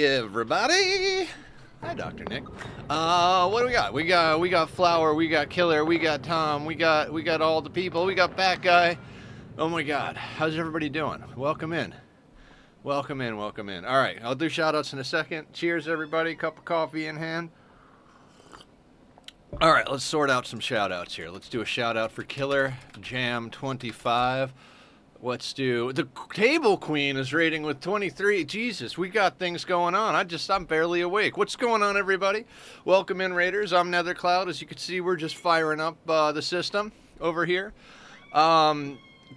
everybody. Hi, Dr. Nick. What do we got? We got Flower, we got Killer, we got Tom, we got all the people, we got Bat Guy. Oh my God, how's everybody doing? Welcome in. Welcome in, welcome in. All right, I'll do shout outs in a second. Cheers, everybody. Cup of coffee in hand. All right, let's sort out some shout outs here. Let's do a shout out for Killer Jam 25. Let's do the Table Queen is rating with 23. Jesus, we got things going on. I'm barely awake. What's going on, everybody? Welcome in, Raiders. I'm Nethercloud. As you can see, we're just firing up the system over here.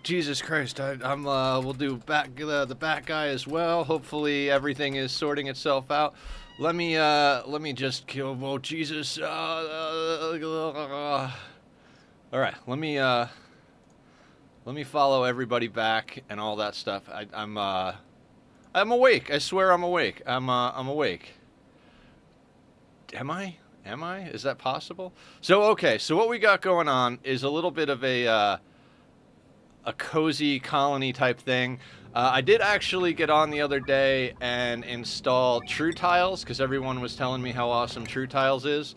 Jesus Christ, we'll do the Bat Guy as well. Hopefully everything is sorting itself out. Let me just kill. Oh Jesus! All right, let me follow everybody back and all that stuff. I'm awake. I swear I'm awake. I'm awake. Am I? Is that possible? So okay. So what we got going on is a little bit of a cozy colony type thing. I did actually get on the other day and install True Tiles because everyone was telling me how awesome True Tiles is.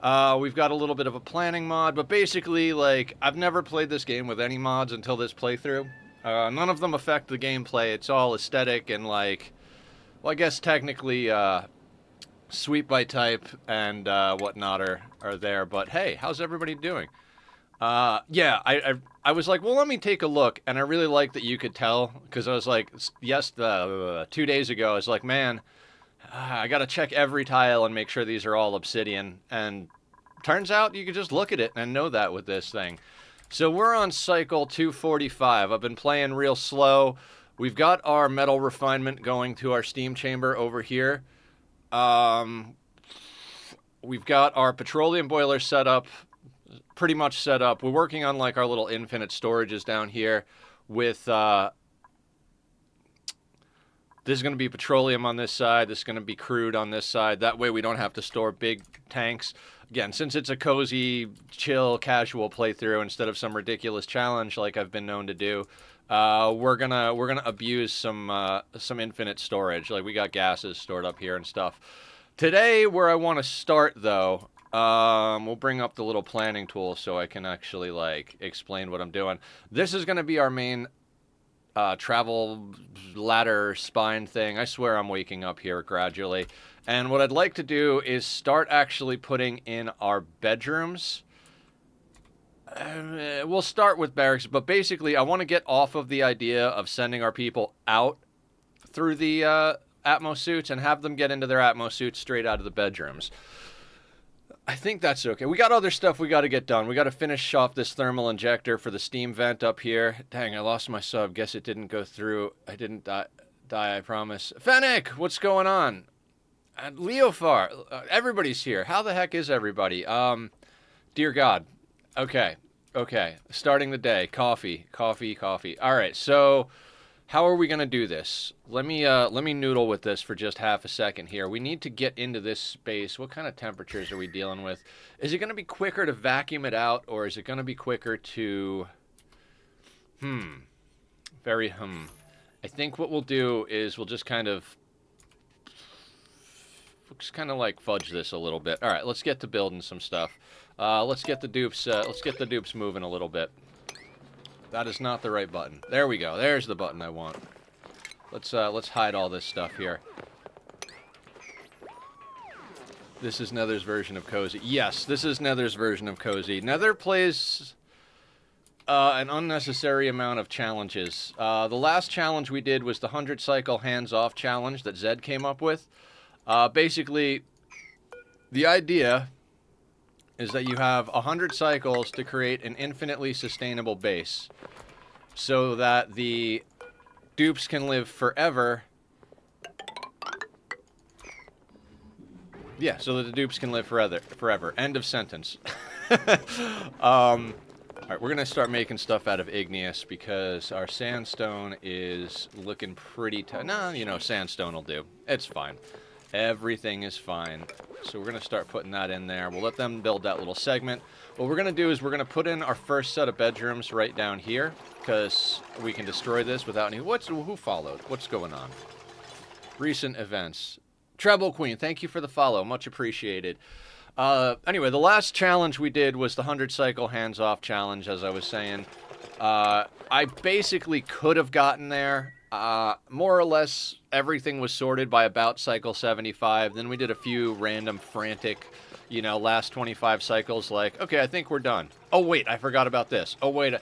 We've got a little bit of a planning mod, but basically, like, I've never played this game with any mods until this playthrough. None of them affect the gameplay. It's all aesthetic and, like, well, I guess technically, sweep by type and whatnot are there. But hey, how's everybody doing? Yeah, I was like, well, let me take a look, and I really like that you could tell, because I was like, yes, 2 days ago, I was like, man, I gotta check every tile and make sure these are all obsidian, and turns out you could just look at it and know that with this thing. So we're on cycle 245. I've been playing real slow. We've got our metal refinement going to our steam chamber over here. We've got our petroleum boiler set up. Pretty much set up. We're working on like our little infinite storages down here with this is going to be petroleum on this side, this is going to be crude on this side. That way we don't have to store big tanks. Again, since it's a cozy, chill, casual playthrough instead of some ridiculous challenge like I've been known to do, we're gonna abuse some infinite storage. Like we got gases stored up here and stuff. Today, where I want to start though, we'll bring up the little planning tool so I can actually, like, explain what I'm doing. This is going to be our main travel ladder spine thing. I swear I'm waking up here gradually. And what I'd like to do is start actually putting in our bedrooms. We'll start with barracks, but basically I want to get off of the idea of sending our people out through the Atmos suits and have them get into their Atmos suits straight out of the bedrooms. I think that's okay. We got other stuff we got to get done. We got to finish off this thermal injector for the steam vent up here. Dang, I lost my sub. Guess it didn't go through. I didn't die, I promise. Fennec, what's going on? Leofar, everybody's here. How the heck is everybody? Dear God. Okay. Starting the day. Coffee. All right, so how are we going to do this? Let me noodle with this for just half a second here. We need to get into this space. What kind of temperatures are we dealing with? Is it going to be quicker to vacuum it out, or is it going to be quicker to... I think what we'll do is we'll just kind of like fudge this a little bit. All right, let's get to building some stuff. Let's get the dupes moving a little bit. That is not the right button. There we go. There's the button I want. Let's hide all this stuff here. This is Nether's version of cozy. Yes, this is Nether's version of cozy. Nether plays an unnecessary amount of challenges. The last challenge we did was the 100 cycle hands-off challenge that Zed came up with. Basically, the idea is that you have 100 cycles to create an infinitely sustainable base so that the dupes can live forever. Yeah, so that the dupes can live forever. End of sentence. Alright, we're going to start making stuff out of igneous because our sandstone is looking pretty tight. Nah, you know, sandstone will do. It's fine. Everything is fine. So we're going to start putting that in there. We'll let them build that little segment. What we're going to do is we're going to put in our first set of bedrooms right down here because we can destroy this without any... Who followed? What's going on? Recent events. Treble Queen, thank you for the follow. Much appreciated. Anyway, the last challenge we did was the 100 cycle hands-off challenge, as I was saying. I basically could have gotten there. More or less, everything was sorted by about cycle 75. Then we did a few random frantic, last 25 cycles, like, okay, I think we're done. Oh, wait, I forgot about this. Oh, wait.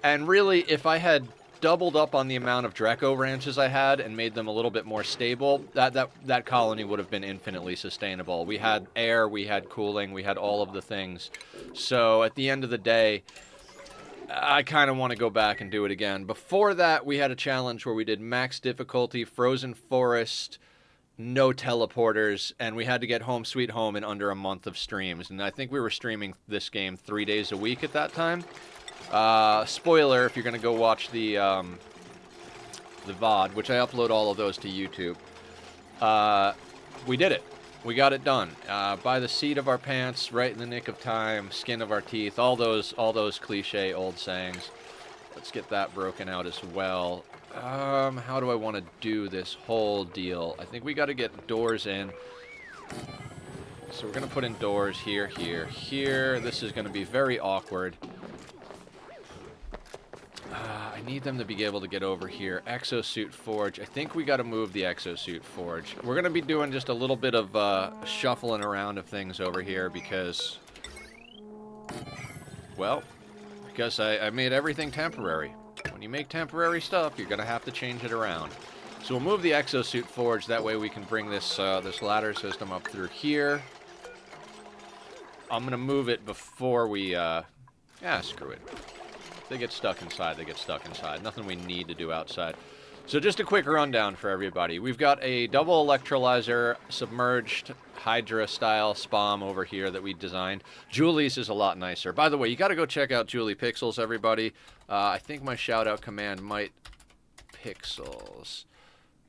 And really, if I had doubled up on the amount of Dreco ranches I had and made them a little bit more stable, that colony would have been infinitely sustainable. We had air, we had cooling, we had all of the things. So at the end of the day, I kind of want to go back and do it again. Before that, we had a challenge where we did max difficulty, frozen forest, no teleporters, and we had to get home sweet home in under a month of streams. And I think we were streaming this game 3 days a week at that time. Spoiler, if you're going to go watch the VOD, which I upload all of those to YouTube, we did it. We got it done. By the seat of our pants, right in the nick of time, skin of our teeth, all those cliche old sayings. Let's get that broken out as well. How do I want to do this whole deal? I think we got to get doors in. So we're going to put in doors here, here, here. This is going to be very awkward. I need them to be able to get over here. Exosuit Forge. I think we got to move the Exosuit Forge. We're going to be doing just a little bit of shuffling around of things over here because, well, because I made everything temporary. When you make temporary stuff, you're going to have to change it around. So we'll move the Exosuit Forge. That way we can bring this this ladder system up through here. I'm going to move it before we... screw it. They get stuck inside, they get stuck inside. Nothing we need to do outside. So just a quick rundown for everybody. We've got a double electrolyzer, submerged Hydra-style spam over here that we designed. Julie's is a lot nicer. By the way, you got to go check out Julie Pixels, everybody. I think my shout-out command might... Pixels.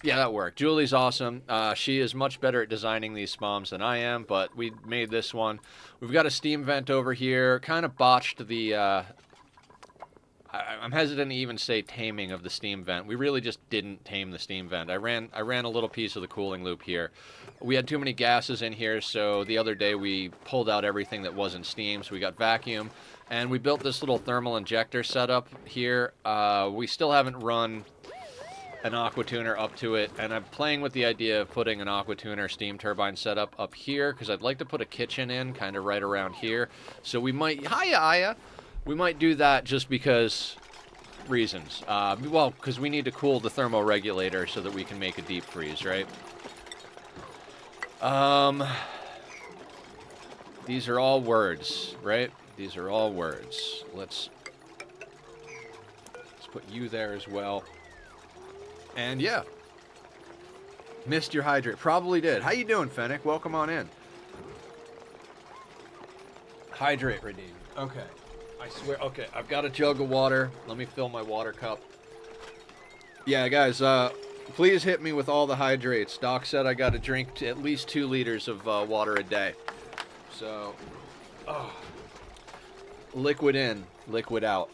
Yeah, that worked. Julie's awesome. She is much better at designing these spams than I am, but we made this one. We've got a steam vent over here. Kind of botched the... I'm hesitant to even say taming of the steam vent. We really just didn't tame the steam vent. I ran a little piece of the cooling loop here. We had too many gases in here, so the other day we pulled out everything that wasn't steam, so we got vacuum. And we built this little thermal injector setup here. We still haven't run an aqua tuner up to it, and I'm playing with the idea of putting an aqua tuner steam turbine setup up here, because I'd like to put a kitchen in, kind of right around here. So we might... Hiya, Aya! We might do that just because reasons. Well, because we need to cool the thermoregulator so that we can make a deep freeze, right? These are all words, right? These are all words. Let's put you there as well. And yeah. Missed your hydrate. Probably did. How you doing, Fennec? Welcome on in. Hydrate redeemed. Okay. I swear, okay, I've got a jug of water. Let me fill my water cup. Yeah, guys, please hit me with all the hydrates. Doc said I got to drink at least 2 liters of water a day. So, liquid in, liquid out.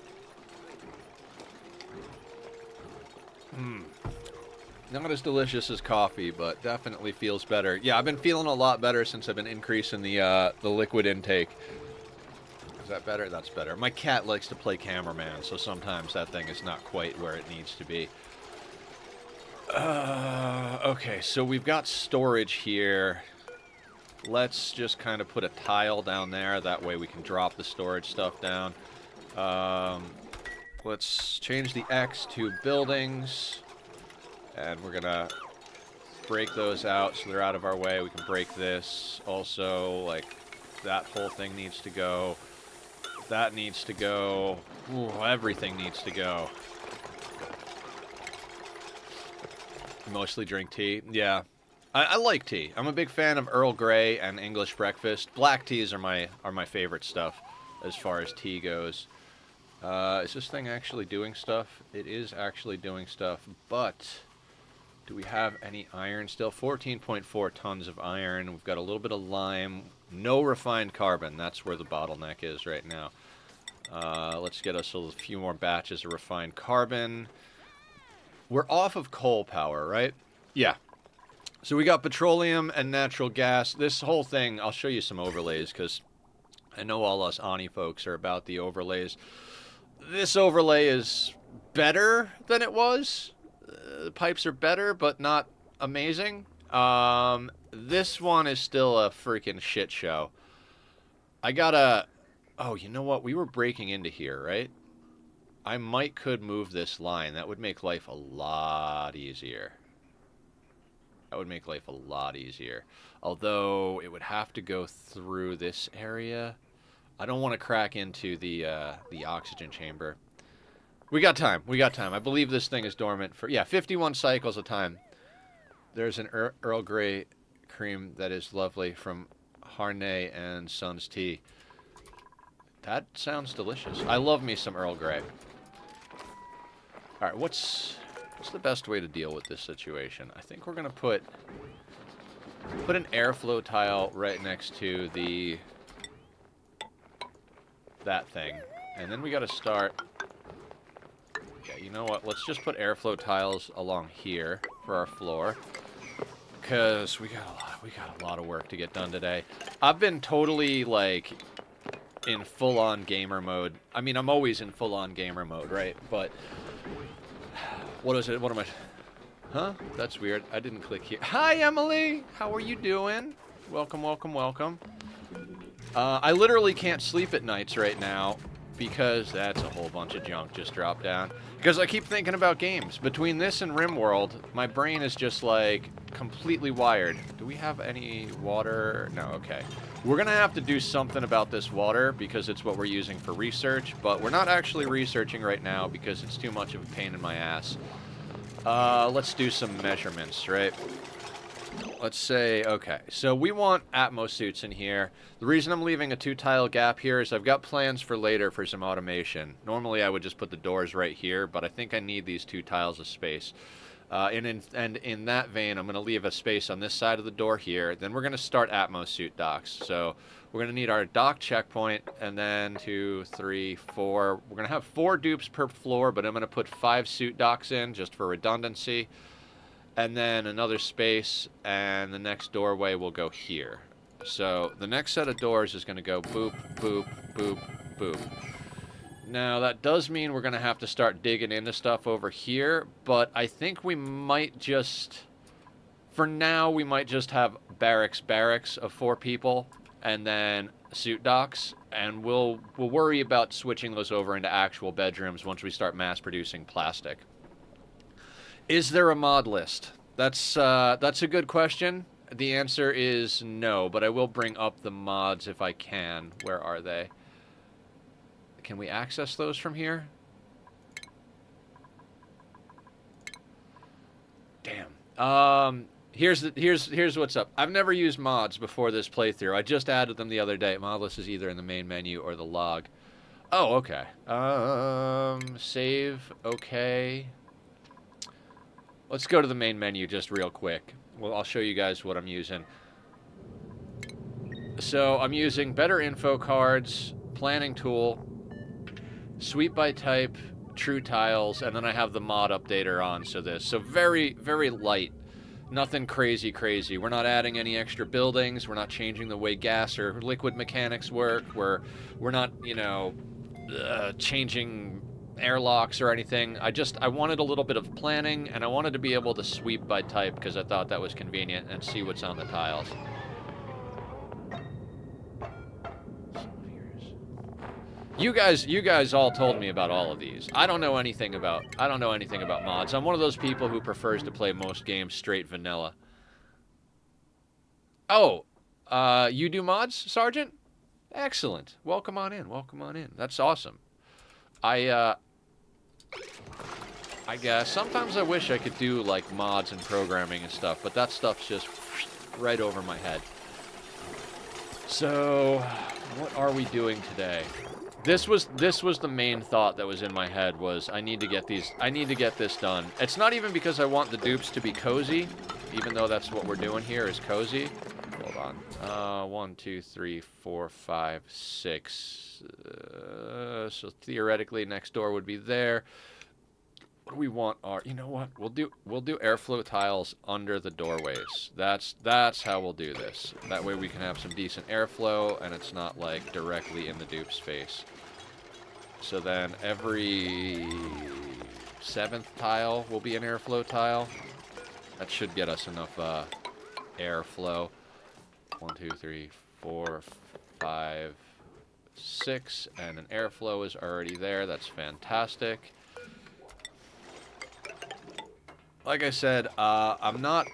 Not as delicious as coffee, but definitely feels better. Yeah, I've been feeling a lot better since I've been increasing the liquid intake. Is that better? That's better. My cat likes to play cameraman, so sometimes that thing is not quite where it needs to be. Okay, so we've got storage here. Let's just kind of put a tile down there. That way we can drop the storage stuff down. Let's change the X to buildings. And we're going to break those out so they're out of our way. We can break this. Also, like, that whole thing needs to go. That needs to go. Ooh, everything needs to go. Mostly drink tea. Yeah. I like tea. I'm a big fan of Earl Grey and English breakfast. Black teas are my favorite stuff as far as tea goes. Is this thing actually doing stuff? It is actually doing stuff, but do we have any iron still? 14.4 tons of iron. We've got a little bit of lime. No refined carbon. That's where the bottleneck is right now. Let's get us a few more batches of refined carbon. We're off of coal power, right? Yeah. So we got petroleum and natural gas. This whole thing, I'll show you some overlays because I know all us Ani folks are about the overlays. This overlay is better than it was. The pipes are better, but not amazing. This one is still a freaking shit show. I gotta... Oh, you know what? We were breaking into here, right? I could move this line. That would make life a lot easier. That would make life a lot easier. Although, it would have to go through this area. I don't want to crack into the oxygen chamber. We got time. We got time. I believe this thing is dormant for... Yeah, 51 cycles of time. There's an Earl Grey cream that is lovely from Harney and Sons Tea. That sounds delicious. I love me some Earl Grey. Alright, what's the best way to deal with this situation? I think we're going to put an airflow tile right next to that thing. And then we got to start... Yeah, you know what? Let's just put airflow tiles along here for our floor. Because we got a lot of work to get done today. I've been totally, like, in full-on gamer mode. I mean, I'm always in full-on gamer mode, right? But... What is it? What am I... Huh? That's weird. I didn't click here. Hi, Emily! How are you doing? Welcome, welcome, welcome. I literally can't sleep at nights right now because that's a whole bunch of junk just dropped down. Because I keep thinking about games. Between this and RimWorld, my brain is just, like, completely wired. Do we have any water? No, okay. We're going to have to do something about this water because it's what we're using for research, but we're not actually researching right now because it's too much of a pain in my ass. Let's do some measurements, right? Let's say, okay, so we want Atmos suits in here. The reason I'm leaving a 2-tile gap here is I've got plans for later for some automation. Normally I would just put the doors right here, but I think I need these 2 tiles of space. And in that vein, I'm going to leave a space on this side of the door here. Then we're going to start Atmos suit docks. So we're going to need our dock checkpoint, and then 2, 3, 4. We're going to have 4 dupes per floor, but I'm going to put 5 suit docks in just for redundancy. And then another space, and the next doorway will go here. So the next set of doors is going to go boop, boop, boop, boop. Now, that does mean we're going to have to start digging into stuff over here, but I think we might just... For now, we might just have barracks of 4 people, and then suit docks, and we'll worry about switching those over into actual bedrooms once we start mass-producing plastic. Is there a mod list? That's a good question. The answer is no, but I will bring up the mods if I can. Where are they? Can we access those from here? Damn. Here's what's up. I've never used mods before this playthrough. I just added them the other day. Mod list is either in the main menu or the log. Oh, okay. Save. Okay. Let's go to the main menu just real quick. Well, I'll show you guys what I'm using. So I'm using better info cards, planning tool, sweep by type, true tiles, and then I have the mod updater on. So very, very light. Nothing crazy. We're not adding any extra buildings. We're not changing the way gas or liquid mechanics work. We're not, you know, changing airlocks or anything. I wanted a little bit of planning, and I wanted to be able to sweep by type because I thought that was convenient and see what's on the tiles. You guys all told me about all of these. I don't know anything about mods. I'm one of those people who prefers to play most games straight vanilla. Oh, you do mods, Sergeant? Excellent. Welcome on in. That's awesome. I guess sometimes I wish I could do like mods and programming and stuff, but that stuff's just right over my head. So, what are we doing today? This was the main thought that was in my head was I need to get this done. It's not even because I want the dupes to be cozy, even though that's what we're doing here is cozy. Hold on. 1, 2, 3, 4, 5, 6. So theoretically next door would be there. What do we want? You know what? We'll do airflow tiles under the doorways. That's how we'll do this. That way we can have some decent airflow, and it's not like directly in the dupe's face. So then every 7th tile will be an airflow tile. That should get us enough airflow. 1, 2, 3, 4, 5, 6, and an airflow is already there. That's fantastic. Like I said, I'm not...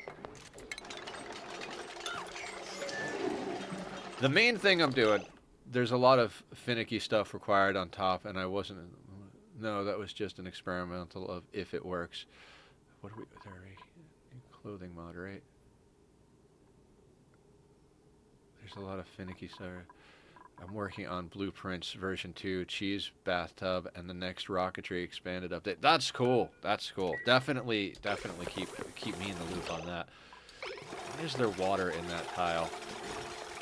The main thing I'm doing, there's a lot of finicky stuff required on top, and I wasn't... No, that was just an experimental of if it works. What do we... Clothing mod, right? There's a lot of finicky stuff. I'm working on Blueprints version 2, cheese bathtub, and the next rocketry expanded update. That's cool. That's cool. Definitely keep me in the loop on that. Why is there water in that tile?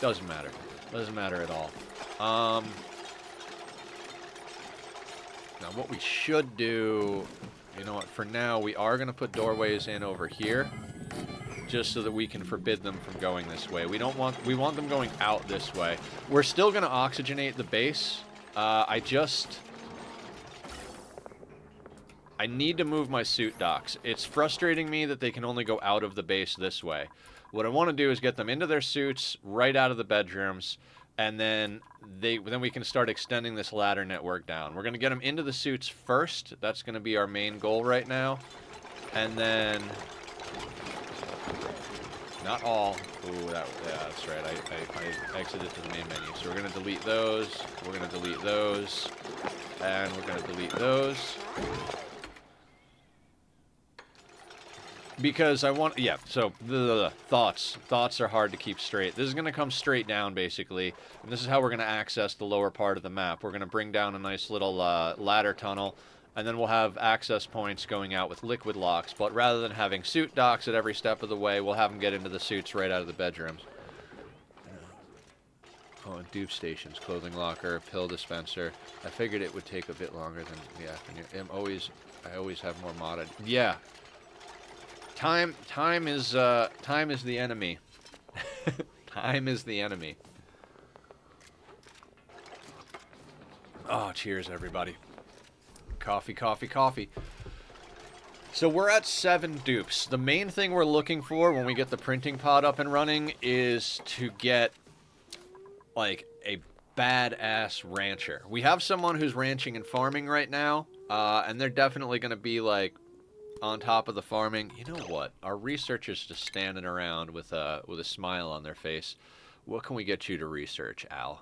Doesn't matter. Doesn't matter at all. Now what we should do, you know what? For now, we are going to put doorways in over here, just so that we can forbid them from going this way. We want them going out this way. We're still going to oxygenate the base. I need to move my suit docks. It's frustrating me that they can only go out of the base this way. What I want to do is get them into their suits, right out of the bedrooms, and then we can start extending this ladder network down. We're going to get them into the suits first. That's going to be our main goal right now. And then... Not all. Ooh, yeah, that's right. I exited to the main menu. So we're going to delete those. We're going to delete those. And we're going to delete those. Because I want... Yeah, so the thoughts. Thoughts are hard to keep straight. This is going to come straight down, basically. And this is how we're going to access the lower part of the map. We're going to bring down a nice little ladder tunnel. And then we'll have access points going out with liquid locks. But rather than having suit docks at every step of the way, we'll have them get into the suits right out of the bedrooms. Oh, and dupe stations, clothing locker, pill dispenser. I figured it would take a bit longer than the afternoon. I always have more modded. Yeah. Time is the enemy. Time is the enemy. Oh, cheers, everybody. Coffee, coffee, coffee. So we're at 7 dupes. The main thing we're looking for when we get the printing pod up and running is to get, like, a badass rancher. We have someone who's ranching and farming right now, and they're definitely going to be, like, on top of the farming. You know what? Our researchers just standing around with a smile on their face. What can we get you to research, Al?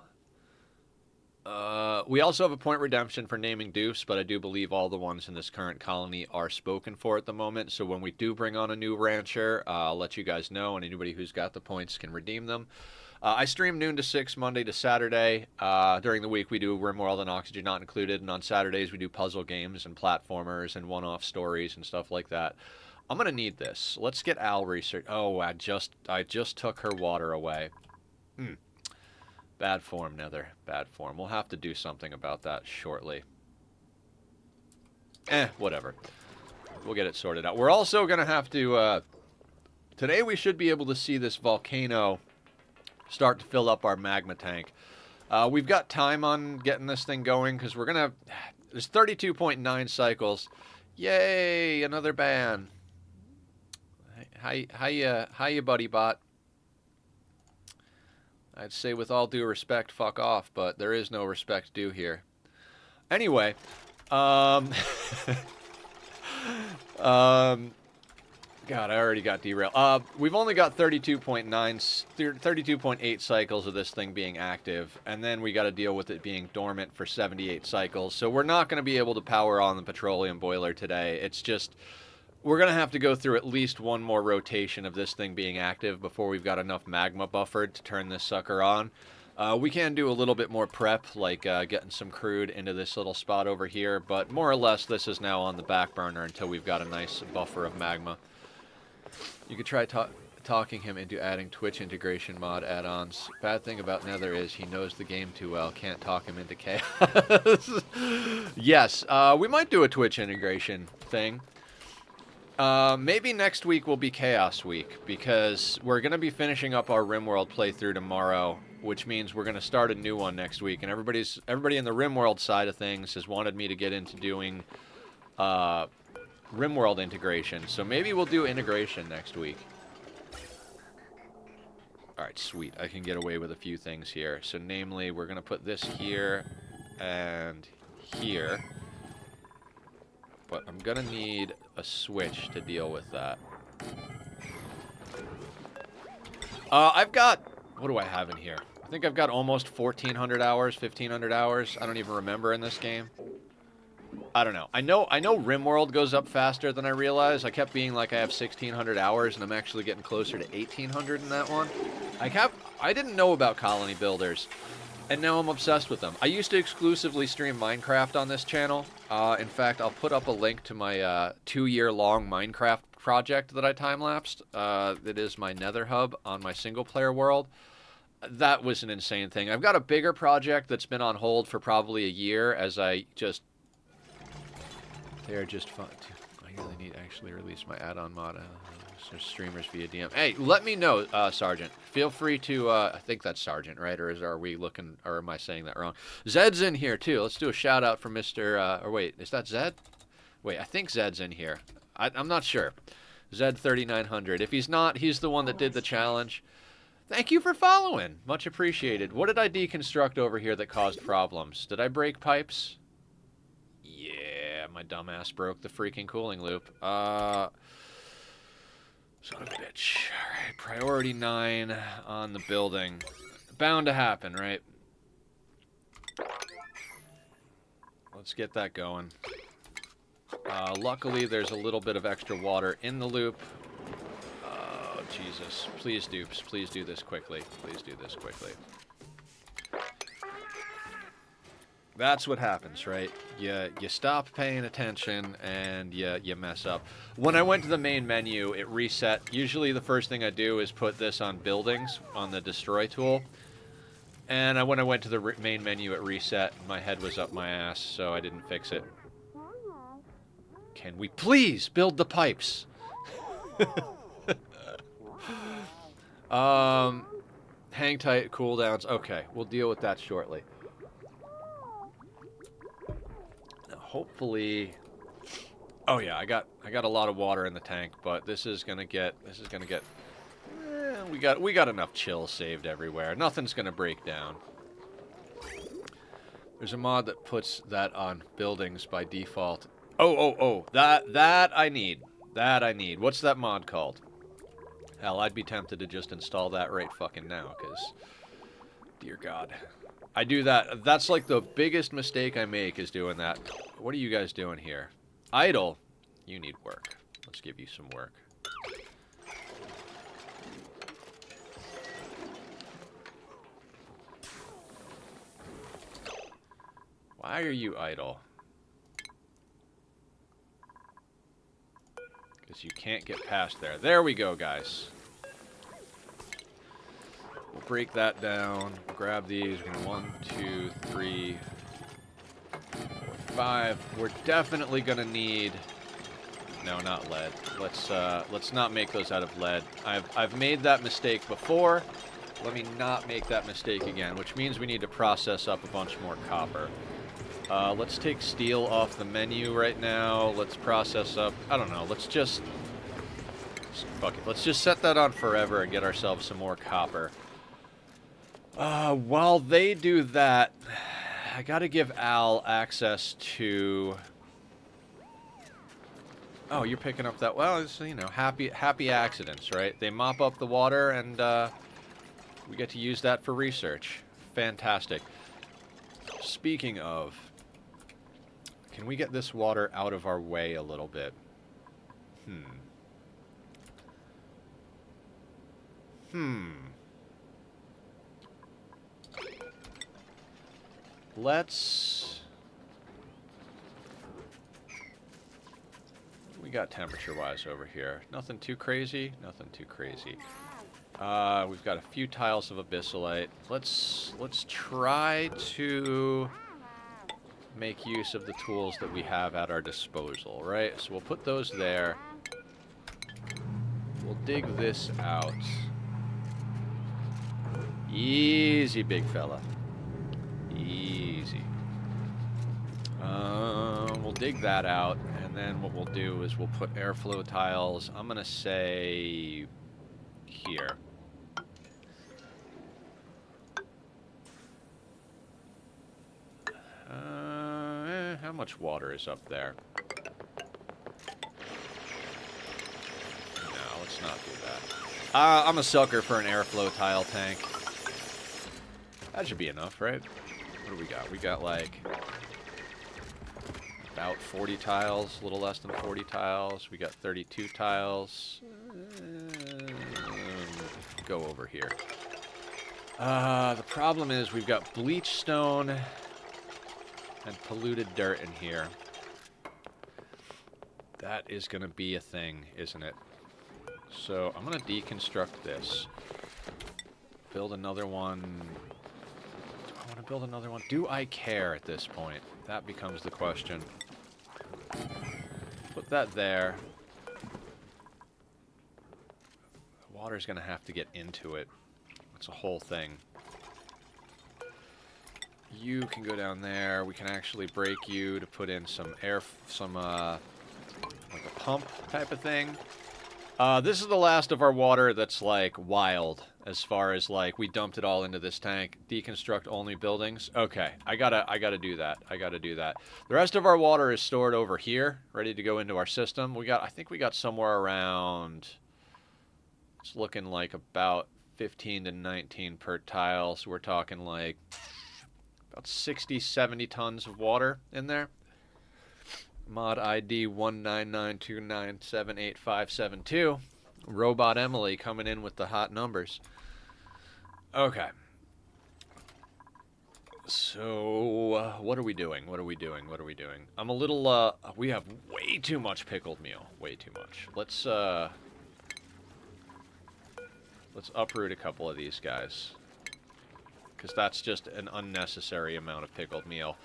We also have a point redemption for naming dupes, but I do believe all the ones in this current colony are spoken for at the moment. So when we do bring on a new rancher, I'll let you guys know, and anybody who's got the points can redeem them. I stream noon to 6 Monday to Saturday. During the week we do Rimworld and Oxygen Not Included, and on Saturdays we do puzzle games and platformers and one-off stories and stuff like that. I'm gonna need this. Let's get Al research. Oh, I just took her water away. Bad form, Nether. Bad form. We'll have to do something about that shortly. Whatever. We'll get it sorted out. We're also going to have to... today we should be able to see this volcano start to fill up our magma tank. We've got time on getting this thing going, because we're going to... There's 32.9 cycles. Yay! Another ban. Hi, you, buddy bot. I'd say with all due respect, fuck off, but there is no respect due here. Anyway, God, I already got derailed. We've only got 32.8 cycles of this thing being active, and then we got to deal with it being dormant for 78 cycles, so we're not going to be able to power on the petroleum boiler today. It's just... We're going to have to go through at least one more rotation of this thing being active before we've got enough magma buffered to turn this sucker on. We can do a little bit more prep, like getting some crude into this little spot over here, but more or less this is now on the back burner until we've got a nice buffer of magma. You could try talking him into adding Twitch integration mod add-ons. Bad thing about Nether is he knows the game too well. Can't talk him into chaos. Yes, we might do a Twitch integration. thing. Maybe next week will be Chaos Week, because we're going to be finishing up our RimWorld playthrough tomorrow, which means we're going to start a new one next week. And everybody in the RimWorld side of things has wanted me to get into doing RimWorld integration. So maybe we'll do integration next week. Alright, sweet. I can get away with a few things here. So namely, we're going to put this here and here. But I'm going to need a switch to deal with that. I've got... What do I have in here? I think I've got almost 1,400 hours, 1,500 hours. I don't even remember in this game. I don't know. I know RimWorld goes up faster than I realize. I kept being like I have 1,600 hours, and I'm actually getting closer to 1,800 in that one. I didn't know about colony builders, and now I'm obsessed with them. I used to exclusively stream Minecraft on this channel. In fact, I'll put up a link to my 2-year-long Minecraft project that I time-lapsed. That is my Nether hub on my single-player world. That was an insane thing. I've got a bigger project that's been on hold for probably a year as I just... They're just fun. I really need to actually release my add-on mod. So streamers via DM. Hey, let me know, Sergeant. Feel free to, I think that's Sergeant, right? Or are we looking, or am I saying that wrong? Zed's in here, too. Let's do a shout-out for Mr., or wait, is that Zed? Wait, I think Zed's in here. I'm not sure. Zed3900. If he's not, he's the one that did the challenge. Thank you for following. Much appreciated. What did I deconstruct over here that caused problems? Did I break pipes? Yeah, my dumbass broke the freaking cooling loop. Son of a bitch. Alright, priority 9 on the building. Bound to happen, right? Let's get that going. Luckily, there's a little bit of extra water in the loop. Oh, Jesus. Please, dupes. Please do this quickly. Please do this quickly. That's what happens, right? You stop paying attention and you mess up. When I went to the main menu, it reset. Usually the first thing I do is put this on buildings on the destroy tool. And when I went to the main menu, it reset. My head was up my ass, so I didn't fix it. Can we please build the pipes? Hang tight, cooldowns. Okay, we'll deal with that shortly. Hopefully, oh yeah, I got a lot of water in the tank, but this is gonna get we got enough chill saved everywhere. Nothing's gonna break down. There's a mod that puts that on buildings by default. Oh, that I need. That I need. What's that mod called? Hell, I'd be tempted to just install that right fucking now, because dear God. I do that. That's like the biggest mistake I make is doing that. What are you guys doing here? Idle. You need work. Let's give you some work. Why are you idle? Because you can't get past there. There we go, guys. We'll break that down. We'll grab these. 1, 2, 3, 4, 5. We're definitely gonna need. No, not lead. Let's not make those out of lead. I've made that mistake before. Let me not make that mistake again, which means we need to process up a bunch more copper. Let's take steel off the menu right now. Let's process up. I don't know. Let's just fuck it. Let's just set that on forever and get ourselves some more copper. While they do that, I gotta give Al access to... Oh, you're picking up that... Well, it's, you know, happy accidents, right? They mop up the water, and we get to use that for research. Fantastic. Speaking of... Can we get this water out of our way a little bit? Let's... We got temperature-wise over here. Nothing too crazy. Nothing too crazy. We've got a few tiles of abyssalite. Let's try to make use of the tools that we have at our disposal, right? So we'll put those there. We'll dig this out. Easy, big fella. Easy. We'll dig that out, and then what we'll do is we'll put airflow tiles. I'm gonna say here. How much water is up there? No, let's not do that. I'm a sucker for an airflow tile tank. That should be enough, right? What do we got? We got like about 40 tiles, a little less than 40 tiles. We got 32 tiles. Go over here. The problem is we've got bleach stone and polluted dirt in here. That is going to be a thing, isn't it? So I'm going to deconstruct this. Build another one. Do I want to build another one? Do I care at this point? That becomes the question. Put that there. The water's going to have to get into it. It's a whole thing. You can go down there. We can actually break you to put in some air, like a pump type of thing. This is the last of our water that's like wild, as far as like we dumped it all into this tank. Deconstruct only buildings. Okay, I gotta do that. I gotta do that. The rest of our water is stored over here, ready to go into our system. I think we got somewhere around. It's looking like about 15 to 19 per tile. So we're talking like about 60, 70 tons of water in there. Mod ID 19929788572. Robot Emily coming in with the hot numbers. Okay. So, what are we doing? What are we doing? What are we doing? I'm a little, we have way too much pickled meal. Way too much. Let's uproot a couple of these guys. Because that's just an unnecessary amount of pickled meal.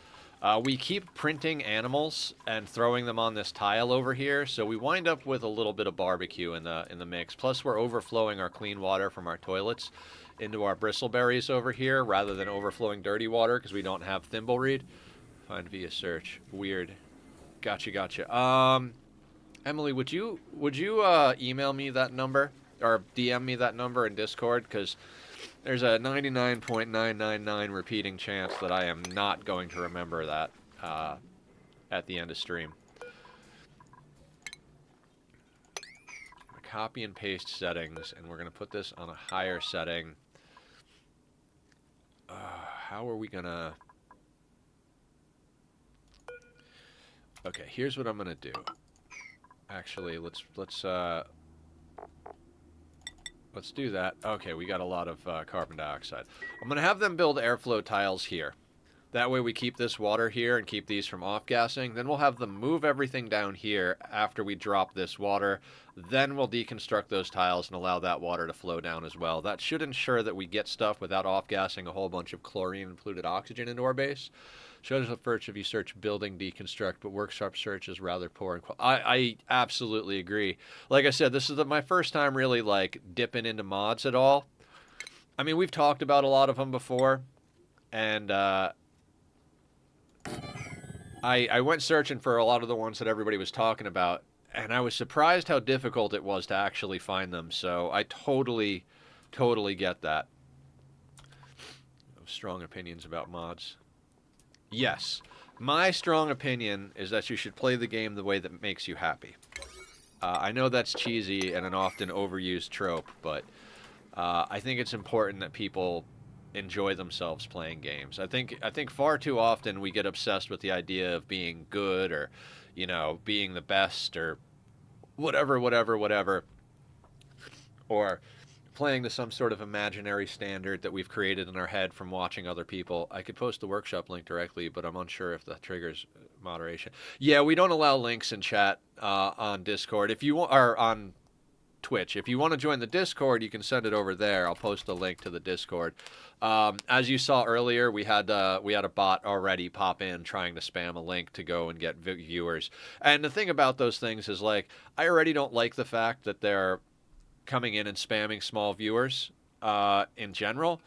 We keep printing animals and throwing them on this tile over here, so we wind up with a little bit of barbecue in the mix. Plus, we're overflowing our clean water from our toilets into our bristleberries over here, rather than overflowing dirty water because we don't have thimbleweed. Find via search. Weird. Gotcha. Emily, would you email me that number or DM me that number in Discord? Because there's a 99.999 repeating chance that I am not going to remember that at the end of stream. Copy and paste settings, and we're going to put this on a higher setting. How are we going to... Okay, here's what I'm going to do. Actually, let's do that. Okay, we got a lot of carbon dioxide. I'm going to have them build airflow tiles here. That way we keep this water here and keep these from off-gassing. Then we'll have them move everything down here after we drop this water. Then we'll deconstruct those tiles and allow that water to flow down as well. That should ensure that we get stuff without off-gassing a whole bunch of chlorine and polluted oxygen into our base. Shows up first if you search building deconstruct, but workshop search is rather poor. I absolutely agree. Like I said, this is my first time really like dipping into mods at all. I mean, we've talked about a lot of them before, and I went searching for a lot of the ones that everybody was talking about, and I was surprised how difficult it was to actually find them. So I totally get that. Strong opinions about mods. Yes, my strong opinion is that you should play the game the way that makes you happy. I know that's cheesy and an often overused trope, but I think it's important that people enjoy themselves playing games. I think far too often we get obsessed with the idea of being good or, you know, being the best or whatever, or playing to some sort of imaginary standard that we've created in our head from watching other people. I could post the workshop link directly, but I'm unsure if that triggers moderation. Yeah, we don't allow links in chat on Discord. If you want, or on Twitch. If you want to join the Discord, you can send it over there. I'll post a link to the Discord. As you saw earlier, we had a bot already pop in trying to spam a link to go and get viewers. And the thing about those things is, like, I already don't like the fact that they're coming in and spamming small viewers in general.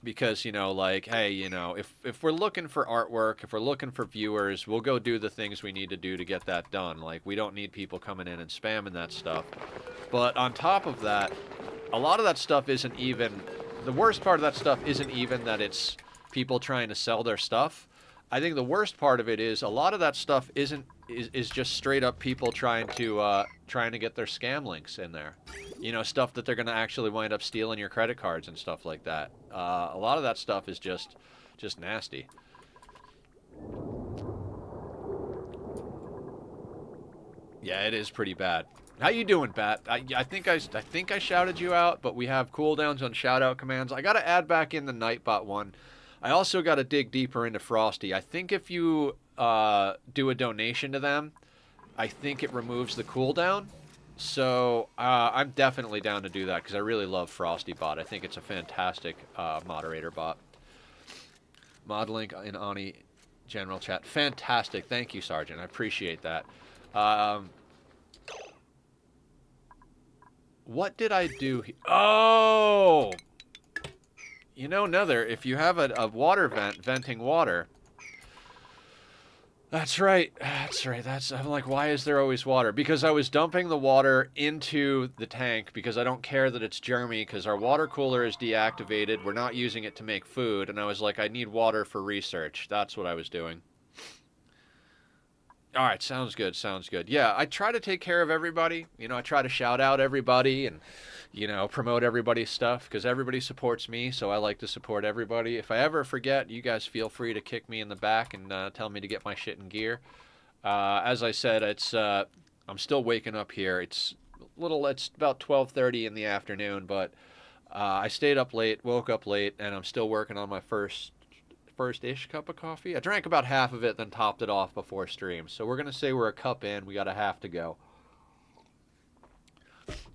Because, you know, like, hey, you know, if we're looking for artwork, if we're looking for viewers, we'll go do the things we need to do to get that done. Like, we don't need people coming in and spamming that stuff. But on top of that, a lot of that stuff isn't even... The worst part of that stuff isn't even that it's people trying to sell their stuff. I think the worst part of it is a lot of that stuff is just straight up people trying to get their scam links in there. You know, stuff that they're going to actually wind up stealing your credit cards and stuff like that. A lot of that stuff is just nasty. Yeah, it is pretty bad. How you doing, Bat? I think I shouted you out, but we have cooldowns on shout-out commands. I got to add back in the Nightbot one. I also got to dig deeper into Frosty. I think if you do a donation to them, I think it removes the cooldown. So I'm definitely down to do that because I really love Frosty Bot. I think it's a fantastic moderator bot. Mod link in Ani general chat. Fantastic. Thank you, Sergeant. I appreciate that. What did I do? Oh! You know, Nether, if you have a water vent venting water... That's right. That's right. I'm like, why is there always water? Because I was dumping the water into the tank because I don't care that it's germy because our water cooler is deactivated. We're not using it to make food. And I was like, I need water for research. That's what I was doing. All right. Sounds good. Sounds good. Yeah, I try to take care of everybody. You know, I try to shout out everybody and, you know, promote everybody's stuff because everybody supports me, so I like to support everybody. If I ever forget, you guys feel free to kick me in the back and tell me to get my shit in gear. As I said, it's I'm still waking up here. It's about 12:30 in the afternoon, but I stayed up late, woke up late, and I'm still working on my first-ish cup of coffee. I drank about half of it, then topped it off before stream. So we're gonna say we're a cup in. We got a half to go.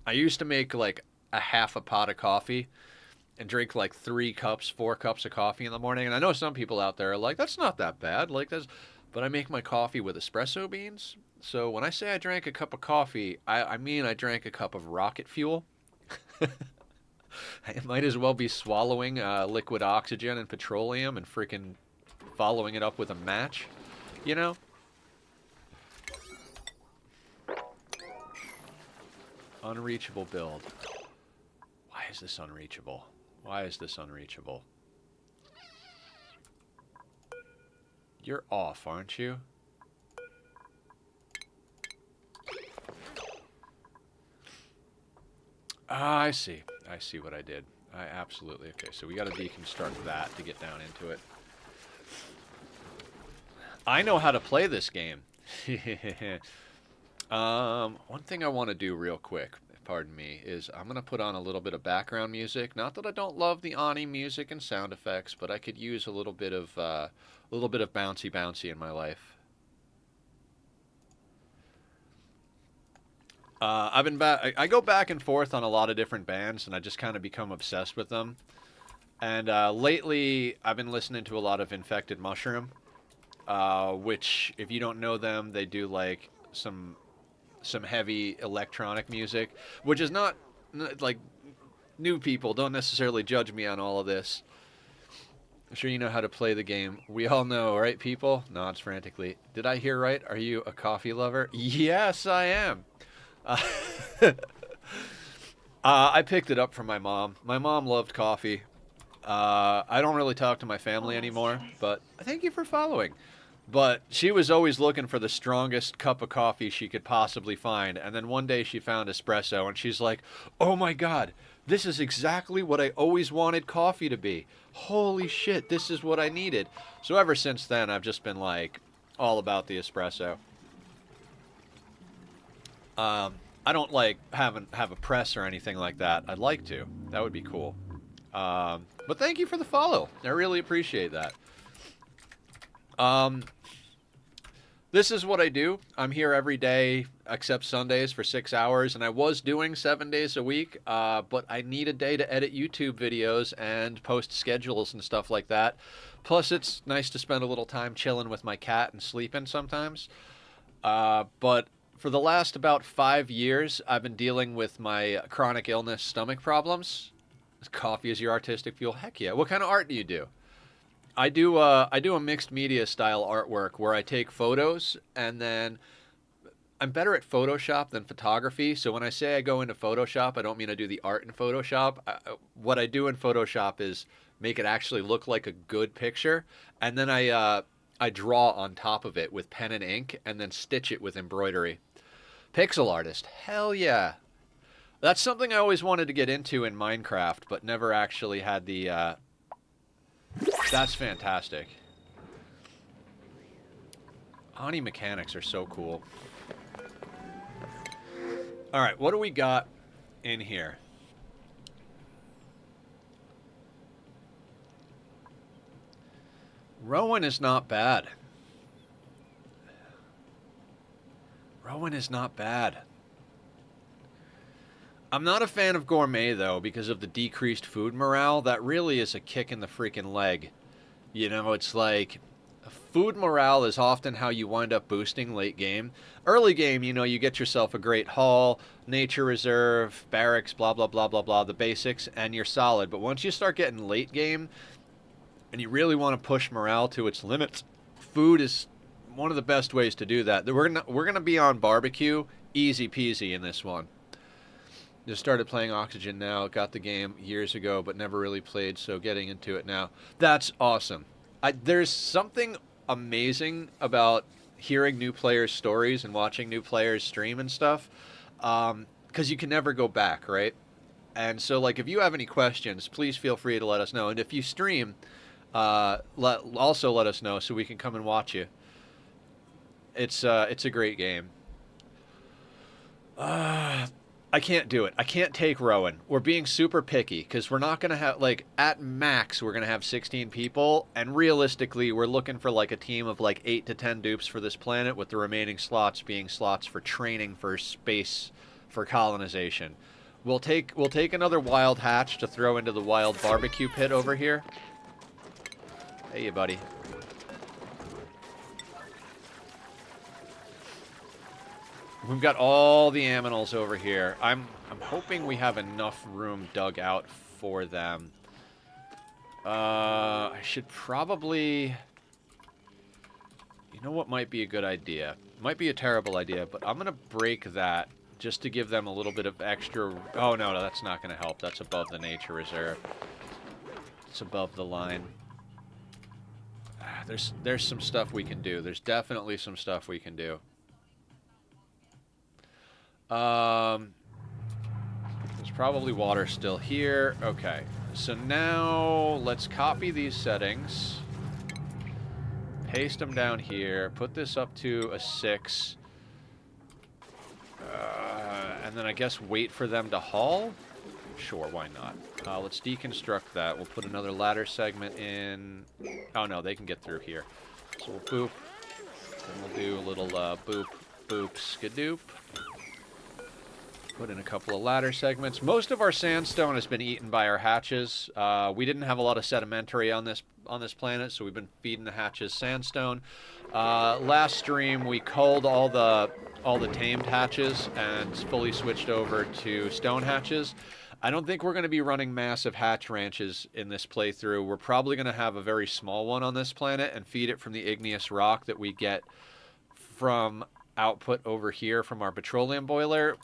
I used to make like a half a pot of coffee and drink like 4 cups of coffee in the morning. And I know some people out there are like, that's not that bad. Like that's, but I make my coffee with espresso beans. So when I say I drank a cup of coffee, I mean I drank a cup of rocket fuel. I might as well be swallowing liquid oxygen and petroleum and freaking following it up with a match, you know? Unreachable build. Why is this unreachable? Why is this unreachable? You're off, aren't you? Ah, I see. I see what I did. I absolutely... Okay, so we got to deconstruct that to get down into it. I know how to play this game. One thing I want to do real quick, pardon me, is I'm going to put on a little bit of background music. Not that I don't love the Ani music and sound effects, but I could use a little bit of bouncy bouncy in my life. I go back and forth on a lot of different bands, and I just kind of become obsessed with them. And lately, I've been listening to a lot of Infected Mushroom, which, if you don't know them, they do like some heavy electronic music, which is not like new people. Don't necessarily judge me on all of this. I'm sure you know how to play the game. We all know, right, people? Nods frantically. Did I hear right? Are you a coffee lover? Yes, I am. I picked it up from my mom. My mom loved coffee. I don't really talk to my family anymore, but thank you for following. But she was always looking for the strongest cup of coffee she could possibly find. And then one day she found espresso, and she's like, oh my God, this is exactly what I always wanted coffee to be. Holy shit, this is what I needed. So ever since then, I've just been like all about the espresso. I don't like have a press or anything like that. I'd like to. That would be cool. But thank you for the follow. I really appreciate that. This is what I do. I'm here every day except Sundays for 6 hours, and I was doing 7 days a week, but I need a day to edit YouTube videos and post schedules and stuff like that. Plus, it's nice to spend a little time chilling with my cat and sleeping sometimes. But for the last about 5 years, I've been dealing with my chronic illness stomach problems. Coffee is your artistic fuel. Heck yeah. What kind of art do you do? I do a mixed media style artwork where I take photos and then I'm better at Photoshop than photography. So when I say I go into Photoshop, I don't mean I do the art in Photoshop. What I do in Photoshop is make it actually look like a good picture, and then I draw on top of it with pen and ink, and then stitch it with embroidery. Pixel artist, hell yeah! That's something I always wanted to get into in Minecraft, but never actually had the. That's fantastic. Ani mechanics are so cool. All right, what do we got in here? Rowan is not bad. Rowan is not bad. I'm not a fan of gourmet, though, because of the decreased food morale. That really is a kick in the freaking leg. You know, it's like food morale is often how you wind up boosting late game. Early game, you know, you get yourself a great haul, nature reserve, barracks, blah, blah, blah, blah, blah, the basics, and you're solid. But once you start getting late game and you really want to push morale to its limits, food is one of the best ways to do that. We're gonna be on barbecue, easy peasy in this one. Just started playing Oxygen now. Got the game years ago, but never really played, so getting into it now. That's awesome. There's something amazing about hearing new players' stories and watching new players stream and stuff, because you can never go back, right? And so, like, if you have any questions, please feel free to let us know. And if you stream, also let us know so we can come and watch you. It's a great game. I can't do it. I can't take Rowan. We're being super picky because we're not going to have, like, at max, we're going to have 16 people. And realistically, we're looking for, like, a team of, like, 8 to 10 dupes for this planet, with the remaining slots being slots for training for space for colonization. We'll take another wild hatch to throw into the wild barbecue pit over here. Hey, buddy. We've got all the aminals over here. I'm hoping we have enough room dug out for them. I should probably... You know what might be a good idea? Might be a terrible idea, but I'm going to break that just to give them a little bit of extra... Oh, no, that's not going to help. That's above the nature reserve. It's above the line. There's some stuff we can do. There's definitely some stuff we can do. There's probably water still here. Okay, so now let's copy these settings, paste them down here, put this up to a 6, and then I guess wait for them to haul? Sure, why not? Let's deconstruct that. We'll put another ladder segment in. Oh no, they can get through here. So we'll boop, and we'll do a little boop, boop, skadoop. Put in a couple of ladder segments. Most of our sandstone has been eaten by our hatches. We didn't have a lot of sedimentary on this planet, so we've been feeding the hatches sandstone. Last stream we culled all the tamed hatches and fully switched over to stone hatches. I don't think we're going to be running massive hatch ranches in this playthrough. We're probably going to have a very small one on this planet and feed it from the igneous rock that we get from output over here from our petroleum boiler.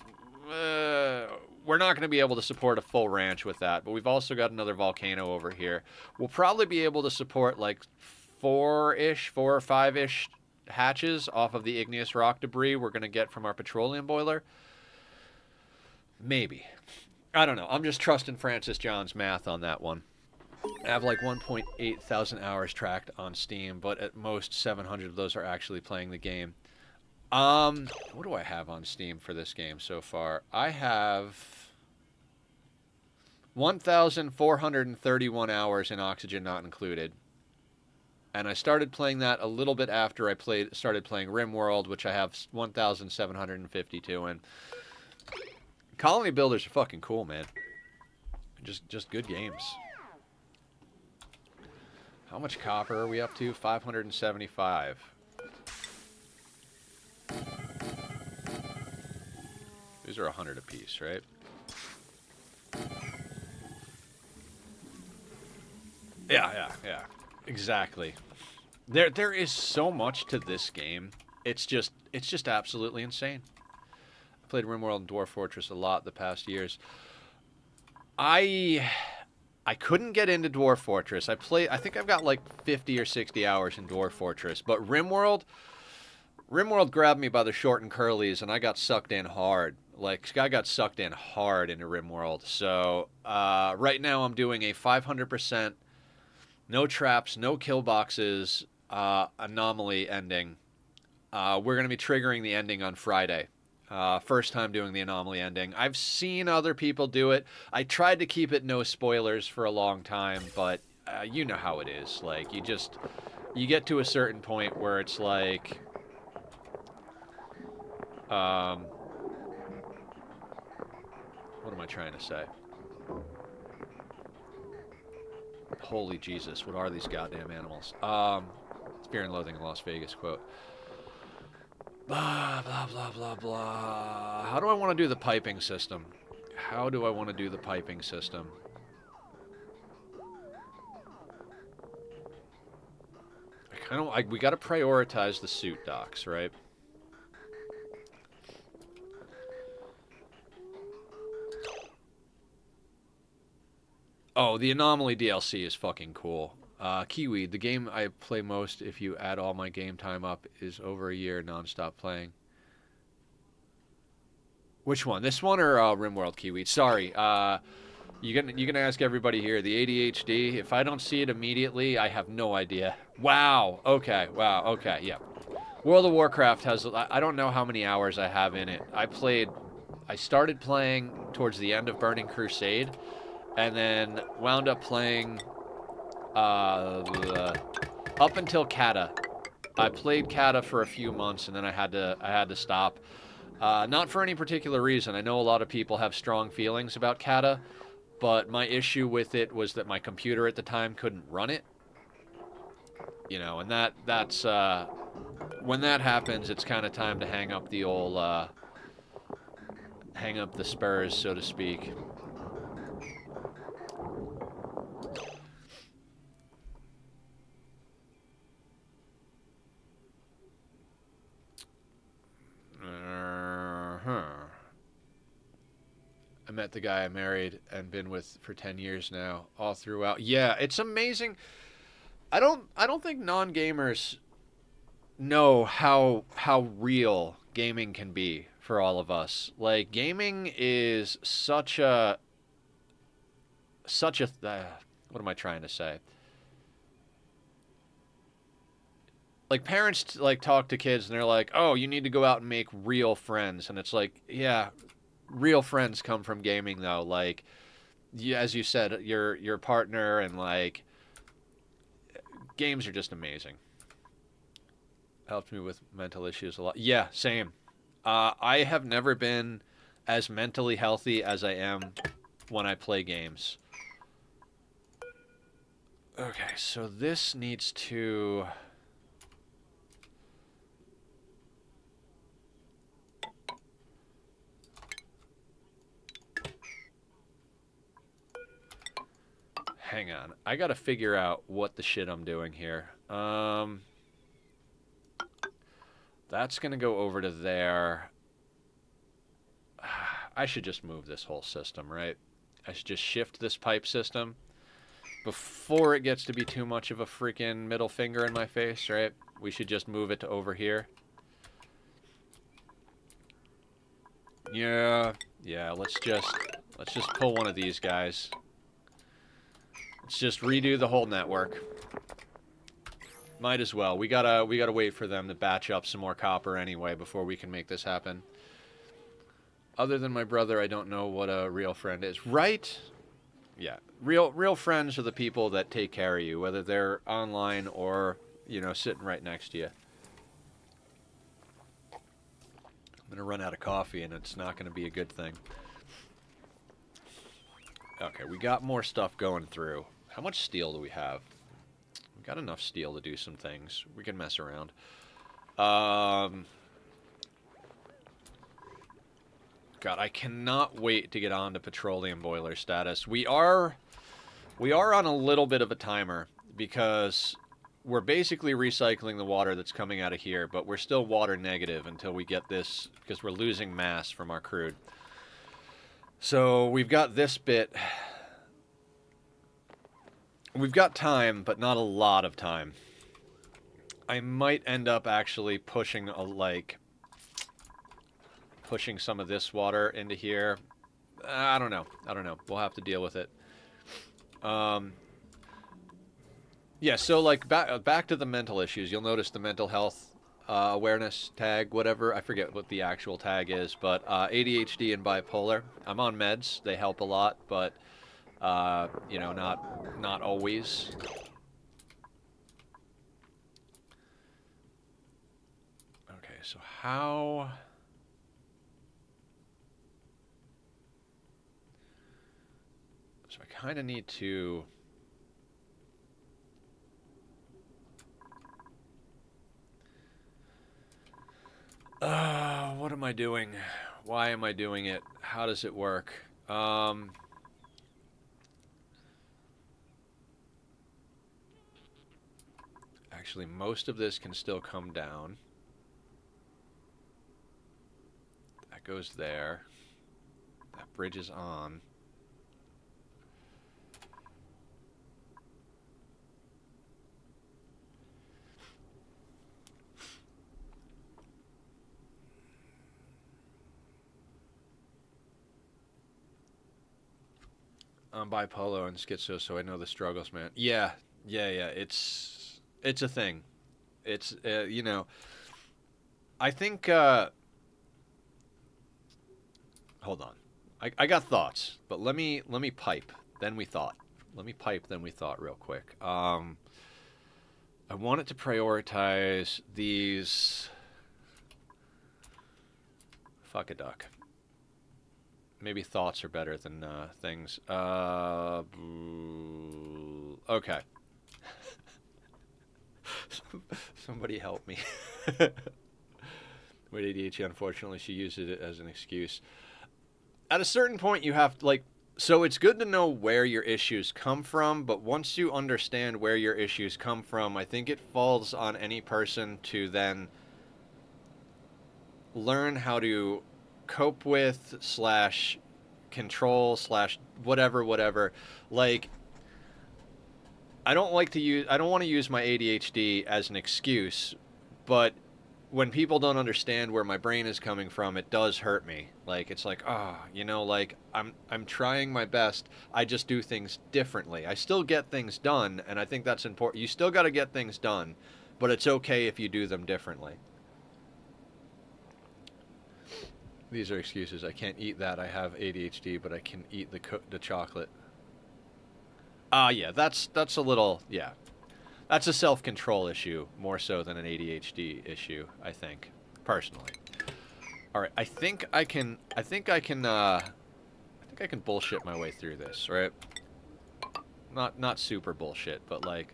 We're not going to be able to support a full ranch with that, but we've also got another volcano over here. We'll probably be able to support like 4 or 5-ish hatches off of the igneous rock debris we're going to get from our petroleum boiler. Maybe. I don't know. I'm just trusting Francis John's math on that one. I have like 1.8 thousand hours tracked on Steam, but at most 700 of those are actually playing the game. What do I have on Steam for this game so far? I have 1,431 hours in Oxygen not included. And I started playing that a little bit after I started playing RimWorld, which I have 1,752 in. Colony builders are fucking cool, man. Just good games. How much copper are we up to? 575. These are 100 apiece, right? Yeah. Exactly. There is so much to this game. It's just absolutely insane. I played RimWorld and Dwarf Fortress a lot the past years. I couldn't get into Dwarf Fortress. I think I've got like 50 or 60 hours in Dwarf Fortress, but RimWorld grabbed me by the short and curlies, and I got sucked in hard. Like, I got sucked in hard into RimWorld. So right now I'm doing a 500%, no traps, no kill boxes, anomaly ending. We're going to be triggering the ending on Friday. First time doing the anomaly ending. I've seen other people do it. I tried to keep it no spoilers for a long time, but you know how it is. Like, you get to a certain point where it's like, what am I trying to say? Holy Jesus, what are these goddamn animals? It's Fear and Loathing in Las Vegas quote. Blah, blah, blah, blah, blah. How do I want to do the piping system? How do I want to do the piping system? We got to prioritize the suit docks, right? Oh, the Anomaly DLC is fucking cool. Kiwi, the game I play most if you add all my game time up is over a year non-stop playing. Which one? This one or RimWorld, Kiwi? Sorry. You gonna ask everybody here. The ADHD. If I don't see it immediately, I have no idea. Wow. Okay. Wow. Okay. Yeah. World of Warcraft has. I don't know how many hours I have in it. I started playing towards the end of Burning Crusade, and then wound up playing up until Kata. I played Kata for a few months, and then I had to stop. Not for any particular reason. I know a lot of people have strong feelings about Kata, but my issue with it was that my computer at the time couldn't run it. You know, and that's when that happens, it's kind of time to hang up the old hang up the spurs, so to speak. I met the guy I married and been with for 10 years now, all throughout. Yeah, it's amazing. I don't think non-gamers know how real gaming can be for all of us. Like, gaming is such a what am I trying to say? Like, parents like talk to kids and they're like, "Oh, you need to go out and make real friends." And it's like, yeah, real friends come from gaming though. Like, as you said, your partner, and like, games are just amazing. Helped me with mental issues a lot. Yeah, same. I have never been as mentally healthy as I am when I play games. Okay, so this needs to... Hang on. I gotta figure out what the shit I'm doing here. That's gonna go over to there. I should just move this whole system, right? I should just shift this pipe system before it gets to be too much of a freaking middle finger in my face, right? We should just move it to over here. Yeah, let's just pull one of these guys. Let's just redo the whole network. Might as well. We gotta wait for them to batch up some more copper anyway before we can make this happen. Other than my brother, I don't know what a real friend is. Right? Yeah. Real friends are the people that take care of you, whether they're online or, you know, sitting right next to you. I'm going to run out of coffee, and it's not going to be a good thing. Okay, we got more stuff going through. How much steel do we have? We got enough steel to do some things. We can mess around. God, I cannot wait to get on to petroleum boiler status. We are on a little bit of a timer because we're basically recycling the water that's coming out of here, but we're still water negative until we get this, because we're losing mass from our crude. So we've got this bit. We've got time, but not a lot of time. I might end up actually pushing pushing some of this water into here. I don't know. We'll have to deal with it. Yeah, so like back to the mental issues. You'll notice the mental health awareness tag, whatever. I forget what the actual tag is, but ADHD and bipolar. I'm on meds. They help a lot, but you know, not always. Okay, so how? So I kind of need to. What am I doing? Why am I doing it? How does it work? Actually, most of this can still come down. That goes there. That bridge is on. I'm bipolar and schizo, so I know the struggles, man. Yeah. It's a thing. It's you know, I think. Hold on, I got thoughts, but let me pipe. Then we thought. Let me pipe. Then we thought real quick. I wanted to prioritize these. Fuck a duck. Maybe thoughts are better than things. Okay. Somebody help me. With ADHD, unfortunately, she uses it as an excuse. At a certain point, you have, like, so it's good to know where your issues come from, but once you understand where your issues come from, I think it falls on any person to then learn how to cope with / control / whatever. Like, I don't want to use my ADHD as an excuse, but when people don't understand where my brain is coming from, it does hurt me. Like, it's like, you know, like I'm trying my best. I just do things differently. I still get things done, and I think that's important. You still got to get things done, but it's okay if you do them differently. These are excuses. I can't eat that. I have ADHD, but I can eat the chocolate. Yeah, that's a little, yeah. That's a self-control issue more so than an ADHD issue, I think, personally. All right, I think I can bullshit my way through this, right? Not super bullshit, but like,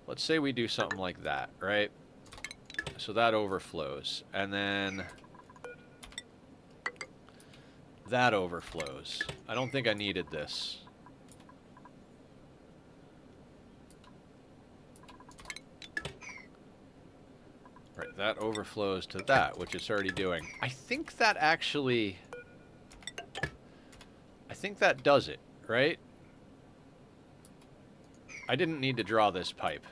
let's say we do something like that, right? So that overflows, and then that overflows. I don't think I needed this. Right, that overflows to that, which it's already doing. I think that does it, right? I didn't need to draw this pipe.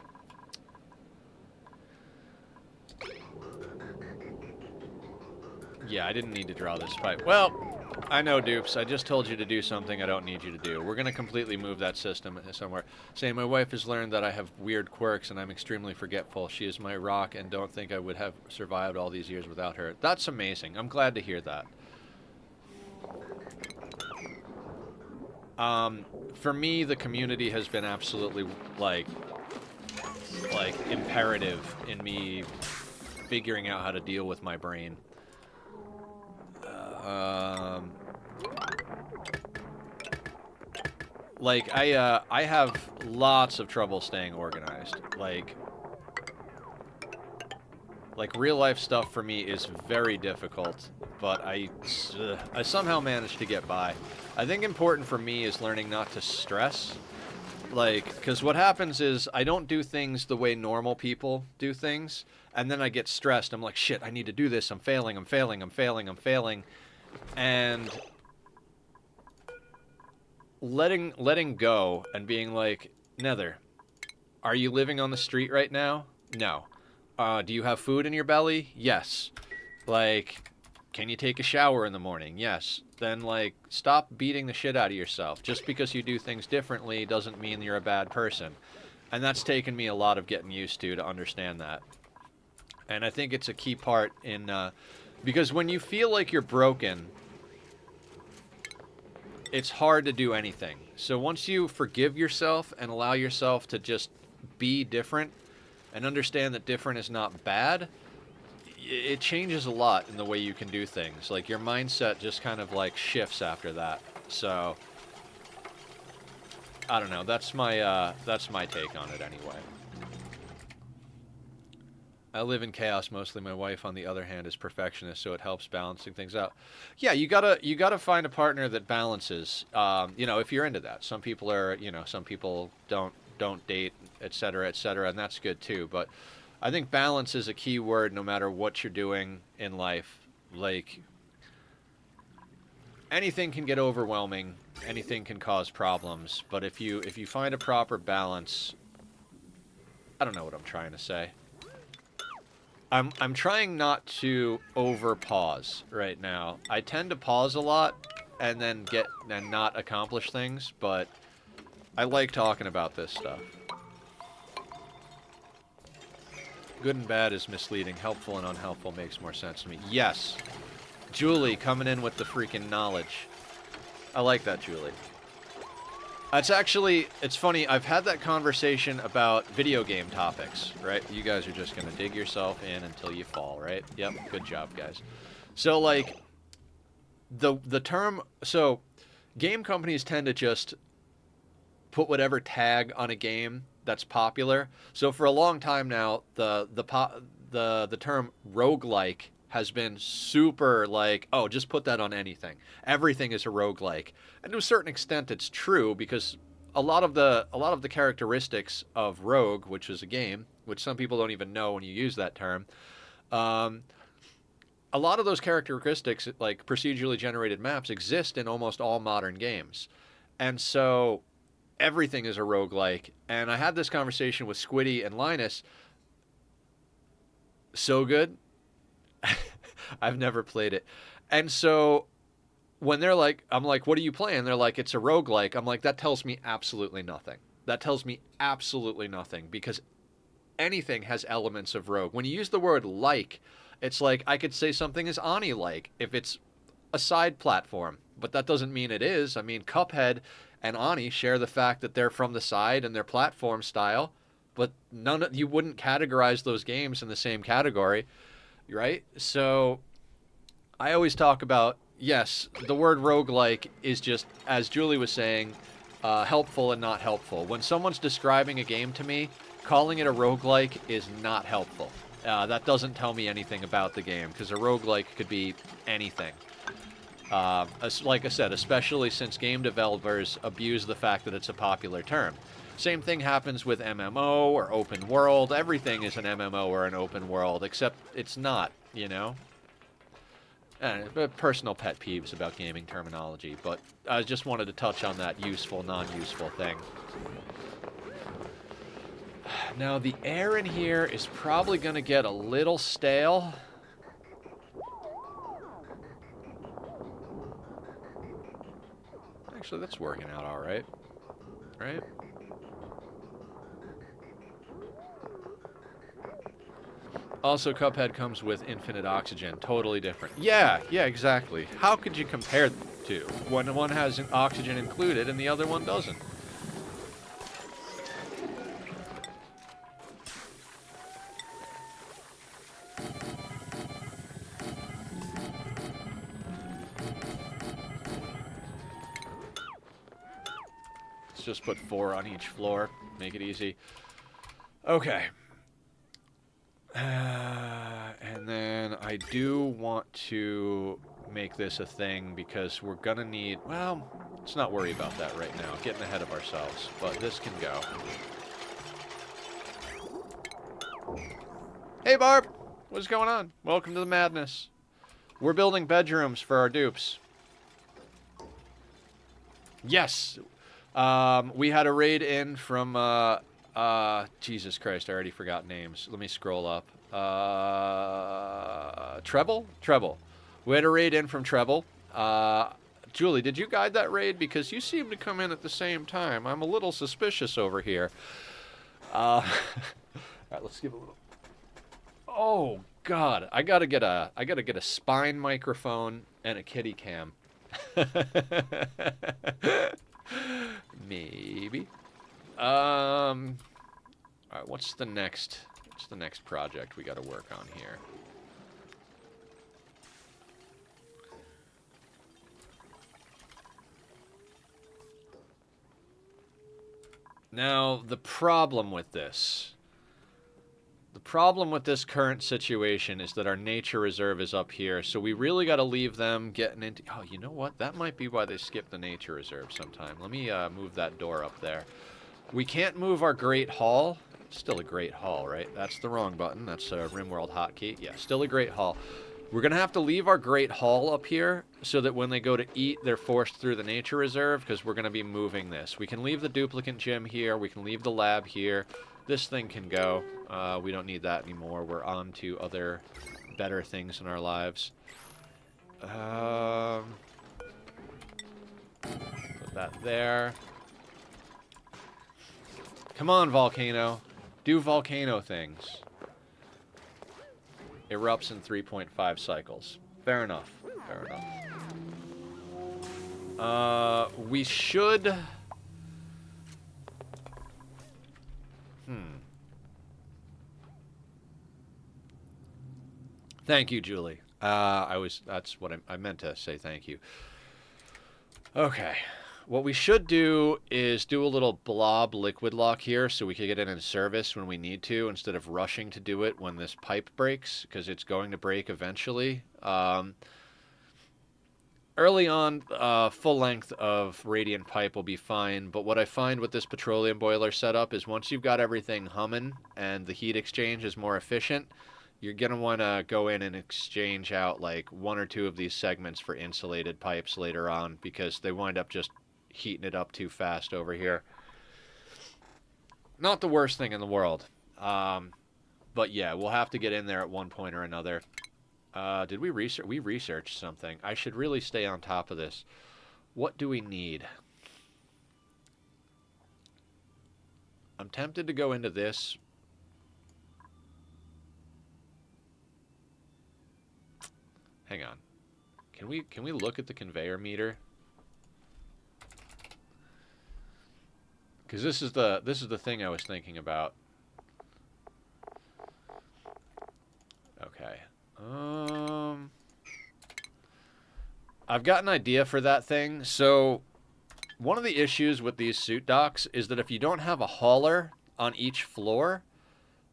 Yeah, I didn't need to draw this pipe. Well, I know, dupes. I just told you to do something I don't need you to do. We're going to completely move that system somewhere. Saying my wife has learned that I have weird quirks and I'm extremely forgetful. She is my rock and don't think I would have survived all these years without her. That's amazing. I'm glad to hear that. For me, the community has been absolutely like imperative in me figuring out how to deal with my brain. Like I have lots of trouble staying organized. Like real life stuff for me is very difficult, but I somehow managed to get by. I think important for me is learning not to stress. Like, because what happens is I don't do things the way normal people do things, and then I get stressed. I'm like, shit, I need to do this. I'm failing, I'm failing, I'm failing, I'm failing. And letting go and being like, Nether, are you living on the street right now? No. Do you have food in your belly? Yes. Like, can you take a shower in the morning? Yes. Then, like, stop beating the shit out of yourself. Just because you do things differently doesn't mean you're a bad person. And that's taken me a lot of getting used to understand that. And I think it's a key part in, because when you feel like you're broken, it's hard to do anything. So once you forgive yourself and allow yourself to just be different and understand that different is not bad, it changes a lot in the way you can do things. Like, your mindset just kind of, like, shifts after that. So, I don't know. That's my take on it anyway. I live in chaos mostly. My wife, on the other hand, is perfectionist, so it helps balancing things out. Yeah, you gotta find a partner that balances. You know, if you're into that. Some people are, you know, some people don't date, etc., and that's good too. But I think balance is a key word, no matter what you're doing in life. Like, anything can get overwhelming, anything can cause problems. But if you find a proper balance, I don't know what I'm trying to say. I'm trying not to over pause right now. I tend to pause a lot and then not accomplish things, but I like talking about this stuff. Good and bad is misleading. Helpful and unhelpful makes more sense to me. Yes. Julie coming in with the freaking knowledge. I like that, Julie. It's funny, I've had that conversation about video game topics, right? You guys are just going to dig yourself in until you fall, right? Yep, good job, guys. So, like, the term... So, game companies tend to just put whatever tag on a game that's popular. So, for a long time now, the term roguelike has been super, like, oh, just put that on anything. Everything is a roguelike. And to a certain extent, it's true, because a lot of the characteristics of Rogue, which is a game, which some people don't even know when you use that term, a lot of those characteristics, like procedurally generated maps, exist in almost all modern games. And so everything is a roguelike. And I had this conversation with Squiddy and Linus. So good. I've never played it. And so when they're like, I'm like, what are you playing? They're like, it's a roguelike. I'm like, that tells me absolutely nothing. That tells me absolutely nothing, because anything has elements of rogue. When you use the word like, it's like I could say something is Ani-like if it's a side platform, but that doesn't mean it is. I mean, Cuphead and Ani share the fact that they're from the side and they're platform style, but you wouldn't categorize those games in the same category, right? So I always talk about, yes, the word roguelike is just, as Julie was saying, helpful and not helpful. When someone's describing a game to me, calling it a roguelike is not helpful. That doesn't tell me anything about the game, because a roguelike could be anything. Like I said, especially since game developers abuse the fact that it's a popular term. Same thing happens with MMO or open world. Everything is an MMO or an open world, except it's not, you know? Personal pet peeves about gaming terminology, but I just wanted to touch on that useful, non-useful thing. Now, the air in here is probably going to get a little stale. Actually, that's working out all right. Right? Also, Cuphead comes with infinite oxygen. Totally different. Yeah, yeah, exactly. How could you compare the two when one has an oxygen included and the other one doesn't? Let's just put 4 on each floor. Make it easy. Okay. And then I do want to make this a thing because we're gonna need... Well, let's not worry about that right now. Getting ahead of ourselves. But this can go. Hey, Barb! What's going on? Welcome to the madness. We're building bedrooms for our dupes. Yes! We had a raid in from... Jesus Christ, I already forgot names. Let me scroll up. Treble? Treble. We had a raid in from Treble. Julie, did you guide that raid? Because you seem to come in at the same time. I'm a little suspicious over here. Alright, let's give a little... Oh, God. I gotta get a spine microphone and a kitty cam. Maybe. Alright, what's the next project we gotta work on here? Now, the problem with this current situation is that our nature reserve is up here, so we really got to leave them getting into... Oh, you know what? That might be why they skipped the nature reserve sometime. Let me move that door up there. We can't move our Great Hall. Still a Great Hall, right? That's the wrong button. That's a RimWorld hotkey. Yeah, still a Great Hall. We're going to have to leave our Great Hall up here so that when they go to eat, they're forced through the nature reserve because we're going to be moving this. We can leave the duplicate gym here. We can leave the lab here. This thing can go. We don't need that anymore. We're on to other better things in our lives. Put that there. Come on, volcano. Do volcano things. Erupts in 3.5 cycles. Fair enough. Fair enough. We should... Thank you, Julie. That's what I meant to say thank you. Okay. What we should do is do a little blob liquid lock here so we can get it in service when we need to instead of rushing to do it when this pipe breaks, because it's going to break eventually. Early on, full length of radiant pipe will be fine, but what I find with this petroleum boiler setup is once you've got everything humming and the heat exchange is more efficient, you're going to want to go in and exchange out like 1 or 2 of these segments for insulated pipes later on because they wind up just heating it up too fast over here. Not the worst thing in the world. But yeah, we'll have to get in there at one point or another. Did we research? We researched something. I should really stay on top of this. What do we need? I'm tempted to go into this. Hang on. Can we look at the conveyor meter? Because this is the thing I was thinking about. Okay. I've got an idea for that thing. So one of the issues with these suit docks is that if you don't have a hauler on each floor,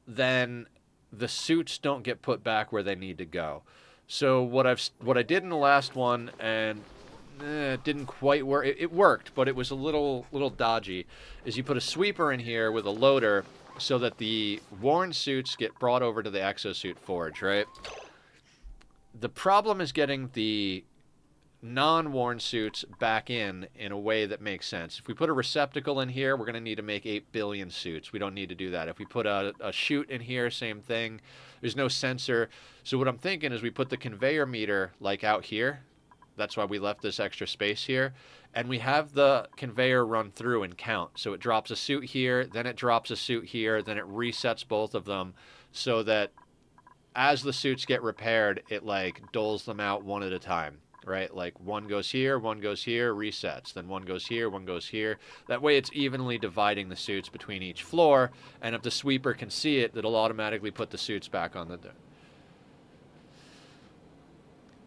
then the suits don't get put back where they need to go. So what I did in the last one, and it didn't quite work. It worked, but it was a little dodgy. Is you put a sweeper in here with a loader so that the worn suits get brought over to the exosuit forge, right? The problem is getting the non-worn suits back in a way that makes sense. If we put a receptacle in here, we're going to need to make 8 billion suits. We don't need to do that. If we put a chute in here, same thing. There's no sensor. So what I'm thinking is we put the conveyor meter like out here. That's why we left this extra space here. And we have the conveyor run through and count. So it drops a suit here, then it drops a suit here, then it resets both of them so that as the suits get repaired, it like doles them out one at a time, right? Like one goes here, resets. Then one goes here, one goes here. That way it's evenly dividing the suits between each floor, and if the sweeper can see it, it'll automatically put the suits back on the...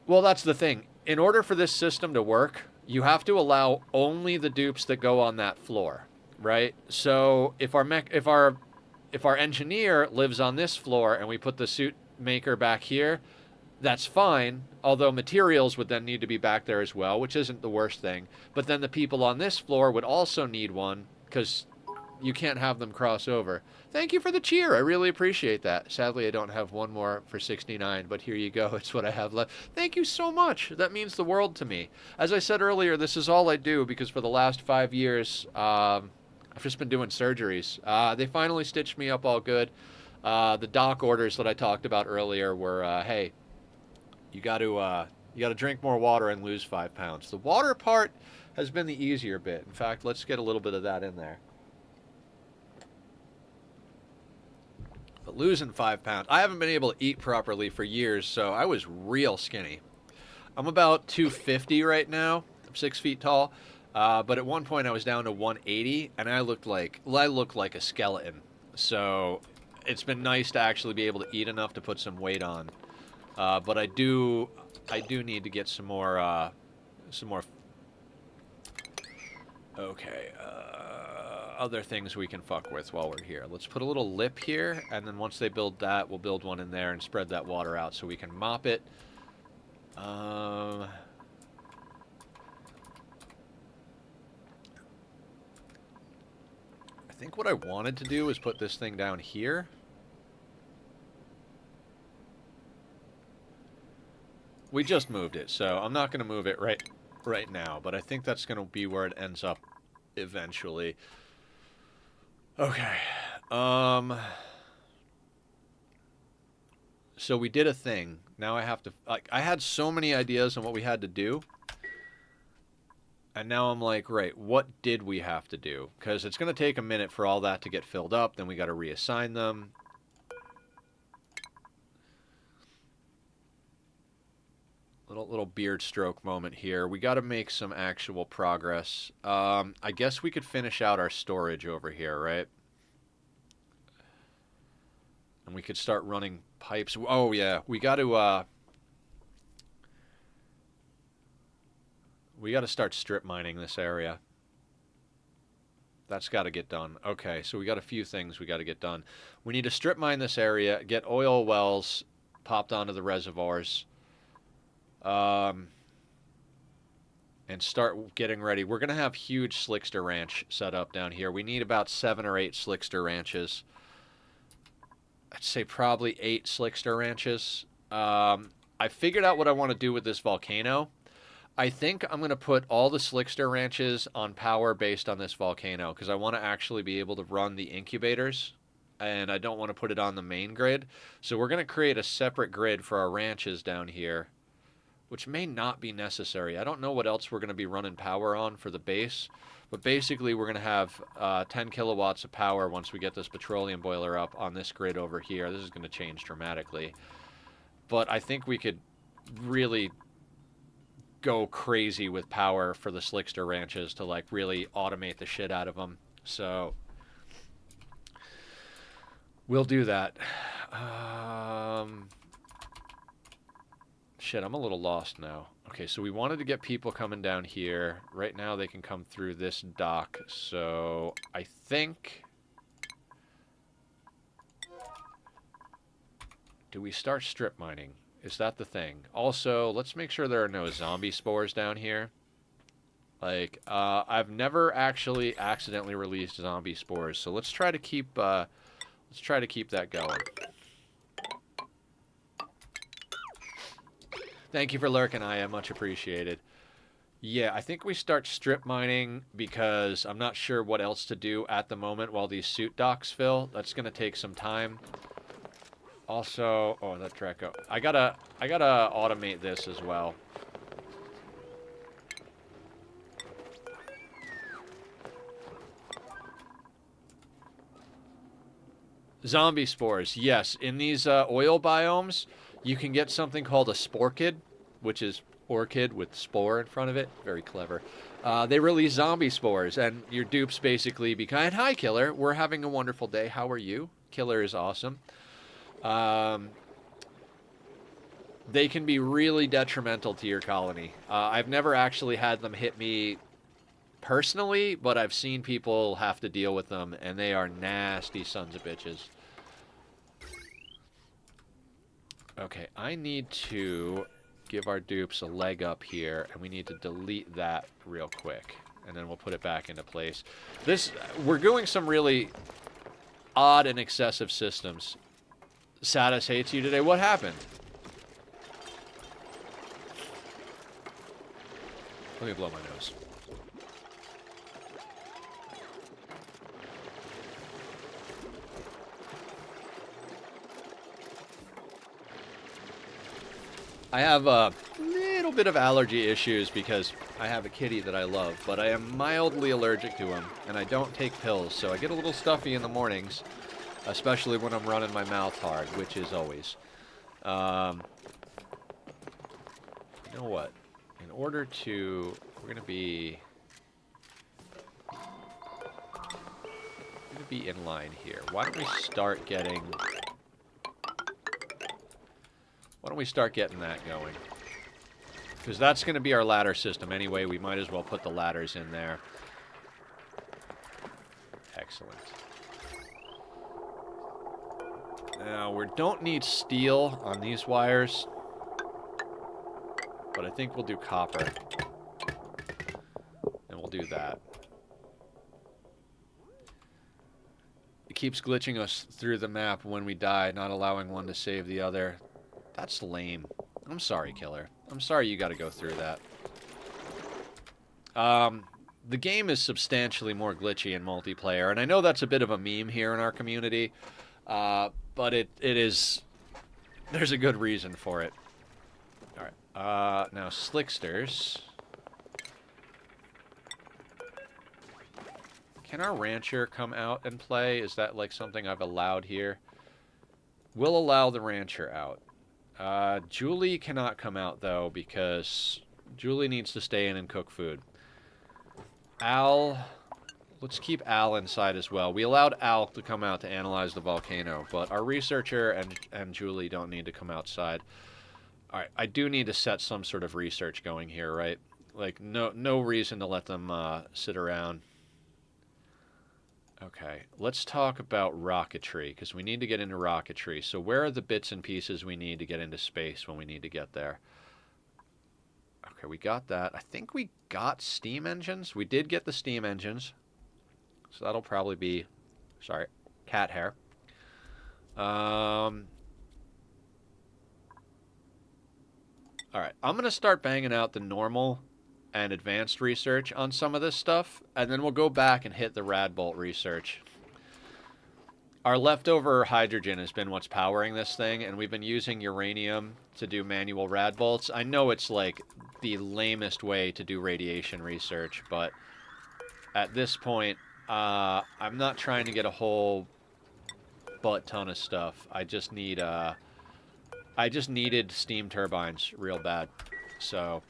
Well, that's the thing. In order for this system to work, you have to allow only the dupes that go on that floor, right? So if our engineer lives on this floor and we put the suit maker back here, that's fine, although materials would then need to be back there as well, which isn't the worst thing. But then the people on this floor would also need one, because you can't have them cross over. Thank you for the cheer. I really appreciate that. Sadly, I don't have one more for 69, but here you go. It's what I have left. Thank you so much. That means the world to me. As I said earlier, this is all I do because for the last 5 years, I've just been doing surgeries. They finally stitched me up all good. The doc orders that I talked about earlier were, hey, you got to drink more water and lose 5 pounds. The water part has been the easier bit. In fact, let's get a little bit of that in there. But losing 5 pounds, I haven't been able to eat properly for years, so I was real skinny. I'm about 250 right now. I'm 6 feet tall, but at one point I was down to 180, and I looked like a skeleton. So it's been nice to actually be able to eat enough to put some weight on. But I do need to get some more. Okay. Other things we can fuck with while we're here. Let's put a little lip here, and then once they build that, we'll build one in there and spread that water out so we can mop it. I think what I wanted to do is put this thing down here. We just moved it, so I'm not going to move it right now, but I think that's going to be where it ends up eventually. Okay. So we did a thing. Now I have to... Like, I had so many ideas on what we had to do. And now I'm like, right, what did we have to do? Because it's going to take a minute for all that to get filled up. Then we got to reassign them. Little beard stroke moment here. We got to make some actual progress. I guess we could finish out our storage over here, right? And we could start running pipes. Oh yeah, we got to start strip mining this area. That's got to get done. Okay, so we got a few things we got to get done. We need to strip mine this area, get oil wells popped onto the reservoirs. And start getting ready. We're going to have huge Slickster Ranch set up down here. We need about 7 or 8 Slickster Ranches. I'd say probably 8 Slickster Ranches. I figured out what I want to do with this volcano. I think I'm going to put all the Slickster Ranches on power based on this volcano because I want to actually be able to run the incubators, and I don't want to put it on the main grid. So we're going to create a separate grid for our ranches down here, which may not be necessary. I don't know what else we're going to be running power on for the base, but basically we're going to have 10 kilowatts of power once we get this petroleum boiler up on this grid over here. This is going to change dramatically. But I think we could really go crazy with power for the Slickster Ranches to like really automate the shit out of them. So we'll do that. Shit, I'm a little lost now. Okay, so we wanted to get people coming down here. Right now they can come through this dock. So I think... Do we start strip mining? Is that the thing? Also, let's make sure there are no zombie spores down here. Like, I've never actually accidentally released zombie spores, so let's try to keep that going. Thank you for lurking, Aya. Much appreciated. Yeah, I think we start strip mining because I'm not sure what else to do at the moment while these suit docks fill. That's going to take some time. Also, oh, that Draco. I gotta automate this as well. Zombie spores, yes. In these oil biomes, you can get something called a sporkid, which is orchid with spore in front of it. Very clever. They release zombie spores, and your dupes basically become, hi, Killer, we're having a wonderful day. How are you? Killer is awesome. They can be really detrimental to your colony. I've never actually had them hit me personally, but I've seen people have to deal with them, and they are nasty sons of bitches. Okay, I need to give our dupes a leg up here, and we need to delete that real quick, and then we'll put it back into place. We're doing some really odd and excessive systems. Satis hates you today. What happened? Let me blow my nose. I have a little bit of allergy issues because I have a kitty that I love, but I am mildly allergic to him, and I don't take pills, so I get a little stuffy in the mornings, especially when I'm running my mouth hard, which is always. You know what? In order to... We're going to be in line here. Why don't we start getting... Why don't we start getting that going? Because that's going to be our ladder system anyway. We might as well put the ladders in there. Excellent. Now, we don't need steel on these wires. But I think we'll do copper. And we'll do that. It keeps glitching us through the map when we die, not allowing one to save the other. That's lame. I'm sorry, Killer. I'm sorry you got to go through that. The game is substantially more glitchy in multiplayer, and I know that's a bit of a meme here in our community, but it is... There's a good reason for it. Alright, now Slicksters. Can our rancher come out and play? Is that like something I've allowed here? We'll allow the rancher out. Julie cannot come out, though, because Julie needs to stay in and cook food. Al... Let's keep Al inside as well. We allowed Al to come out to analyze the volcano, but our researcher and Julie don't need to come outside. Alright, I do need to set some sort of research going here, right? Like, no reason to let them sit around. Okay, let's talk about rocketry, because we need to get into rocketry. So where are the bits and pieces we need to get into space when we need to get there? Okay, we got that. I think we got steam engines. We did get the steam engines. So that'll probably be... Sorry, cat hair. Alright, I'm going to start banging out the normal and advanced research on some of this stuff, and then we'll go back and hit the Radbolt research. Our leftover hydrogen has been what's powering this thing, and we've been using uranium to do manual Radbolts. I know it's like the lamest way to do radiation research, but at this point, I'm not trying to get a whole butt ton of stuff. I just need, I just needed steam turbines real bad, so...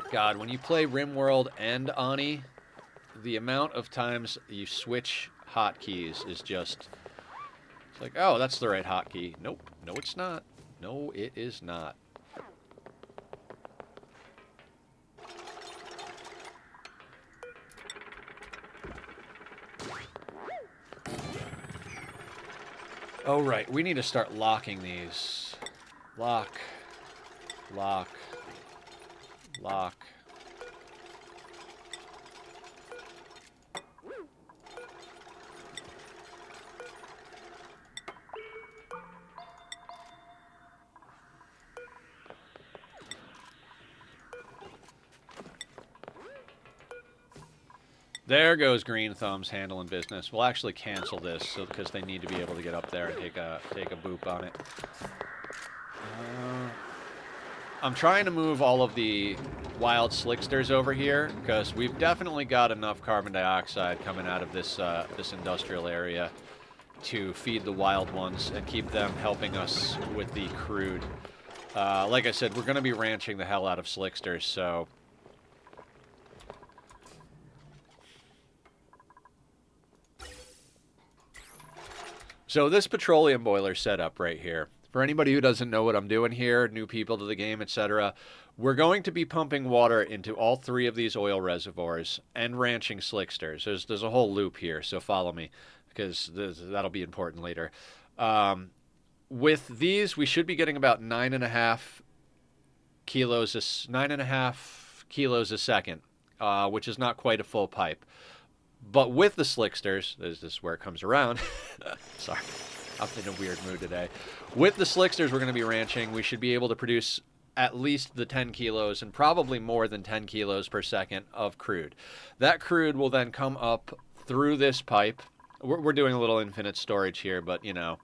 God, when you play RimWorld and Ani, the amount of times you switch hotkeys is just... It's like, oh, that's the right hotkey. Nope. No, it's not. No, it is not. Oh, right. We need to start locking these. Lock. Lock. Lock. There goes Green Thumbs handling business. We'll actually cancel this because they need to be able to get up there and take a boop on it. I'm trying to move all of the wild slicksters over here because we've definitely got enough carbon dioxide coming out of this industrial area to feed the wild ones and keep them helping us with the crude. Like I said, we're going to be ranching the hell out of slicksters, so... So this petroleum boiler setup right here, for anybody who doesn't know what I'm doing here, new people to the game, etc., we're going to be pumping water into all 3 of these oil reservoirs and ranching slicksters. There's a whole loop here, so follow me, because that'll be important later. With these, we should be getting about 9.5 kilos a second, which is not quite a full pipe. But with the slicksters, this is where it comes around. Sorry, I'm in a weird mood today. With the slicksters we're going to be ranching, we should be able to produce at least the 10 kilos and probably more than 10 kilos per second of crude. That crude will then come up through this pipe. We're doing a little infinite storage here, but, you know,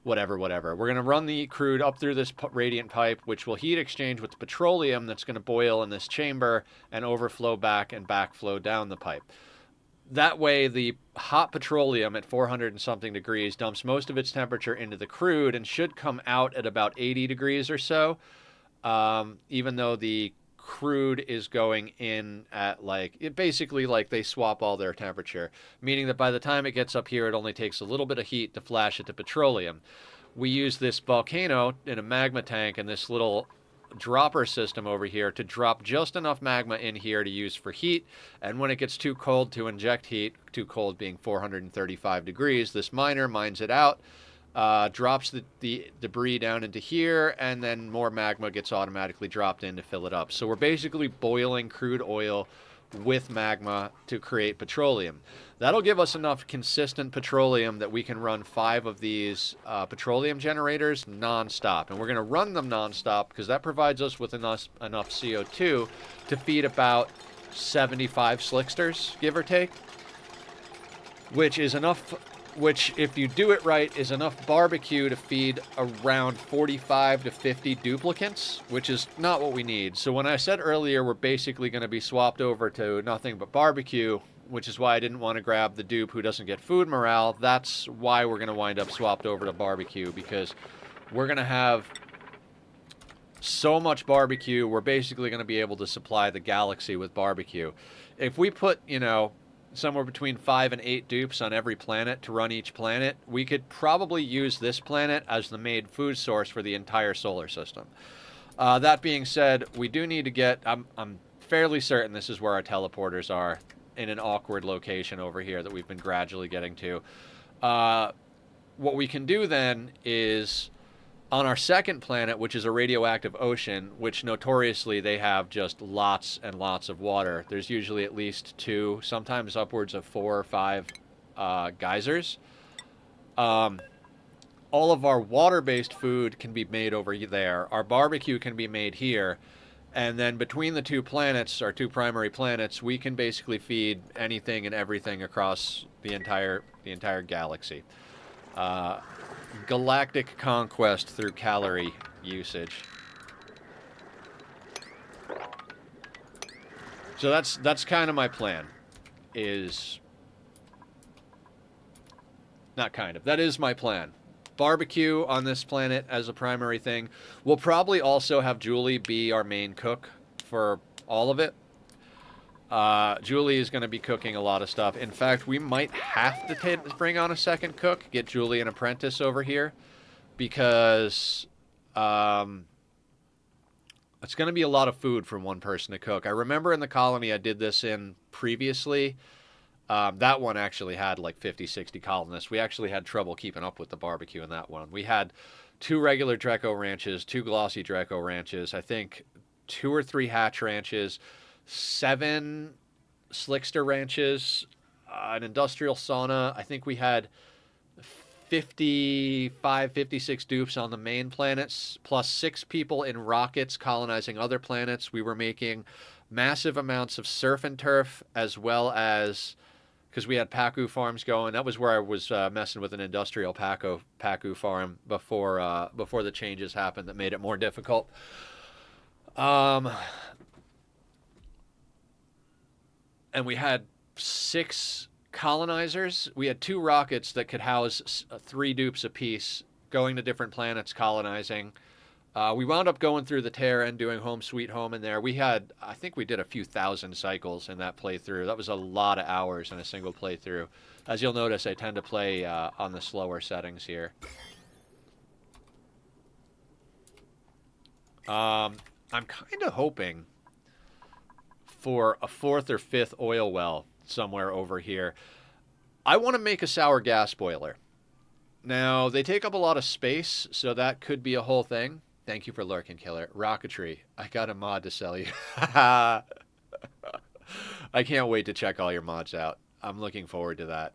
whatever. We're going to run the crude up through this radiant pipe, which will heat exchange with the petroleum that's going to boil in this chamber and overflow back and backflow down the pipe. That way, the hot petroleum at 400 and something degrees dumps most of its temperature into the crude and should come out at about 80 degrees or so, even though the crude is going in at basically they swap all their temperature, meaning that by the time it gets up here, it only takes a little bit of heat to flash it to petroleum. We use this volcano in a magma tank and this little dropper system over here to drop just enough magma in here to use for heat, and when it gets too cold to inject heat, too cold being 435 degrees, this miner mines it out, drops the debris down into here, and then more magma gets automatically dropped in to fill it up. So we're basically boiling crude oil with magma to create petroleum. That'll give us enough consistent petroleum that we can run 5 of these petroleum generators non-stop. And we're going to run them non-stop because that provides us with enough CO2 to feed about 75 slicksters, give or take, which is enough, which if you do it right is enough barbecue to feed around 45 to 50 duplicants, which is not what we need. So when I said earlier we're basically going to be swapped over to nothing but barbecue, which is why I didn't want to grab the dupe who doesn't get food morale, that's why we're going to wind up swapped over to barbecue, because we're going to have so much barbecue, we're basically going to be able to supply the galaxy with barbecue. If we put, you know, somewhere between 5 and 8 dupes on every planet to run each planet, we could probably use this planet as the main food source for the entire solar system. That being said, we do need to get, I'm fairly certain this is where our teleporters are, in an awkward location over here that we've been gradually getting to. What we can do then is, on our second planet, which is a radioactive ocean, which notoriously they have just lots and lots of water. There's usually at least 2, sometimes upwards of 4 or 5 geysers. All of our water-based food can be made over there. Our barbecue can be made here. And then between the 2 planets, our 2 primary planets, we can basically feed anything and everything across the entire galaxy. Galactic conquest through calorie usage. So that's kind of my plan. That is my plan. Barbecue on this planet as a primary thing. We'll probably also have Julie be our main cook for all of it. Julie is going to be cooking a lot of stuff. In fact, we might have to bring on a second cook, get Julie an apprentice over here, because it's going to be a lot of food for one person to cook. I remember in the colony I did this in previously. That one actually had like 50, 60 colonists. We actually had trouble keeping up with the barbecue in that one. We had 2 regular Draco ranches, 2 glossy Draco ranches, I think 2 or 3 hatch ranches, 7 slickster ranches, an industrial sauna. I think we had 55, 56 dupes on the main planets, plus 6 people in rockets colonizing other planets. We were making massive amounts of surf and turf, as well as, because we had Pacu farms going. That was where I was messing with an industrial Pacu farm before the changes happened that made it more difficult. Um, and we had 6 colonizers. We had 2 rockets that could house 3 dupes apiece, going to different planets, colonizing. We wound up going through the tear and doing Home Sweet Home in there. We had, I think we did a few thousand cycles in that playthrough. That was a lot of hours in a single playthrough. As you'll notice, I tend to play on the slower settings here. I'm kind of hoping for a 4th or 5th oil well somewhere over here. I want to make a sour gas boiler. Now, they take up a lot of space, so that could be a whole thing. Thank you for lurking, Killer. Rocketry. I got a mod to sell you. I can't wait to check all your mods out. I'm looking forward to that.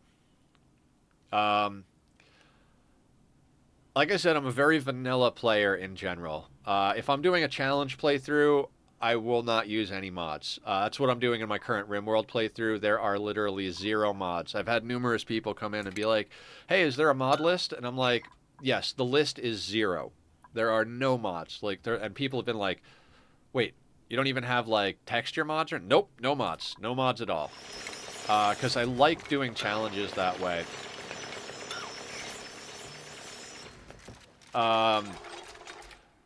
Like I said, I'm a very vanilla player in general. If I'm doing a challenge playthrough, I will not use any mods. That's what I'm doing in my current RimWorld playthrough. There are literally 0 mods. I've had numerous people come in and be like, hey, is there a mod list? And I'm like, yes, the list is 0. There are no mods. And people have been like, wait, you don't even have like texture mods? Nope, no mods. No mods at all. Because I like doing challenges that way.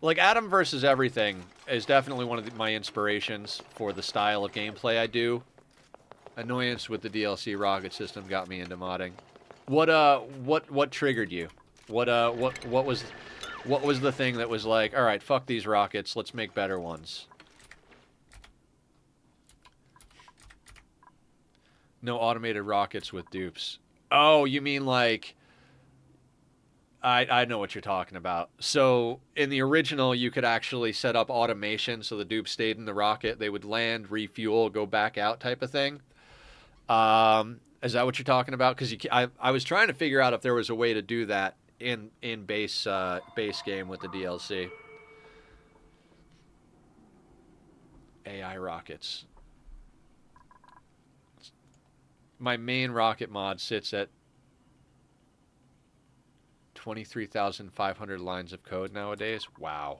Like Adam versus Everything is definitely one of my inspirations for the style of gameplay I do. Annoyance with the DLC rocket system got me into modding. What triggered you? What was the thing that was like, all right, fuck these rockets, let's make better ones? No automated rockets with dupes. Oh, you mean like I know what you're talking about. So in the original, you could actually set up automation so the dupes stayed in the rocket. They would land, refuel, go back out type of thing. Is that what you're talking about? Because I was trying to figure out if there was a way to do that in base game with the DLC. AI rockets. My main rocket mod sits at 23,500 lines of code nowadays. Wow.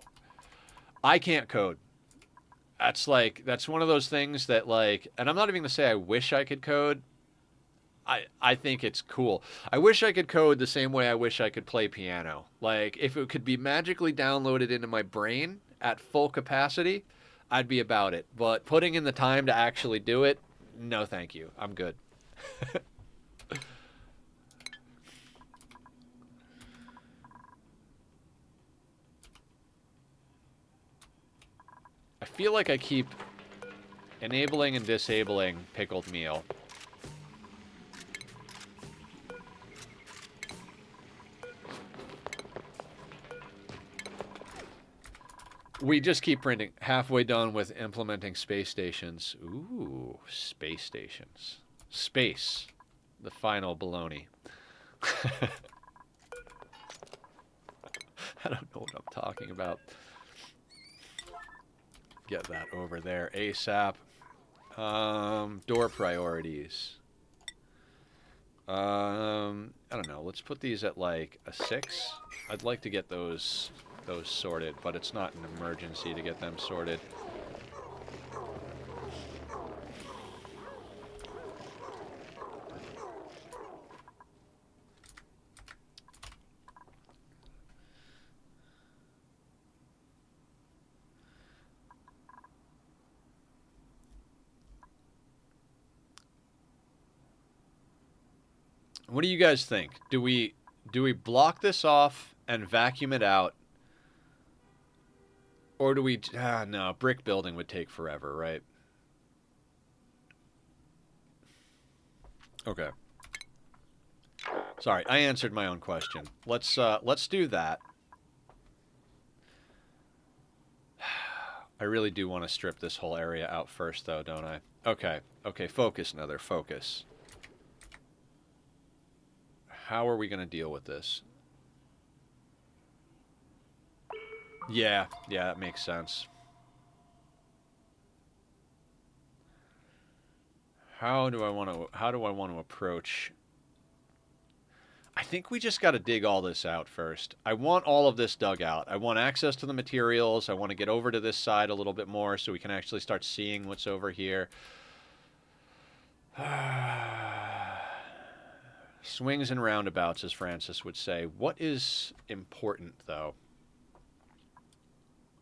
I can't code. That's one of those things that like, and I'm not even going to say I wish I could code. I think it's cool. I wish I could code the same way I wish I could play piano. Like, if it could be magically downloaded into my brain at full capacity, I'd be about it. But putting in the time to actually do it, no thank you. I'm good. I feel like I keep enabling and disabling pickled meal. We just keep printing. Halfway done with implementing space stations. Ooh, space stations. Space. The final baloney. I don't know what I'm talking about. Get that over there ASAP. Door priorities. I don't know. Let's put these at like a 6. I'd like to get those sorted, but it's not an emergency to get them sorted. What do you guys think? Do we block this off and vacuum it out? Or do we... no, brick building would take forever, right? Okay. Sorry, I answered my own question. Let's do that. I really do want to strip this whole area out first, though, don't I? Okay. Okay, focus, Nether, focus. How are we going to deal with this? Yeah, that makes sense. How do I want to approach? I think we just got to dig all this out first. I want all of this dug out. I want access to the materials. I want to get over to this side a little bit more so we can actually start seeing what's over here. Swings and roundabouts, as Francis would say. What is important, though?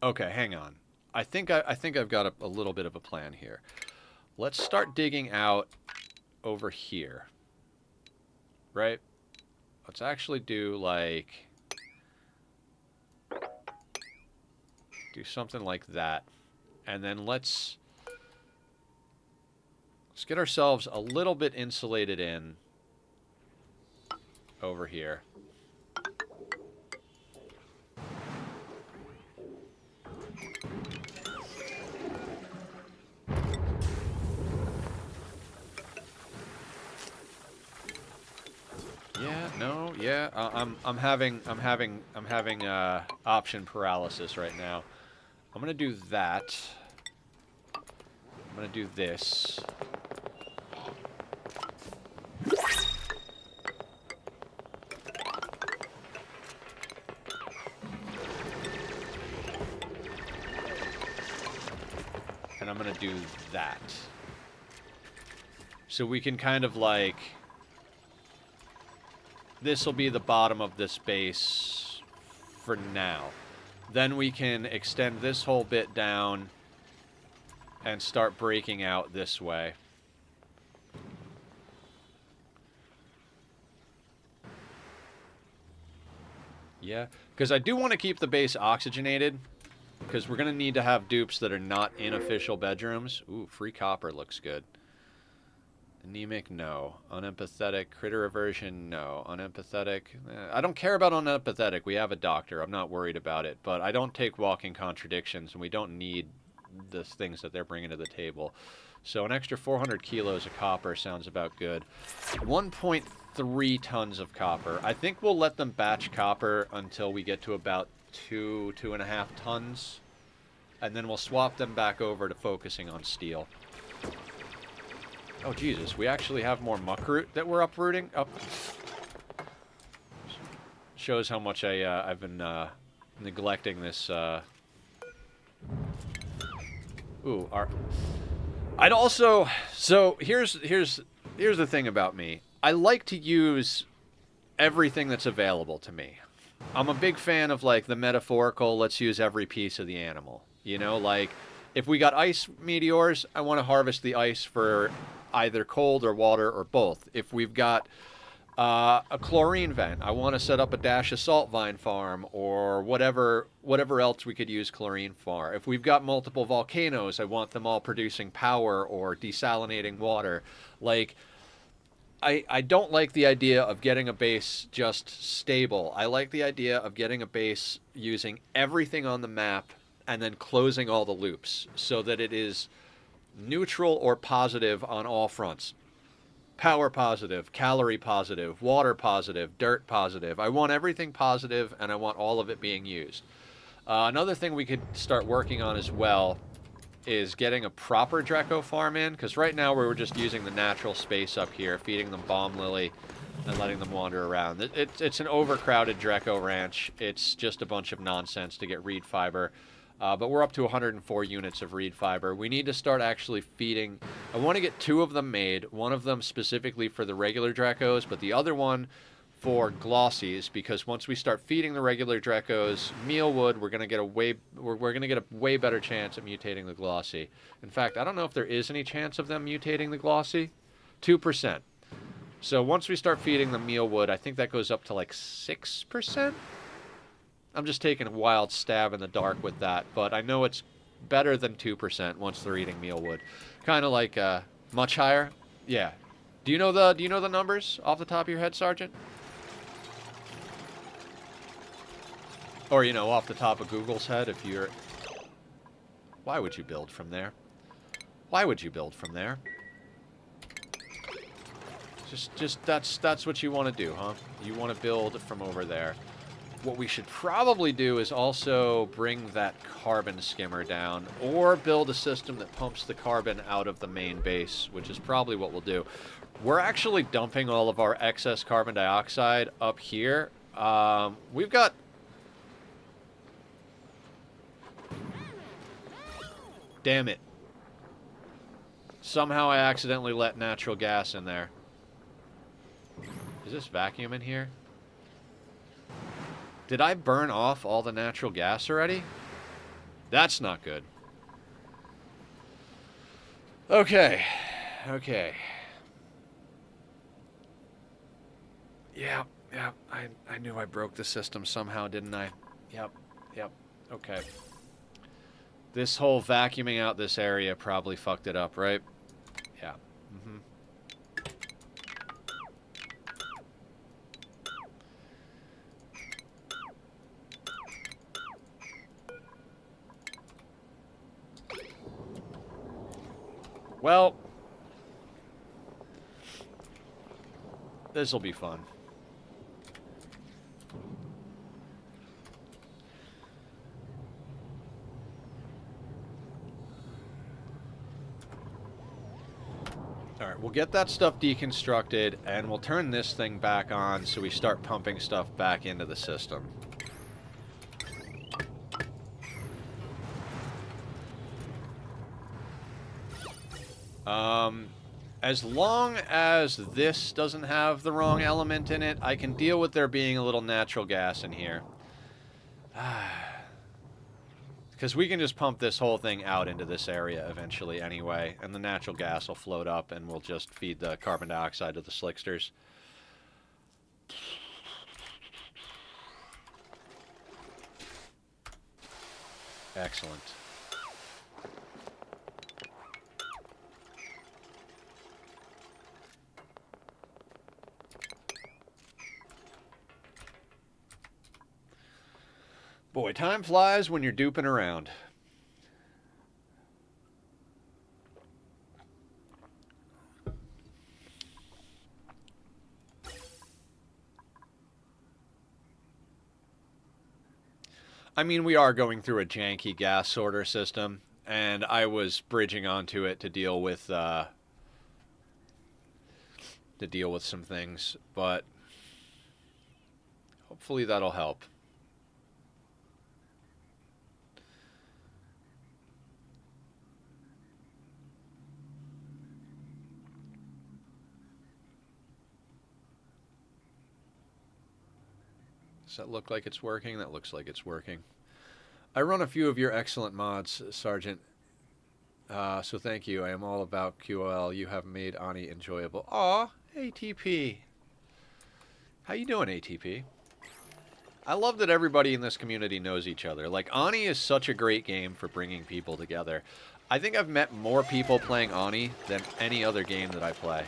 Okay, hang on. I think I've got a little bit of a plan here. Let's start digging out over here. Right? Let's actually do, like... do something like that. And then let's get ourselves a little bit insulated in over here. Yeah, no, yeah. I'm having option paralysis right now. I'm gonna do that. I'm gonna do this. And I'm gonna do that. So we can kind of like... this will be the bottom of this base for now. Then we can extend this whole bit down and start breaking out this way. Yeah, because I do want to keep the base oxygenated, because we're going to need to have dupes that are not in official bedrooms. Ooh, free copper looks good. Anemic, no. Unempathetic. Critter aversion, no. Unempathetic. I don't care about unempathetic. We have a doctor. I'm not worried about it. But I don't take walking contradictions, and we don't need the things that they're bringing to the table. So an extra 400 kilos of copper sounds about good. 1.3 tons of copper. I think we'll let them batch copper until we get to about 2.5 tons. And then we'll swap them back over to focusing on steel. Oh, Jesus. We actually have more muckroot that we're uprooting. Shows how much I've been neglecting this. Ooh, I'd also... So, here's the thing about me. I like to use everything that's available to me. I'm a big fan of, like, the metaphorical, let's use every piece of the animal. You know, like, if we got ice meteors, I want to harvest the ice for either cold or water or both. If we've got a chlorine vent, I want to set up a dash of salt vine farm or whatever else we could use chlorine for. If we've got multiple volcanoes, I want them all producing power or desalinating water. Like, I don't like the idea of getting a base just stable. I like the idea of getting a base using everything on the map and then closing all the loops so that it is neutral or positive on all fronts. Power positive, calorie positive, water positive, dirt positive. I want everything positive, and I want all of it being used. Another thing we could start working on as well is getting a proper Draco farm in, because right now we're just using the natural space up here, feeding them bomb lily and letting them wander around. It's an overcrowded Draco ranch. It's just a bunch of nonsense to get reed fiber. But we're up to 104 units of reed fiber. We need to start actually feeding. I want to get 2 of them made. One of them specifically for the regular Dracos, but the other one for glossies, because once we start feeding the regular Dracos mealwood, we're gonna get a way better chance at mutating the glossy. In fact, I don't know if there is any chance of them mutating the glossy. 2%. So once we start feeding them mealwood, I think that goes up to like 6%. I'm just taking a wild stab in the dark with that, but I know it's better than 2% once they're eating mealwood. Kind of like much higher. Yeah. Do you know the numbers off the top of your head, Sergeant? Or, you know, off the top of Google's head, if you're... Why would you build from there? Why would you build from there? Just that's what you want to do, huh? You want to build from over there. what we should probably do is also bring that carbon skimmer down, or build a system that pumps the carbon out of the main base, which is probably what we'll do. We're actually dumping all of our excess carbon dioxide up here. We've got... Damn it. Somehow I accidentally let natural gas in there. Is this vacuum in here? Did I burn off all the natural gas already? That's not good. Okay. Okay. Yeah, I knew I broke the system somehow, didn't I? Yep. Okay. This whole vacuuming out this area probably fucked it up, right? Yeah. Mm-hmm. Well, this'll be fun. Alright, we'll get that stuff deconstructed, and we'll turn this thing back on so we start pumping stuff back into the system. As long as this doesn't have the wrong element in it, I can deal with there being a little natural gas in here. Because we can just pump this whole thing out into this area eventually anyway, and the natural gas will float up and we'll just feed the carbon dioxide to the slicksters. Excellent. Boy, time flies when you're duping around. I mean, we are going through a janky gas sorter system, and I was bridging onto it to deal with some things, but hopefully that'll help. Does that look like it's working? That looks like it's working. I run a few of your excellent mods, Sergeant. So thank you. I am all about QOL. You have made Ani enjoyable. Aw, ATP. How you doing, ATP? I love that everybody in this community knows each other. Like, Ani is such a great game for bringing people together. I think I've met more people playing Ani than any other game that I play.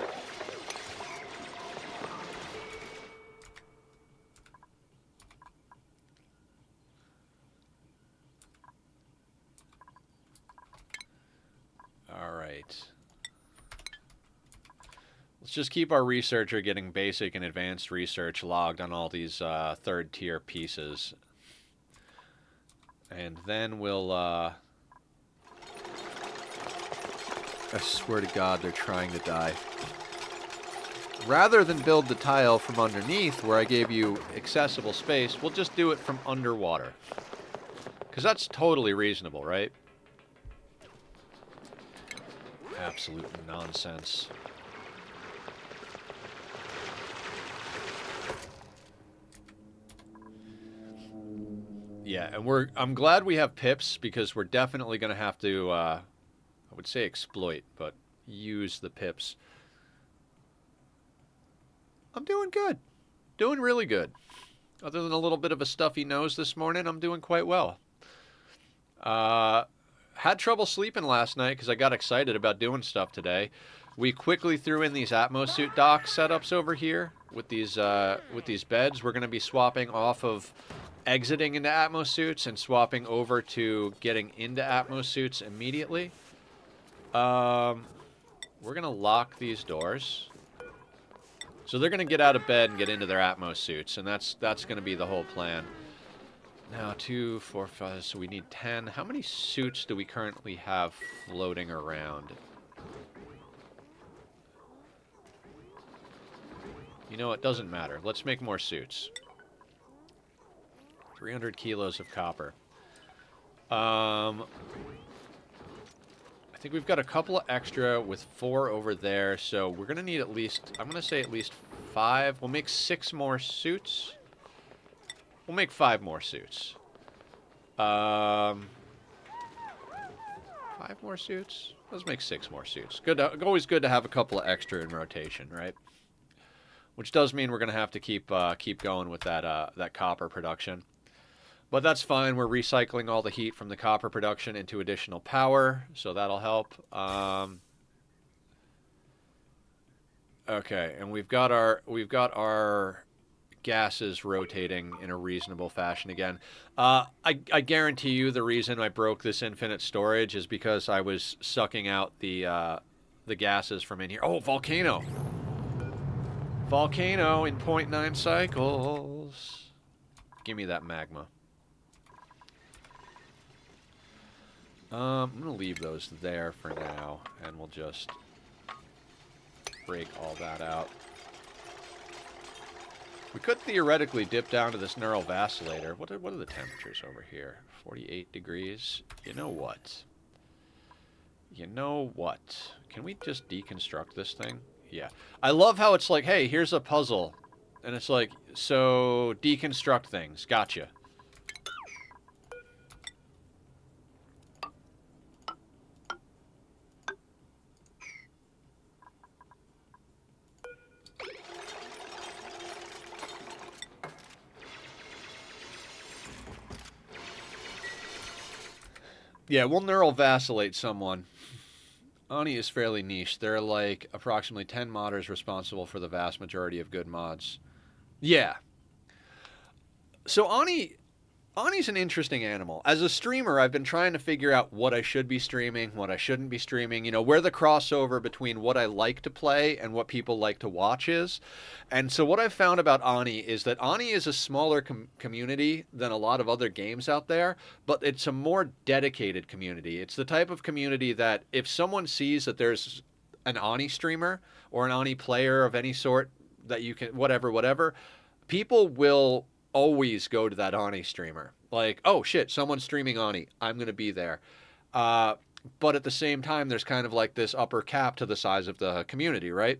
Alright. Let's just keep our researcher getting basic and advanced research logged on all these third-tier pieces. And then we'll... I swear to God, they're trying to die. Rather than build the tile from underneath, where I gave you accessible space, we'll just do it from underwater. Because that's totally reasonable, right? Absolute nonsense. Yeah, and I'm glad we have pips, because we're definitely going to have to, I would say exploit, but use the pips. I'm doing good. Doing really good. Other than a little bit of a stuffy nose this morning, I'm doing quite well. Had trouble sleeping last night because I got excited about doing stuff today. We quickly threw in these Atmosuit dock setups over here with these beds. We're going to be swapping off of exiting into Atmosuits and swapping over to getting into Atmosuits immediately. We're going to lock these doors. So they're going to get out of bed and get into their Atmosuits, and that's going to be the whole plan. Now 2, 4, 5, so we need 10. How many suits do we currently have floating around? You know, it doesn't matter. Let's make more suits. 300 kilos of copper. I think we've got a couple of extra with 4 over there, so we're going to need at least, I'm going to say at least 5. We'll make 6 more suits. We'll make 5 more suits. 5 more suits? Let's make 6 more suits. Good. Always good to have a couple of extra in rotation, right? Which does mean we're going to have to keep going with that copper production. But that's fine. We're recycling all the heat from the copper production into additional power, so that'll help. Okay, and we've got our gases rotating in a reasonable fashion again. I guarantee you the reason I broke this infinite storage is because I was sucking out the gases from in here. Oh, volcano! Volcano in 0.9 cycles. Give me that magma. I'm going to leave those there for now, and we'll just break all that out. We could theoretically dip down to this neural vacillator. What are the temperatures over here? 48 degrees. You know what? You know what? Can we just deconstruct this thing? Yeah. I love how it's like, hey, here's a puzzle. And it's like, so deconstruct things. Gotcha. Yeah, we'll neural vacillate someone. Ani is fairly niche. There are like approximately 10 modders responsible for the vast majority of good mods. Yeah. So Ani's an interesting animal. As a streamer, I've been trying to figure out what I should be streaming, what I shouldn't be streaming, you know, where the crossover between what I like to play and what people like to watch is. And so what I've found about Ani is that Ani is a smaller community than a lot of other games out there, but it's a more dedicated community. It's the type of community that if someone sees that there's an Ani streamer or an Ani player of any sort that you can, whatever, people will always go to that Ani streamer. Like, oh shit, someone's streaming Ani. I'm going to be there. But at the same time, there's kind of like this upper cap to the size of the community, right?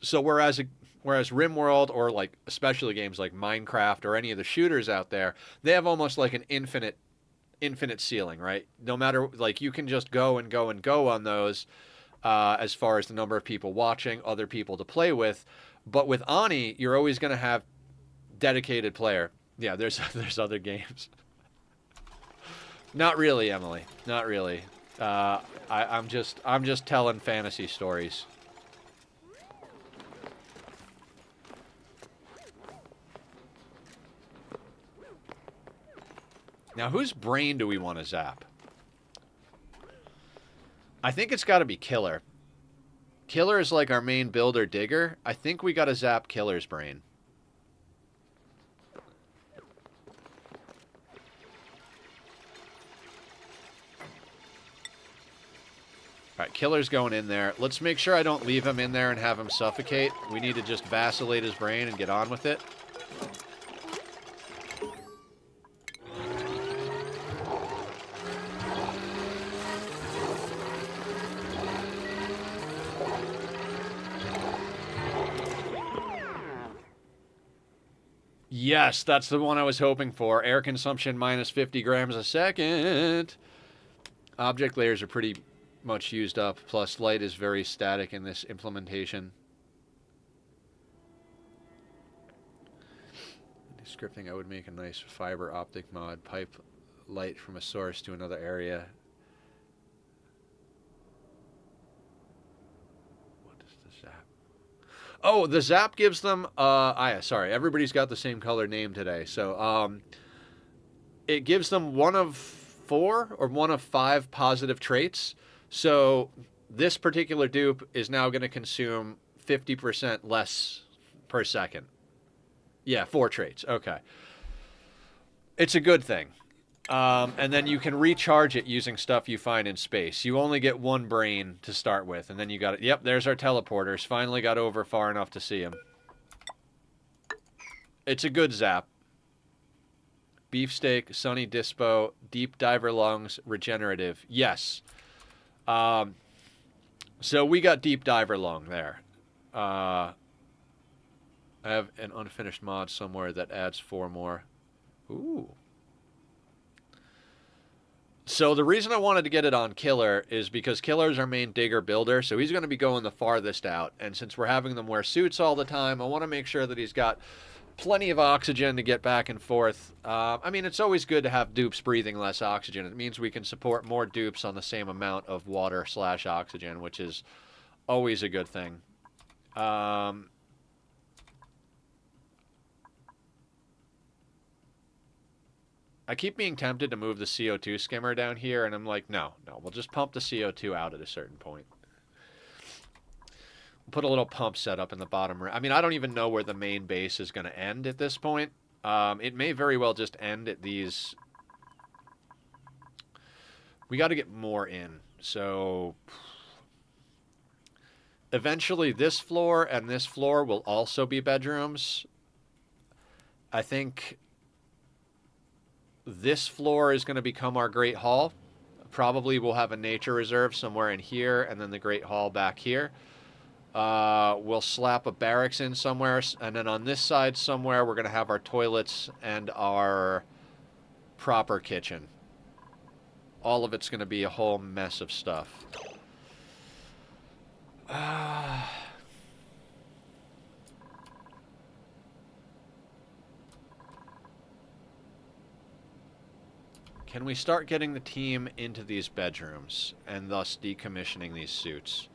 So whereas RimWorld or like especially games like Minecraft or any of the shooters out there, they have almost like an infinite ceiling, right? No matter, like, you can just go and go and go on those as far as the number of people watching, other people to play with. But with Ani, you're always going to have dedicated player. Yeah, there's other games. Not really, Emily. Not really. I'm just telling fantasy stories. Now, whose brain do we want to zap? I think it's got to be Killer. Killer is like our main builder digger. I think we got to zap Killer's brain. All right, Killer's going in there. Let's make sure I don't leave him in there and have him suffocate. We need to just vacillate his brain and get on with it. Yes, that's the one I was hoping for. Air consumption minus 50 grams a second. Object layers are pretty much used up, plus light is very static in this implementation. Scripting, I would make a nice fiber optic mod, pipe light from a source to another area. What is the zap? Oh, the zap gives them, sorry, everybody's got the same color name today. So, it gives them 1 of 4 or 1 of 5 positive traits. So this particular dupe is now going to consume 50% less per second. Yeah, 4 traits. Okay. It's a good thing. And then you can recharge it using stuff you find in space. You only get one brain to start with, and then you got it. Yep, there's our teleporters. Finally got over far enough to see him. It's a good zap. Beefsteak, Sunny Dispo, Deep Diver Lungs, Regenerative. Yes. So we got Deep Diver Lung there. I have an unfinished mod somewhere that adds 4 more. Ooh. So the reason I wanted to get it on Killer is because Killer's our main digger builder, so he's going to be going the farthest out. And since we're having them wear suits all the time, I want to make sure that he's got plenty of oxygen to get back and forth. I mean, it's always good to have dupes breathing less oxygen. It means we can support more dupes on the same amount of water/oxygen, which is always a good thing. I keep being tempted to move the CO2 skimmer down here, and I'm like, no, we'll just pump the CO2 out at a certain point. We'll put a little pump set up in the bottom. I mean, I don't even know where the main base is going to end at this point. It may very well just end at these. We got to get more in. So eventually this floor and this floor will also be bedrooms. I think this floor is going to become our Great Hall. Probably we'll have a nature reserve somewhere in here, and then the Great Hall back here. We'll slap a barracks in somewhere, and then on this side somewhere we're going to have our toilets and our proper kitchen. All of it's going to be a whole mess of stuff. Can we start getting the team into these bedrooms and thus decommissioning these suits?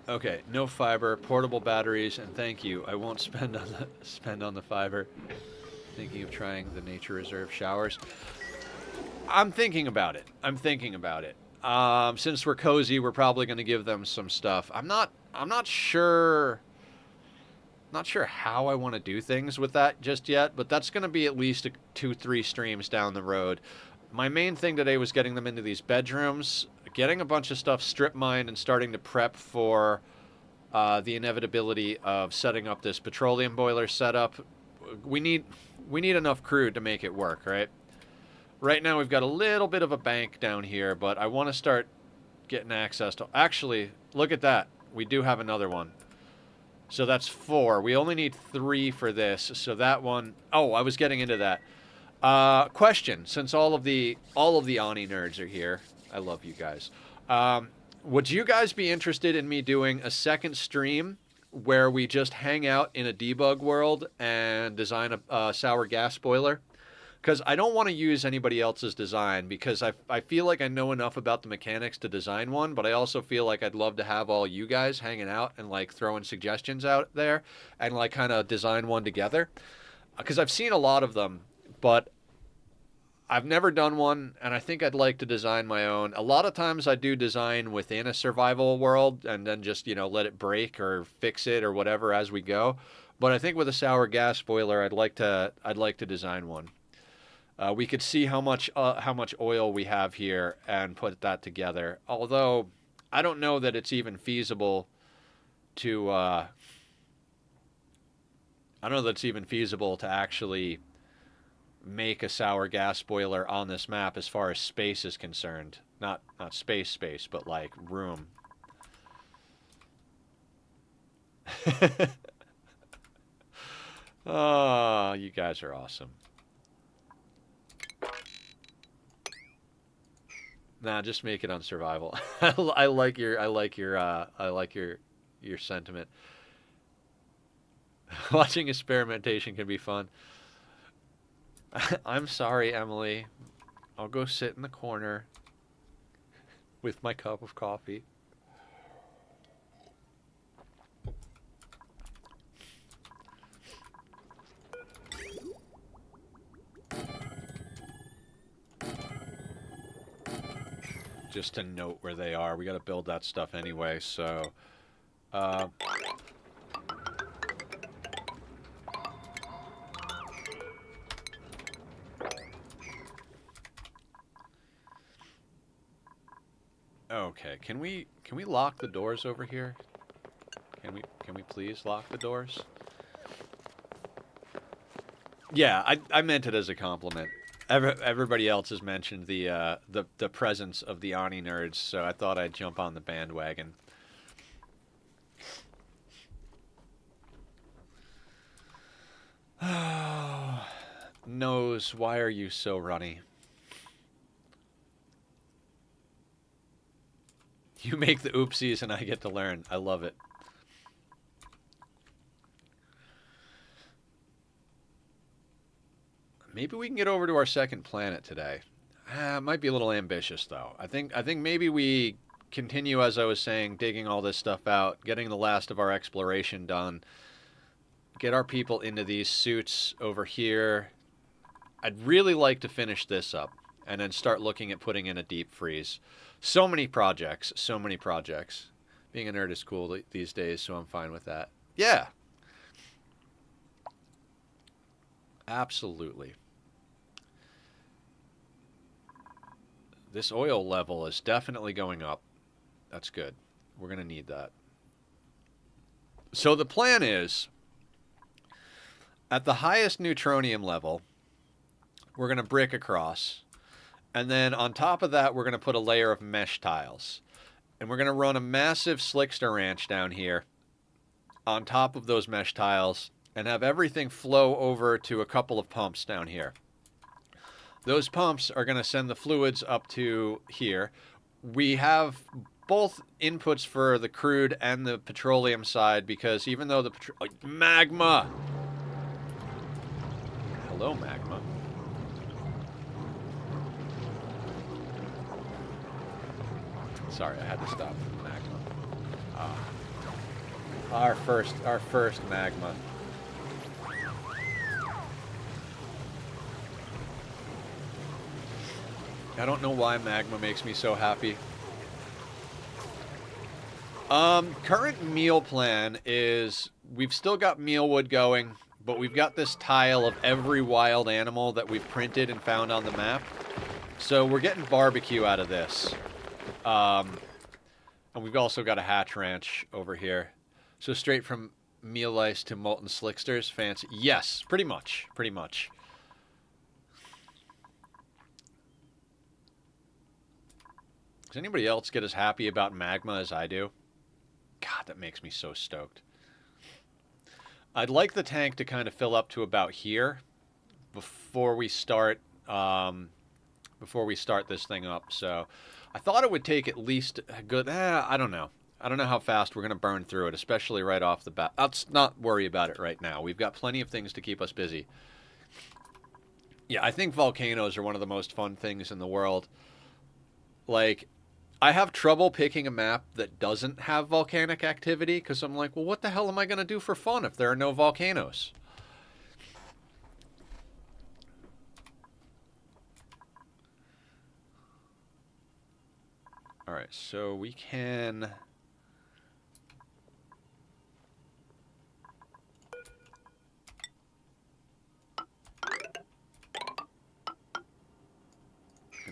Okay, no fiber, portable batteries, and thank you. I won't spend on the fiber. Thinking of trying the nature reserve showers. I'm thinking about it. Since we're cozy, we're probably going to give them some stuff. I'm not sure. Not sure how I want to do things with that just yet, but that's going to be at least 2-3 streams down the road. My main thing today was getting them into these bedrooms, getting a bunch of stuff strip mined, and starting to prep for the inevitability of setting up this petroleum boiler setup. We need enough crude to make it work, right? Right now we've got a little bit of a bank down here, but I want to start getting access to... Actually, look at that. We do have another one. So that's 4. We only need 3 for this. So that one... Oh, I was getting into that. Question, since all of the Ani nerds are here, I love you guys. Would you guys be interested in me doing a second stream where we just hang out in a debug world and design a sour gas boiler? Because I don't want to use anybody else's design, because I feel like I know enough about the mechanics to design one, but I also feel like I'd love to have all you guys hanging out and like throwing suggestions out there and like kind of design one together. Because I've seen a lot of them, but I've never done one, and I think I'd like to design my own. A lot of times I do design within a survival world and then just, you know, let it break or fix it or whatever as we go. But I think with a sour gas boiler, I'd like to design one. We could see how much oil we have here and put that together. Although I don't know that it's even feasible to actually make a sour gas boiler on this map as far as space is concerned. Not space, but like room. Oh, you guys are awesome. Nah, just make it on survival. I like your sentiment. Watching experimentation can be fun. I'm sorry, Emily. I'll go sit in the corner with my cup of coffee. just to note where they are. We got to build that stuff anyway, so... Okay, can we lock the doors over here? Can we please lock the doors? Yeah, I meant it as a compliment. Everybody else has mentioned the presence of the Ani nerds, so I thought I'd jump on the bandwagon. Nose, why are you so runny? You make the oopsies and I get to learn. I love it. Maybe we can get over to our second planet today. It might be a little ambitious, though. I think maybe we continue, as I was saying, digging all this stuff out, getting the last of our exploration done, get our people into these suits over here. I'd really like to finish this up and then start looking at putting in a deep freeze. So many projects, so many projects. Being a nerd is cool these days, so I'm fine with that. Yeah. Absolutely. This oil level is definitely going up. That's good. We're going to need that. So the plan is, at the highest neutronium level, we're going to brick across. And then on top of that, we're going to put a layer of mesh tiles. And we're going to run a massive slickster ranch down here on top of those mesh tiles and have everything flow over to a couple of pumps down here. Those pumps are going to send the fluids up to here. We have both inputs for the crude and the petroleum side because even though the magma! Hello, magma. Sorry, I had to stop magma. Our first magma. I don't know why magma makes me so happy. Current meal plan is we've still got mealwood going, but we've got this tile of every wild animal that we've printed and found on the map. So we're getting barbecue out of this. And we've also got a hatch ranch over here. So straight from meal ice to molten slicksters, fancy. Yes, pretty much, pretty much. Does anybody else get as happy about magma as I do? God, that makes me so stoked. I'd like the tank to kind of fill up to about here before we start this thing up. So I thought it would take at least a good, I don't know. I don't know how fast we're going to burn through it, especially right off the bat. Let's not worry about it right now. We've got plenty of things to keep us busy. Yeah, I think volcanoes are one of the most fun things in the world. Like, I have trouble picking a map that doesn't have volcanic activity because I'm like, well, what the hell am I going to do for fun if there are no volcanoes? All right, so we can...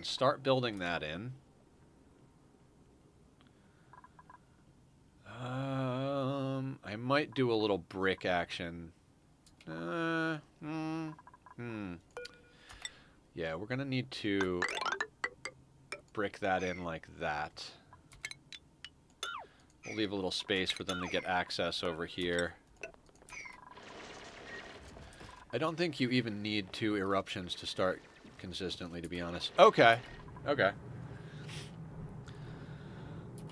start building that in. I might do a little brick action. Yeah, we're gonna need to brick that in like that. We'll leave a little space for them to get access over here. I don't think you even need 2 eruptions to start consistently, to be honest. Okay. Okay.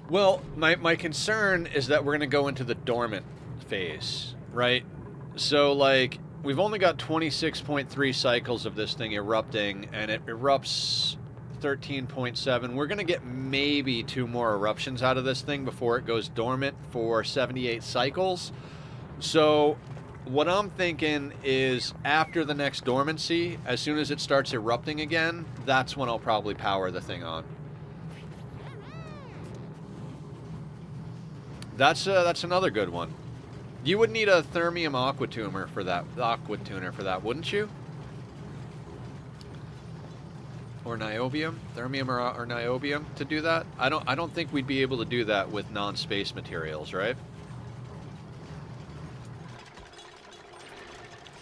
Well, my concern is that we're going to go into the dormant phase, right? So, like, we've only got 26.3 cycles of this thing erupting, and it erupts 13.7. We're going to get maybe 2 more eruptions out of this thing before it goes dormant for 78 cycles. So what I'm thinking is after the next dormancy, as soon as it starts erupting again, that's when I'll probably power the thing on. That's another good one. You would need a thermium aquatuner for that, wouldn't you? Or niobium, thermium or niobium to do that. I don't think we'd be able to do that with non-space materials, right?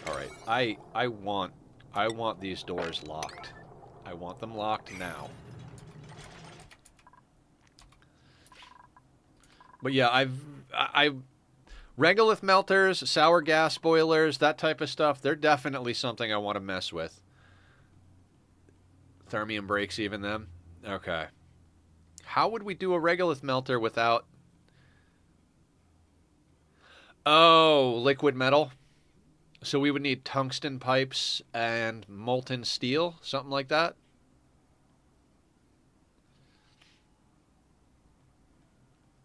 All right, I want these doors locked. I want them locked now. But yeah, I regolith melters, sour gas boilers, that type of stuff. They're definitely something I want to mess with. Thermium brakes, even them. Okay. How would we do a regolith melter without? Oh, liquid metal. So we would need tungsten pipes and molten steel, something like that.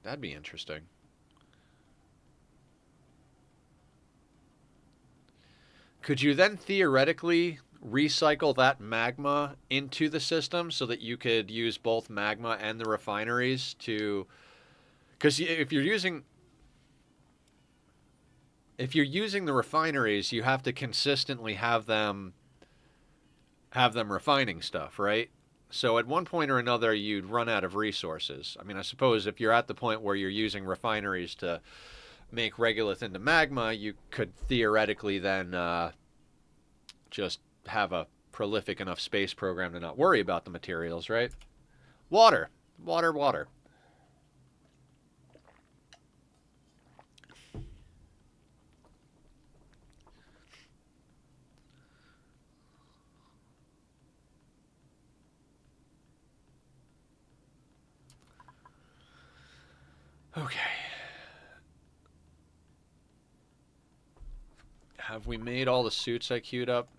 That'd be interesting. Could you then theoretically recycle that magma into the system so that you could use both magma and the refineries to? Because if you're using the refineries, you have to consistently have them refining stuff, right? So at one point or another, you'd run out of resources. I mean, I suppose if you're at the point where you're using refineries to make regolith into magma, you could theoretically then just have a prolific enough space program to not worry about the materials, right? Water. Water, water. Okay. Have we made all the suits I queued up?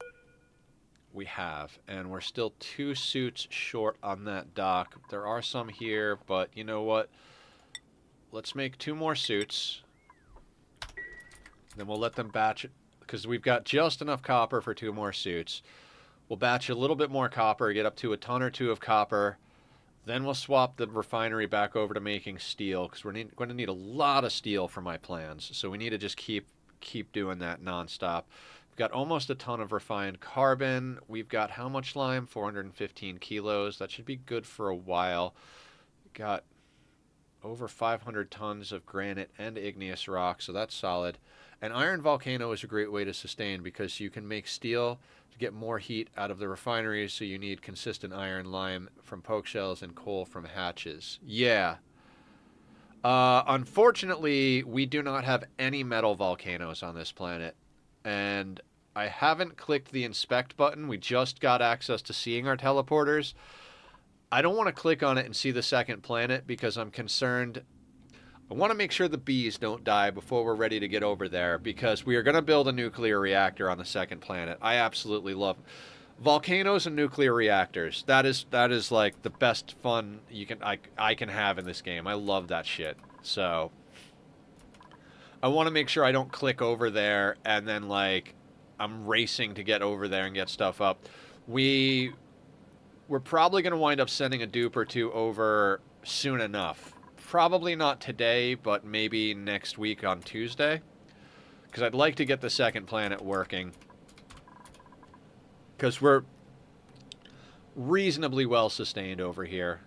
We have, and we're still 2 suits short on that dock. There are some here, but you know what? Let's make 2 more suits. Then we'll let them batch it, because we've got just enough copper for 2 more suits. We'll batch a little bit more copper, get up to a ton or 2 of copper. Then we'll swap the refinery back over to making steel, because we're going to need a lot of steel for my plans. So we need to just keep doing that nonstop. We've got almost a ton of refined carbon. We've got how much lime? 415 kilos. That should be good for a while. We've got over 500 tons of granite and igneous rock, so that's solid. An iron volcano is a great way to sustain because you can make steel to get more heat out of the refineries, so you need consistent iron, lime from poke shells, and coal from hatches. Yeah. Unfortunately, we do not have any metal volcanoes on this planet, and I haven't clicked the inspect button. We just got access to seeing our teleporters. I don't want to click on it and see the second planet because I'm concerned. I want to make sure the bees don't die before we're ready to get over there, because we are going to build a nuclear reactor on the second planet. I absolutely love volcanoes and nuclear reactors. That is like the best fun I can have in this game. I love that shit. So I want to make sure I don't click over there and then like I'm racing to get over there and get stuff up. We're probably going to wind up sending a dupe or 2 over soon enough. Probably not today, but maybe next week on Tuesday. Because I'd like to get the second planet working. Because we're reasonably well sustained over here.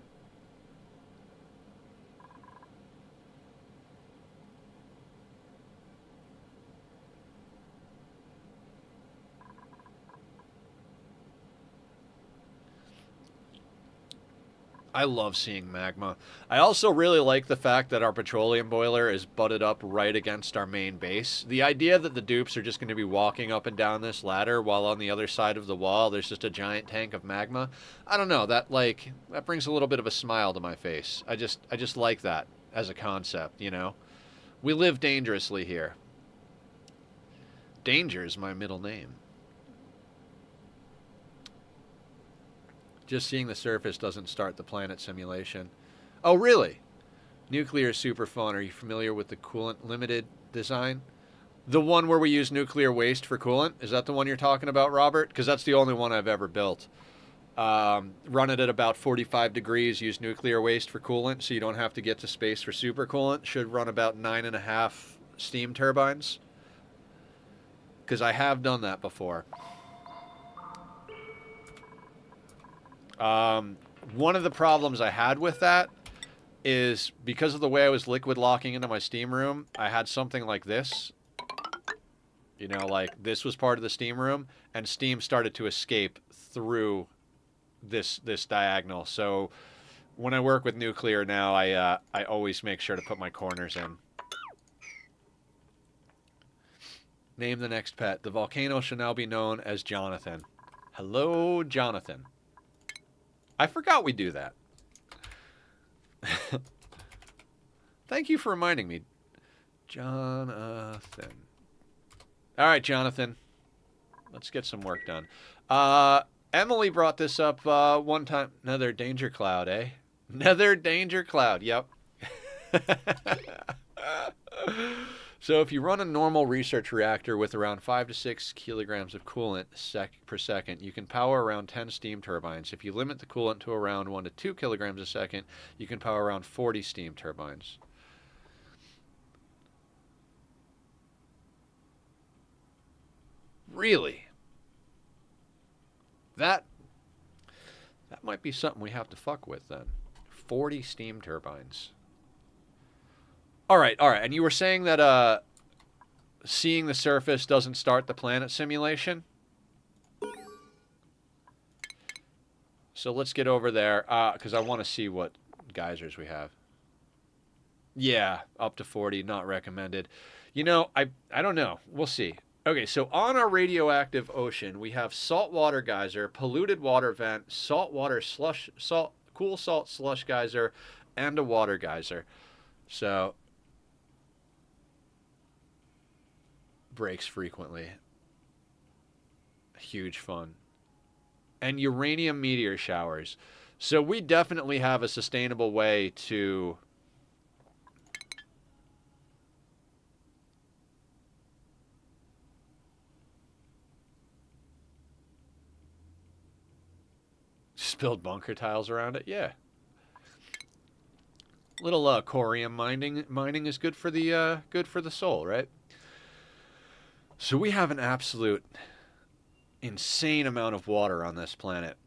I love seeing magma. I also really like the fact that our petroleum boiler is butted up right against our main base. The idea that the dupes are just going to be walking up and down this ladder while on the other side of the wall there's just a giant tank of magma. I don't know, that brings a little bit of a smile to my face. I just like that as a concept, you know. We live dangerously here. Danger is my middle name. Just seeing the surface doesn't start the planet simulation. Oh, really? Nuclear is super fun. Are you familiar with the coolant limited design? The one where we use nuclear waste for coolant? Is that the one you're talking about, Robert? Because that's the only one I've ever built. Run it at about 45 degrees. Use nuclear waste for coolant, so you don't have to get to space for super coolant. Should run about 9.5 steam turbines. Because I have done that before. One of the problems I had with that is because of the way I was liquid locking into my steam room, I had something like this. You know, like this was part of the steam room, and steam started to escape through this diagonal. So when I work with nuclear now, I always make sure to put my corners in. Name the next pet. The volcano shall now be known as Jonathan. Hello, Jonathan. I forgot we do that. Thank you for reminding me. Jonathan. All right, Jonathan. Let's get some work done. Emily brought this up one time. Nether danger cloud, eh? Nether danger cloud, yep. So if you run a normal research reactor with around 5 to 6 kilograms of coolant per second, you can power around 10 steam turbines. If you limit the coolant to around 1 to 2 kilograms a second, you can power around 40 steam turbines. Really? That might be something we have to fuck with then. 40 steam turbines. All right. And you were saying that seeing the surface doesn't start the planet simulation? So let's get over there, because I want to see what geysers we have. Yeah, up to 40, not recommended. You know, I don't know. We'll see. Okay, so on our radioactive ocean, we have saltwater geyser, polluted water vent, saltwater slush, cool salt slush geyser, and a water geyser. So breaks frequently. Huge fun. And uranium meteor showers. So we definitely have a sustainable way to build bunker tiles around it. Yeah. Little corium mining is good for the soul, right? So we have an absolute insane amount of water on this planet.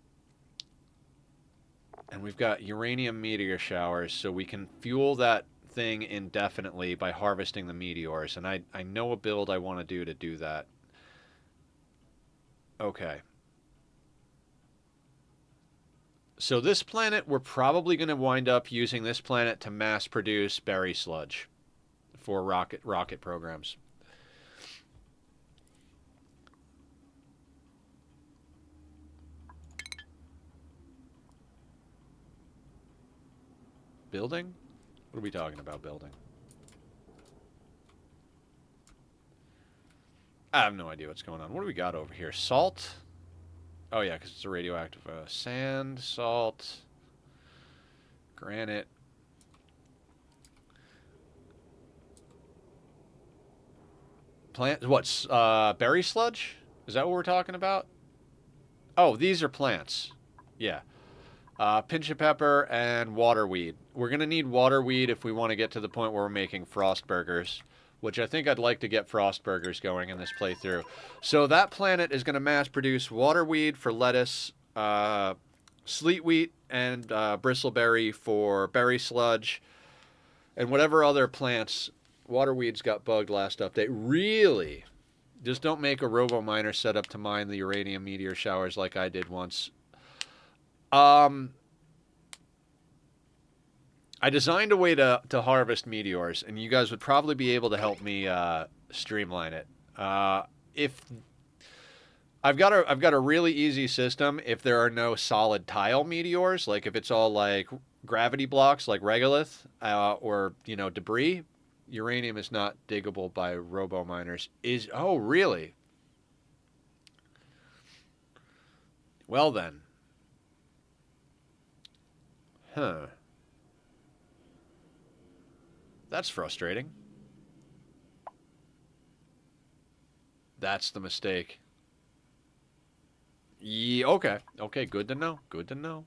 And we've got uranium meteor showers, so we can fuel that thing indefinitely by harvesting the meteors. And I know a build I want to do that. Okay. So this planet, we're probably going to wind up using this planet to mass produce berry sludge for rocket programs. Building? What are we talking about building? I have no idea what's going on. What do we got over here? Salt? Oh, yeah, because it's a radioactive. Sand, salt, granite. Plant? What's berry sludge? Is that what we're talking about? Oh, these are plants. Yeah. Pinch of pepper and waterweed. We're going to need waterweed if we want to get to the point where we're making frost burgers, which I think I'd like to get frost burgers going in this playthrough. So that planet is going to mass produce waterweed for lettuce, sleet wheat, and bristleberry for berry sludge, and whatever other plants. Waterweeds got bugged last update. Really? Just don't make a robo miner set up to mine the uranium meteor showers like I did once. I designed a way to harvest meteors, and you guys would probably be able to help me streamline it. If I've got a really easy system, if there are no solid tile meteors, like if it's all like gravity blocks, like regolith, or debris, uranium is not diggable by robo miners. Oh really? Well then. Huh. That's frustrating. That's the mistake. Yeah, okay. Okay, good to know. Good to know.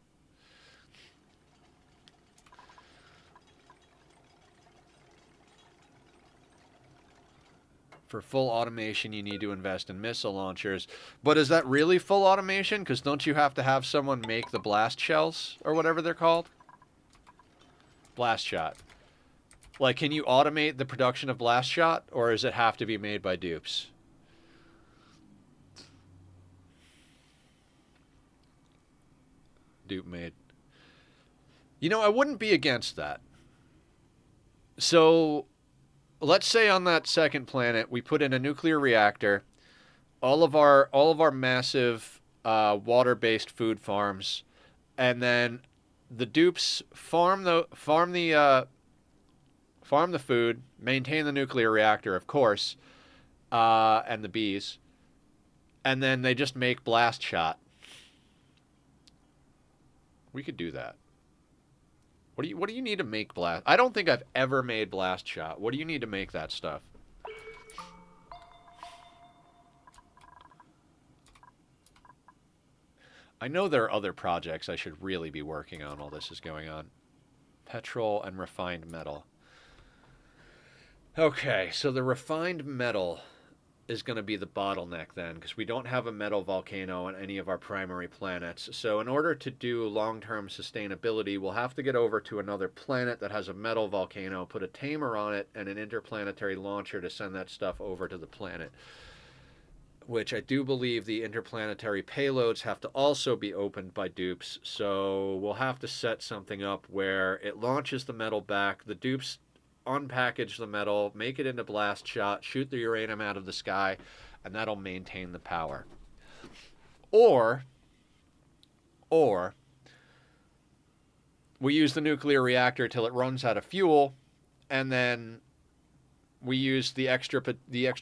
For full automation, you need to invest in missile launchers. But is that really full automation? Because don't you have to have someone make the blast shells or whatever they're called? Blast shot. Like, can you automate the production of blast shot, or does it have to be made by dupes? Dupe made. You know, I wouldn't be against that. So, let's say on that second planet we put in a nuclear reactor, all of our massive water-based food farms, and then the dupes farm the food, maintain the nuclear reactor, of course, and the bees, and then they just make blast shot. We could do that. What do you need to make blast? I don't think I've ever made blast shot. What do you need to make that stuff? I know there are other projects I should really be working on while this is going on. Petrol and refined metal. Okay, so the refined metal is going to be the bottleneck then, because we don't have a metal volcano on any of our primary planets. So in order to do long-term sustainability, we'll have to get over to another planet that has a metal volcano, put a tamer on it, and an interplanetary launcher to send that stuff over to the planet. Which I do believe the interplanetary payloads have to also be opened by dupes. So we'll have to set something up where it launches the metal back, the dupes unpackage the metal, make it into blast shot, shoot the uranium out of the sky, and that'll maintain the power. Or, or we use the nuclear reactor till it runs out of fuel, and then we use the extra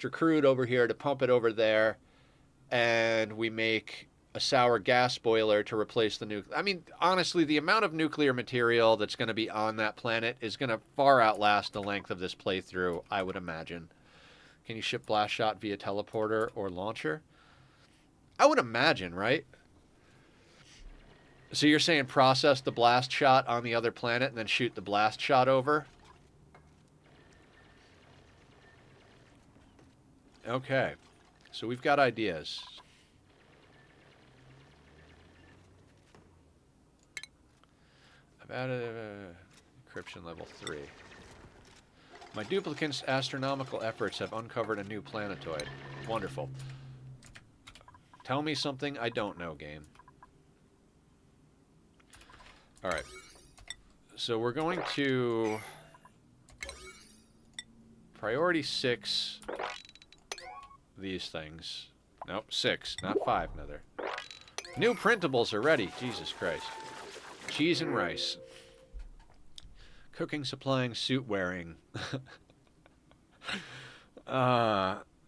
crude over here to pump it over there, and we make a sour gas boiler to replace the nuclear. I mean, honestly, the amount of nuclear material that's going to be on that planet is going to far outlast the length of this playthrough, I would imagine. Can you ship blast shot via teleporter or launcher? I would imagine, right? So you're saying process the blast shot on the other planet and then shoot the blast shot over? Okay. So we've got ideas. I've added encryption level 3. My duplicant's astronomical efforts have uncovered a new planetoid. Wonderful. Tell me something I don't know, game. Alright. So we're going to priority 6 these things. Nope, 6, not 5, Nether. New printables are ready. Jesus Christ. Cheese and rice. Cooking, supplying, suit wearing.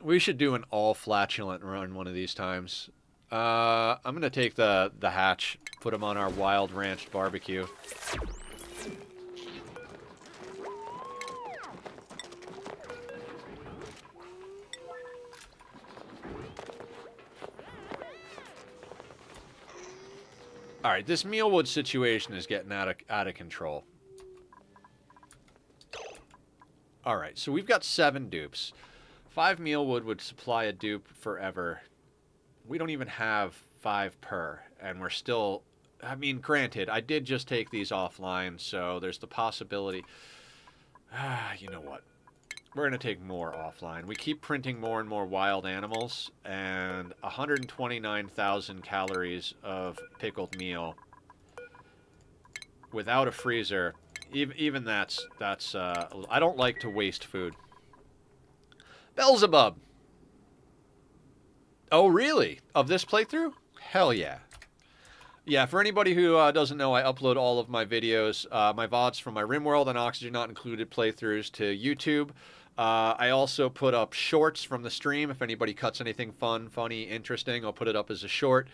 We should do an all flatulent run one of these times. I'm gonna take the hatch, put them on our wild ranch barbecue. All right, this mealwood situation is getting out of control. All right, so we've got 7 dupes. 5 mealwood would supply a dupe forever. We don't even have 5 per, and we're still... I mean, granted, I did just take these offline, so there's the possibility... you know what? We're going to take more offline. We keep printing more and more wild animals, and 129,000 calories of pickled meal without a freezer. Even that's I don't like to waste food. Beelzebub. Oh, really? Of this playthrough? Hell yeah. Yeah, for anybody who doesn't know, I upload all of my videos, my VODs from my RimWorld and Oxygen Not Included playthroughs to YouTube. I also put up shorts from the stream. If anybody cuts anything fun, funny, interesting, I'll put it up as a short.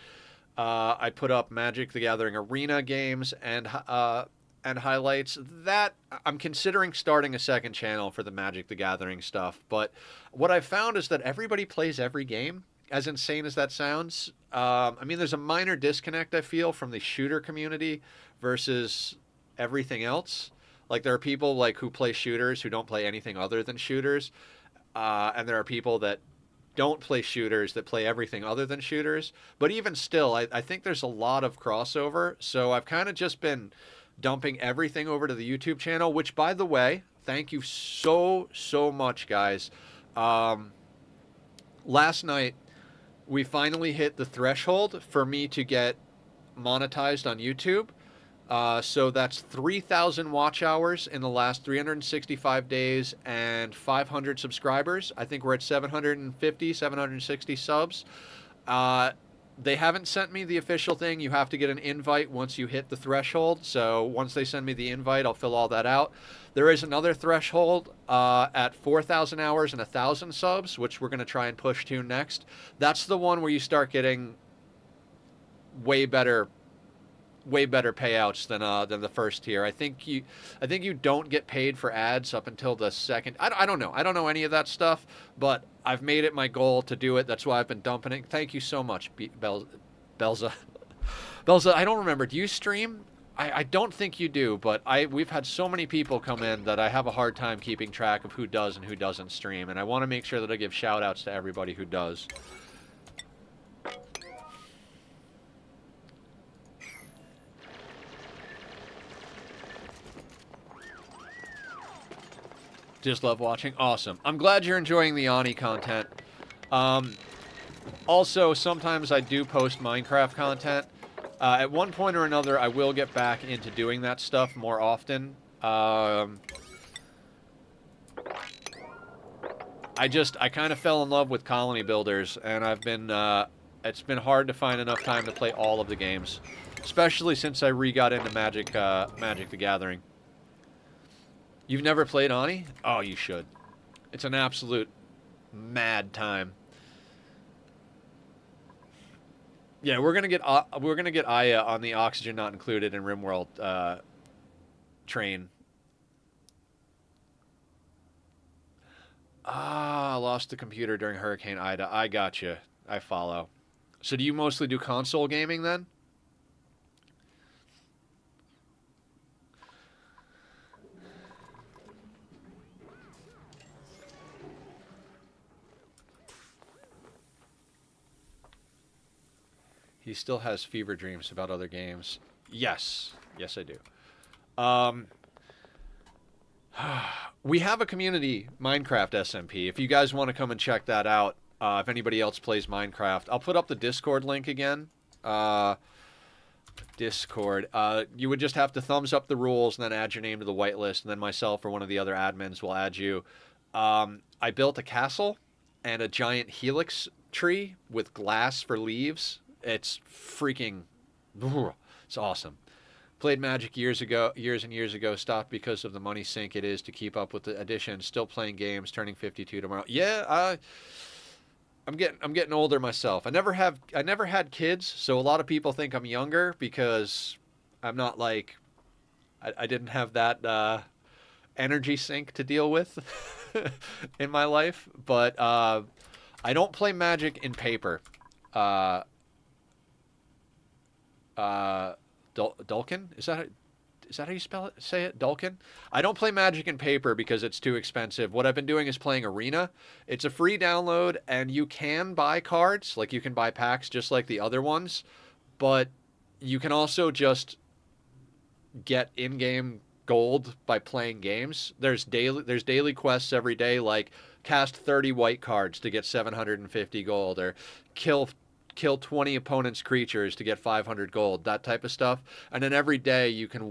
I put up Magic the Gathering Arena games and highlights. That I'm considering starting a second channel for the Magic the Gathering stuff. But what I've found is that everybody plays every game. as insane as that sounds, I mean, there's a minor disconnect I feel from the shooter community versus everything else. Like there are people like who play shooters who don't play anything other than shooters, and there are people that don't play shooters that play everything other than shooters. But even still, I think there's a lot of crossover. So I've kind of just been dumping everything over to the YouTube channel, which, by the way, thank you so much, guys. Um, Last night, we finally hit the threshold for me to get monetized on YouTube. So that's 3,000 watch hours in the last 365 days and 500 subscribers. I think we're at 750, 760 subs. They haven't sent me the official thing. You have to get an invite once you hit the threshold. So once they send me the invite, I'll fill all that out. There is another threshold at 4,000 hours and 1,000 subs, which we're going to try and push to next. That's the one where you start getting way better payouts than the first tier. I think you don't get paid for ads up until the second. I don't know. I don't know any of that stuff, but I've made it my goal to do it. That's why I've been dumping it. Thank you so much, Belza. Belza, I don't remember. Do you stream? I don't think you do, but we've had so many people come in that I have a hard time keeping track of who does and who doesn't stream, and I want to make sure that I give shout outs to everybody who does. Just love watching. Awesome. I'm glad you're enjoying the Ani content. Also, sometimes I do post Minecraft content. At one point or another, I will get back into doing that stuff more often. I kind of fell in love with colony builders, and it's been hard to find enough time to play all of the games, especially since I re-got into Magic the Gathering. You've never played Ani? Oh, you should. It's an absolute mad time. Yeah, we're gonna get Aya on the Oxygen Not Included in RimWorld train. I lost the computer during Hurricane Ida. I gotcha. I follow. So do you mostly do console gaming then? He still has fever dreams about other games. Yes. Yes, I do. We have a community Minecraft SMP. If you guys want to come and check that out, if anybody else plays Minecraft, I'll put up the Discord link again. Discord. You would just have to thumbs up the rules and then add your name to the whitelist, and then myself or one of the other admins will add you. I built a castle and a giant helix tree with glass for leaves. It's freaking... It's awesome. Played Magic years and years ago. Stopped because of the money sink it is to keep up with the additions. Still playing games. Turning 52 tomorrow. Yeah, I'm getting older myself. I never had kids, so a lot of people think I'm younger because I'm not like I didn't have that energy sink to deal with in my life. But I don't play Magic in paper. Dulkin? Is that how you say it? Dulkin? I don't play Magic in paper because it's too expensive. What I've been doing is playing Arena. It's a free download, and you can buy cards. Like, you can buy packs just like the other ones. But you can also just get in-game gold by playing games. There's daily quests every day, like cast 30 white cards to get 750 gold, or kill 20 opponents' creatures to get 500 gold, that type of stuff. And then every day you can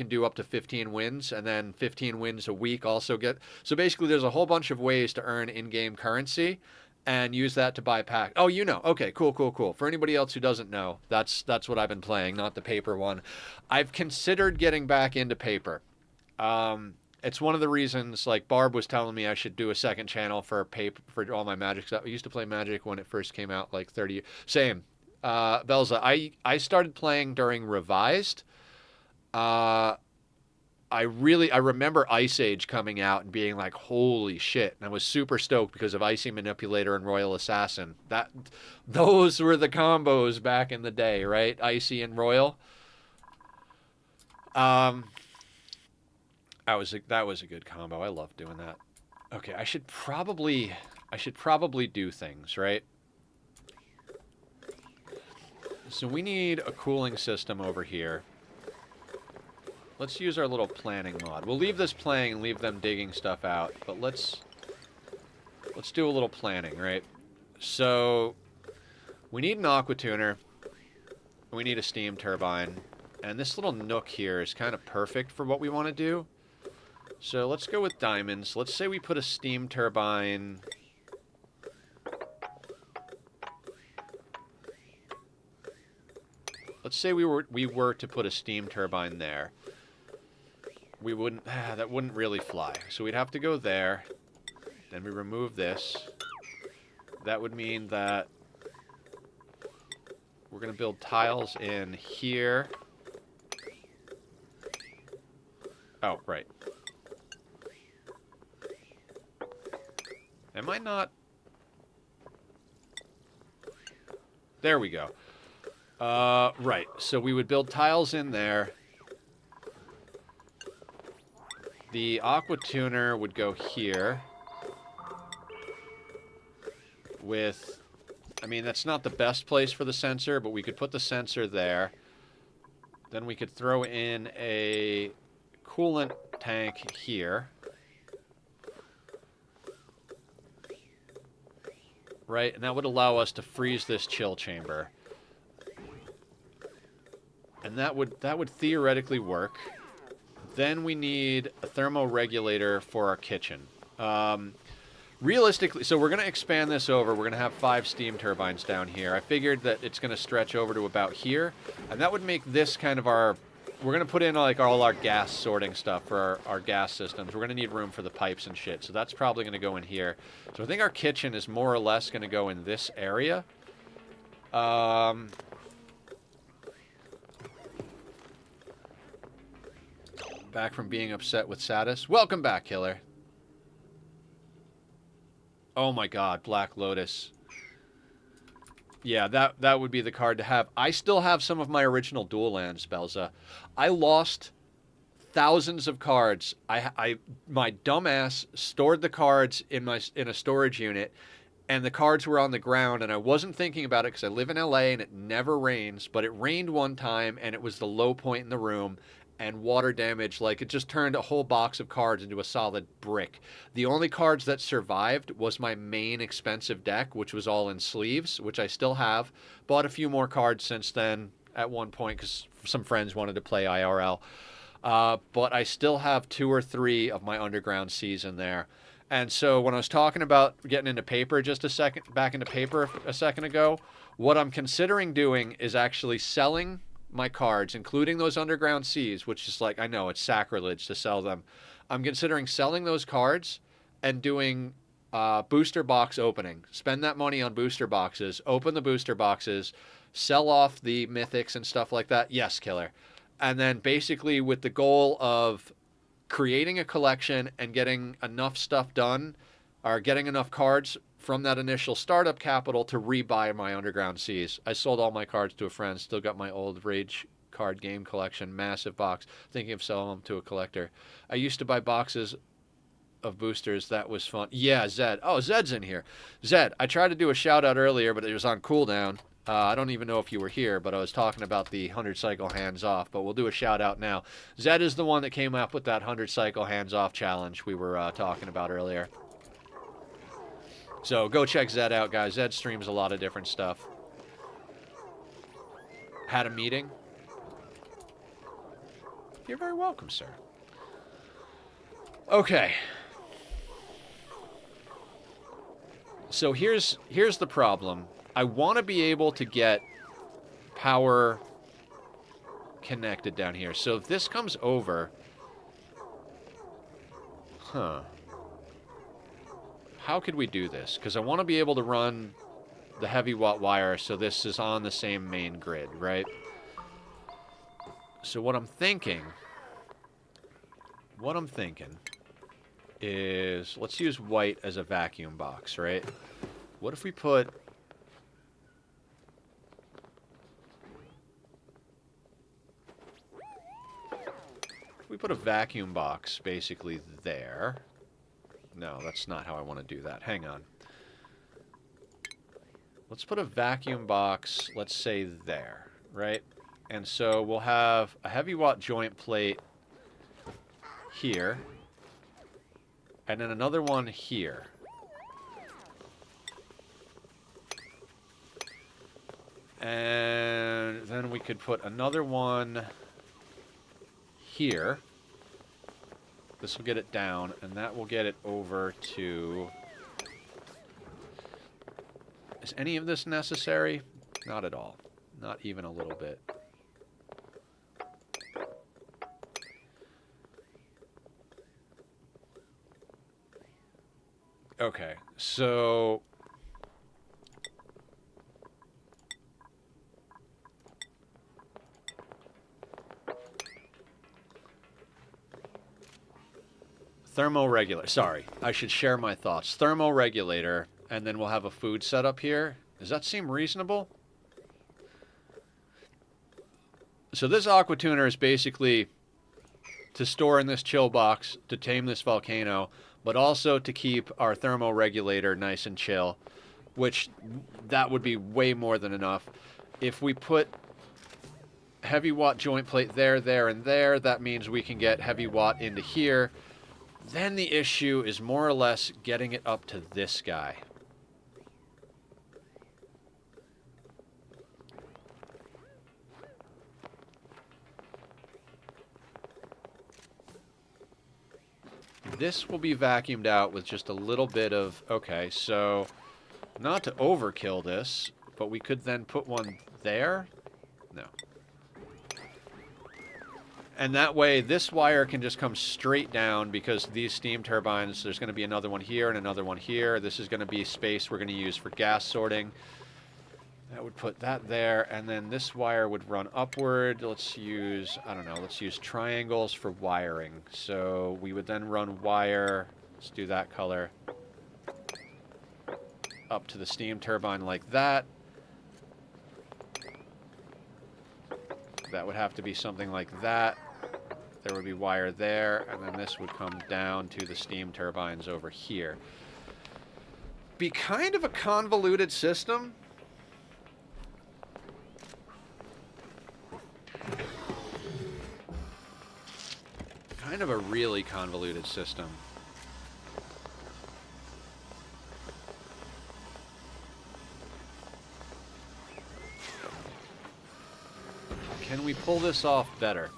do up to 15 wins, and then 15 wins a week also get. So basically there's a whole bunch of ways to earn in-game currency and use that to buy packs. Oh, you know. Okay, cool. For anybody else who doesn't know, that's what I've been playing, not the paper one. I've considered getting back into paper. It's one of the reasons, like Barb was telling me I should do a second channel for paper for all my Magic stuff. I used to play Magic when it first came out, like 30 years. Same. Belza, I started playing during Revised. I remember Ice Age coming out and being like, holy shit. And I was super stoked because of Icy Manipulator and Royal Assassin. Those were the combos back in the day, right? Icy and Royal. That was a good combo. I love doing that. Okay, I should probably do things, right? So we need a cooling system over here. Let's use our little planning mod. We'll leave this playing and leave them digging stuff out, but let's do a little planning, right? So we need an aqua tuner. We need a steam turbine. And this little nook here is kind of perfect for what we want to do. So let's go with diamonds. Let's say we put a steam turbine. Let's say we were to put a steam turbine there. We wouldn't, that wouldn't really fly. So we'd have to go there. Then we remove this. That would mean that we're going to build tiles in here. Oh, right. Am I not? There we go. Right. So we would build tiles in there. The aqua tuner would go here. With, I mean, that's not the best place for the sensor, but we could put the sensor there. Then we could throw in a coolant tank here. Right, and that would allow us to freeze this chill chamber. And that would theoretically work. Then we need a thermoregulator for our kitchen. Realistically, so we're going to expand this over. We're going to have 5 steam turbines down here. I figured that it's going to stretch over to about here. And that would make this kind of our... We're going to put in like all our gas sorting stuff for our gas systems. We're going to need room for the pipes and shit. So that's probably going to go in here. So I think our kitchen is more or less going to go in this area. Back from being upset with Satis. Welcome back, Killer. Oh my god, Black Lotus. Yeah, that would be the card to have. I still have some of my original dual lands, Belza. I lost thousands of cards. My dumbass stored the cards in a storage unit, and the cards were on the ground, and I wasn't thinking about it because I live in LA and it never rains, but it rained one time and it was the low point in the room. And water damage, like it just turned a whole box of cards into a solid brick. The only cards that survived was my main expensive deck, which was all in sleeves, which I still have. Bought a few more cards since then at one point because some friends wanted to play IRL. But I still have 2 or 3 of my Underground Seas in there. And so when I was talking about getting into paper back into paper a second ago, what I'm considering doing is actually selling my cards, including those Underground Seas, which is like, I know it's sacrilege to sell them. I'm considering selling those cards and doing booster box opening. Spend that money on booster boxes, open the booster boxes, sell off the mythics and stuff like that. Yes, Killer. And then basically with the goal of creating a collection and getting enough stuff done, or getting enough cards from that initial startup capital to rebuy my Underground Seas. I sold all my cards to a friend, still got my old Rage card game collection, massive box, thinking of selling them to a collector. I used to buy boxes of boosters. That was fun. Yeah, Zed. Oh, Zed's in here. Zed, I tried to do a shout out earlier, but it was on cooldown. I don't even know if you were here, but I was talking about the 100 cycle hands off, but we'll do a shout out now. Zed is the one that came up with that 100 cycle hands off challenge we were talking about earlier. So go check Zed out, guys. Zed streams a lot of different stuff. Had a meeting? You're very welcome, sir. Okay. So here's the problem. I want to be able to get power connected down here. So if this comes over... Huh. How could we do this? Because I want to be able to run the heavy watt wire so this is on the same main grid, right? So what I'm thinking what I'm thinking is, let's use white as a vacuum box, right? What if we put... a vacuum box basically there. No, that's not how I want to do that. Hang on. Let's put a vacuum box, let's say there, right? And so we'll have a heavy watt joint plate here, and then another one here. And then we could put another one here. This will get it down, and that will get it over to... Is any of this necessary? Not at all. Not even a little bit. Okay, so... Thermoregulator. Sorry, I should share my thoughts. Thermoregulator, and then we'll have a food setup here. Does that seem reasonable? So this aqua tuner is basically to store in this chill box, to tame this volcano, but also to keep our thermoregulator nice and chill, which that would be way more than enough. If we put heavy watt joint plate there, there, and there, that means we can get heavy watt into here. Then the issue is more or less getting it up to this guy. This will be vacuumed out with just a little bit of... Okay, so not to overkill this, but we could then put one there. No. And that way, this wire can just come straight down because these steam turbines, there's going to be another one here and another one here. This is going to be space we're going to use for gas sorting. That would put that there, and then this wire would run upward. Let's use, I don't know, let's use triangles for wiring. So we would then run wire, let's do that color, up to the steam turbine like that. That would have to be something like that. There would be wire there, and then this would come down to the steam turbines over here. Be kind of a convoluted system. Kind of a really convoluted system. Can we pull this off better?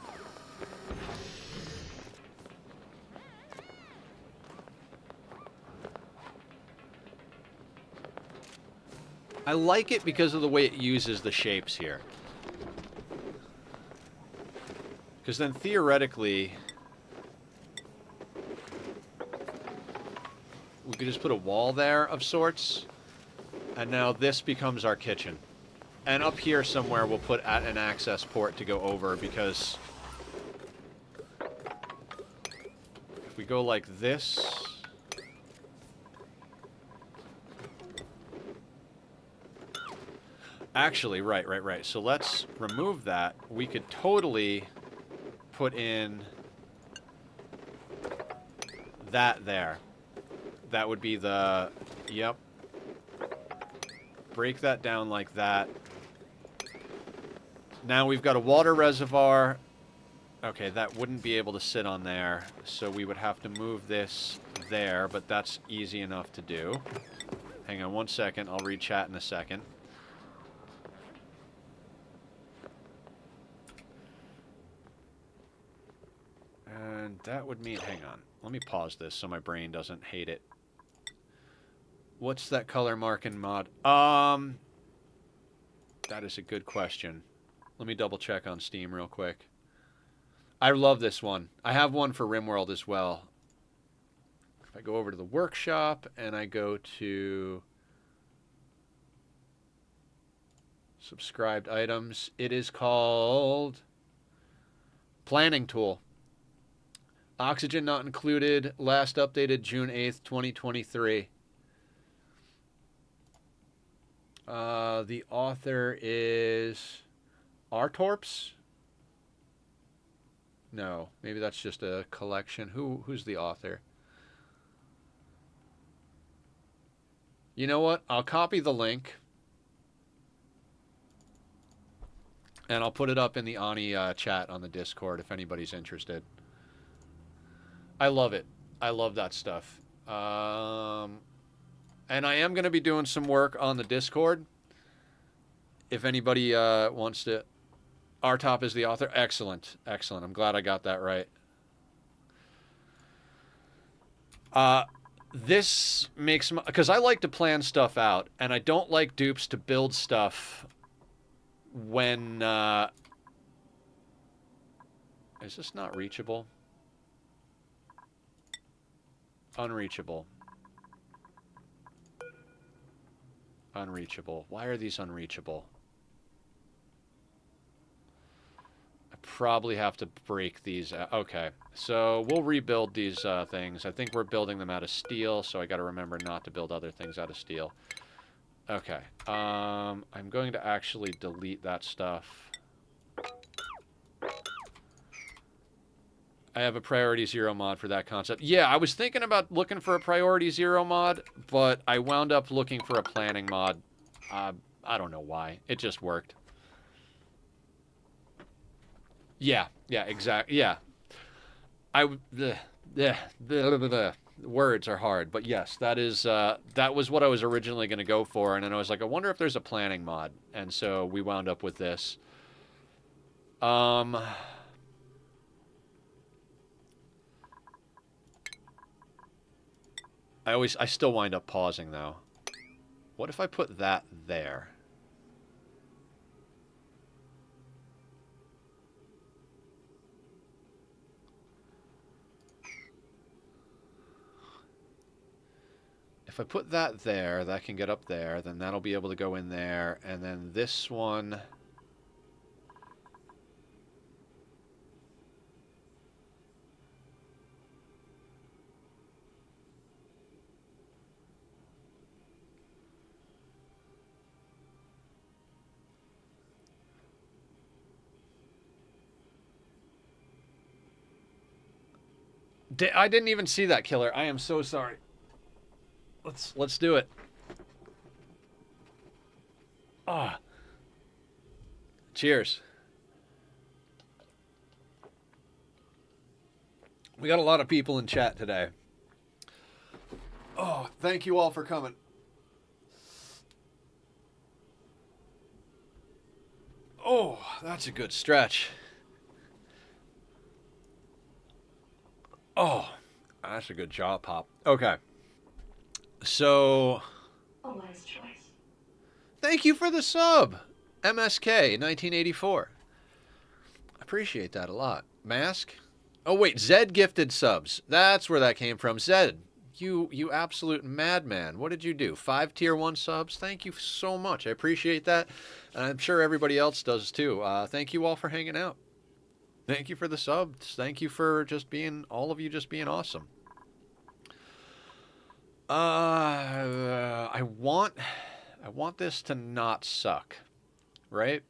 I like it because of the way it uses the shapes here. Because then theoretically, we could just put a wall there of sorts, and now this becomes our kitchen. And up here somewhere we'll put an access port to go over, because if we go like this, actually, right. So let's remove that. We could totally put in that there. That would be the, yep. Break that down like that. Now we've got a water reservoir. Okay, that wouldn't be able to sit on there, so we would have to move this there, but that's easy enough to do. Hang on one second, I'll read chat in a second. And that would mean, hang on, let me pause this so my brain doesn't hate it. What's that color marking mod? That is a good question. Let me double check on Steam real quick. I love this one. I have one for RimWorld as well. If I go over to the workshop and I go to subscribed items, it is called Planning Tool. Oxygen not included. Last updated June 8th, 2023. The author is Artorps? No, maybe that's just a collection. Who's the author? You know what? I'll copy the link. And I'll put it up in the Ani chat on the Discord if anybody's interested. I love it. I love that stuff. And I am going to be doing some work on the Discord. If anybody wants to... Artop is the author. Excellent. Excellent. I'm glad I got that right. This makes... Because I like to plan stuff out, and I don't like dupes to build stuff when... Is this not reachable? Unreachable. Unreachable. Why are these unreachable? I probably have to break these out. Okay, so we'll rebuild these things. I think we're building them out of steel, so I got to remember not to build other things out of steel. Okay, I'm going to actually delete that stuff. I have a priority 0 mod for that concept. Yeah, I was thinking about looking for a priority 0 mod, but I wound up looking for a planning mod. I don't know why. It just worked. Yeah, exactly. Yeah. The words are hard, but yes, that was what I was originally going to go for, and then I was like, I wonder if there's a planning mod, and so we wound up with this. I still wind up pausing, though. What if I put that there? If I put that there, that can get up there, then that'll be able to go in there, and then this one... I didn't even see that, Killer. I am so sorry. Let's do it. Ah. Cheers. We got a lot of people in chat today. Oh, thank you all for coming. Oh, that's a good stretch. Oh, that's a good jaw pop. Okay. So... A wise choice. Thank you for the sub. MSK, 1984. Appreciate that a lot. Mask? Oh, wait. Zed gifted subs. That's where that came from. Zed, you absolute madman. What did you do? 5 tier 1 subs? Thank you so much. I appreciate that. And I'm sure everybody else does too. Thank you all for hanging out. Thank you for the subs. Thank you for just being, all of you just being awesome. I want this to not suck, right?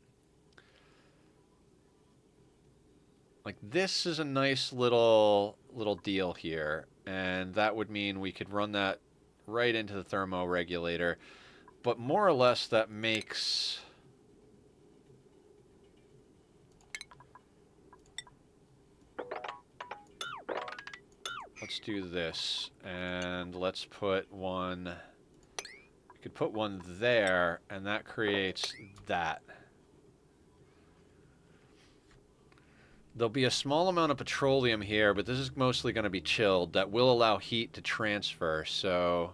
Like, this is a nice little deal here, and that would mean we could run that right into the thermoregulator, but more or less that makes... Let's do this, and let's put one... We could put one there, and that creates that. There'll be a small amount of petroleum here, but this is mostly going to be chilled. That will allow heat to transfer, so...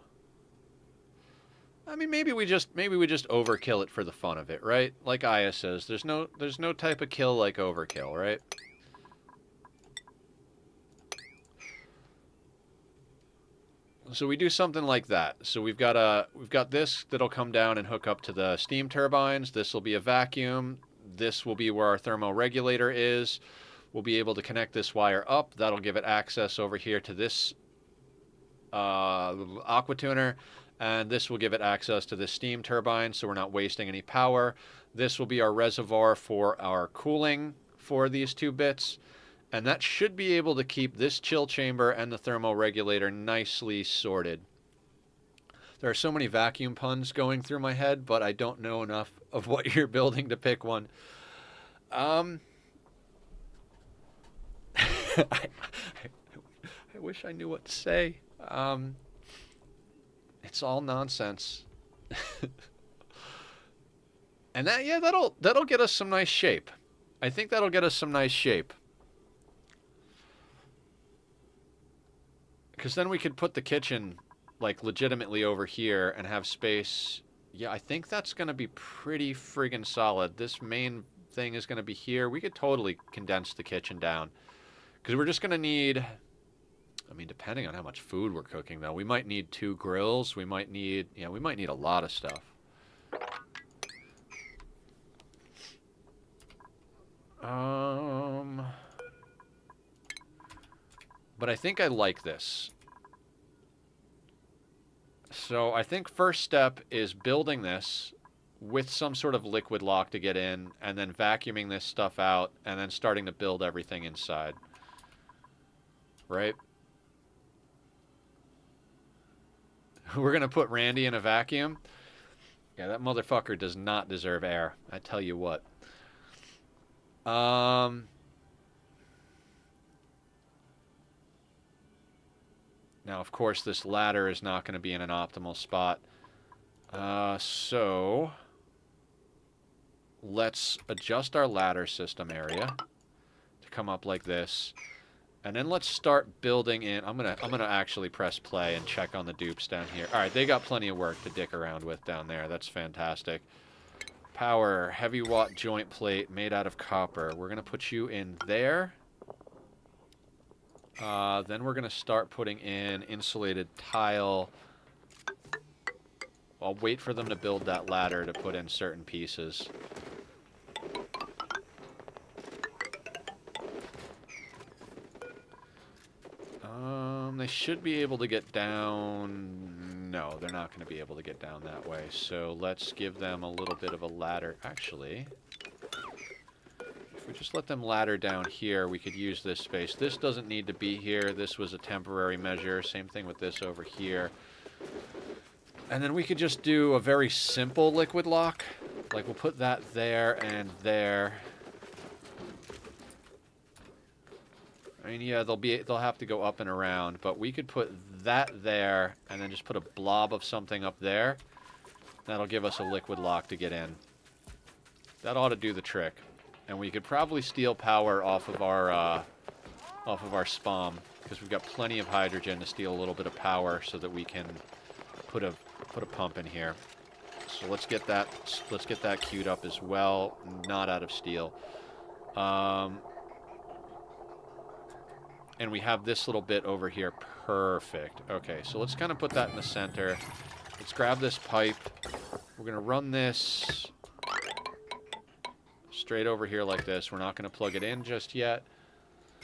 I mean, maybe we just overkill it for the fun of it, right? Like Aya says, there's no type of kill like overkill, right? So we do something like that. So we've got this that'll come down and hook up to the steam turbines. This will be a vacuum. This will be where our thermoregulator is. We'll be able to connect this wire up. That'll give it access over here to this aqua tuner, and this will give it access to this steam turbine, so we're not wasting any power. This will be our reservoir for our cooling for these 2 bits, and that should be able to keep this chill chamber and the thermoregulator nicely sorted. There are so many vacuum puns going through my head, but I don't know enough of what you're building to pick one. I wish I knew what to say. It's all nonsense. And that, yeah, that'll get us some nice shape. I think that'll get us some nice shape. Because then we could put the kitchen, like, legitimately over here and have space. Yeah, I think that's going to be pretty friggin' solid. This main thing is going to be here. We could totally condense the kitchen down. Because we're just going to need... I mean, depending on how much food we're cooking, though, we might need 2 grills. We might need, we might need a lot of stuff. But I think I like this. So I think first step is building this with some sort of liquid lock to get in, and then vacuuming this stuff out, and then starting to build everything inside. Right? We're going to put Randy in a vacuum. Yeah, that motherfucker does not deserve air. I tell you what. Now, of course, this ladder is not going to be in an optimal spot. So, let's adjust our ladder system area to come up like this. And then let's start building in. I'm gonna actually press play and check on the dupes down here. All right, they got plenty of work to dick around with down there. That's fantastic. Power, heavy watt joint plate made out of copper. We're gonna put you in there. Then we're gonna start putting in insulated tile. I'll wait for them to build that ladder to put in certain pieces. They should be able to get down... No, they're not going to be able to get down that way. So let's give them a little bit of a ladder. Actually, if we just let them ladder down here, we could use this space. This doesn't need to be here. This was a temporary measure. Same thing with this over here. And then we could just do a very simple liquid lock. Like, we'll put that there and there. I mean, yeah, they'll have to go up and around, but we could put that there and then just put a blob of something up there. That'll give us a liquid lock to get in. That ought to do the trick. And we could probably steal power off of our spam, because we've got plenty of hydrogen to steal a little bit of power so that we can put a pump in here. So let's get that queued up as well. Not out of steel. And we have this little bit over here. Perfect. Okay, so let's kind of put that in the center. Let's grab this pipe. We're going to run this straight over here like this. We're not going to plug it in just yet.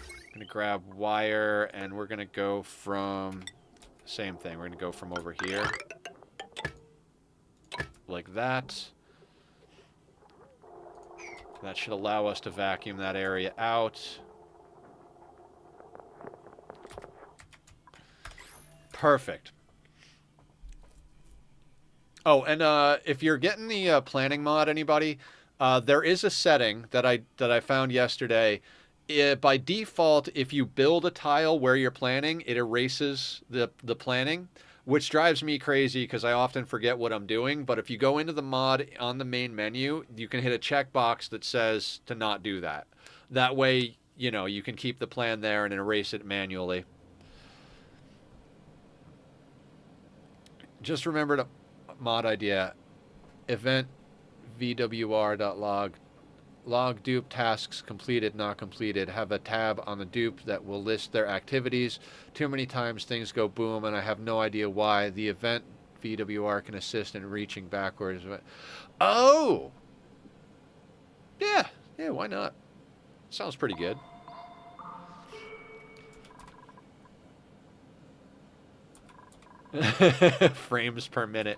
I'm going to grab wire, and we're going to go from... Same thing. We're going to go from over here. Like that. That should allow us to vacuum that area out. Perfect. Oh, and if you're getting the planning mod, anybody, there is a setting that I found yesterday. By default, if you build a tile where you're planning, it erases the planning, which drives me crazy because I often forget what I'm doing. But if you go into the mod on the main menu, you can hit a checkbox that says to not do that. That way, you can keep the plan there and erase it manually. Just remember to mod idea, event vwr.log, log dupe tasks completed, not completed. Have a tab on the dupe that will list their activities. Too many times things go boom and I have no idea why. The event VWR can assist in reaching backwards. Oh! Yeah, why not? Sounds pretty good. Frames per minute.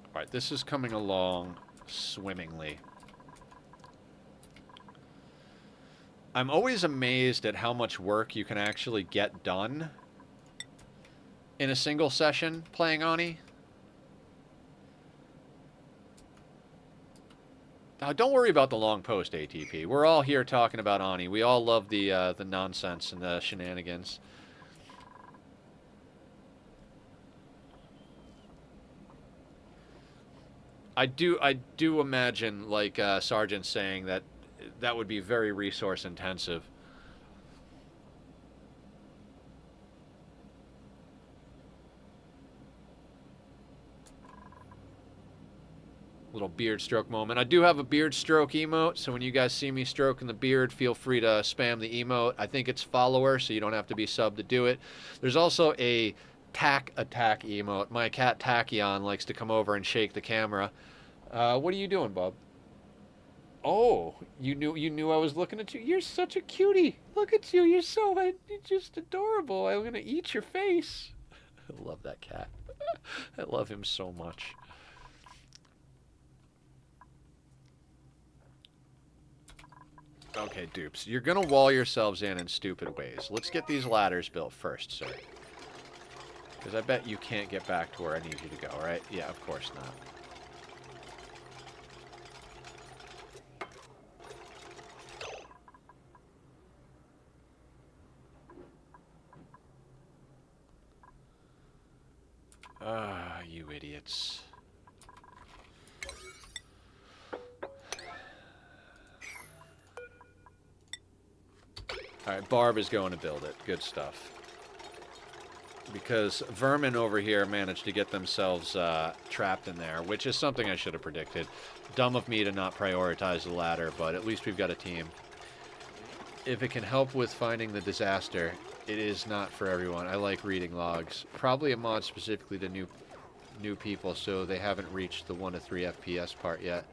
All right, this is coming along swimmingly. I'm always amazed at how much work you can actually get done in a single session playing Ani. Now, don't worry about the long post, ATP. We're all here talking about Ani. We all love the nonsense and the shenanigans. I do imagine, like Sergeant saying, that that would be very resource intensive. Little beard stroke moment. I do have a beard stroke emote, so when you guys see me stroking the beard, feel free to spam the emote. I think it's follower, so you don't have to be sub to do it. There's also a tack attack emote. My cat Tachyon likes to come over and shake the camera. What are you doing, Bob? Oh, you knew I was looking at you. You're such a cutie. Look at you. You're just adorable. I'm gonna eat your face. I love that cat. I love him so much. Okay, dupes. You're gonna wall yourselves in stupid ways. Let's get these ladders built first, sir. Because I bet you can't get back to where I need you to go, right? Yeah, of course not. Ah, you idiots. Alright, Barb is going to build it. Good stuff. Because vermin over here managed to get themselves trapped in there, which is something I should have predicted. Dumb of me to not prioritize the ladder, but at least we've got a team. If it can help with finding the disaster, it is not for everyone. I like reading logs. Probably a mod specifically to new people, so they haven't reached the 1 to 3 FPS part yet.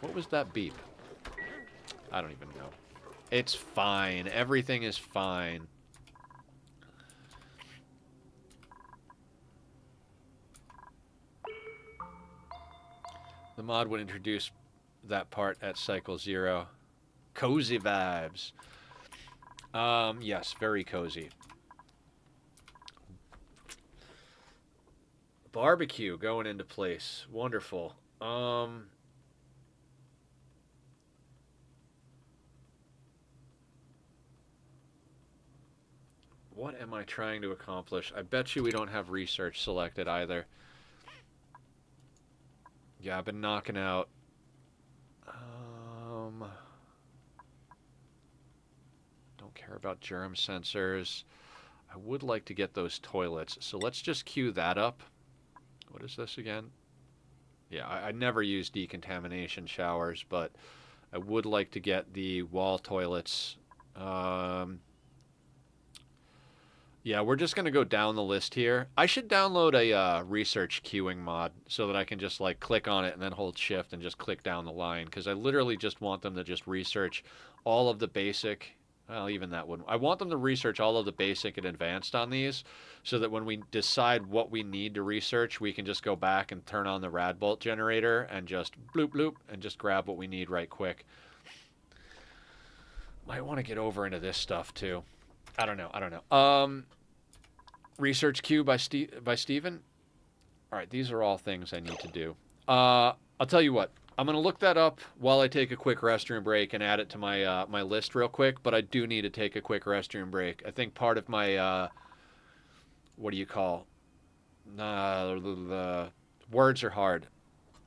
What was that beep? I don't even know. It's fine. Everything is fine. The mod would introduce that part at cycle 0. Cozy vibes. Yes, very cozy. Barbecue going into place. Wonderful. What am I trying to accomplish? I bet you we don't have research selected either. Yeah, I've been knocking out... don't care about germ sensors. I would like to get those toilets, so let's just queue that up. What is this again? Yeah, I never use decontamination showers, but I would like to get the wall toilets. Yeah, we're just going to go down the list here. I should download a research queuing mod so that I can just like click on it and then hold shift and just click down the line, because I literally just want them to just research all of the basic, well, even that wouldn't. I want them to research all of the basic and advanced on these so that when we decide what we need to research, we can just go back and turn on the rad bolt generator and just bloop bloop and just grab what we need right quick. Might want to get over into this stuff too. I don't know. Research queue by Steven. All right, these are all things I need to do. I'll tell you what. I'm going to look that up while I take a quick restroom break and add it to my my list real quick, but I do need to take a quick restroom break. I think part of my what do you call? The words are hard.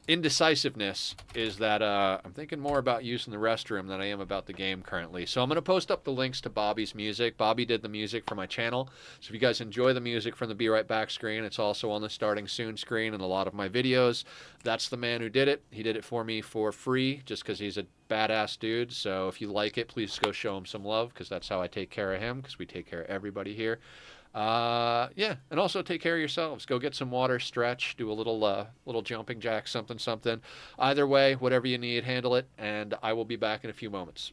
Indecisiveness is that I'm thinking more about using the restroom than I am about the game currently. So I'm going to post up the links to Bobby's music. Bobby did the music for my channel. So if you guys enjoy the music from the Be Right Back screen, it's also on the Starting Soon screen in a lot of my videos. That's the man who did it. He did it for me for free just because he's a badass dude. So if you like it, please go show him some love, because that's how I take care of him, because we take care of everybody here. Yeah, and also take care of yourselves. Go get some water, stretch, do a little jumping jack, something, something. Either way, whatever you need, handle it, and I will be back in a few moments.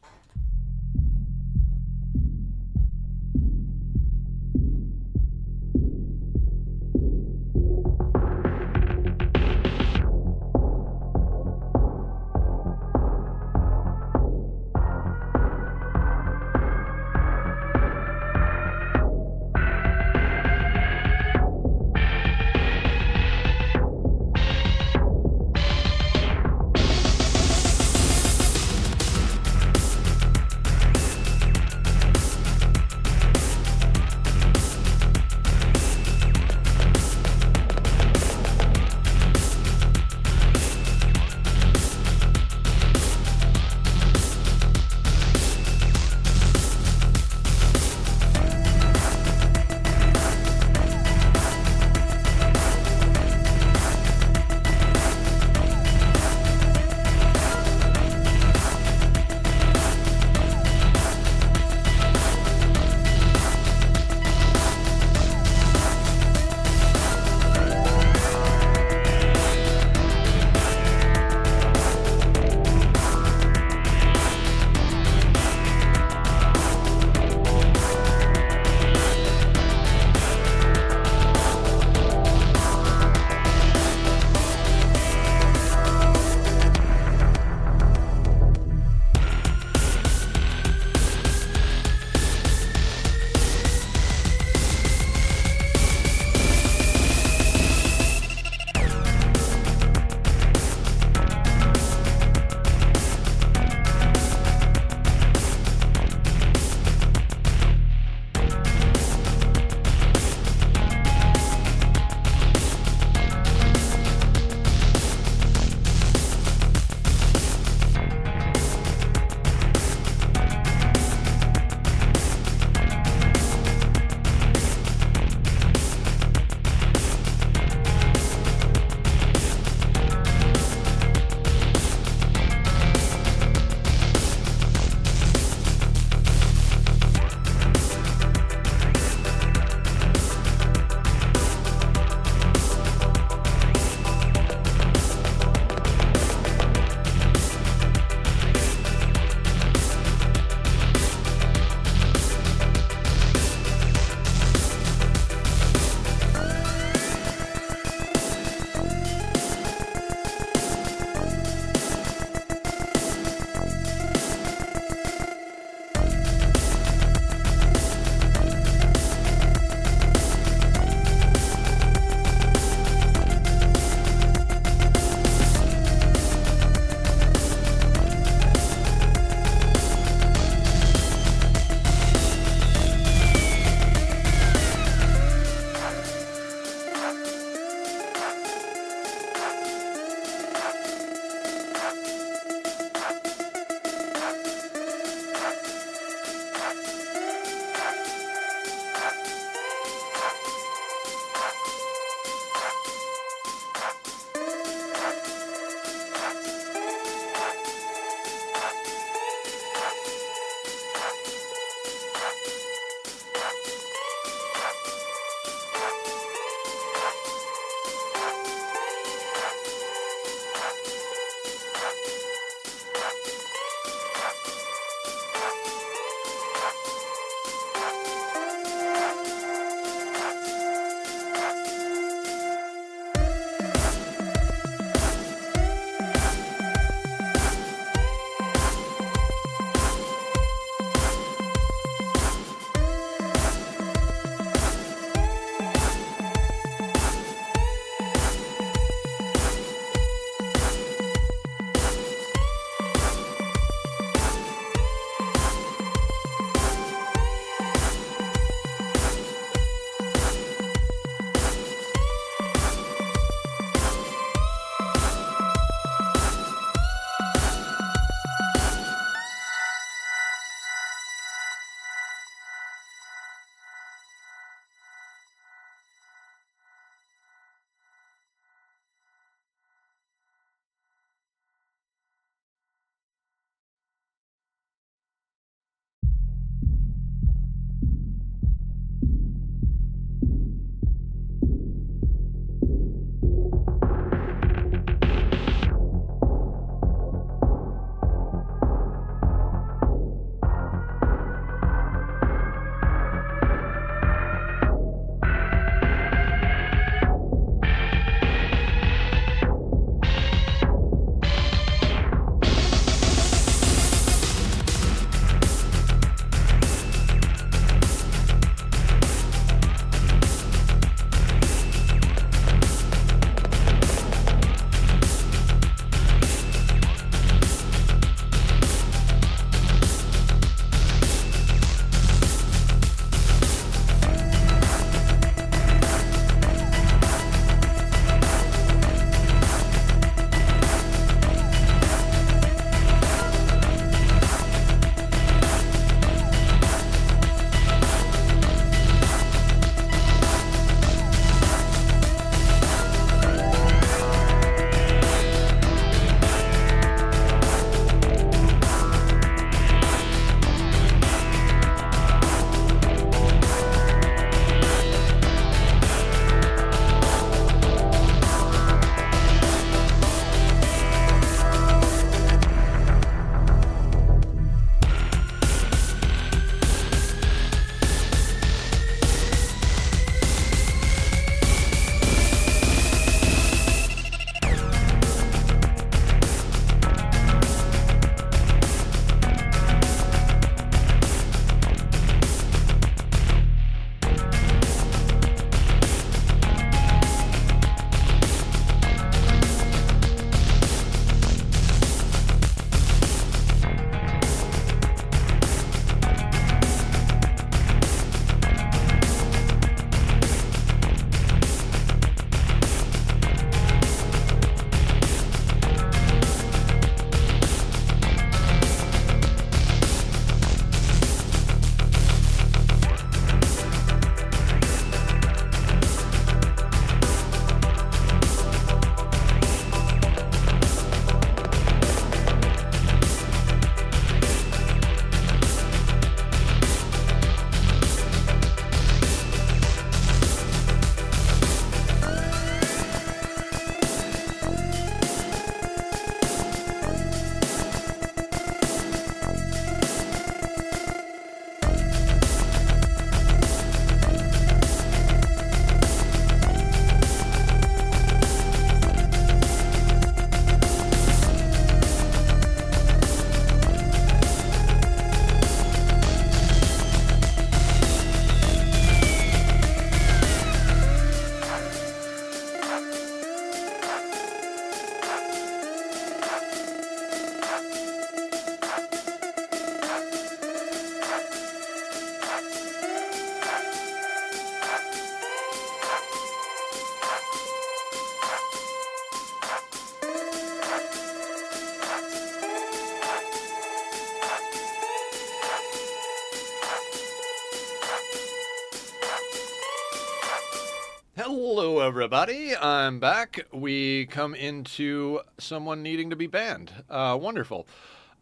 Hello, everybody. I'm back. We come into someone needing to be banned. Wonderful.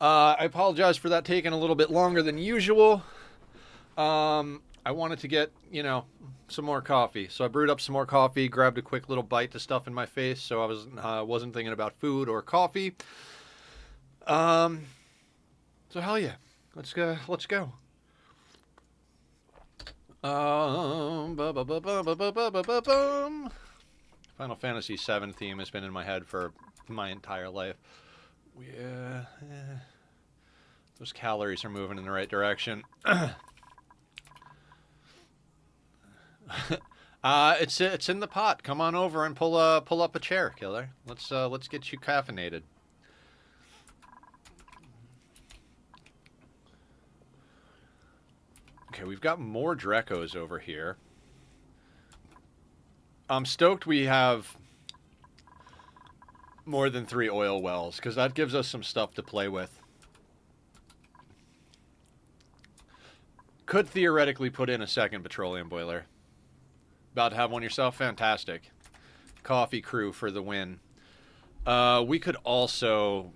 I apologize for that taking a little bit longer than usual. I wanted to get, some more coffee. So I brewed up some more coffee, grabbed a quick little bite to stuff in my face, so I wasn't thinking about food or coffee. So hell yeah. Let's go. Let's go. Final Fantasy VII theme has been in my head for my entire life. Those calories are moving in the right direction. It's in the pot. Come on over and pull up a chair, killer. Let's get you caffeinated. Okay, we've got more Drekos over here. I'm stoked we have more than 3 oil wells, because that gives us some stuff to play with. Could theoretically put in a second petroleum boiler. About to have one yourself? Fantastic. Coffee crew for the win. We could also...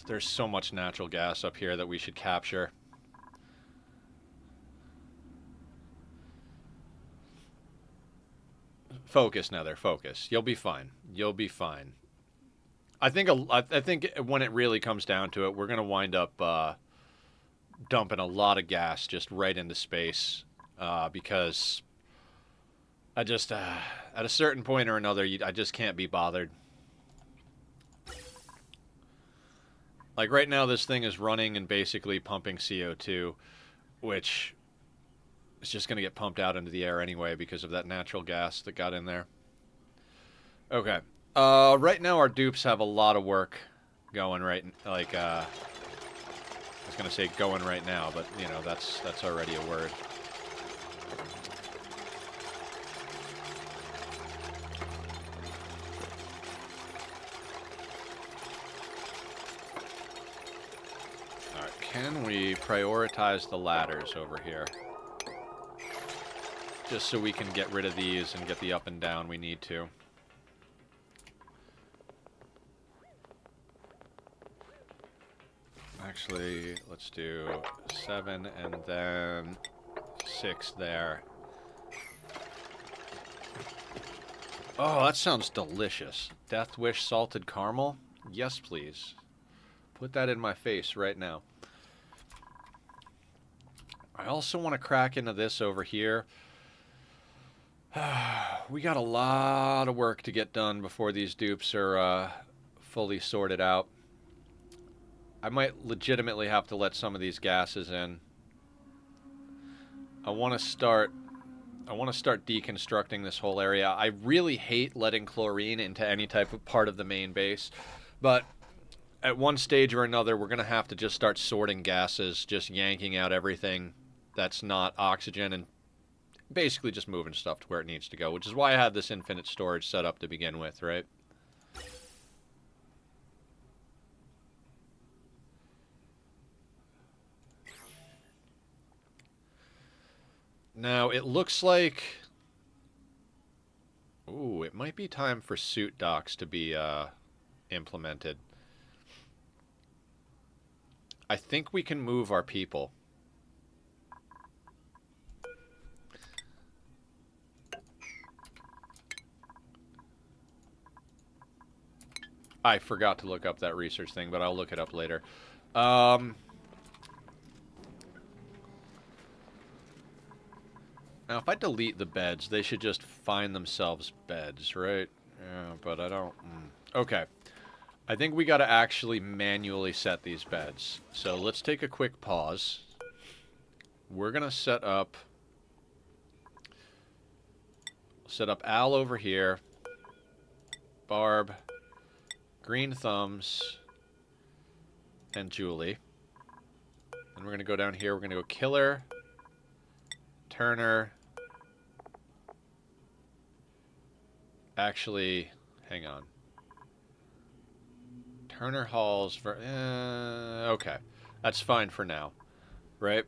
there's so much natural gas up here that we should capture. Focus, Nether. Focus. You'll be fine. You'll be fine. I think when it really comes down to it, we're going to wind up dumping a lot of gas just right into space. Because I just... at a certain point or another, I just can't be bothered. Like, right now, this thing is running and basically pumping CO2, which... it's just going to get pumped out into the air anyway because of that natural gas that got in there. Okay. Right now our dupes have a lot of work going I was going to say going right now, but, that's already a word. Alright, can we prioritize the ladders over here? Just so we can get rid of these and get the up and down we need to. Actually, let's do 7 and then 6 there. Oh, that sounds delicious. Death Wish salted caramel? Yes, please. Put that in my face right now. I also want to crack into this over here. We got a lot of work to get done before these dupes are fully sorted out. I might legitimately have to let some of these gases in. I want to start deconstructing this whole area. I really hate letting chlorine into any type of part of the main base, but at one stage or another, we're going to have to just start sorting gases, just yanking out everything that's not oxygen and basically just moving stuff to where it needs to go, which is why I had this infinite storage set up to begin with, right? Now, it looks like... ooh, it might be time for suit docks to be implemented. I think we can move our people. I forgot to look up that research thing, but I'll look it up later. Now, if I delete the beds, they should just find themselves beds, right? Yeah, but I don't... Okay. I think we gotta actually manually set these beds. So let's take a quick pause. We're gonna set up Al over here. Barb. Green Thumbs. And Julie. And we're gonna go down here. We're gonna go Killer. Turner. Actually, hang on. Turner Halls for... okay. That's fine for now. Right?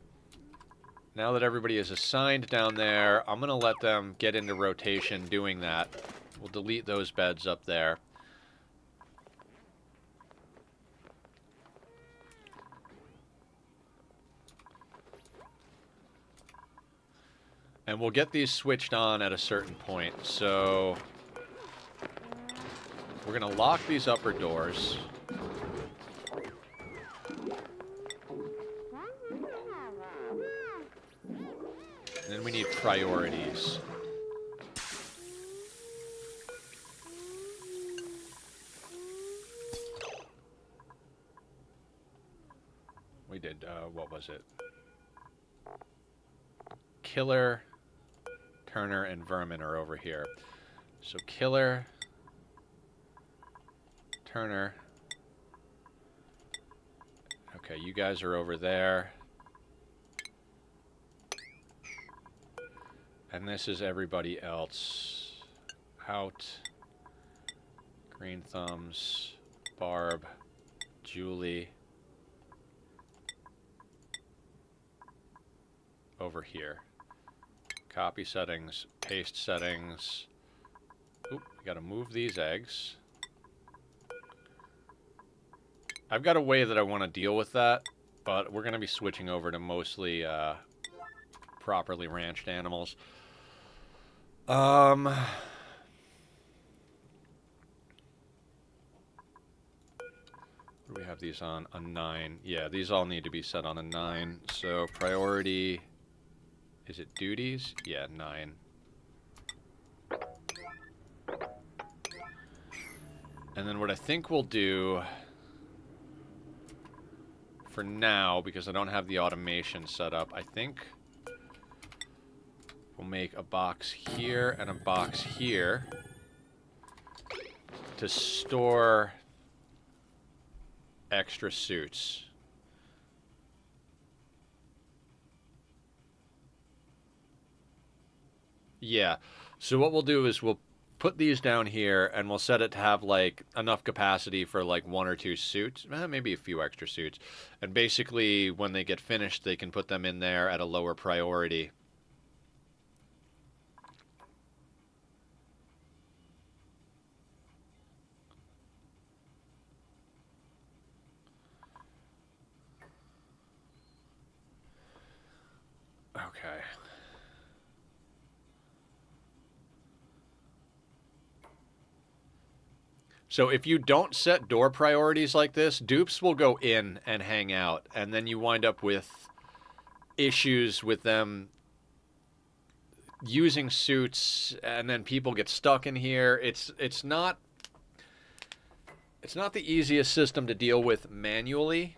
Now that everybody is assigned down there, I'm going to let them get into rotation doing that. We'll delete those beds up there. And we'll get these switched on at a certain point. So we're going to lock these upper doors. And then we need priorities. We did, what was it? Killer, Turner, and Vermin are over here. So Killer, Turner. Okay, you guys are over there. And this is everybody else. Out. Green Thumbs, Barb, Julie. Over here. Copy settings, paste settings. Oop, we gotta move these eggs. I've got a way that I want to deal with that, but we're gonna be switching over to mostly properly ranched animals. We have these on a 9. Yeah, these all need to be set on a 9. So priority, is it duties? Yeah, 9. And then what I think we'll do for now, because I don't have the automation set up, I think we'll make a box here and a box here to store extra suits. Yeah. So what we'll do is we'll put these down here and we'll set it to have like enough capacity for like 1 or 2 suits, maybe a few extra suits. And basically when they get finished, they can put them in there at a lower priority. Okay. So if you don't set door priorities like this, dupes will go in and hang out, and then you wind up with issues with them using suits, and then people get stuck in here. It's not the easiest system to deal with manually,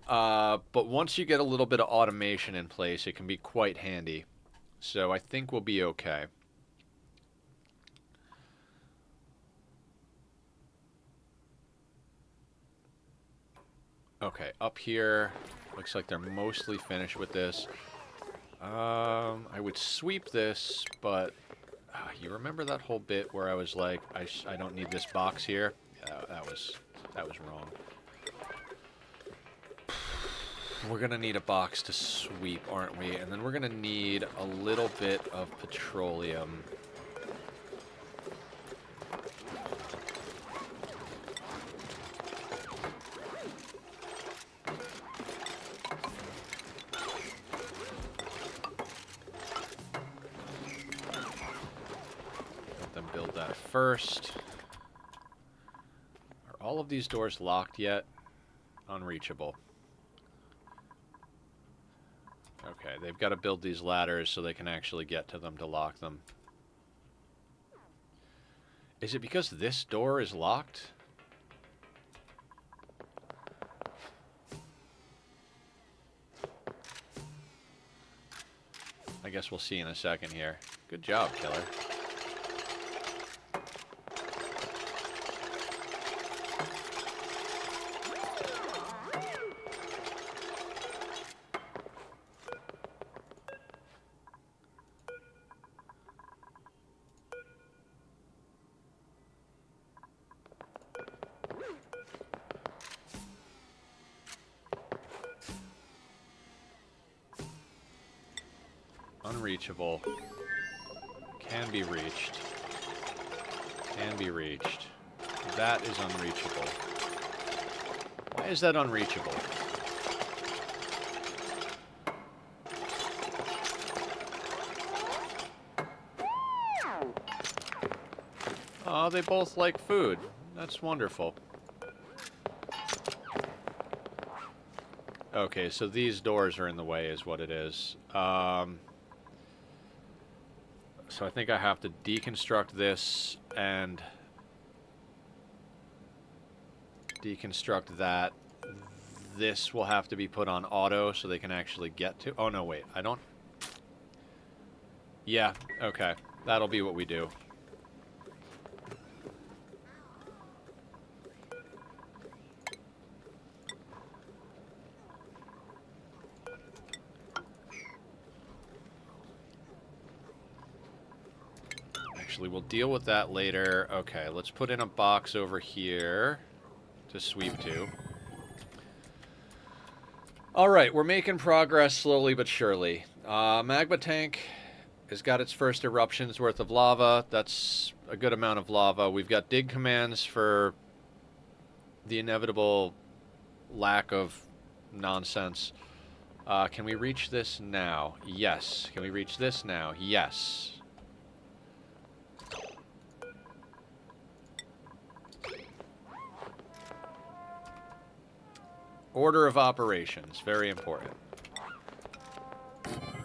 but once you get a little bit of automation in place, it can be quite handy. So I think we'll be okay. Okay, up here, looks like they're mostly finished with this. I would sweep this, but you remember that whole bit where I was like, I don't need this box here? Yeah, that was wrong. We're gonna need a box to sweep, aren't we? And then we're gonna need a little bit of petroleum. Let them build that first. Are all of these doors locked yet? Unreachable. Okay, they've got to build these ladders so they can actually get to them to lock them. Is it because this door is locked? I guess we'll see in a second here. Good job, Killer. unreachable. Can be reached. Can be reached. That is unreachable. Why is that unreachable? Oh, they both like food. That's wonderful. Okay, so these doors are in the way is what it is. So I think I have to deconstruct this and deconstruct that. This will have to be put on auto so they can actually get to... Oh, no, wait. I don't... Yeah, okay. That'll be what we do. Actually, we'll deal with that later. Okay, let's put in a box over here to sweep to. Alright, we're making progress slowly but surely. Magma tank has got its first eruption's worth of lava. That's a good amount of lava. We've got dig commands for the inevitable lack of nonsense. Can we reach this now? Yes. Can we reach this now? Yes. Order of operations, very important.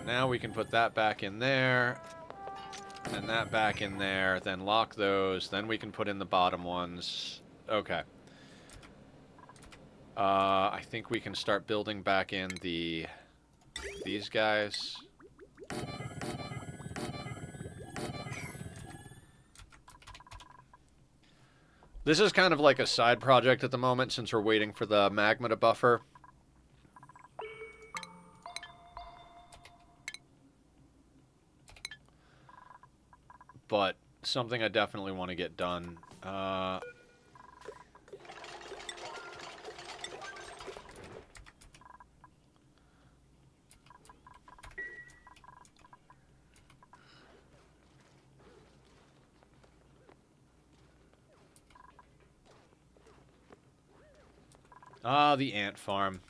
Now we can put that back in there, and that back in there, then lock those, then we can put in the bottom ones. Okay. I think we can start building back in these guys. This is kind of like a side project at the moment since we're waiting for the magma to buffer. But something I definitely want to get done. The ant farm.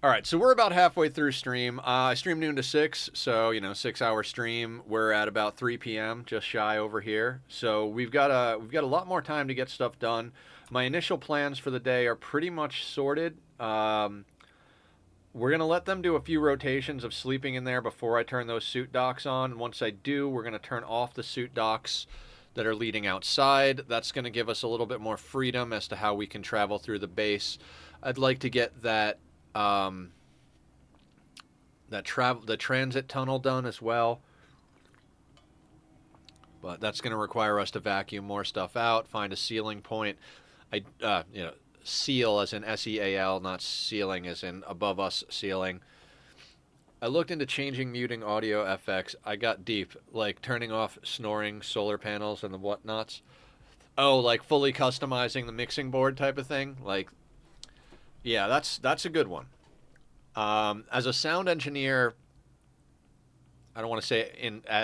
Alright, so we're about halfway through stream. I stream noon to 6, so, 6-hour stream. We're at about 3 p.m., just shy over here. So we've got a lot more time to get stuff done. My initial plans for the day are pretty much sorted. We're going to let them do a few rotations of sleeping in there before I turn those suit docks on. And once I do, we're going to turn off the suit docks that are leading outside. That's going to give us a little bit more freedom as to how we can travel through the base. I'd like to get that the transit tunnel done as well, but that's going to require us to vacuum more stuff out, find a sealing point. Seal as in S-E-A-L, not ceiling as in above us ceiling. I looked into changing muting audio FX. I got deep, like turning off snoring solar panels and the whatnots. Oh, like fully customizing the mixing board type of thing. Like, yeah, that's a good one. As a sound engineer, I don't want to say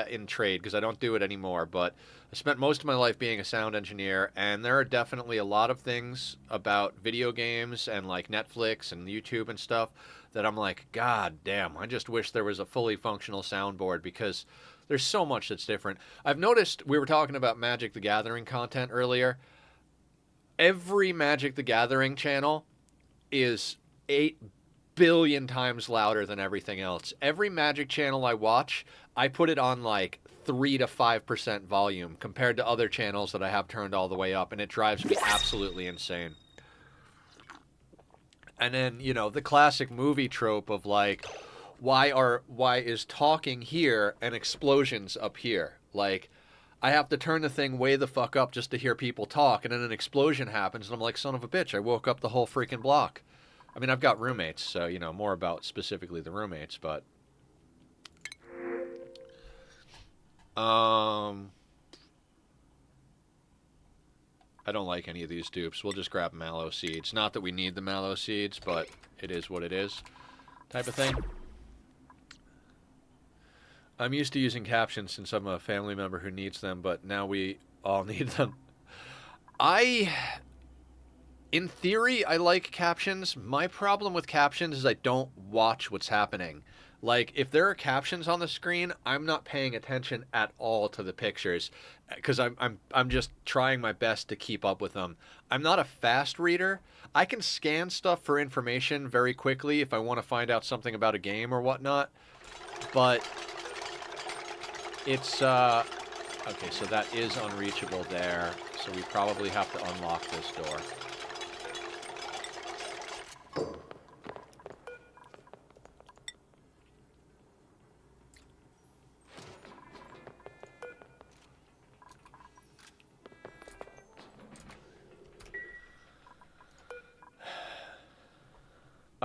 in trade because I don't do it anymore, but I spent most of my life being a sound engineer, and there are definitely a lot of things about video games and like Netflix and YouTube and stuff that I'm like, God damn, I just wish there was a fully functional soundboard because there's so much that's different. I've noticed, we were talking about Magic the Gathering content earlier. Every Magic the Gathering channel is 8 billion times louder than everything else. Every Magic channel I watch, I put it on like 3 to 5% volume compared to other channels that I have turned all the way up, and it drives me absolutely insane. And then, the classic movie trope of like, why is talking here and explosions up here? Like, I have to turn the thing way the fuck up just to hear people talk, and then an explosion happens, and I'm like, son of a bitch, I woke up the whole freaking block. I mean, I've got roommates, so, more about specifically the roommates, but... I don't like any of these dupes. We'll just grab mallow seeds. Not that we need the mallow seeds, but it is what it is. Type of thing. I'm used to using captions since I'm a family member who needs them, but now we all need them. I, in theory, I like captions. My problem with captions is I don't watch what's happening. Like, if there are captions on the screen, I'm not paying attention at all to the pictures because I'm just trying my best to keep up with them. I'm not a fast reader. I can scan stuff for information very quickly if I want to find out something about a game or whatnot, but it's okay, so that is unreachable there. So we probably have to unlock this door.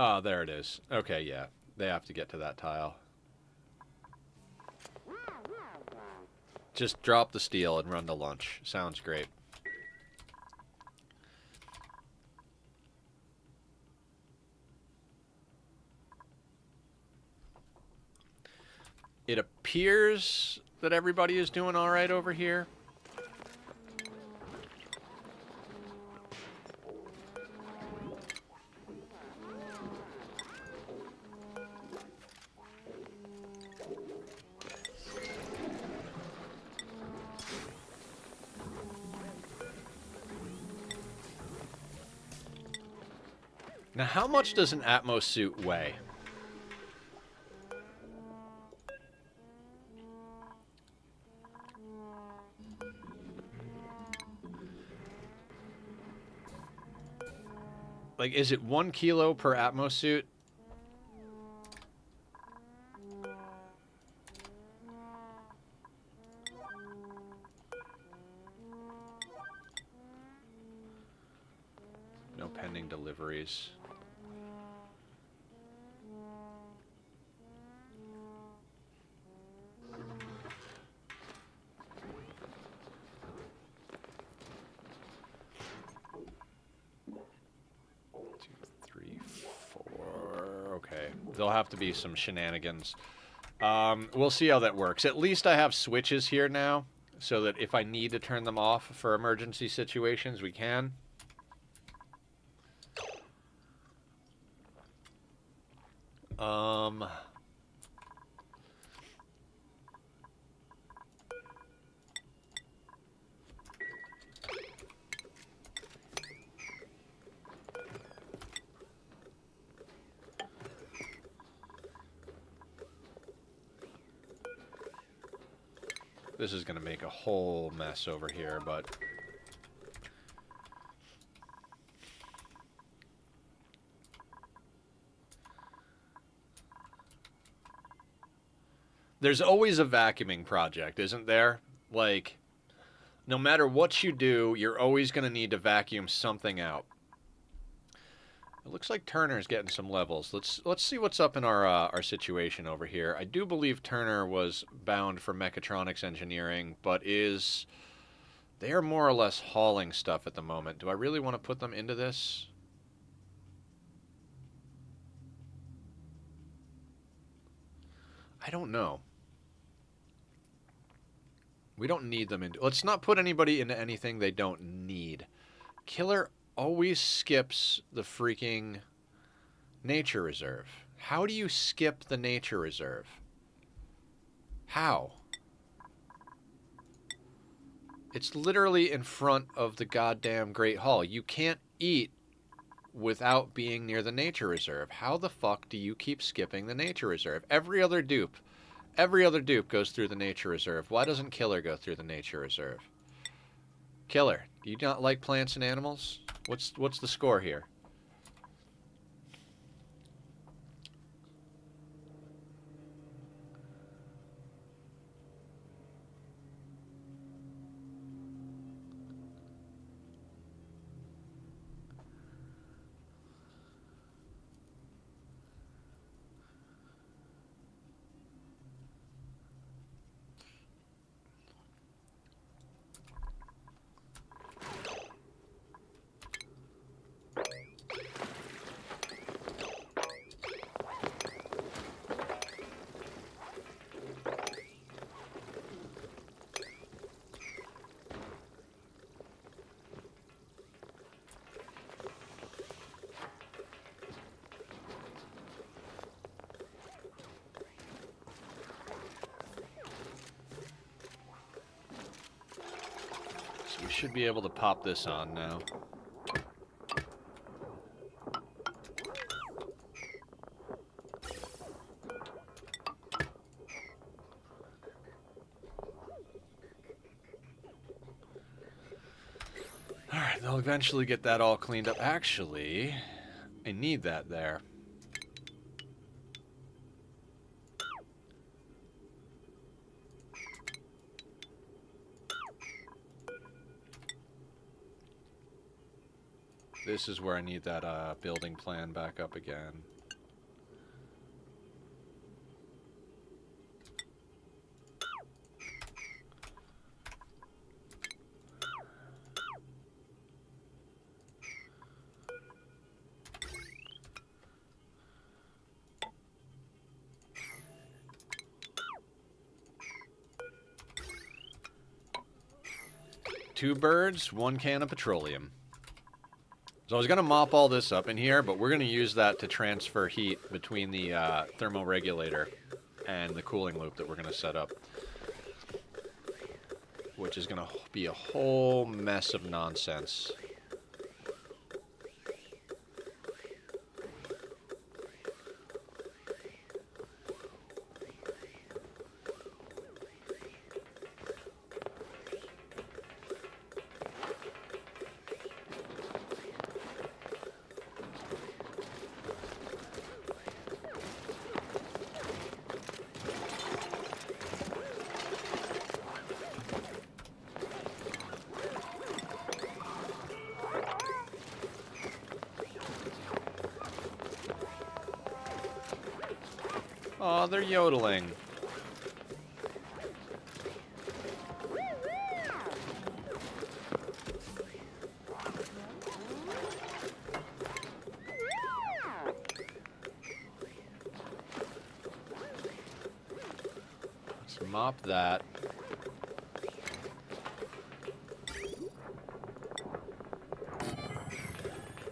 Oh, there it is. Okay, yeah. They have to get to that tile. Just drop the steel and run to lunch. Sounds great. It appears that everybody is doing all right over here. Now, how much does an Atmos suit weigh? Like, is it 1 kilo per Atmos suit? No pending deliveries. Okay, there'll have to be some shenanigans. We'll see how that works. At least I have switches here now, so that if I need to turn them off for emergency situations, we can. This is going to make a whole mess over here, but... There's always a vacuuming project, isn't there? Like, no matter what you do, you're always going to need to vacuum something out. It looks like Turner's getting some levels. Let's see what's up in our situation over here. I do believe Turner was bound for mechatronics engineering, but is... They are more or less hauling stuff at the moment. Do I really want to put them into this? I don't know. We don't need them into... Let's not put anybody into anything they don't need. Killer always skips the freaking nature reserve. How do you skip the nature reserve? How? It's literally in front of the goddamn Great Hall. You can't eat without being near the nature reserve. How the fuck do you keep skipping the nature reserve? Every other dupe goes through the nature reserve. Why doesn't Killer go through the nature reserve? Killer, do you not like plants and animals? What's the score here? We should be able to pop this on now. Alright, they'll eventually get that all cleaned up. Actually, I need that there. This is where I need that building plan back up again. Two birds, one can of petroleum. So I was going to mop all this up in here, but we're going to use that to transfer heat between the thermoregulator and the cooling loop that we're going to set up. Which is going to be a whole mess of nonsense. Aw, they're yodeling. Let's mop that.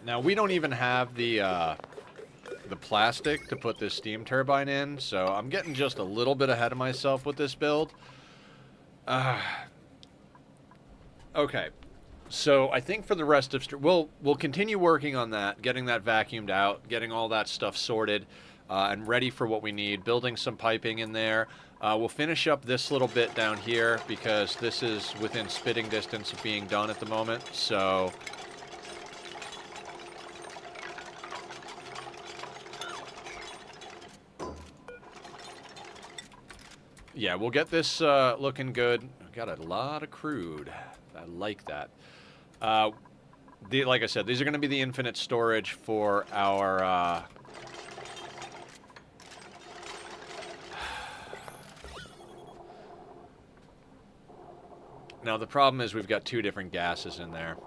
Now, we don't even have the plastic to put this steam turbine in, so I'm getting just a little bit ahead of myself with this build. Okay, so I think for the rest of we'll continue working on that, getting that vacuumed out, getting all that stuff sorted, and ready for what we need. Building some piping in there. We'll finish up this little bit down here because this is within spitting distance of being done at the moment. So. Yeah, we'll get this looking good. Got a lot of crude. I like that. Like I said, these are going to be the infinite storage for our... Now, the problem is we've got two different gases in there.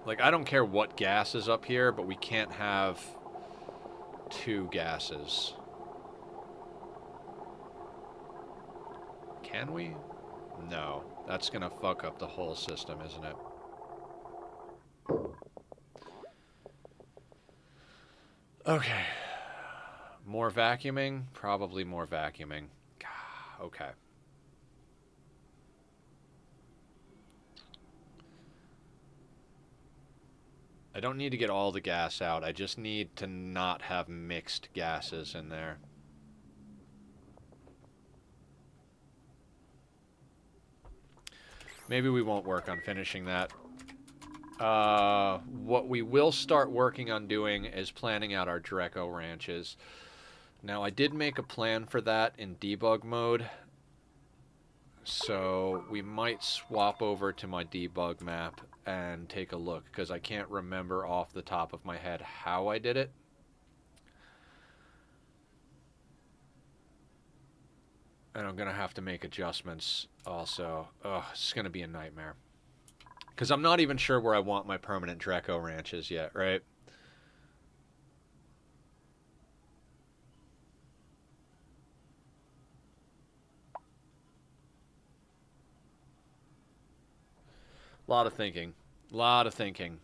Like, I don't care what gas is up here, but we can't have two gases. Can we? No. That's gonna fuck up the whole system, isn't it? Okay. More vacuuming? Probably more vacuuming. Okay. I don't need to get all the gas out. I just need to not have mixed gases in there. Maybe we won't work on finishing that. What we will start working on doing is planning out our Dreco ranches. Now, I did make a plan for that in debug mode. So we might swap over to my debug map and take a look, because I can't remember off the top of my head how I did it. And I'm going to have to make adjustments also. Ugh, it's going to be a nightmare. Because I'm not even sure where I want my permanent Dreco ranches yet, right? A lot of thinking. A lot of thinking.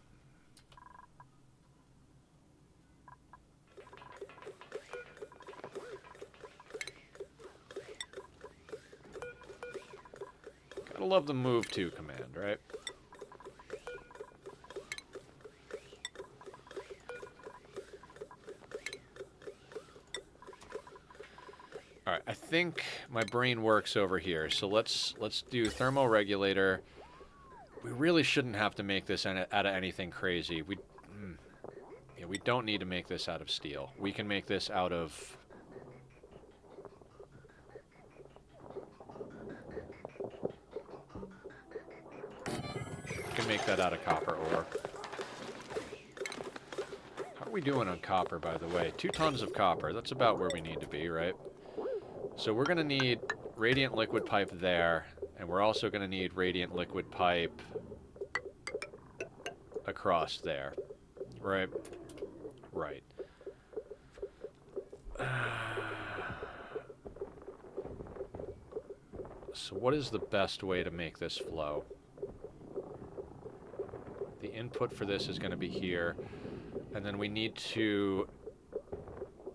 Gotta love the move to command, right? All right, I think my brain works over here. So let's do thermoregulator. We really shouldn't have to make this out of anything crazy. Yeah, we don't need to make this out of steel. We can make this out of... We can make that out of copper ore. How are we doing on copper, by the way? 2 tons of copper. That's about where we need to be, right? So we're going to need radiant liquid pipe there, and we're also going to need radiant liquid pipe across there, right? Right. So what is the best way to make this flow? The input for this is going to be here, and then we need to...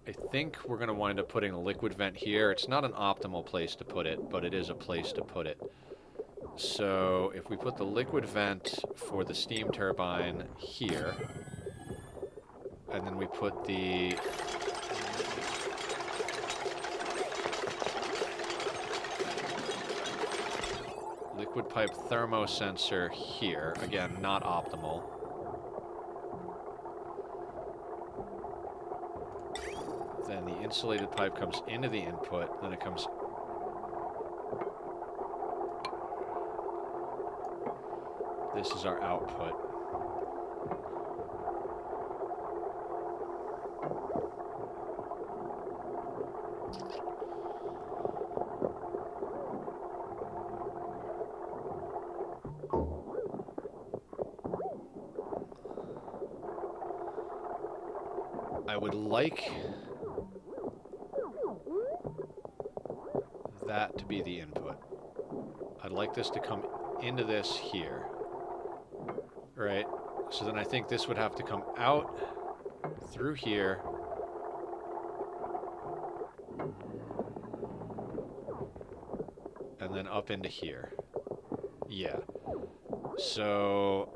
I think we're going to wind up putting a liquid vent here. It's not an optimal place to put it, but it is a place to put it. So if we put the liquid vent for the steam turbine here, and then we put the... liquid pipe thermosensor here. Again, not optimal. Then the insulated pipe comes into the input, then it comes... This is our output. I would like that to be the input. I'd like this to come into this here. Right? So then I think this would have to come out through here. And then up into here. Yeah. So...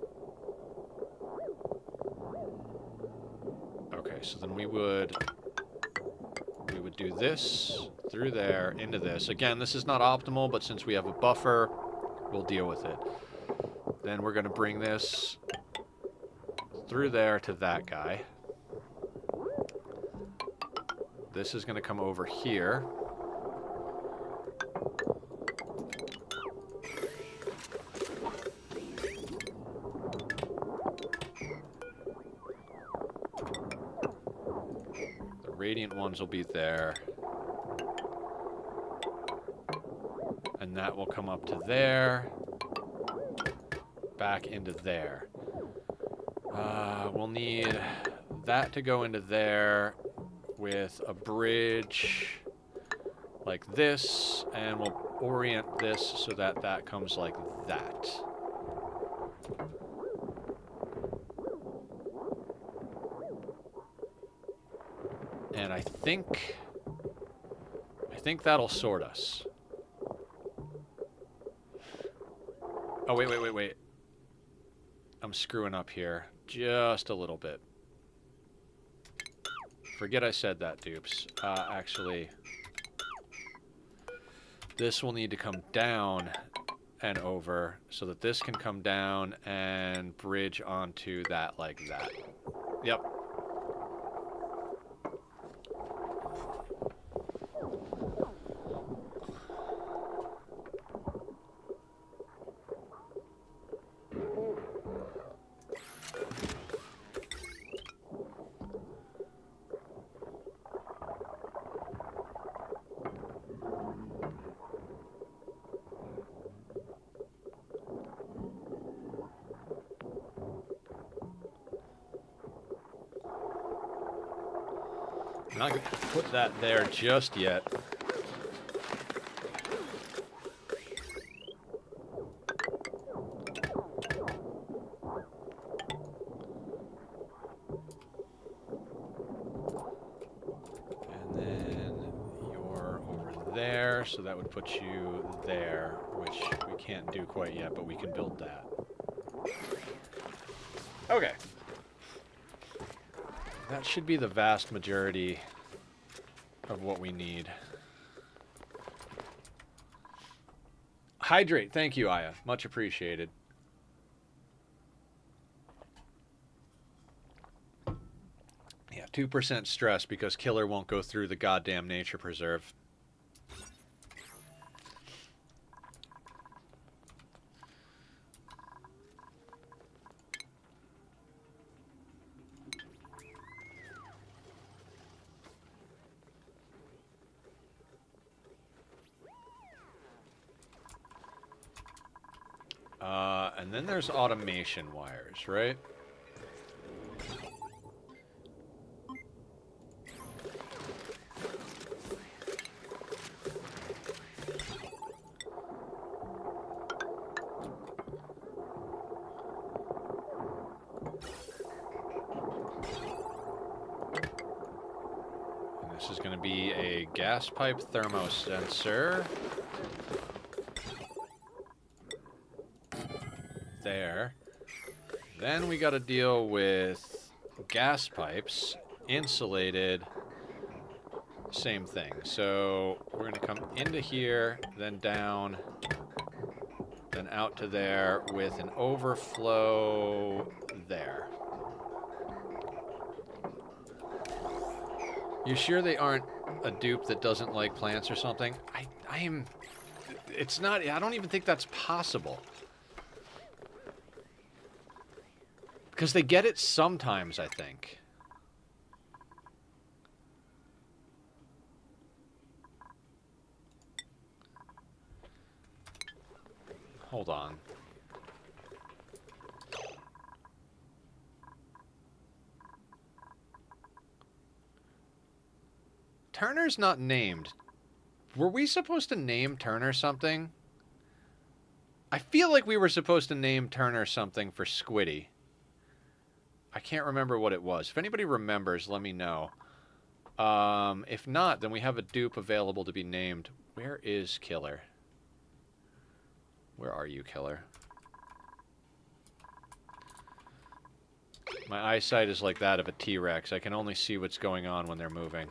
Okay, so then we would do this through there into this. Again, this is not optimal, but since we have a buffer, we'll deal with it. Then we're going to bring this through there to that guy. This is going to come over here. The radiant ones will be there. And that will come up to there. Back into there. We'll need that to go into there with a bridge like this, and we'll orient this so that that comes like that. And I think that'll sort us. Oh, wait. I'm screwing up here just a little bit. Forget I said that, dupes. Actually, this will need to come down and over so that this can come down and bridge onto that like that. Yep. I'm not going to put that there just yet. And then you're over there. there, so that would put you there, which we can't do quite yet, but we can build that. Okay. That should be the vast majority of what we need. Hydrate. Thank you, Aya. Much appreciated. Yeah, 2% stress because Killer won't go through the goddamn nature preserve. And then there's automation wires, right? And this is going to be a gas pipe thermosensor. There. Then we got to deal with gas pipes, insulated, same thing. So we're going to come into here, then down, then out to there with an overflow there. You sure they aren't a dupe that doesn't like plants or something? I am... It's not... I don't even think that's possible. Because they get it sometimes, I think. Hold on. Turner's not named. Were we supposed to name Turner something? I feel like we were supposed to name Turner something for Squiddy. I can't remember what it was. If anybody remembers, let me know. If not, then we have a dupe available to be named. Where is Killer? Where are you, Killer? My eyesight is like that of a T-Rex. I can only see what's going on when they're moving.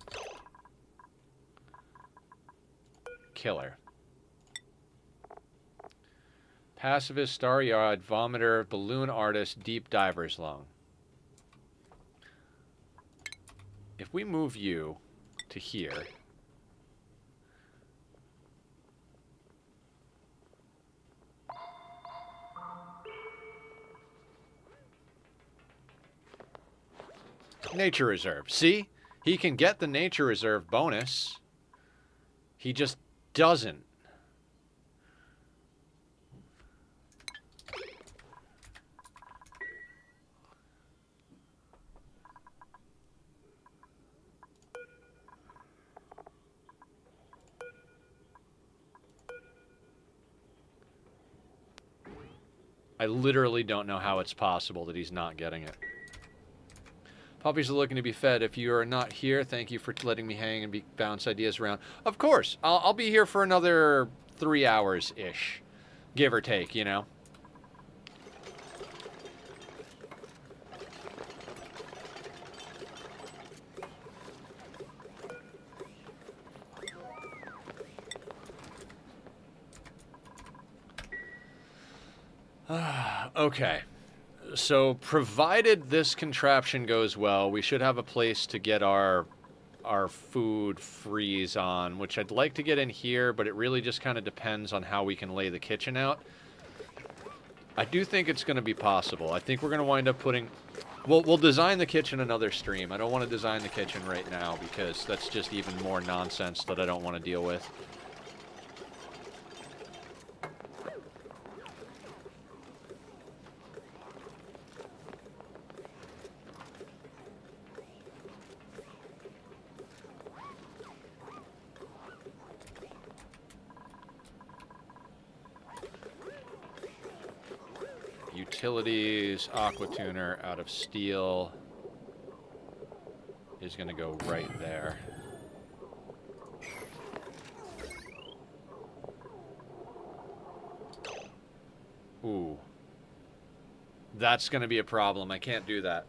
Killer. Pacifist, starry-eyed, vomiter, balloon artist, deep diver's lung. If we move you to here, nature reserve. See? He can get the nature reserve bonus. He just doesn't. I literally don't know how it's possible that he's not getting it. Puppies are looking to be fed. If you are not here, thank you for letting me hang and bounce ideas around. Of course, I'll be here for another 3 hours-ish, give or take, you know. Okay. So, provided this contraption goes well, we should have a place to get our food freeze on, which I'd like to get in here, but it really just kind of depends on how we can lay the kitchen out. I do think it's going to be possible. I think we're going to wind up putting... We'll design the kitchen another stream. I don't want to design the kitchen right now because that's just even more nonsense that I don't want to deal with. Utilities, aqua tuner out of steel is going to go right there. Ooh. That's going to be a problem. I can't do that.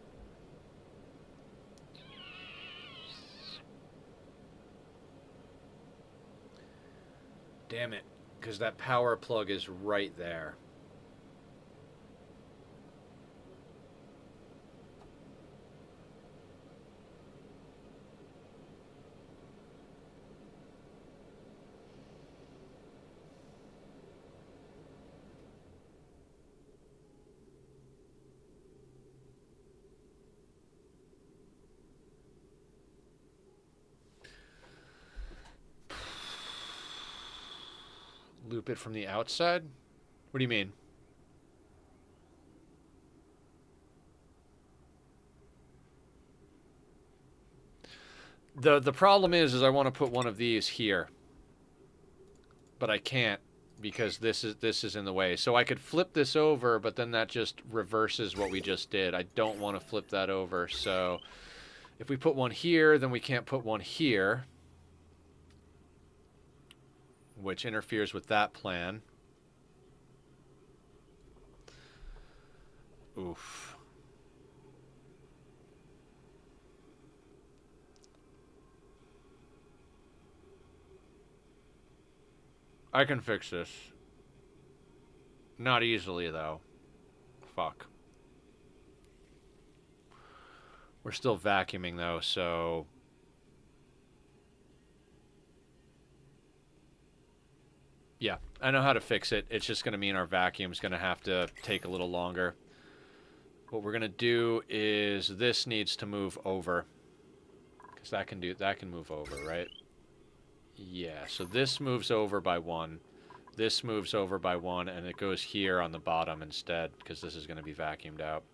Damn it. Because that power plug is right there. Loop it from the outside? What do you mean? The problem is I want to put one of these here. But I can't because this is in the way. So I could flip this over, but then that just reverses what we just did. I don't want to flip that over. So if we put one here, then we can't put one here, which interferes with that plan. Oof. I can fix this. Not easily, though. Fuck. We're still vacuuming, though, so... Yeah, I know how to fix it. It's just going to mean our vacuum's going to have to take a little longer. What we're going to do is this needs to move over. Because that can move over, right? Yeah, so this moves over by 1. This moves over by 1, and it goes here on the bottom instead, because this is going to be vacuumed out.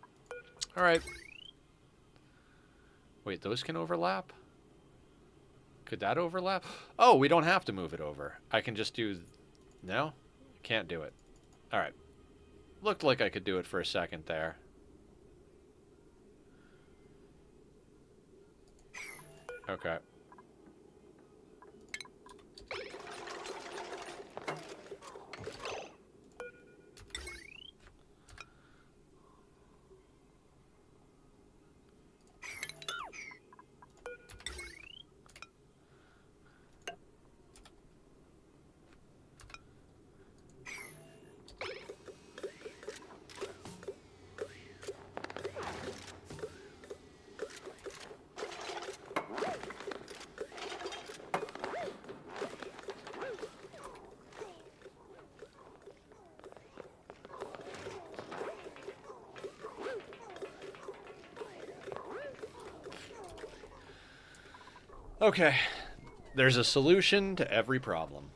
All right. Wait, those can overlap? Could that overlap? Oh, we don't have to move it over. I can just do... No? Can't do it. All right. Looked like I could do it for a second there. Okay. Okay. There's a solution to every problem.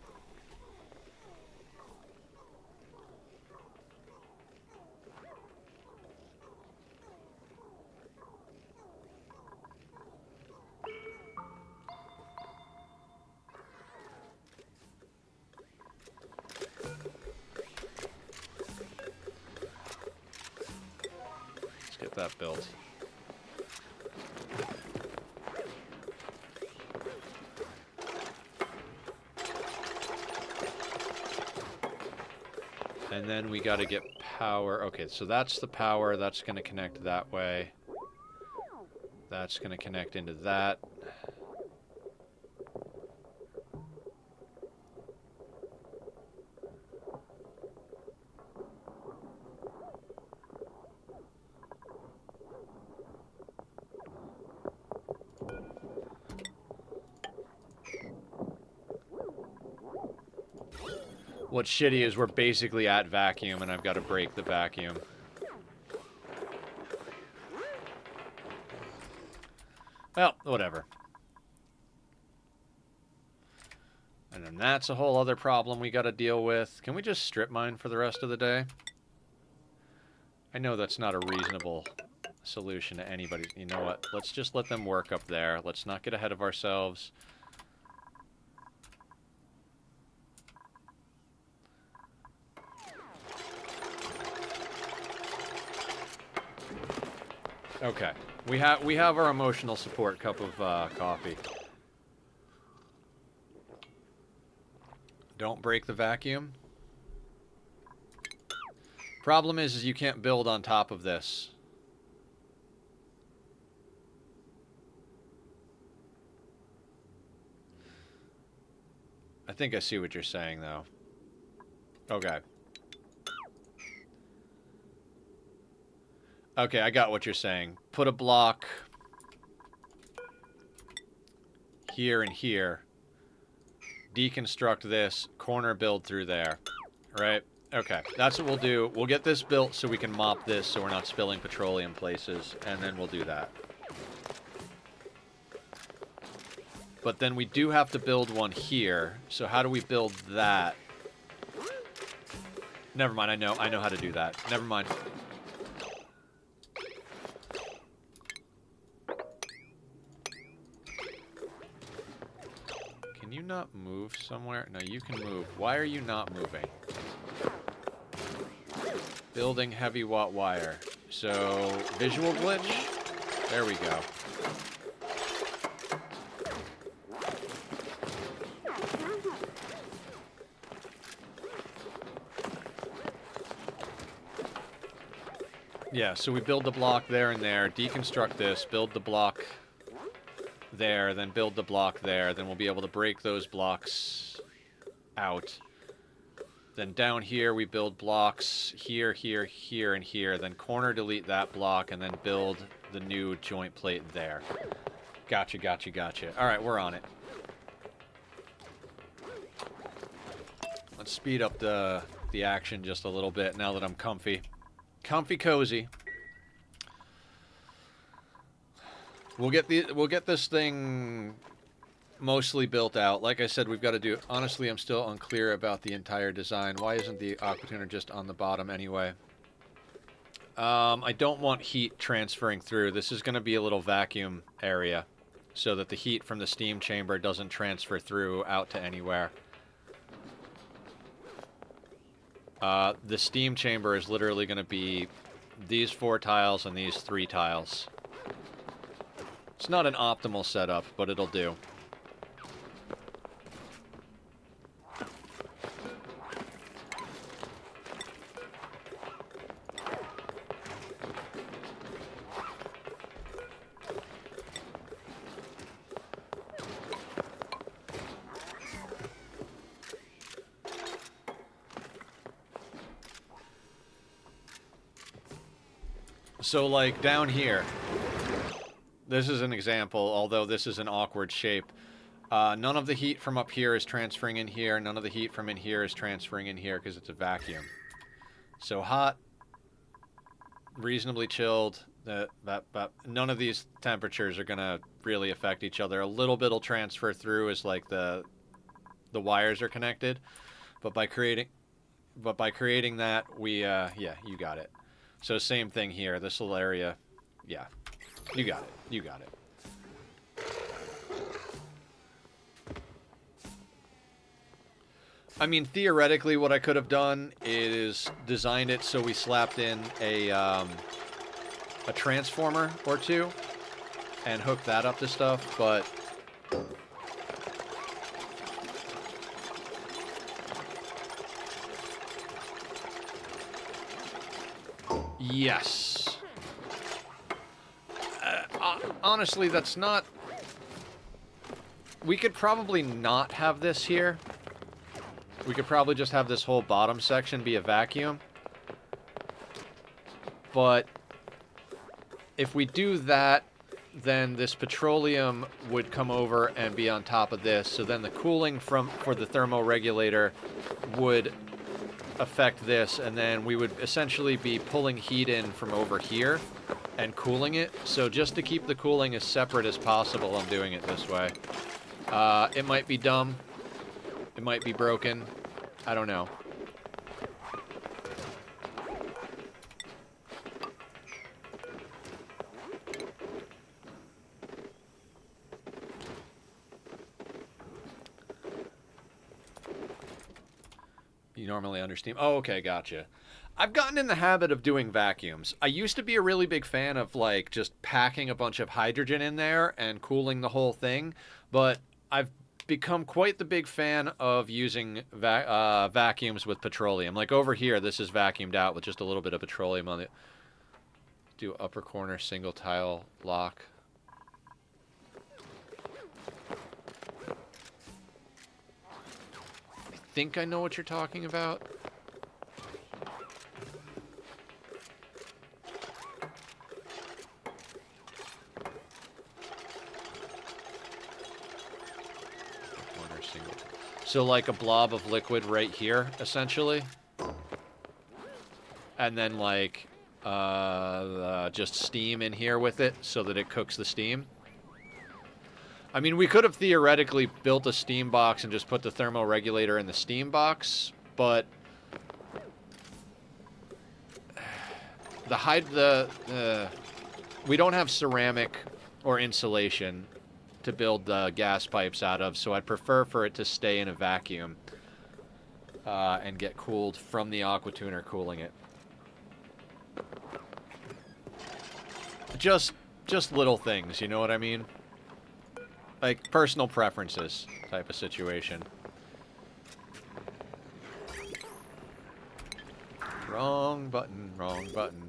Let's get that built. And then we got to get power. Okay, so that's the power. That's going to connect that way. That's going to connect into that. What's shitty is we're basically at vacuum, and I've got to break the vacuum. Well, whatever. And then that's a whole other problem we got to deal with. Can we just strip mine for the rest of the day? I know that's not a reasonable solution to anybody. You know what? Let's just let them work up there. Let's not get ahead of ourselves. Okay, we have our emotional support cup of coffee. Don't break the vacuum. Problem is you can't build on top of this. I think I see what you're saying, though. Okay. Okay, I got what you're saying. Put a block here and here. Deconstruct this. Corner build through there. Right? Okay, that's what we'll do. We'll get this built so we can mop this so we're not spilling petroleum places, and then we'll do that. But then we do have to build one here. So how do we build that? Never mind, I know how to do that. Never mind. Can you not move somewhere? No, you can move. Why are you not moving? Building heavy watt wire. So, visual glitch? There we go. Yeah, so we build the block there and there, deconstruct this, build the block there, then build the block there, then we'll be able to break those blocks out. Then down here we build blocks here, here, here, and here, then corner delete that block, and then build the new joint plate there. Gotcha, gotcha, gotcha. Alright, we're on it. Let's speed up the action just a little bit now that I'm comfy. Comfy cozy. We'll get this thing mostly built out. Like I said, we've got to do... Honestly, I'm still unclear about the entire design. Why isn't the aquatuner just on the bottom anyway? I don't want heat transferring through. This is going to be a little vacuum area so that the heat from the steam chamber doesn't transfer through out to anywhere. The steam chamber is literally going to be these 4 tiles and these 3 tiles. It's not an optimal setup, but it'll do. So, like, down here, this is an example, although this is an awkward shape. None of the heat from up here is transferring in here. None of the heat from in here is transferring in here because it's a vacuum. So hot, reasonably chilled. None of these temperatures are going to really affect each other. A little bit will transfer through as, like, the wires are connected. But by creating that, we, yeah, you got it. So same thing here, this little area, yeah, you got it, you got it. I mean, theoretically what I could have done is designed it so we slapped in a transformer or two and hooked that up to stuff, but... Yes. Honestly, that's not... We could probably not have this here. We could probably just have this whole bottom section be a vacuum. But if we do that, then this petroleum would come over and be on top of this. So then the cooling for the thermoregulator would affect this, and then we would essentially be pulling heat in from over here and cooling it. So just to keep the cooling as separate as possible, I'm doing it this way. It might be dumb. It might be broken. I don't know. You normally under steam. Oh, okay, gotcha. I've gotten in the habit of doing vacuums. I used to be a really big fan of, like, just packing a bunch of hydrogen in there and cooling the whole thing, but I've become quite the big fan of using vacuums with petroleum. Like over here, this is vacuumed out with just a little bit of petroleum on it. Do upper corner single tile lock. I think I know what you're talking about. So like a blob of liquid right here, essentially. And then like just steam in here with it so that it cooks the steam. I mean, we could have theoretically built a steam box and just put the thermoregulator in the steam box, but we don't have ceramic or insulation to build the gas pipes out of, so I'd prefer for it to stay in a vacuum and get cooled from the aqua tuner cooling it. Just little things, you know what I mean? Like personal preferences type of situation. Wrong button, wrong button.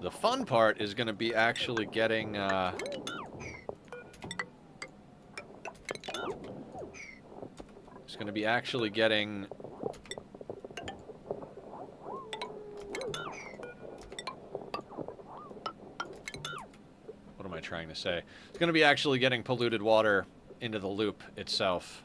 The fun part is going to be actually getting what am I trying to say? It's going to be actually getting polluted water into the loop itself.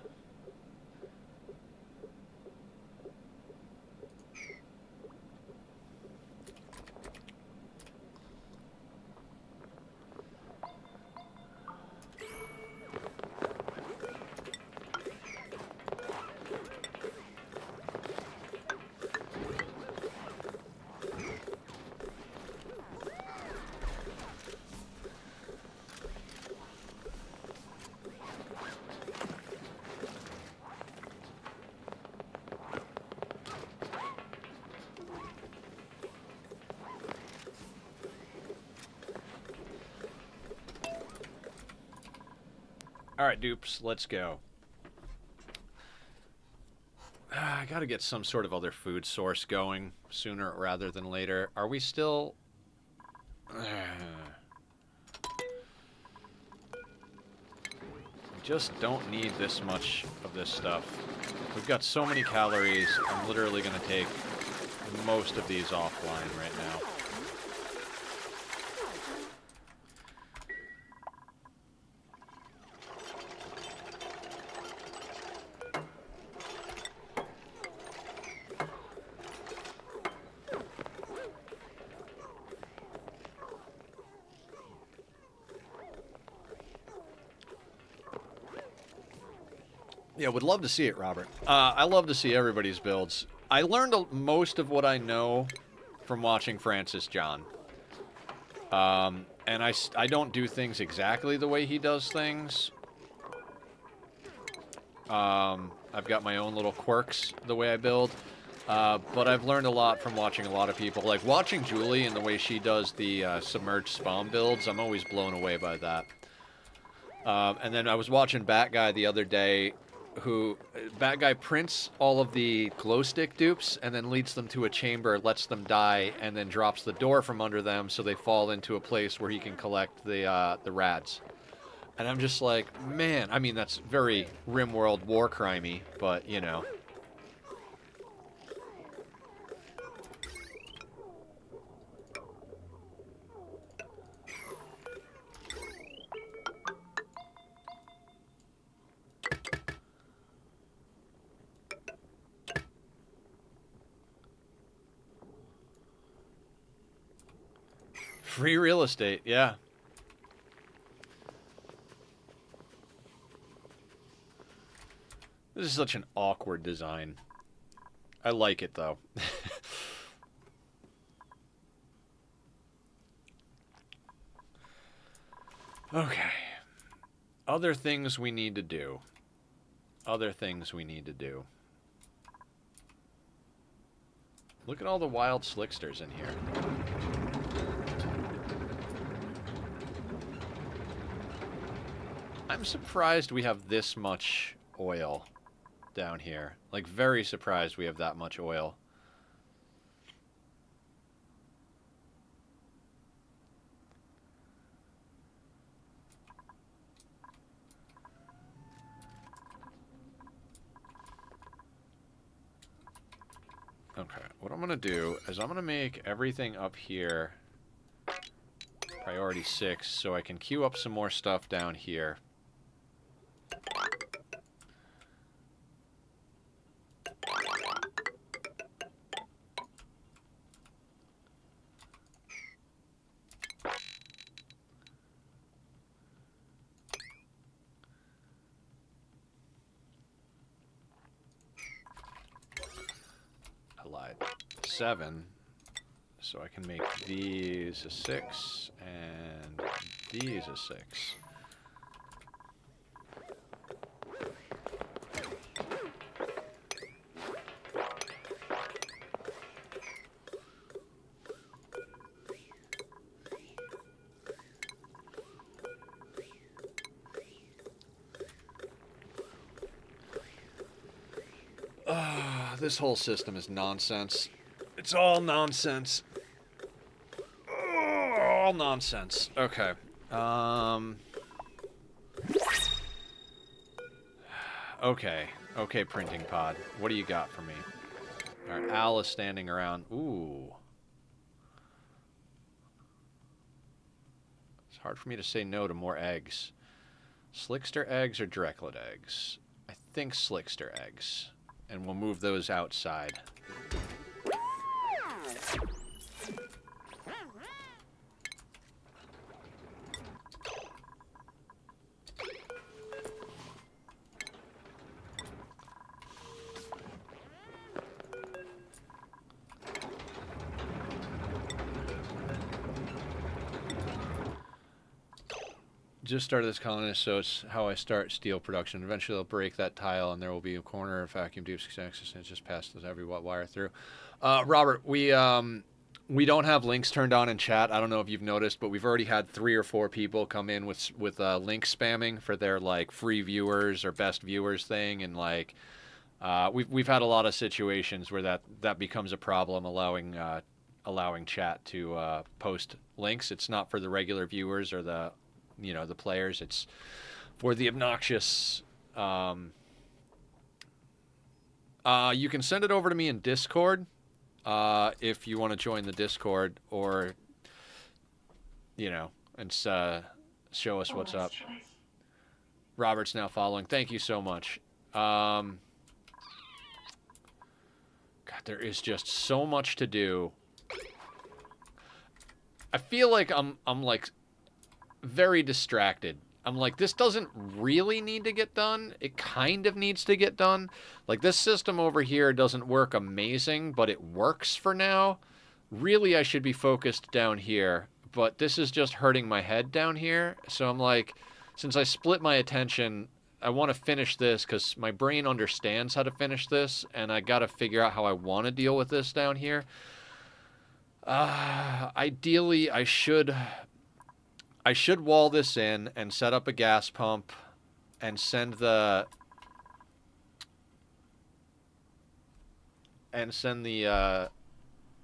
Alright, dupes, let's go. I gotta get some sort of other food source going sooner rather than later. Are we still... We just don't need this much of this stuff. We've got so many calories, I'm literally gonna take most of these offline right now. Yeah, would love to see it, Robert. I love to see everybody's builds. I learned most of what I know from watching Francis John. And I don't do things exactly the way he does things. I've got my own little quirks the way I build. But I've learned a lot from watching a lot of people. Like, watching Julie and the way she does the submerged spawn builds, I'm always blown away by that. And then I was watching Bat Guy the other day, Bat Guy prints all of the glow stick dupes and then leads them to a chamber, lets them die, and then drops the door from under them so they fall into a place where he can collect the rads. And I'm just like, man, I mean, that's very RimWorld war crimey, but, you know. Free real estate, yeah. This is such an awkward design. I like it, though. Okay. Other things we need to do. Other things we need to do. Look at all the wild slicksters in here. I'm surprised we have this much oil down here. Like, very surprised we have that much oil. Okay, what I'm going to do is I'm going to make everything up here priority 6 so I can queue up some more stuff down here. I lied. 7. So I can make these a 6 and these a 6. This whole system is nonsense. It's all nonsense. All nonsense. Okay. Okay. Okay, printing pod. What do you got for me? Alright, Al is standing around. Ooh. It's hard for me to say no to more eggs. Slickster eggs or Drecklet eggs? I think Slickster eggs. And we'll move those outside. Just started this colonist, so it's how I start steel production. Eventually, I'll break that tile, and there will be a corner of vacuum dupes access, and it just passes every wire through. Robert, we don't have links turned on in chat. I don't know if you've noticed, but we've already had 3 or 4 people come in with link spamming for their like free viewers or best viewers thing, and like we've had a lot of situations where that becomes a problem, allowing chat to post links. It's not for the regular viewers or the players. It's for the obnoxious. You can send it over to me in Discord if you want to join the Discord, or and show us what's up. Robert's now following. Thank you so much. God, there is just so much to do. I feel like I'm like very distracted. I'm like, this doesn't really need to get done. It kind of needs to get done. Like, this system over here doesn't work amazing, but it works for now. Really, I should be focused down here, but this is just hurting my head down here. So I'm like, since I split my attention, I want to finish this because my brain understands how to finish this, and I got to figure out how I want to deal with this down here. Ideally, I should wall this in and set up a gas pump and send the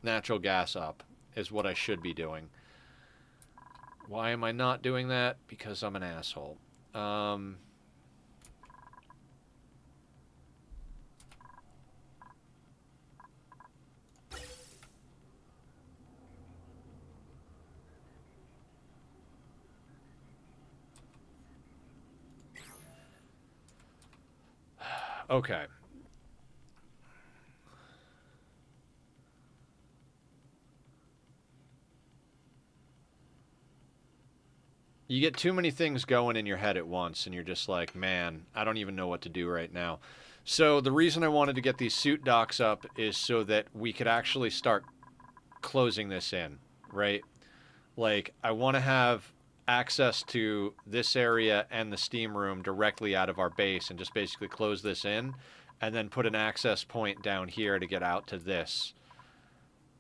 natural gas up is what I should be doing. Why am I not doing that? Because I'm an asshole. Okay. You get too many things going in your head at once, and you're just like, man, I don't even know what to do right now. So the reason I wanted to get these suit docks up is so that we could actually start closing this in, right? Like, I want to have access to this area and the steam room directly out of our base and just basically close this in and then put an access point down here to get out to this.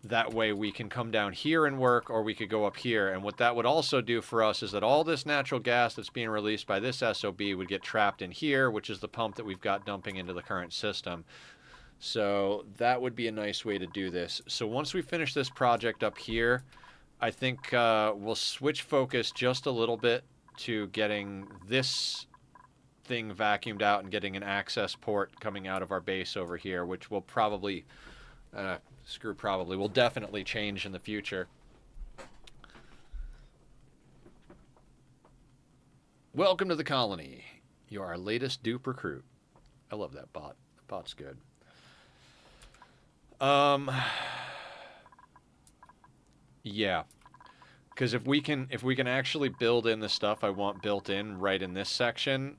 That way we can come down here and work, or we could go up here. And what that would also do for us is that all this natural gas that's being released by this SOB would get trapped in here, which is the pump that we've got dumping into the current system. So that would be a nice way to do this. So once we finish this project up here, I think we'll switch focus just a little bit to getting this thing vacuumed out and getting an access port coming out of our base over here, which will probably... will definitely change in the future. Welcome to the colony. You're our latest dupe recruit. I love that bot. The bot's good. Yeah. Because if we can actually build in the stuff I want built in right in this section,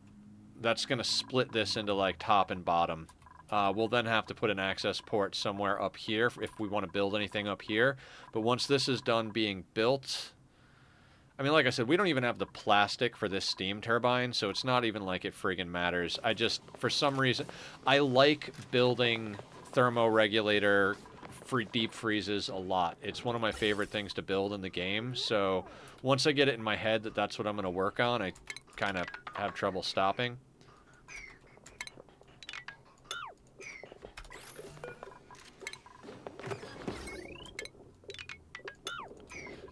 that's going to split this into like top and bottom. We'll then have to put an access port somewhere up here if we want to build anything up here. But once this is done being built... I mean, like I said, we don't even have the plastic for this steam turbine, so it's not even like it friggin' matters. I just, for some reason, I like building thermoregulator deep freezes a lot. It's one of my favorite things to build in the game, so once I get it in my head that that's what I'm going to work on, I kind of have trouble stopping.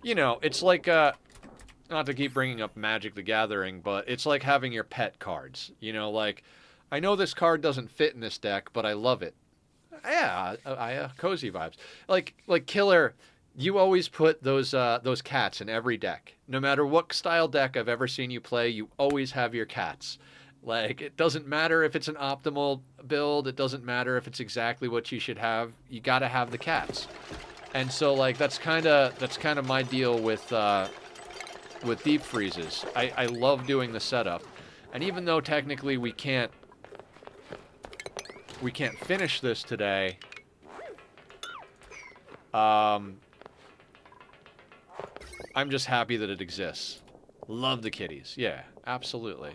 You know, it's like, not to keep bringing up Magic the Gathering, but it's like having your pet cards. You know, like, I know this card doesn't fit in this deck, but I love it. Yeah, cozy vibes. Like Killer, you always put those cats in every deck. No matter what style deck I've ever seen you play, you always have your cats. Like, it doesn't matter if it's an optimal build. It doesn't matter if it's exactly what you should have. You got to have the cats. And so, like, that's kind of my deal with deep freezes. I love doing the setup, and even though technically we can't finish this today, I'm just happy that it exists. Love the kitties. Yeah, absolutely.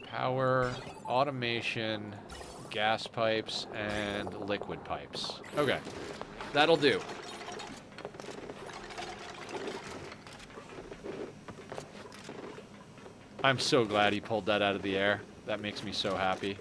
Power, automation, gas pipes, and liquid pipes. Okay, that'll do. I'm so glad he pulled that out of the air. That makes me so happy.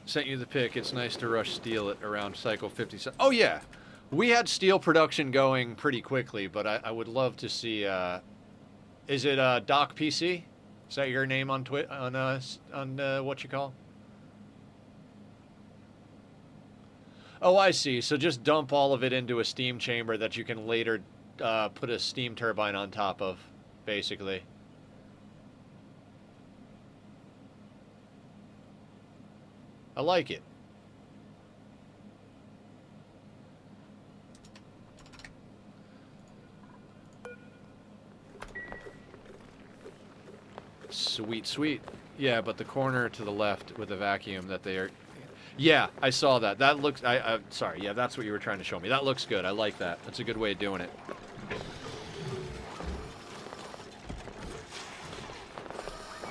Sent you the pic. It's nice to rush steel at around cycle 57. Oh, yeah. We had steel production going pretty quickly, but I would love to see... is it Doc PC? Is that your name on what you call? Oh, I see. So just dump all of it into a steam chamber that you can later put a steam turbine on top of, basically. I like it. Sweet, sweet. Yeah, but the corner to the left with the vacuum that they are... Yeah, I saw that. That looks... sorry, yeah, that's what you were trying to show me. That looks good. I like that. That's a good way of doing it.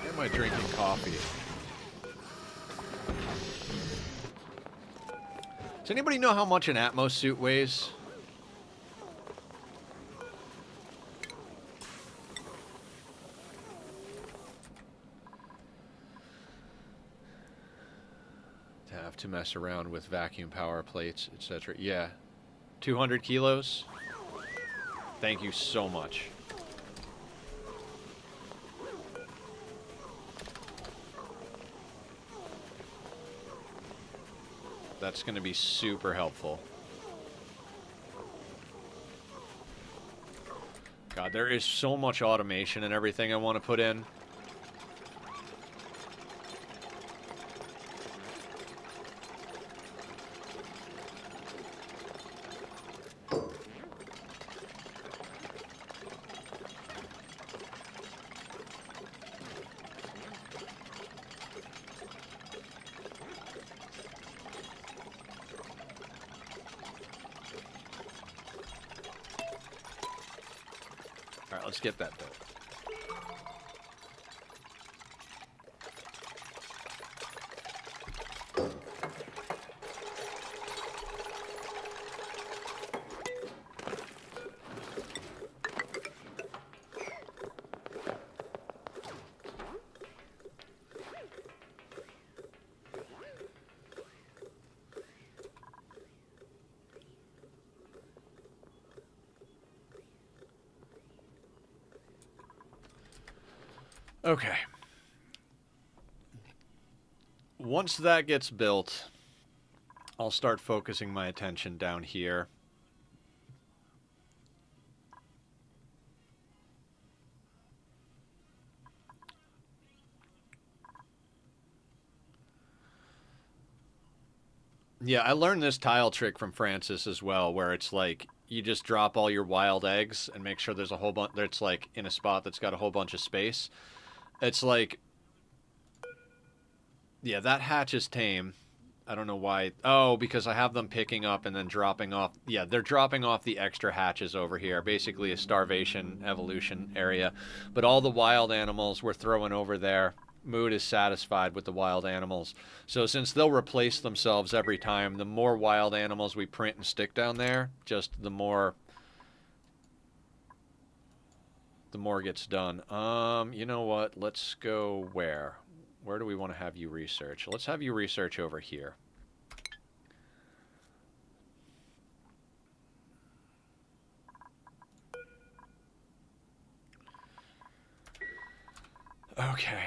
Am I drinking coffee? Does anybody know how much an Atmos suit weighs? To have to mess around with vacuum power plates, etc. Yeah. 200 kilos? Thank you so much. That's going to be super helpful. God, there is so much automation and everything I want to put in. let's get that built. Okay. Once that gets built, I'll start focusing my attention down here. Yeah, I learned this tile trick from Francis as well, where it's like you just drop all your wild eggs and make sure there's a whole bunch. It's like in a spot that's got a whole bunch of space. It's like, yeah, that hatch is tame. I don't know why. Oh, because I have them picking up and then dropping off. Yeah, they're dropping off the extra hatches over here. Basically a starvation evolution area. But all the wild animals we're throwing over there. Mood is satisfied with the wild animals. So since they'll replace themselves every time, the more wild animals we print and stick down there, just the more gets done. You know what? Let's go where? Where do we want to have you research? Let's have you research over here. Okay.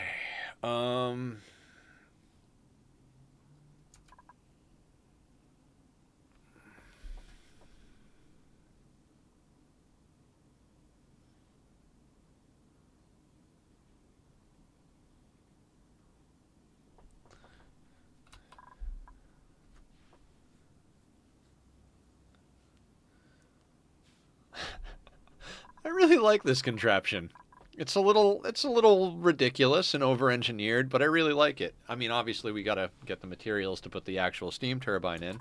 I really like this contraption. It's a little ridiculous and over-engineered, but I really like it. I mean, obviously we gotta get the materials to put the actual steam turbine in.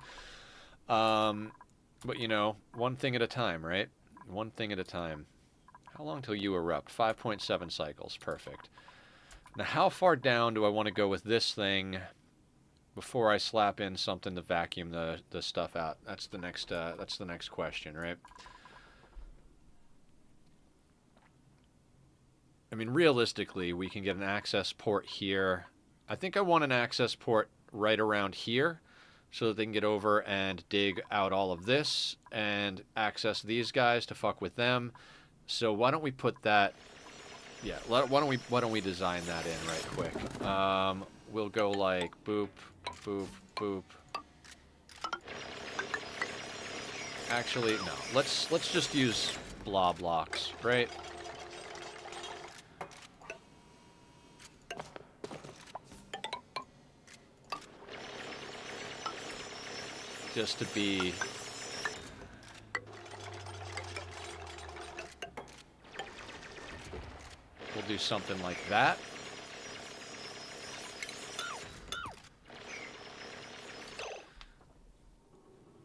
But you know, one thing at a time, right? One thing at a time. How long till you erupt? 5.7 cycles. Perfect. Now, how far down do I want to go with this thing before I slap in something to vacuum the stuff out? That's the next question, right? I mean, realistically, we can get an access port here. I think I want an access port right around here so that they can get over and dig out all of this and access these guys to fuck with them. So why don't we put that... Yeah, why don't we design that in right quick? We'll go like boop, boop, boop. Actually, no. Let's just use blah blocks, right? Just to be... We'll do something like that.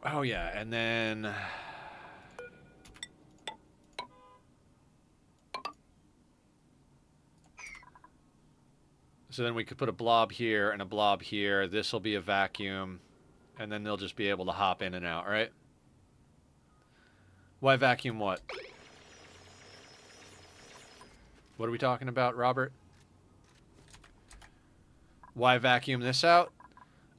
Oh yeah, and then... So then we could put a blob here and a blob here. This will be a vacuum. And then they'll just be able to hop in and out, right? Why vacuum what? What are we talking about, Robert? Why vacuum this out?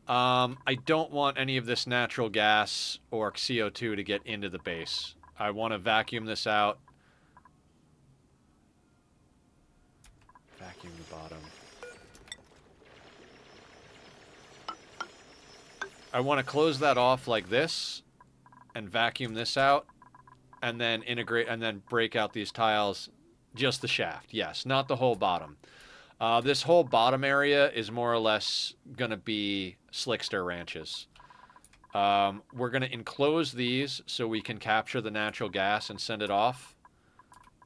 I don't want any of this natural gas or CO2 to get into the base. I want to vacuum this out. Vacuum the bottom. I want to close that off like this and vacuum this out and then integrate and then break out these tiles. Just the shaft, yes, not the whole bottom. This whole bottom area is more or less going to be slickster ranches. We're going to enclose these so we can capture the natural gas and send it off.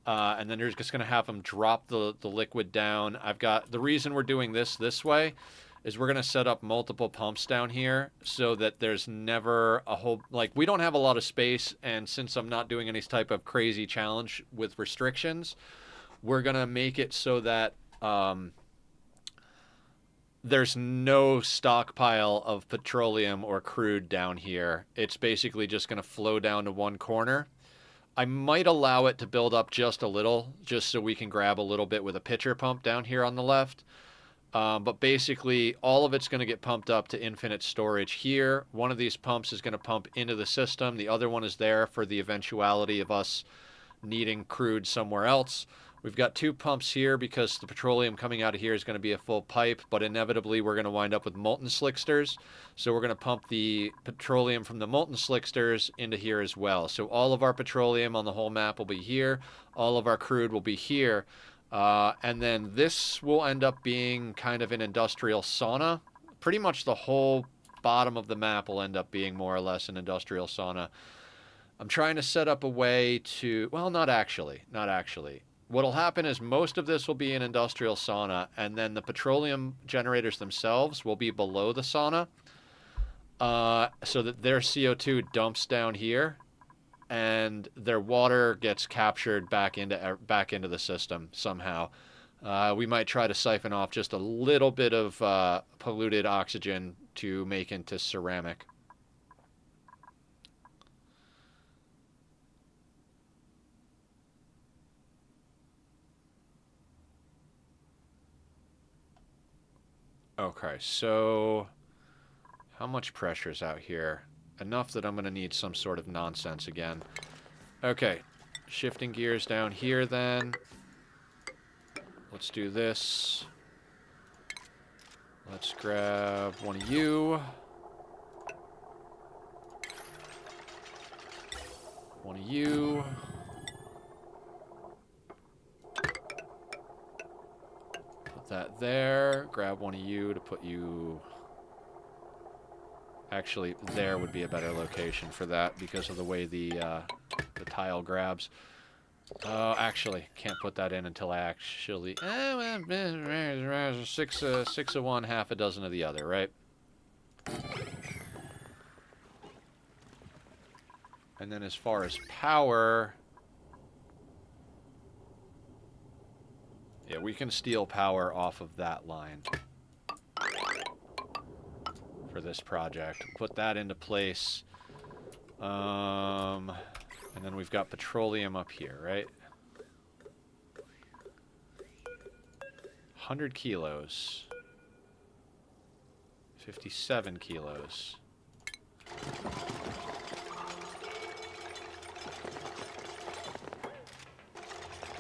And then you're just going to have them drop the liquid down. I've got the reason we're doing this way is we're going to set up multiple pumps down here so that there's never a whole, like, we don't have a lot of space, and since I'm not doing any type of crazy challenge with restrictions, we're going to make it so that there's no stockpile of petroleum or crude down here. It's basically just going to flow down to one corner. I might allow it to build up just a little, just so we can grab a little bit with a pitcher pump down here on the left. But basically, all of it's going to get pumped up to infinite storage here. One of these pumps is going to pump into the system. The other one is there for the eventuality of us needing crude somewhere else. We've got 2 pumps here because the petroleum coming out of here is going to be a full pipe, but inevitably we're going to wind up with molten slicksters. So we're going to pump the petroleum from the molten slicksters into here as well. So all of our petroleum on the whole map will be here. All of our crude will be here. And then this will end up being kind of an industrial sauna. Pretty much the whole bottom of the map will end up being more or less an industrial sauna. I'm trying to set up a way to, well, not actually. What'll happen is most of this will be an industrial sauna, and then the petroleum generators themselves will be below the sauna, so that their CO2 dumps down here, and their water gets captured back into the system somehow. We might try to siphon off just a little bit of polluted oxygen to make into ceramic. Okay, so how much pressure is out here? Enough that I'm going to need some sort of nonsense again. Okay, shifting gears down here then. Let's do this. Let's grab one of you. One of you. That there. Grab one of you to put you... Actually, there would be a better location for that because of the way the tile grabs. Actually, can't put that in until I actually... 6 of one, half a dozen of the other, right? And then as far as power... Yeah, we can steal power off of that line for this project. Put that into place. And then we've got petroleum up here, right? 100 kilos. 57 kilos.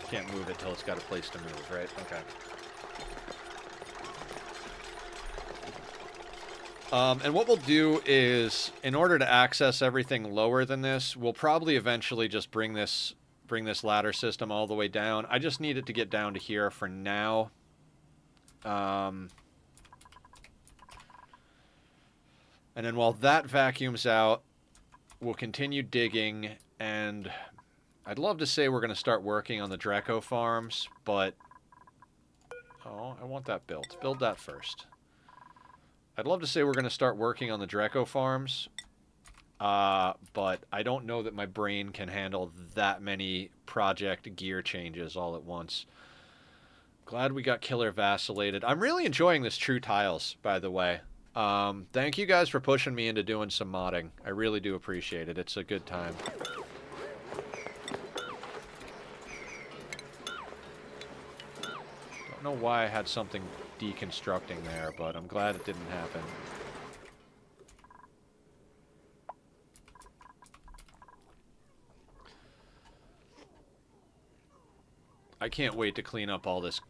Can't move it till it's got a place to move, right? Okay. And what we'll do is, in order to access everything lower than this, we'll probably eventually just bring this ladder system all the way down. I just need it to get down to here for now. And then while that vacuums out, we'll continue digging, and I'd love to say we're going to start working on the Draco farms, but... Oh, I want that built. Build that first. I'd love to say we're going to start working on the Draco farms, but I don't know that my brain can handle that many project gear changes all at once. Glad we got Killer Vacillated. I'm really enjoying this True Tiles, by the way. Thank you guys for pushing me into doing some modding. I really do appreciate it. It's a good time. Don't know why I had something deconstructing there, but I'm glad it didn't happen. I can't wait to clean up all these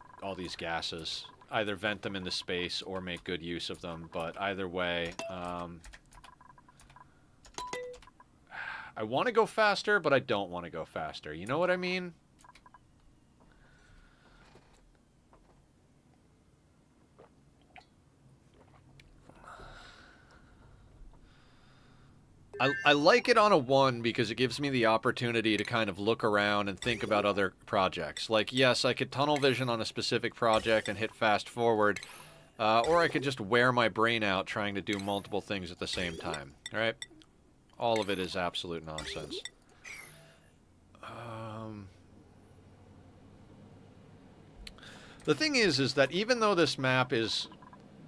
gases. Either vent them into space or make good use of them, but either way, I want to go faster, but I don't want to go faster. You know what I mean? I like it on a 1 because it gives me the opportunity to kind of look around and think about other projects. Like, yes, I could tunnel vision on a specific project and hit fast forward, Or I could just wear my brain out trying to do multiple things at the same time. Alright? All of it is absolute nonsense. The thing is that even though this map is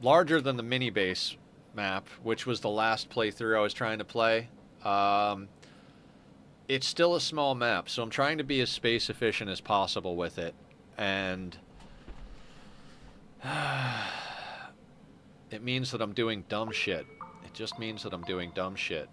larger than the mini base map, which was the last playthrough I was trying to play, it's still a small map, so I'm trying to be as space efficient as possible with it, and it means that I'm doing dumb shit. It just means that I'm doing dumb shit.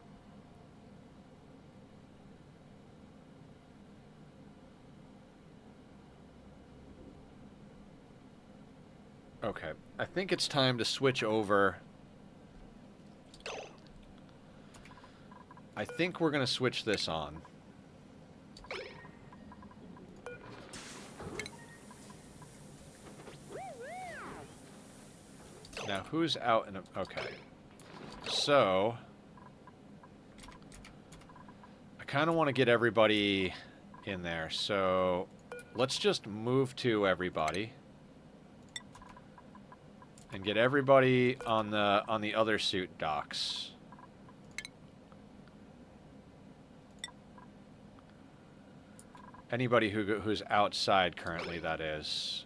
Okay, I think it's time to switch over. I think we're going to switch this on. Now, who's out in a... Okay. So... I kind of want to get everybody in there, so... Let's just move to everybody. And get everybody on the other suit docks. Anybody who's outside currently, that is.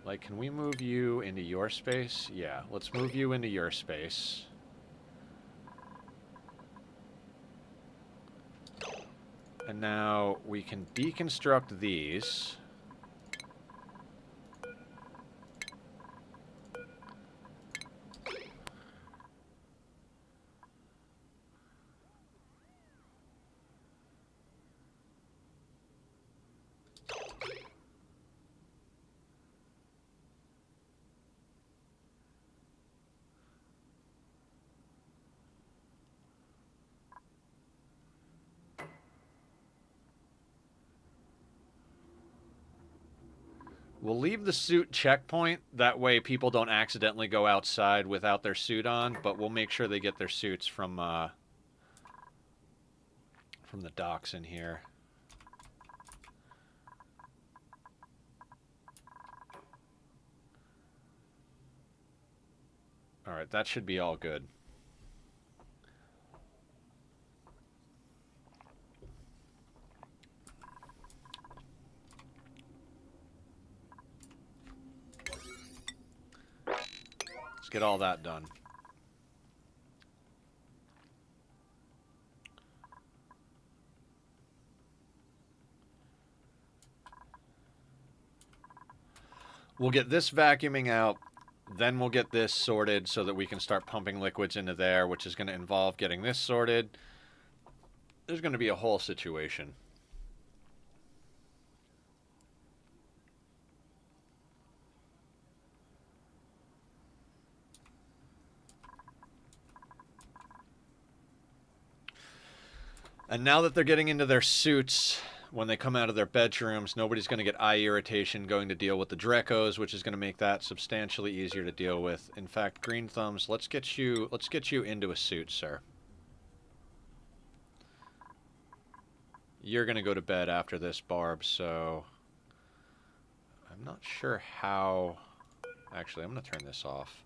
Like, can we move you into your space? Yeah, let's move you into your space. And now we can deconstruct these. We'll leave the suit checkpoint. That way people don't accidentally go outside without their suit on, but we'll make sure they get their suits from the docks in here. Alright, that should be all good. Let's get all that done. We'll get this vacuuming out, then we'll get this sorted so that we can start pumping liquids into there, which is going to involve getting this sorted. There's going to be a whole situation. And now that they're getting into their suits, when they come out of their bedrooms, nobody's going to get eye irritation going to deal with the Drecos, which is going to make that substantially easier to deal with. In fact, Green Thumbs, let's get you into a suit, sir. You're going to go to bed after this, Barb, so I'm not sure how... Actually, I'm going to turn this off.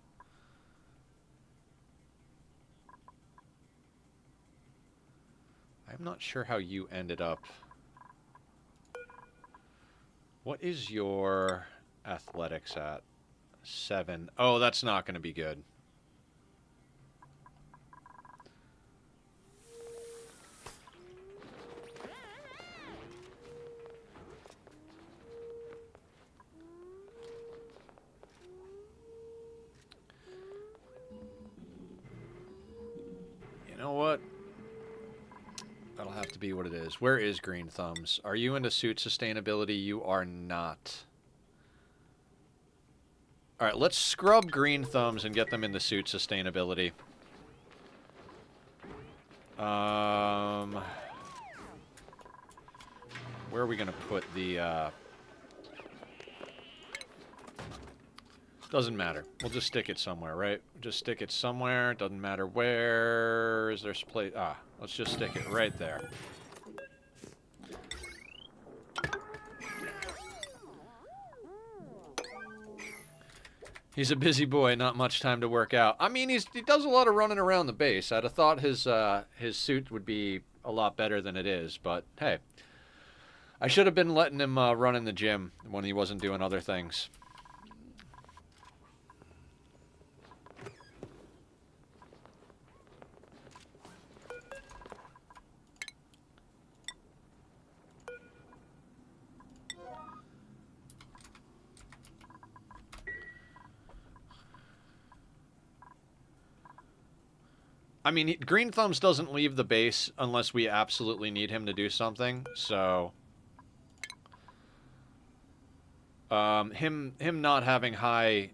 I'm not sure how you ended up. What is your athletics at? 7. Oh, that's not going to be good. You know what? That'll have to be what it is. Where is Green Thumbs? Are you into suit sustainability? You are not. Alright, let's scrub Green Thumbs and get them into suit sustainability. Where are we going to put the Doesn't matter. We'll just stick it somewhere, right? Just stick it somewhere. Doesn't matter where. Is there place? Ah, let's just stick it right there. He's a busy boy, not much time to work out. I mean, he does a lot of running around the base. I'd have thought his suit would be a lot better than it is, but hey. I should have been letting him run in the gym when he wasn't doing other things. I mean, Green Thumbs doesn't leave the base unless we absolutely need him to do something, so... him not having high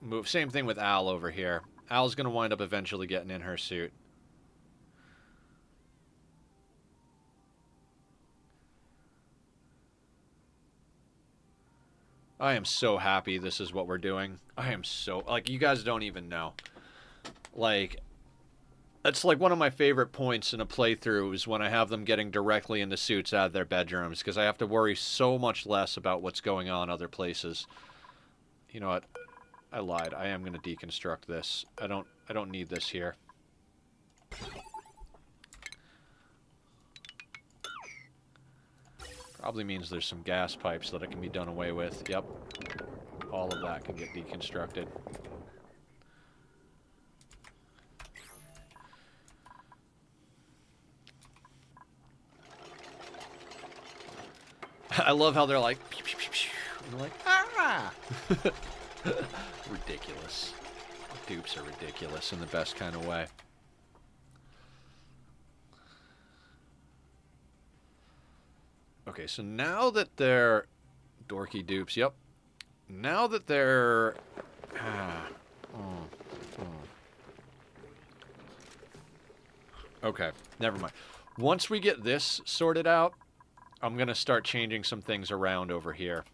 move. Same thing with Al over here. Al's going to wind up eventually getting in her suit. I am so happy this is what we're doing. I am so... Like, you guys don't even know. Like, that's like one of my favorite points in a playthrough is when I have them getting directly into suits out of their bedrooms, because I have to worry so much less about what's going on other places. You know what? I lied. I am going to deconstruct this. I don't need this here. Probably means there's some gas pipes that it can be done away with. Yep. All of that can get deconstructed. I love how they're like, pew, pew, pew, pew. And they're like, ah! Ridiculous. Dupes are ridiculous in the best kind of way. Okay, so now that they're dorky dupes, yep. Now that they're okay, never mind. Once we get this sorted out, I'm gonna start changing some things around over here.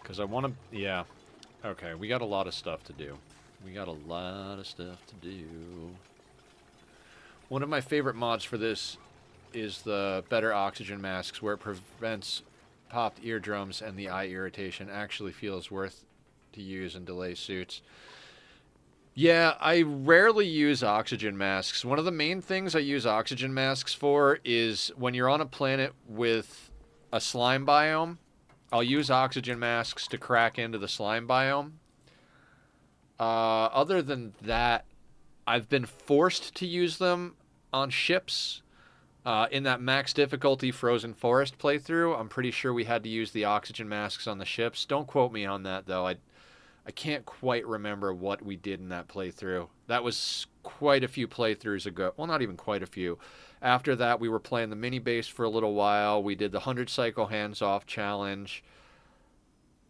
Because I want to... Yeah. Okay, we got a lot of stuff to do. We got a lot of stuff to do. One of my favorite mods for this is the better oxygen masks, where it prevents popped eardrums and the eye irritation. Actually feels worth to use and delay suits. Yeah, I rarely use oxygen masks. One of the main things I use oxygen masks for is when you're on a planet with a slime biome, I'll use oxygen masks to crack into the slime biome. Other than that, I've been forced to use them on ships. In that max difficulty Frozen Forest playthrough, I'm pretty sure we had to use the oxygen masks on the ships. Don't quote me on that, though. I can't quite remember what we did in that playthrough. That was quite a few playthroughs ago. Well, not even quite a few. After that, we were playing the mini base for a little while. We did the 100 cycle hands-off challenge.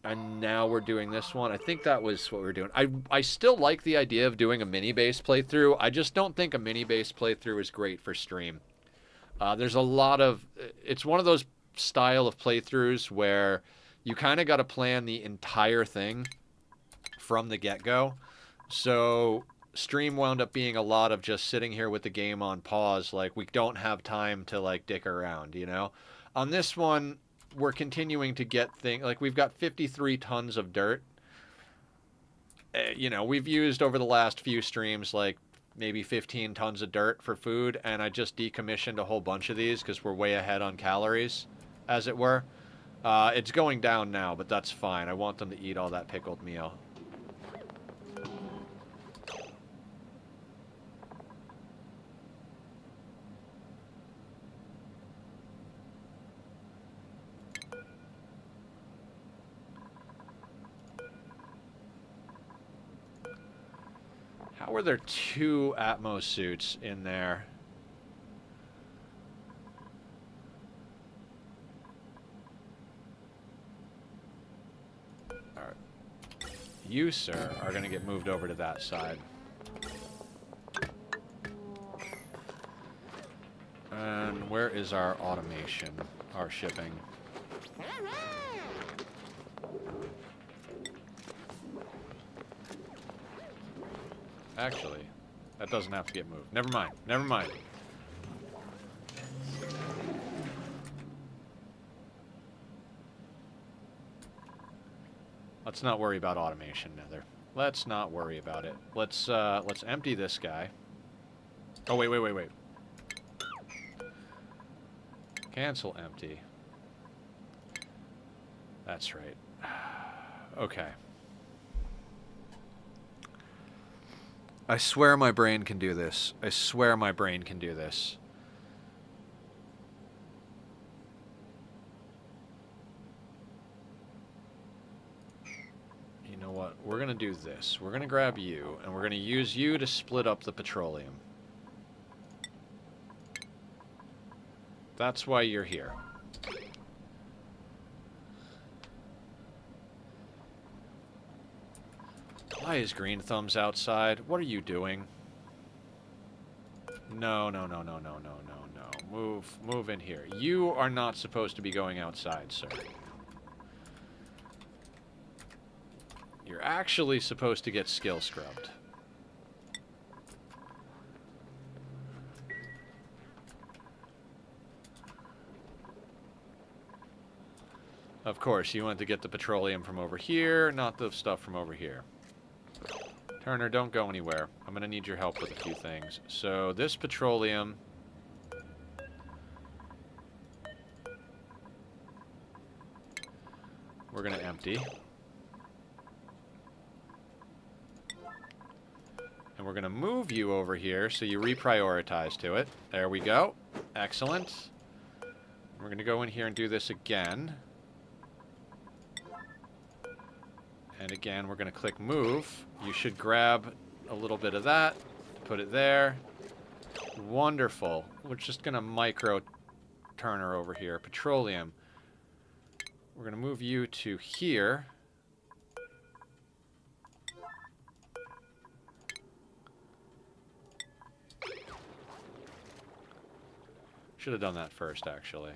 And now we're doing this one. I think that was what we were doing. I still like the idea of doing a mini base playthrough. I just don't think a mini base playthrough is great for stream. There's a lot of... It's one of those style of playthroughs where you kind of got to plan the entire thing from the get-go. So stream wound up being a lot of just sitting here with the game on pause, like we don't have time to like dick around, you know. On this one, we're continuing to get things like we've got 53 tons of dirt. You know, we've used over the last few streams like maybe 15 tons of dirt for food, and I just decommissioned a whole bunch of these because we're way ahead on calories, as it were. It's going down now, but that's fine. I want them to eat all that pickled meal. How are there 2 Atmos suits in there? Alright. You, sir, are going to get moved over to that side. And where is our automation? Our shipping? Actually, that doesn't have to get moved. Never mind. Never mind. Let's not worry about automation, Nether. Let's not worry about it. Let's empty this guy. Oh, wait. Cancel empty. That's right. Okay. I swear my brain can do this. I swear my brain can do this. You know what? We're going to do this. We're going to grab you, and we're going to use you to split up the petroleum. That's why you're here. Why is Green Thumbs outside? What are you doing? No. Move in here. You are not supposed to be going outside, sir. You're actually supposed to get skill scrubbed. Of course, you want to get the petroleum from over here, not the stuff from over here. Turner, don't go anywhere. I'm going to need your help with a few things. So, this petroleum... we're going to empty. And we're going to move you over here so you reprioritize to it. There we go. Excellent. We're going to go in here and do this again. And again, we're going to click move. You should grab a little bit of that, put it there. Wonderful. We're just going to micro Turner over here. Petroleum. We're going to move you to here. Should have done that first, actually.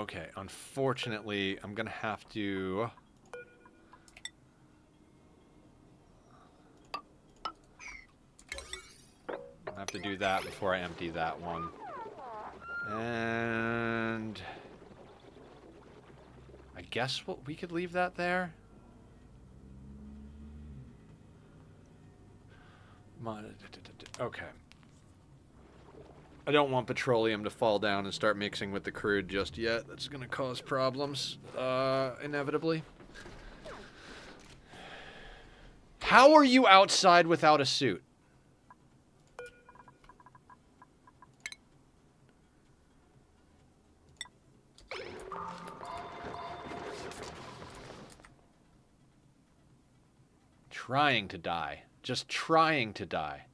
Okay, unfortunately, I'm going to have to... do that before I empty that one. And... I guess we could leave that there? Okay. I don't want petroleum to fall down and start mixing with the crude just yet. That's going to cause problems, inevitably. How are you outside without a suit? Trying to die. Just trying to die.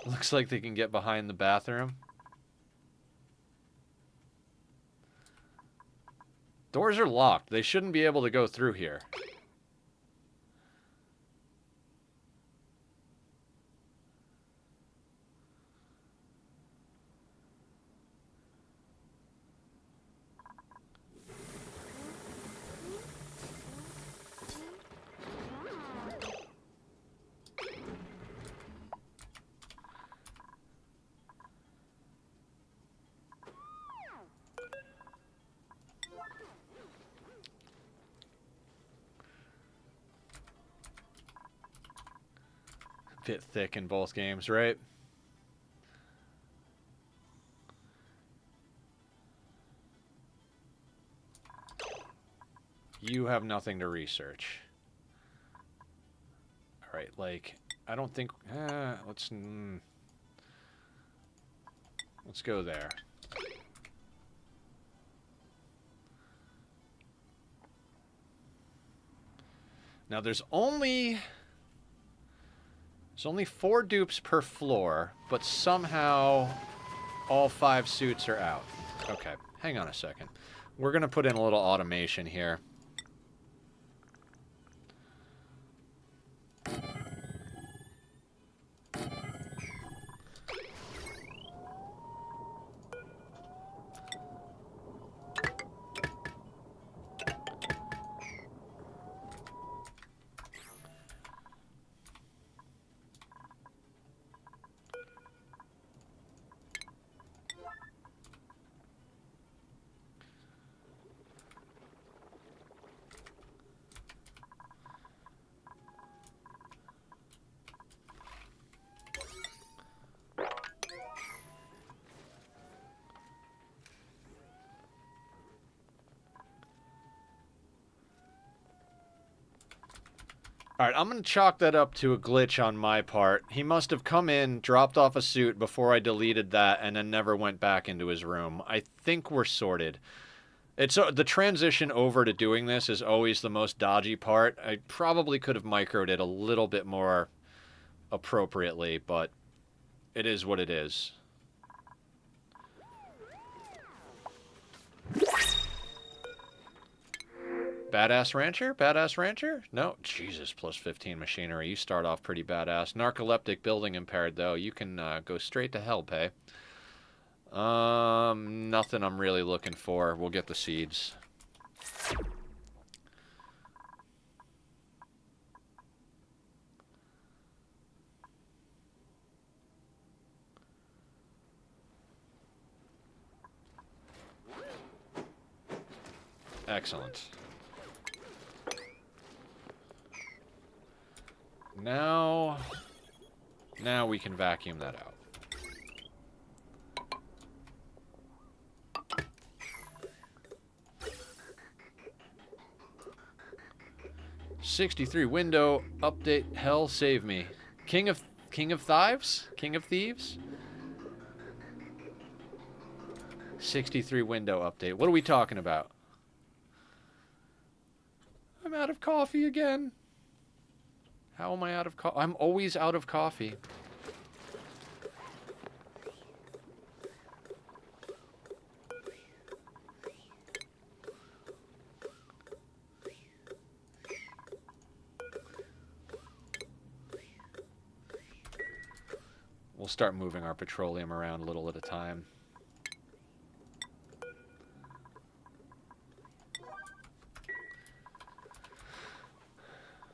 Looks like they can get behind the bathroom. Doors are locked. They shouldn't be able to go through here. bit thick in both games, right? You have nothing to research. All right, like, I don't think... let's go there. Now, there's only 4 dupes per floor, but somehow all 5 suits are out. Okay, hang on a second. We're going to put in a little automation here. Alright, I'm going to chalk that up to a glitch on my part. He must have come in, dropped off a suit before I deleted that, and then never went back into his room. I think we're sorted. It's the transition over to doing this is always the most dodgy part. I probably could have microed it a little bit more appropriately, but it is what it is. Badass Rancher? Badass Rancher? No. Jesus, plus 15 machinery. You start off pretty badass. Narcoleptic building impaired, though. You can go straight to hell, pay. Nothing I'm really looking for. We'll get the seeds. Excellent. Now we can vacuum that out. '63 window update. Hell save me. King of Thieves? King of Thieves? '63 window update. What are we talking about? I'm out of coffee again. How am I out of coffee? I'm always out of coffee. We'll start moving our petroleum around a little at a time.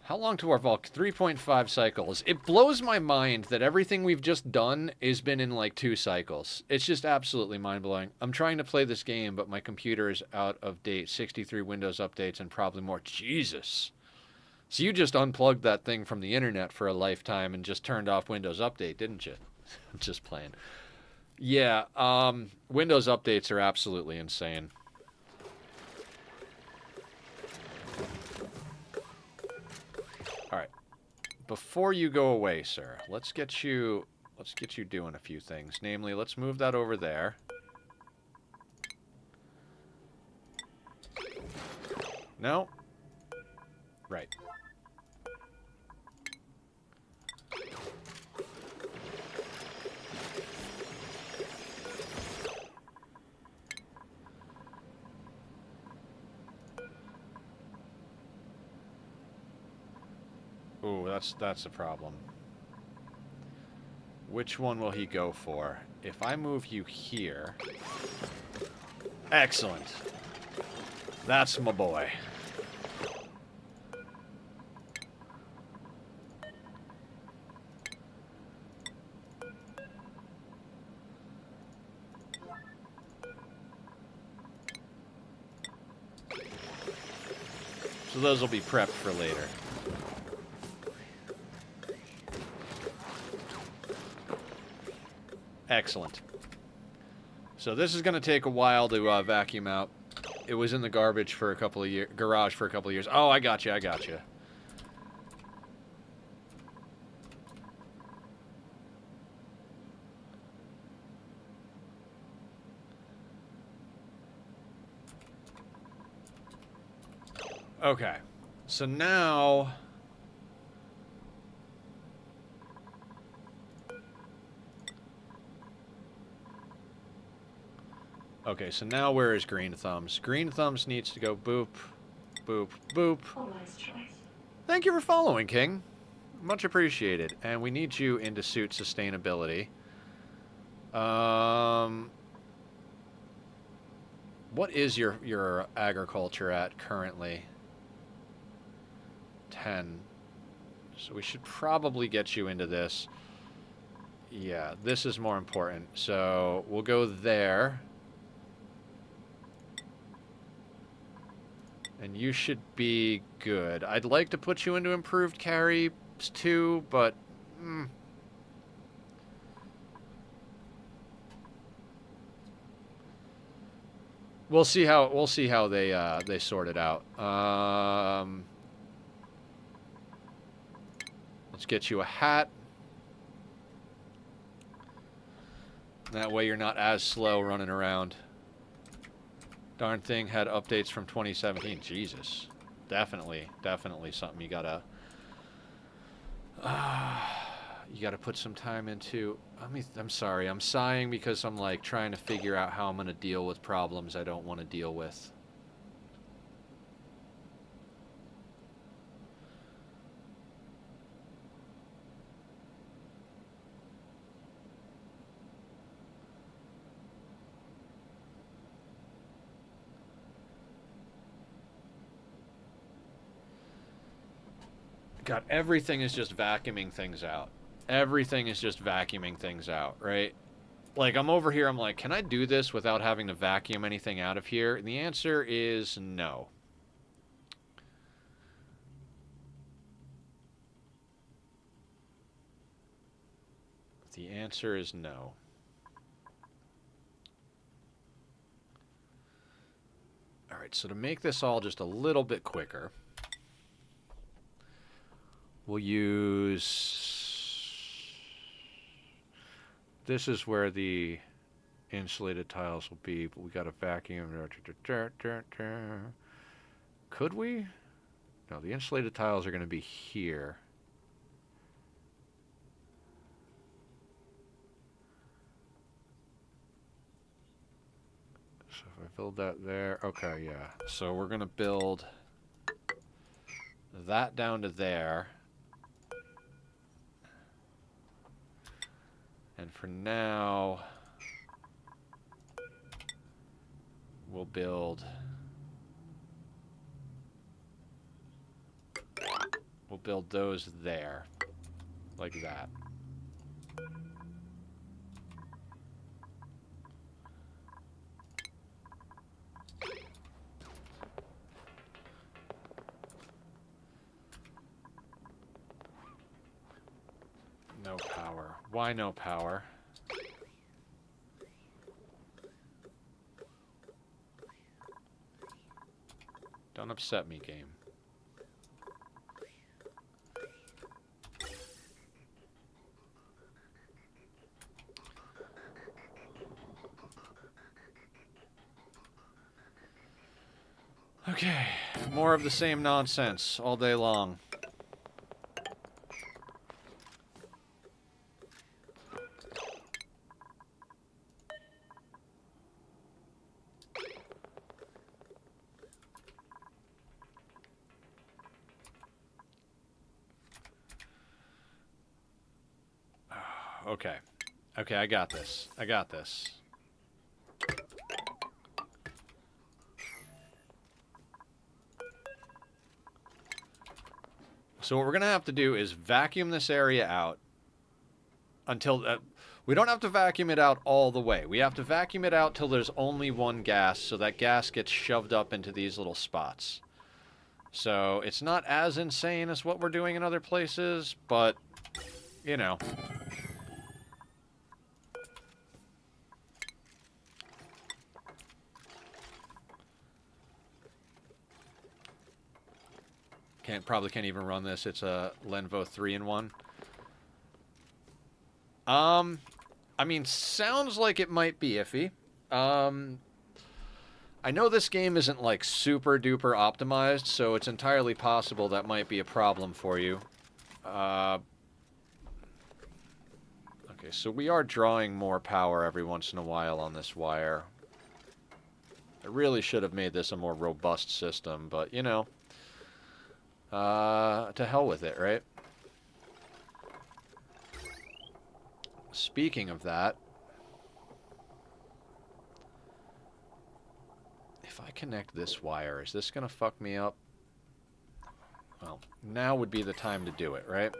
How long to our Volk? 3.5 cycles. It blows my mind that everything we've just done has been in like 2 cycles. It's just absolutely mind-blowing. I'm trying to play this game, but my computer is out of date. 63 Windows updates and probably more. Jesus. So you just unplugged that thing from the internet for a lifetime and just turned off Windows Update, didn't you? I'm just playing. Yeah, Windows updates are absolutely insane. Alright. Before you go away, sir, let's get you doing a few things. Namely, let's move that over there. No? Right. Ooh, that's a problem. Which one will he go for? If I move you here... Excellent. That's my boy. So those will be prepped for later. Excellent. So this is going to take a while to vacuum out. It was in the garbage for a couple of years, garage for a couple of years. Oh, I got you. I got you. Okay. So now okay, so now where is Green Thumbs? Green Thumbs needs to go boop, boop, boop. Thank you for following, King. Much appreciated. And we need you into suit sustainability. What is your agriculture at currently? 10. So we should probably get you into this. Yeah, this is more important. So we'll go there. And you should be good. I'd like to put you into improved carries too, but we'll see how they sort it out. Let's get you a hat. That way you're not as slow running around. Darn thing had updates from 2017. Jesus. Definitely something you gotta put some time into. I'm sorry, I'm sighing because I'm like trying to figure out how I'm gonna deal with problems I don't want to deal with. God, everything is just vacuuming things out. Everything is just vacuuming things out, right? Like, I'm over here, I'm like, can I do this without having to vacuum anything out of here? And the answer is no. The answer is no. All right, so to make this all just a little bit quicker, we'll use... This is where the insulated tiles will be, but we got a vacuum. Could we? No, the insulated tiles are going to be here. So if I build that there, okay, yeah. So we're going to build that down to there. And for now, we'll build those there, like that. No power. Why no power? Don't upset me, game. Okay, more of the same nonsense all day long. Okay. Okay, I got this. I got this. So what we're going to have to do is vacuum this area out until... we don't have to vacuum it out all the way. We have to vacuum it out till there's only one gas, so that gas gets shoved up into these little spots. So it's not as insane as what we're doing in other places, but, you know... Probably can't even run this. It's a Lenvo 3-in-1. I mean, sounds like it might be iffy. I know this game isn't like super duper optimized, so it's entirely possible that might be a problem for you. Okay, so we are drawing more power every once in a while on this wire. I really should have made this a more robust system, but you know, to hell with it, right? Speaking of that, if I connect this wire, is this gonna fuck me up? Well, now would be the time to do it, right?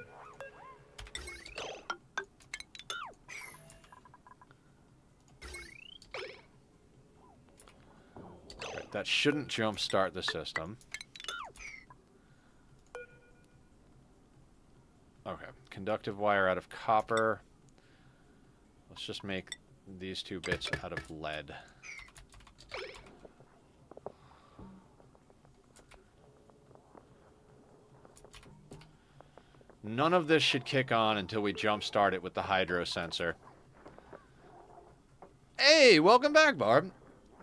Right, that shouldn't jumpstart the system. Okay, conductive wire out of copper. Let's just make these two bits out of lead. None of this should kick on until we jumpstart it with the hydro sensor. Hey, welcome back, Barb.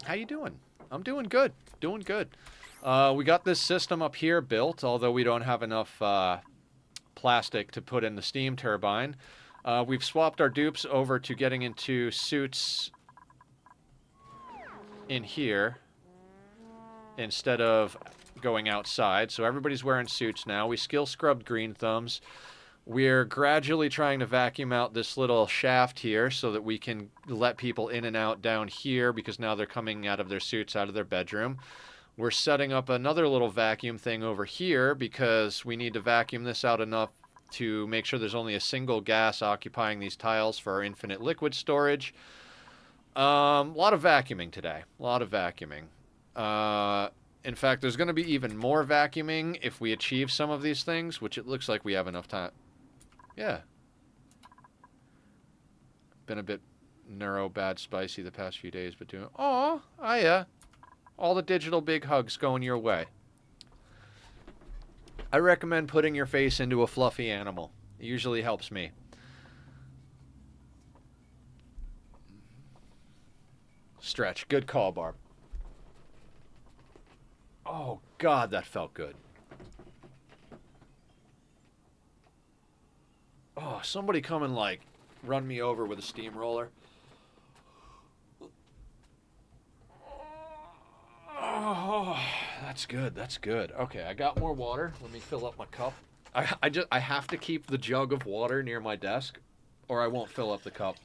How you doing? I'm doing good. Doing good. We got this system up here built, although we don't have enough plastic to put in the steam turbine. We've swapped our dupes over to getting into suits in here instead of going outside. So everybody's wearing suits now. We skill scrubbed green thumbs. We're gradually trying to vacuum out this little shaft here so that we can let people in and out down here because now they're coming out of their suits, out of their bedroom. We're setting up another little vacuum thing over here because we need to vacuum this out enough to make sure there's only a single gas occupying these tiles for our infinite liquid storage. A lot of vacuuming today. A lot of vacuuming. In fact, there's going to be even more vacuuming if we achieve some of these things, which it looks like we have enough time. Yeah. Been a bit bad spicy the past few days, but doing... Aw, yeah. All the digital big hugs going your way. I recommend putting your face into a fluffy animal. It usually helps me. Stretch. Good call, Barb. Oh, God, that felt good. Oh, somebody come and, like, run me over with a steamroller. Oh, that's good. That's good. Okay, I got more water. Let me fill up my cup. I have to keep the jug of water near my desk, or I won't fill up the cup.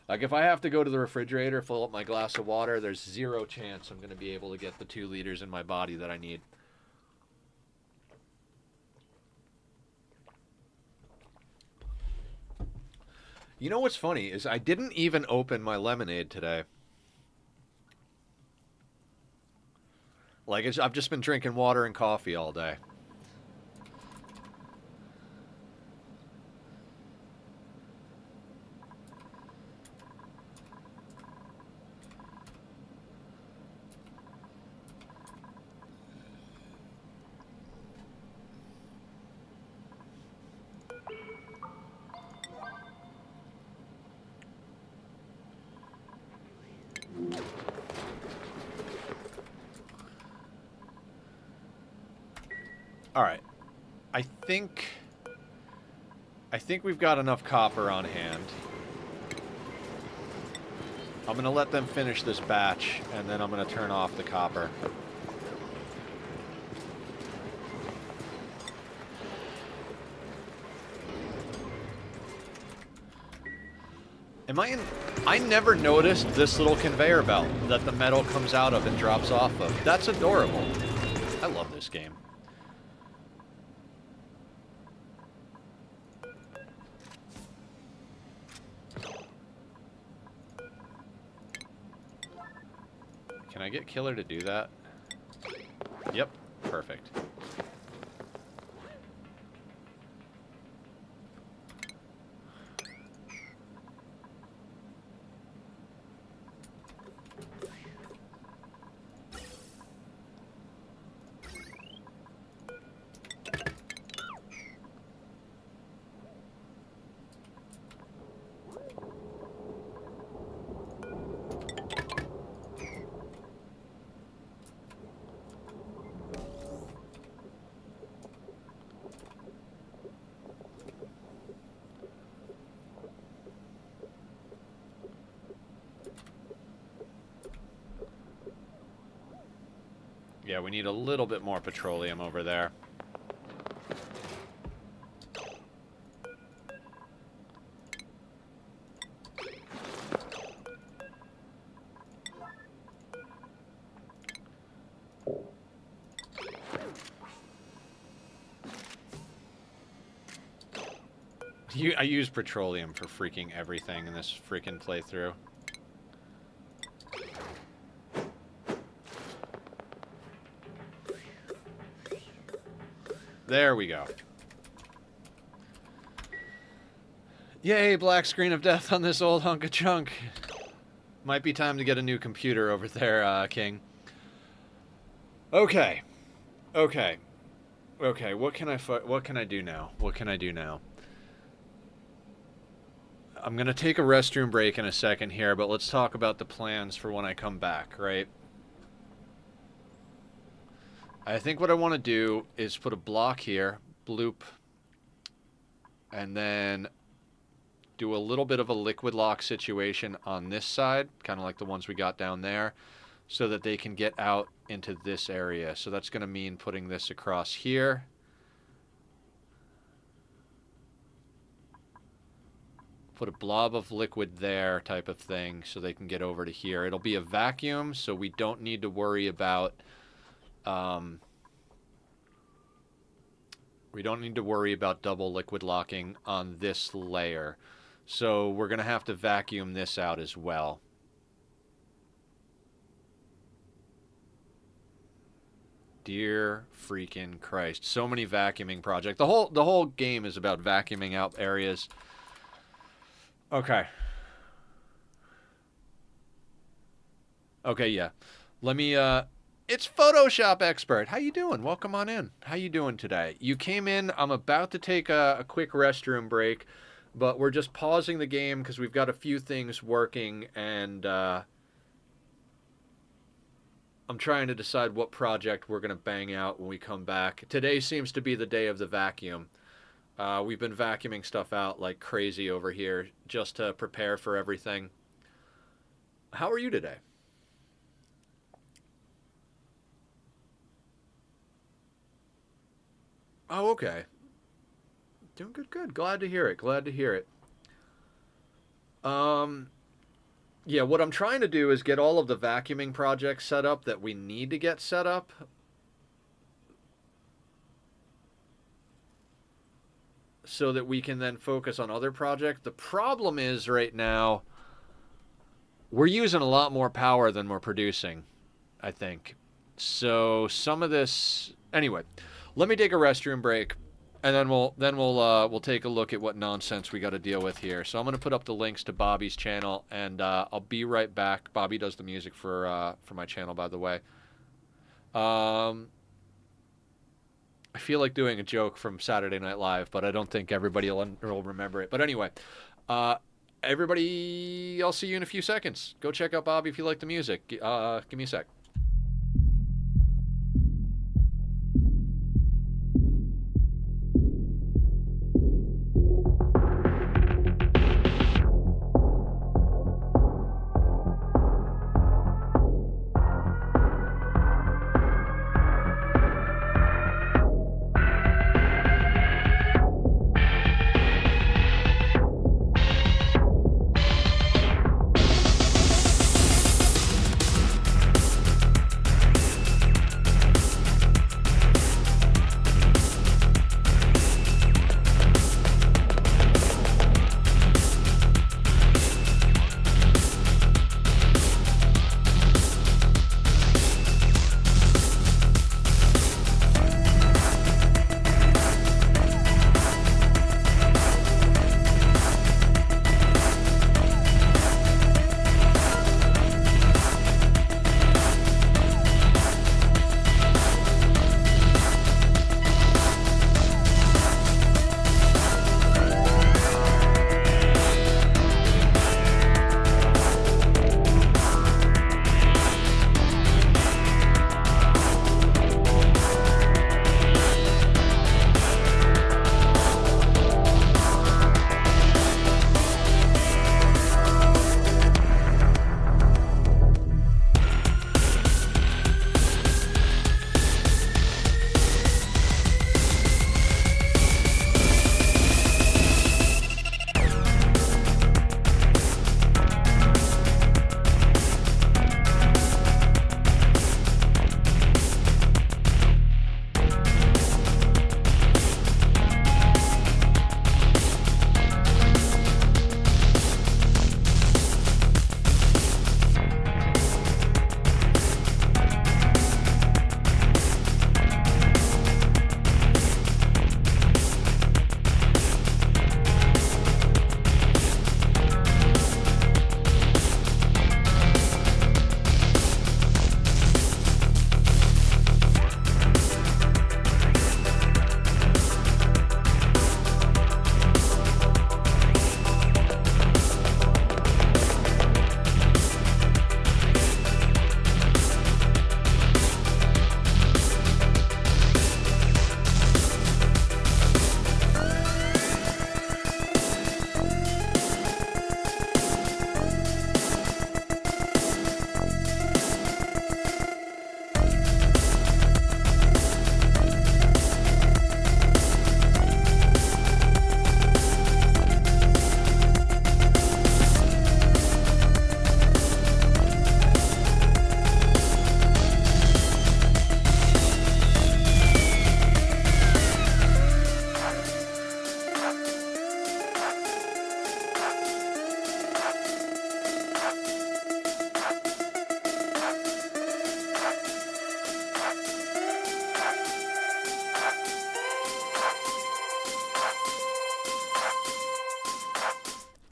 Like, if I have to go to the refrigerator, fill up my glass of water, there's zero chance I'm going to be able to get the 2 liters in my body that I need. You know what's funny is I didn't even open my lemonade today. Like, I've just been drinking water and coffee all day. All right. I think we've got enough copper on hand. I'm going to let them finish this batch, and then I'm going to turn off the copper. Am I in... I never noticed this little conveyor belt that the metal comes out of and drops off of. That's adorable. I love this game. Can I get Killer to do that? Yep, perfect. Yeah, we need a little bit more petroleum over there. I use petroleum for freaking everything in this freaking playthrough. There we go. Yay, black screen of death on this old hunk of junk. Might be time to get a new computer over there, King. Okay. Okay. Okay, what can I do now? What can I do now? I'm going to take a restroom break in a second here, but let's talk about the plans for when I come back, right? I think what I want to do is put a block here, bloop, and then do a little bit of a liquid lock situation on this side, kind of like the ones we got down there, so that they can get out into this area. So that's going to mean putting this across here. Put a blob of liquid there type of thing so they can get over to here. It'll be a vacuum, so we don't need to worry about double liquid locking on this layer. So we're going to have to vacuum this out as well. Dear freaking Christ. So many vacuuming projects. The whole game is about vacuuming out areas. Okay. Okay, yeah. Let me it's Photoshop Expert. How you doing? Welcome on in. How you doing today? You came in. I'm about to take a quick restroom break, but we're just pausing the game because we've got a few things working, and I'm trying to decide what project we're going to bang out when we come back. Today seems to be the day of the vacuum. We've been vacuuming stuff out like crazy over here just to prepare for everything. How are you today? Oh, okay. Doing good. Glad to hear it. Yeah, what I'm trying to do is get all of the vacuuming projects set up that we need to get set up. So that we can then focus on other projects. The problem is right now, we're using a lot more power than we're producing, I think. So some of this... Anyway, let me take a restroom break, and then we'll take a look at what nonsense we got to deal with here. So I'm going to put up the links to Bobby's channel, and I'll be right back. Bobby does the music for my channel, by the way. I feel like doing a joke from Saturday Night Live, but I don't think everybody will remember it. But anyway, everybody, I'll see you in a few seconds. Go check out Bobby if you like the music. Give me a sec.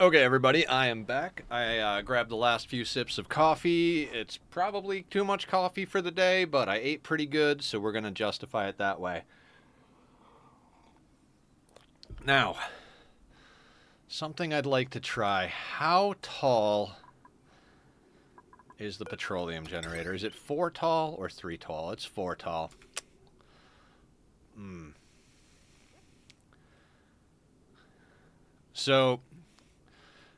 Okay, everybody, I am back. I grabbed the last few sips of coffee. It's probably too much coffee for the day, but I ate pretty good, so we're going to justify it that way. Now, something I'd like to try. How tall is the petroleum generator? Is it 4 tall or 3 tall? It's 4 tall. So,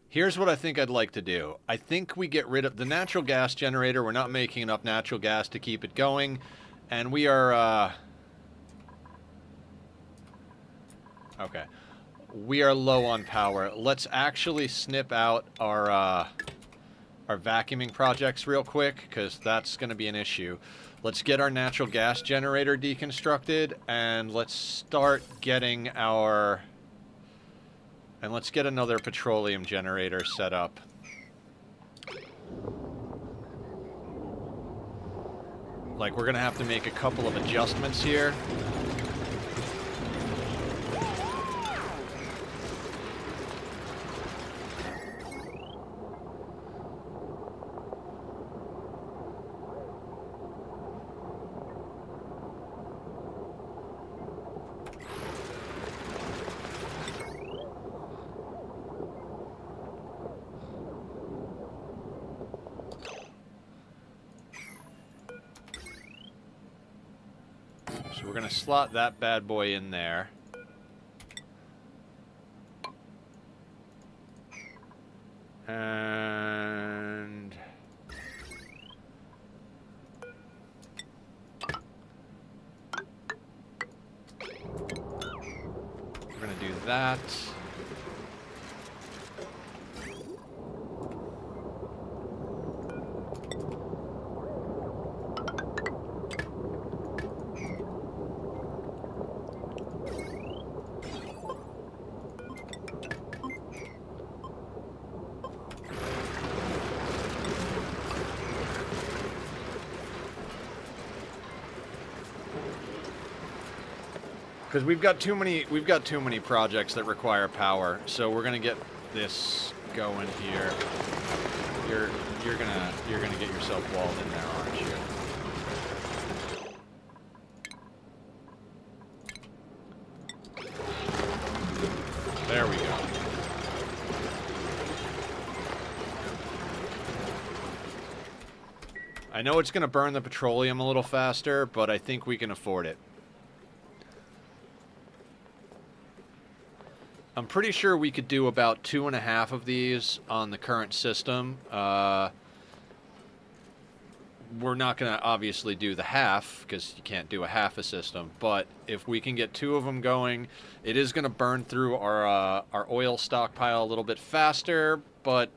here's what I think I'd like to do. I think we get rid of the natural gas generator. We're not making enough natural gas to keep it going. And we are, okay. We are low on power. Let's actually snip out our vacuuming projects real quick, because that's going to be an issue. Let's get our natural gas generator deconstructed, and let's start getting our... And let's get another petroleum generator set up. Like, we're going to have to make a couple of adjustments here. So we're going to slot that bad boy in there. And... we're going to do that. Because we've got too many projects that require power, so we're gonna get this going here. You're gonna get yourself walled in there, aren't you? There we go. I know it's gonna burn the petroleum a little faster, but I think we can afford it. I'm pretty sure we could do about 2.5 of these on the current system. We're not going to obviously do the half, because you can't do a half a system, but if we can get 2 of them going, it is going to burn through our oil stockpile a little bit faster, but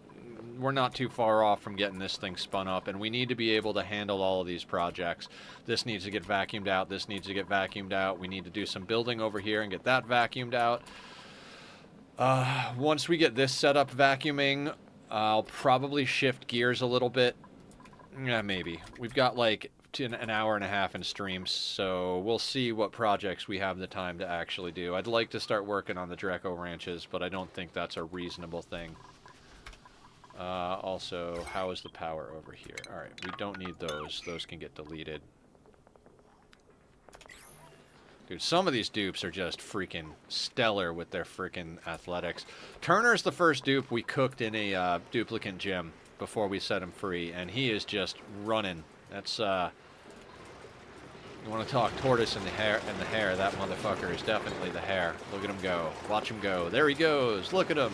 we're not too far off from getting this thing spun up, and we need to be able to handle all of these projects. This needs to get vacuumed out, this needs to get vacuumed out, we need to do some building over here and get that vacuumed out. Once we get this set up vacuuming, I'll probably shift gears a little bit. Yeah, maybe. We've got like an hour and a half in streams, so we'll see what projects we have the time to actually do. I'd like to start working on the Draco ranches, but I don't think that's a reasonable thing. Also, how is the power over here? Alright, we don't need those. Those can get deleted. Dude, some of these dupes are just freaking stellar with their freaking athletics. Turner's the first dupe we cooked in a duplicate gym before we set him free, and he is just running. That's, you want to talk tortoise in the hair, that motherfucker is definitely the hair. Look at him go. Watch him go. There he goes. Look at him.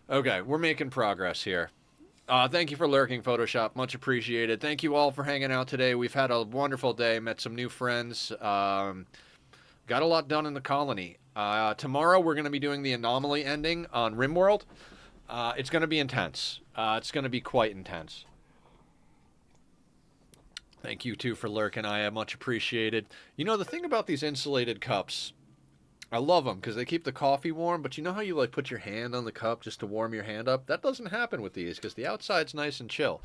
Okay, we're making progress here. Thank you for lurking, Photoshop. Much appreciated. Thank you all for hanging out today. We've had a wonderful day. Met some new friends. Got a lot done in the colony. Tomorrow we're going to be doing the anomaly ending on RimWorld. It's going to be intense. It's going to be quite intense. Thank you, too, for lurking. I much appreciated. You know, the thing about these insulated cups... I love them because they keep the coffee warm, but you know how you like put your hand on the cup just to warm your hand up? That doesn't happen with these because the outside's nice and chill.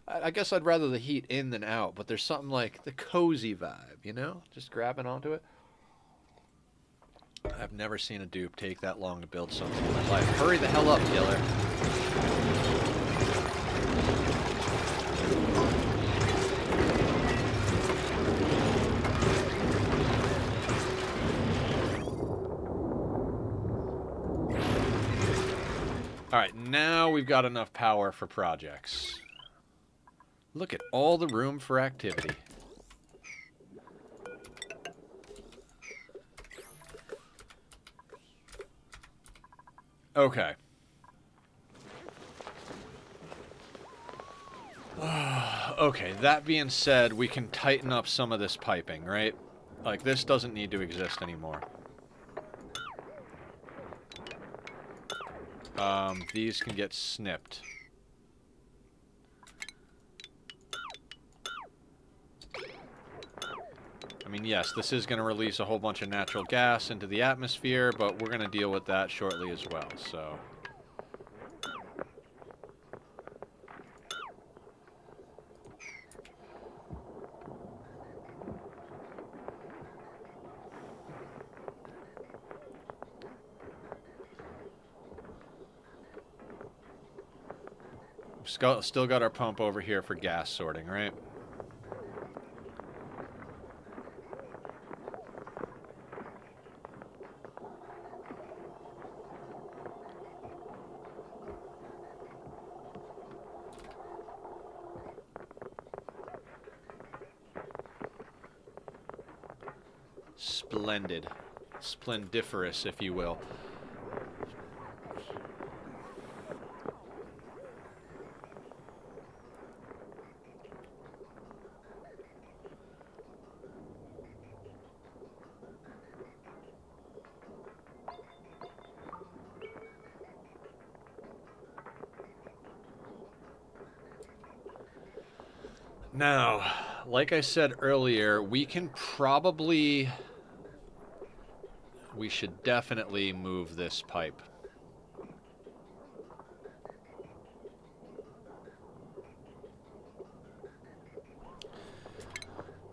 I guess I'd rather the heat in than out, but there's something like the cozy vibe, you know? Just grabbing onto it. I've never seen a dupe take that long to build something in my life. Hurry the hell up, killer. Alright, now we've got enough power for projects. Look at all the room for activity. Okay. Okay, that being said, we can tighten up some of this piping, right? Like, this doesn't need to exist anymore. These can get snipped. I mean, yes, this is going to release a whole bunch of natural gas into the atmosphere, but we're going to deal with that shortly as well, so... Still got our pump over here for gas sorting, right? Splendid. Splendiferous, if you will. Now, like I said earlier, we can probably... We should definitely move this pipe.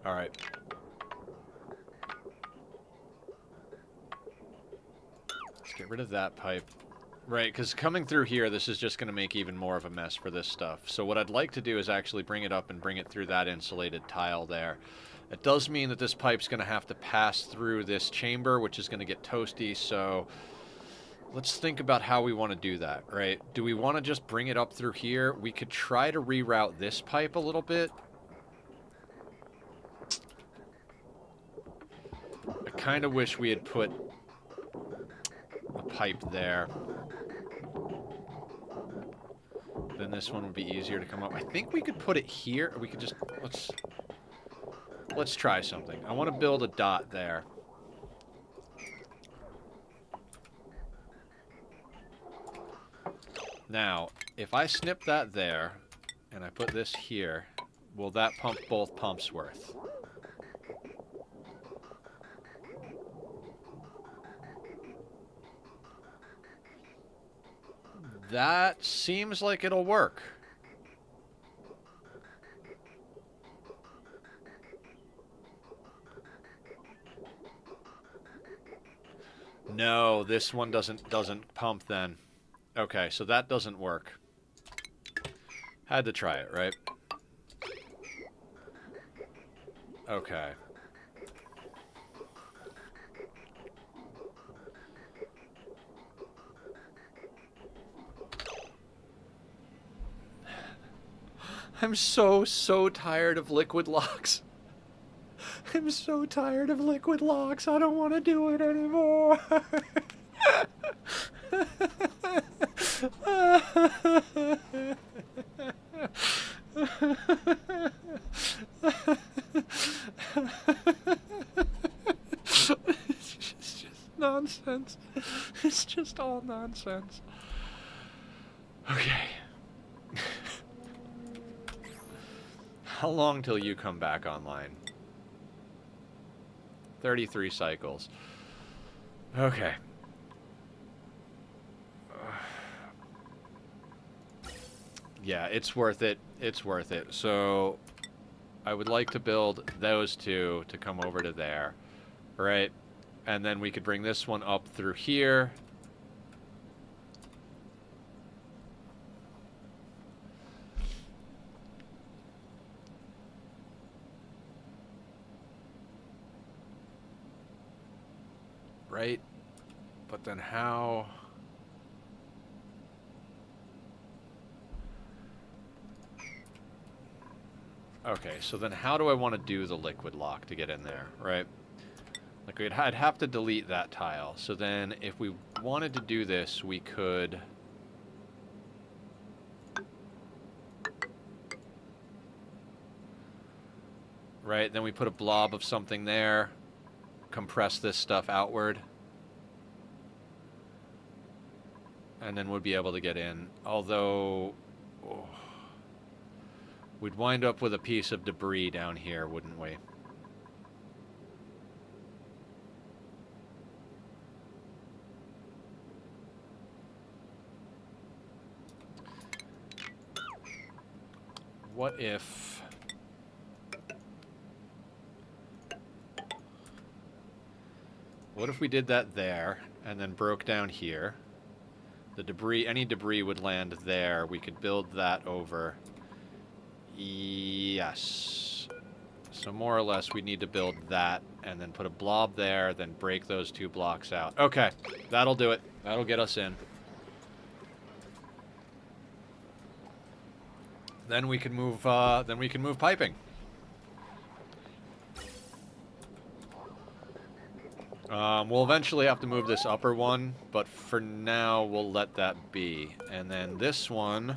Alright. Let's get rid of that pipe. Right, because coming through here, this is just going to make even more of a mess for this stuff. So what I'd like to do is actually bring it up and bring it through that insulated tile there. It does mean that this pipe's going to have to pass through this chamber, which is going to get toasty, so let's think about how we want to do that, right? Do we want to just bring it up through here? We could try to reroute this pipe a little bit. I kind of wish we had put a pipe there. Then this one would be easier to come up. I think we could put it here. We could just... Let's try something. I want to build a dot there. Now, if I snip that there, and I put this here, will that pump both pumps worth? That seems like it'll work. No, this one doesn't pump then. Okay, so that doesn't work. Had to try it, right? Okay. I'm so tired of liquid locks. I'm so tired of liquid locks. I don't want to do it anymore. It's just nonsense. It's just all nonsense. Okay. How long till you come back online? 33 cycles. Okay. Yeah, it's worth it. It's worth it. So I would like to build those two to come over to there, right? And then we could bring this one up through here. Right? But then how... Okay, so then how do I want to do the liquid lock to get in there, right? Like, I'd have to delete that tile. So then if we wanted to do this, we could... Right, then we put a blob of something there, compress this stuff outward, and then we'd be able to get in. Although... Oh, we'd wind up with a piece of debris down here, wouldn't we? What if... What if we did that there, and then broke down here? The debris, any debris would land there. We could build that over. Yes. So more or less, we need to build that, and then put a blob there, then break those two blocks out. Okay, that'll do it. That'll get us in. Then we can move. Then we can move piping. We'll eventually have to move this upper one, but for now, we'll let that be. And then this one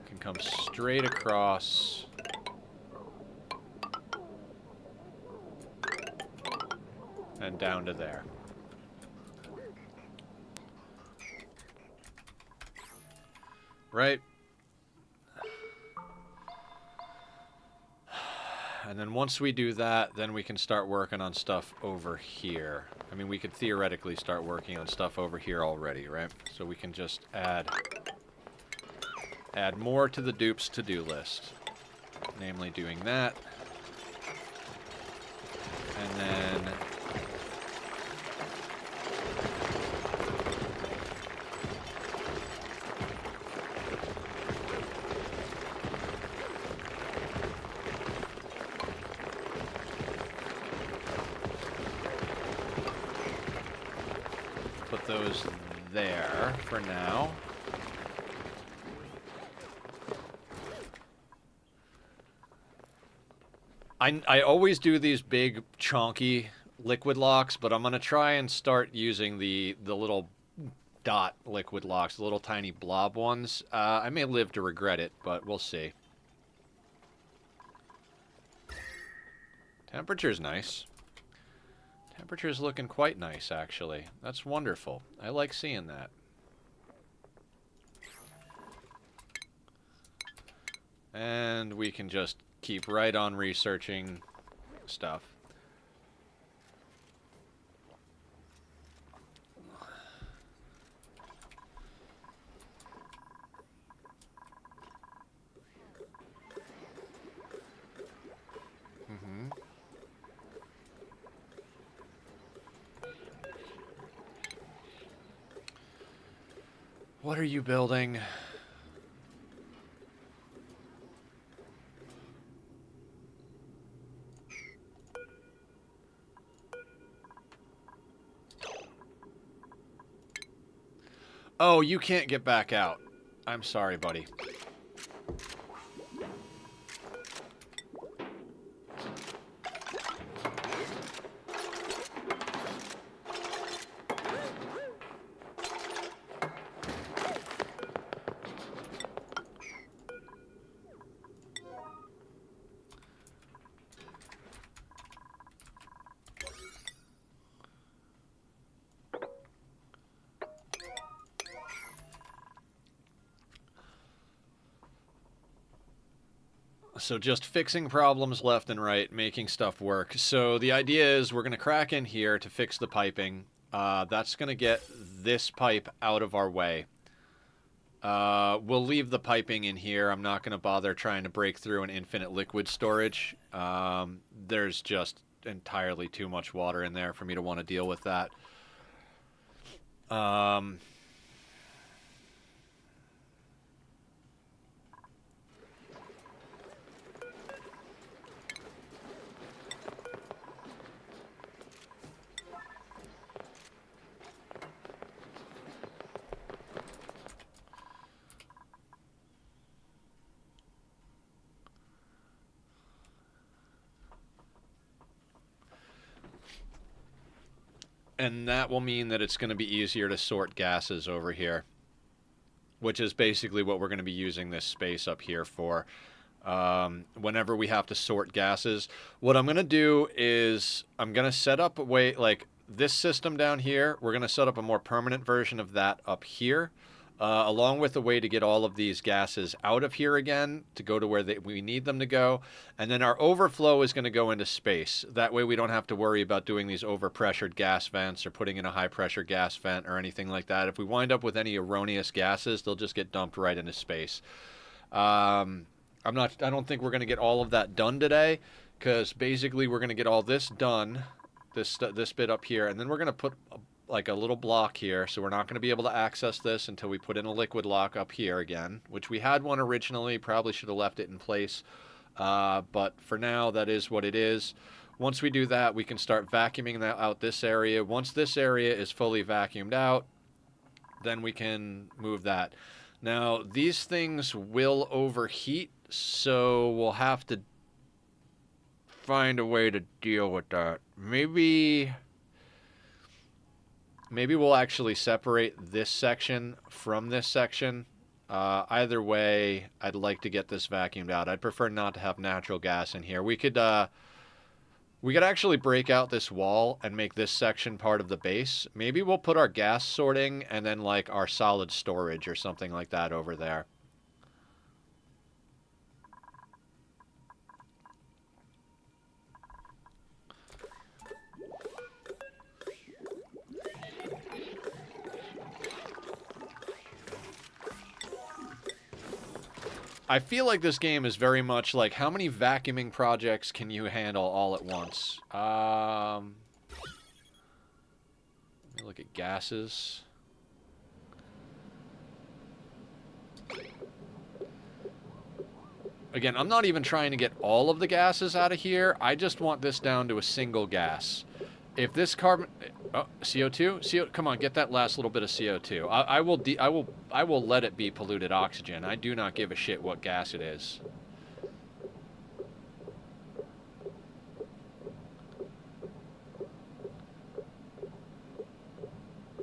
can come straight across. And down to there. Right? And then once we do that, then we can start working on stuff over here. I mean, we could theoretically start working on stuff over here already, right? So we can just add more to the dupes to-do list. Namely doing that. And then... put those there for now. I always do these big, chonky liquid locks, but I'm going to try and start using the little dot liquid locks, the little tiny blob ones. I may live to regret it, but we'll see. Temperature's nice. Temperature's looking quite nice, actually. That's wonderful. I like seeing that. And we can just keep right on researching stuff. What are you building? Oh, you can't get back out. I'm sorry, buddy. So just fixing problems left and right, making stuff work. So the idea is we're going to crack in here to fix the piping. That's going to get this pipe out of our way. We'll leave the piping in here. I'm not going to bother trying to break through an infinite liquid storage. There's just entirely too much water in there for me to want to deal with that. And that will mean that it's going to be easier to sort gases over here, which is basically what we're going to be using this space up here for. Whenever we have to sort gases, what I'm going to do is I'm going to set up a way, like this system down here, we're going to set up a more permanent version of that up here, along with a way to get all of these gases out of here again to go to where we need them to go. And then our overflow is going to go into space. That way we don't have to worry about doing these overpressured gas vents or putting in a high pressure gas vent or anything like that. If we wind up with any erroneous gases, they'll just get dumped right into space. I don't think we're going to get all of that done today, because basically we're going to get all this done, this bit up here, and then we're going to put like a little block here, so we're not going to be able to access this until we put in a liquid lock up here again, which we had one originally. Probably should have left it in place, but for now that is what it is. Once we do that, we can start vacuuming out this area. Once this area is fully vacuumed out, then we can move that. Now these things will overheat, so we'll have to find a way to deal with that. Maybe we'll actually separate this section from this section. Either way, I'd like to get this vacuumed out. I'd prefer not to have natural gas in here. We could actually break out this wall and make this section part of the base. Maybe we'll put our gas sorting and then like our solid storage or something like that over there. I feel like this game is very much like, how many vacuuming projects can you handle all at once? Let me look at gases. Again, I'm not even trying to get all of the gases out of here. I just want this down to a single gas. If this carbon... Oh, CO2? Come on, get that last little bit of CO2. I will let it be polluted oxygen. I do not give a shit what gas it is.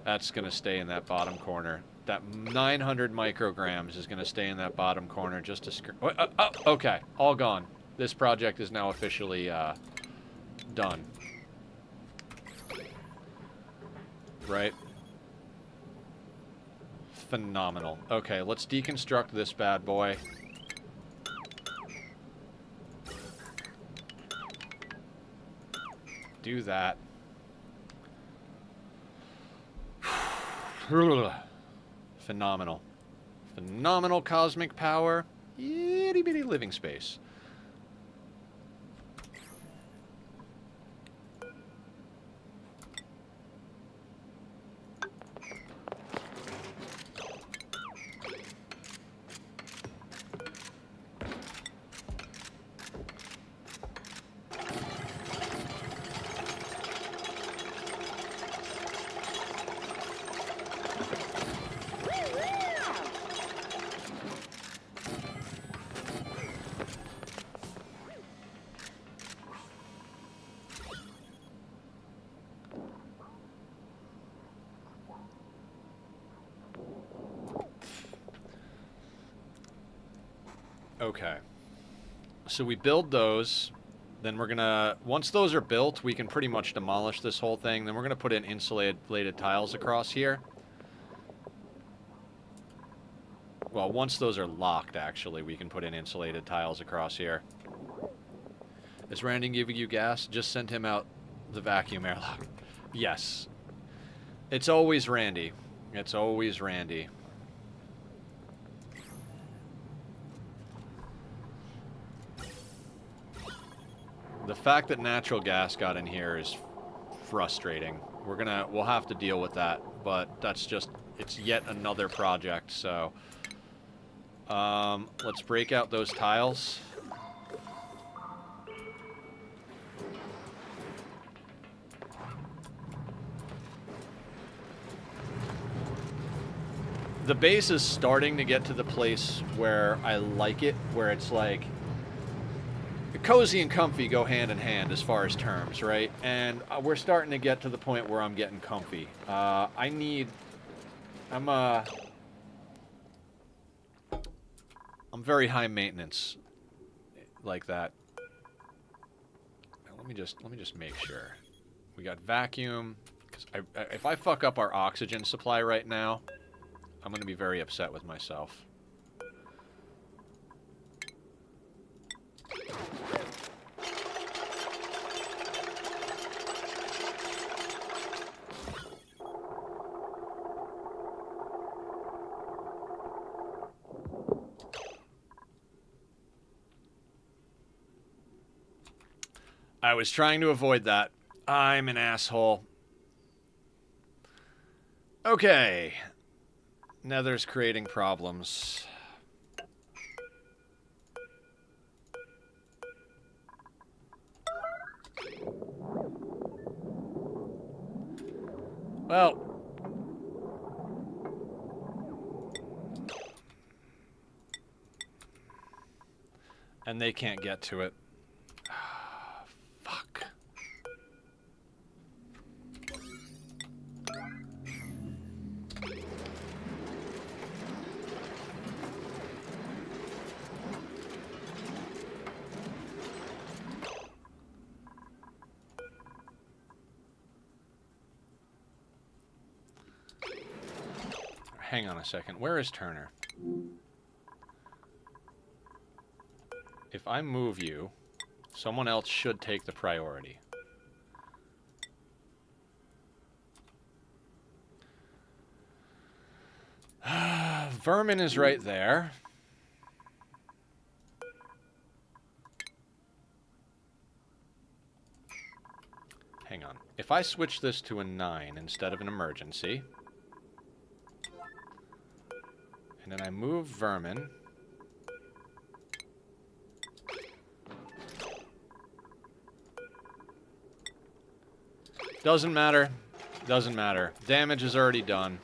That's going to stay in that bottom corner. That 900 micrograms is going to stay in that bottom corner just to... okay, all gone. This project is now officially done. Right? Phenomenal. Okay, let's deconstruct this bad boy. Do that. Phenomenal. Phenomenal cosmic power. Itty bitty living space. Okay. So we build those. Then we're going to... Once those are built, we can pretty much demolish this whole thing. Then we're going to put in insulated tiles across here. Well, once those are locked, actually, we can put in insulated tiles across here. Is Randy giving you gas? Just send him out the vacuum airlock. Yes. It's always Randy. It's always Randy. The fact that natural gas got in here is frustrating. We'll have to deal with that, but that's just, it's yet another project, so. Let's break out those tiles. The base is starting to get to the place where I like it, where it's like, cozy and comfy go hand in hand as far as terms, right? And we're starting to get to the point where I'm getting comfy. I'm very high maintenance, like that. Now, let me just make sure. We got vacuum, because if I fuck up our oxygen supply right now, I'm going to be very upset with myself. I was trying to avoid that. I'm an asshole. Okay. Nether's creating problems. Well. And they can't get to it. Fuck. Hang on a second. Where is Turner? If I move you, someone else should take the priority. Vermin is right there. Hang on. If I switch this to a 9 instead of an emergency, and then I move Vermin, doesn't matter. Doesn't matter. Damage is already done.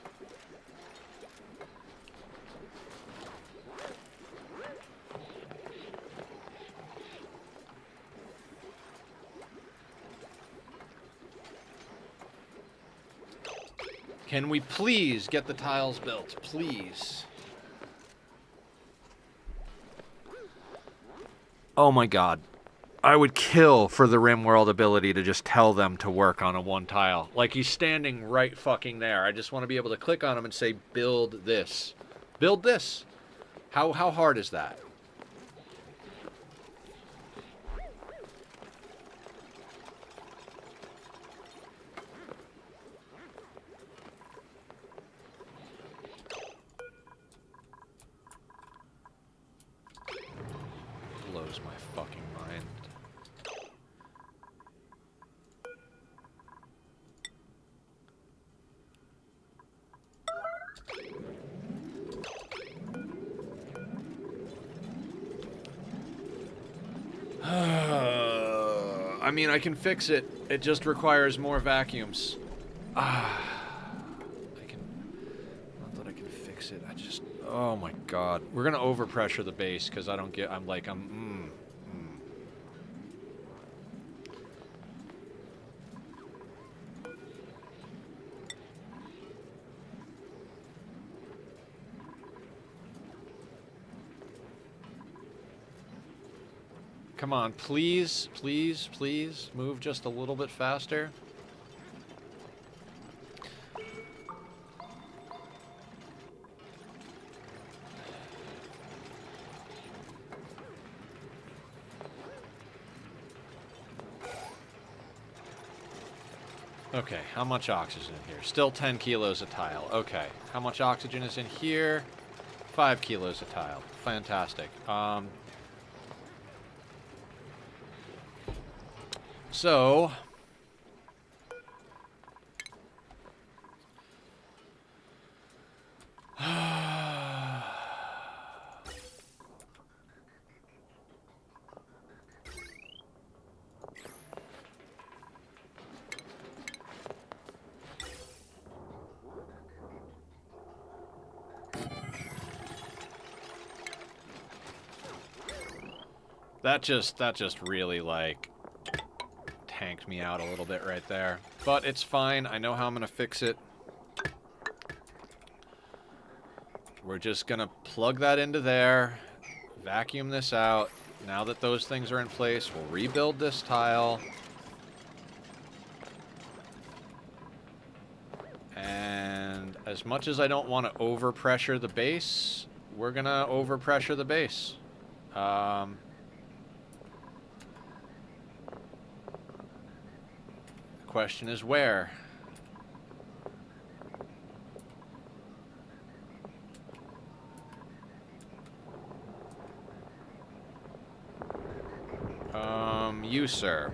Can we please get the tiles built? Please. Oh my god. I would kill for the RimWorld ability to just tell them to work on a one tile. Like, he's standing right fucking there. I just want to be able to click on him and say, build this. Build this. How hard is that? Blows my fucking mind. I mean, I can fix it. It just requires more vacuums. I can... Not that I can fix it. I just... Oh my god. We're gonna overpressure the base, because I don't get... I'm... Come on, please, please, please, move just a little bit faster. Okay, how much oxygen in here? Still 10 kilos a tile. Okay, how much oxygen is in here? 5 kilos a tile. Fantastic. So... That just really, like, tanked me out a little bit right there. But it's fine. I know how I'm going to fix it. We're just going to plug that into there, vacuum this out. Now that those things are in place, we'll rebuild this tile. And as much as I don't want to overpressure the base, we're going to overpressure the base. The question is where? You, sir.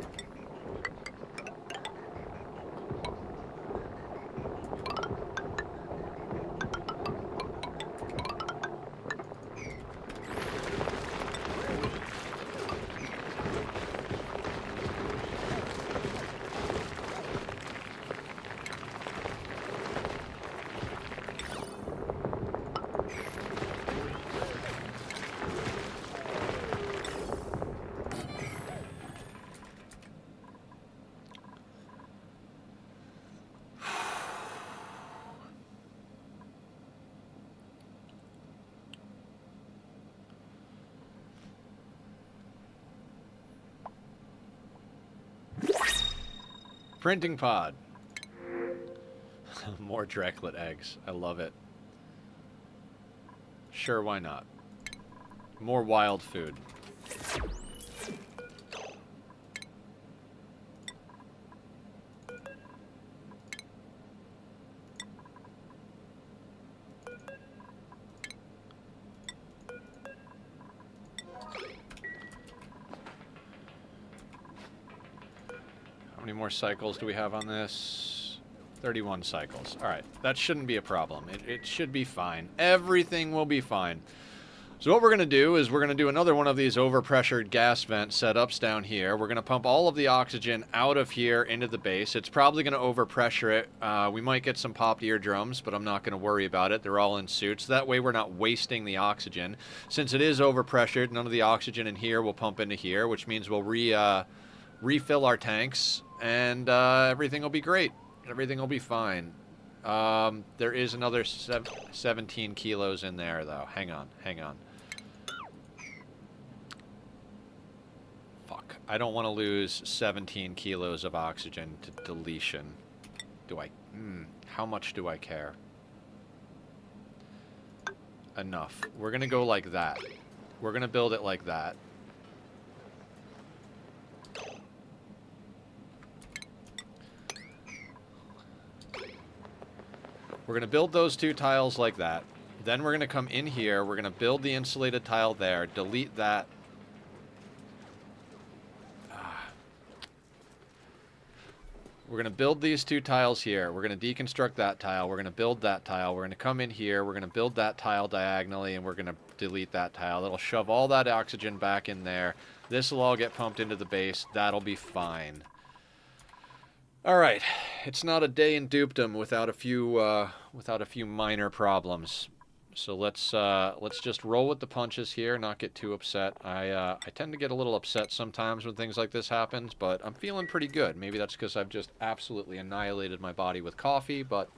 Printing pod. More Dreklet eggs. I love it. Sure, why not? More wild food. How many more cycles do we have on this? 31 cycles. Alright, that shouldn't be a problem. It should be fine. Everything will be fine. So what we're going to do is we're going to do another one of these overpressured gas vent setups down here. We're going to pump all of the oxygen out of here into the base. It's probably going to overpressure it. We might get some popped eardrums, but I'm not going to worry about it. They're all in suits. That way we're not wasting the oxygen. Since it is overpressured, none of the oxygen in here will pump into here, which means we'll refill our tanks, and everything will be great. Everything will be fine. There is another 17 kilos in there, though. Hang on, hang on. Fuck. I don't want to lose 17 kilos of oxygen to deletion. Do I... how much do I care? Enough. We're going to go like that. We're going to build it like that. We're going to build those two tiles like that. Then we're going to come in here. We're going to build the insulated tile there. Delete that. We're going to build these two tiles here. We're going to deconstruct that tile. We're going to build that tile. We're going to come in here. We're going to build that tile diagonally, and we're going to delete that tile. That'll shove all that oxygen back in there. This will all get pumped into the base. That'll be fine. All right, it's not a day in dupedom without a few minor problems. So let's just roll with the punches here, not get too upset. I tend to get a little upset sometimes when things like this happens, but I'm feeling pretty good. Maybe that's because I've just absolutely annihilated my body with coffee, but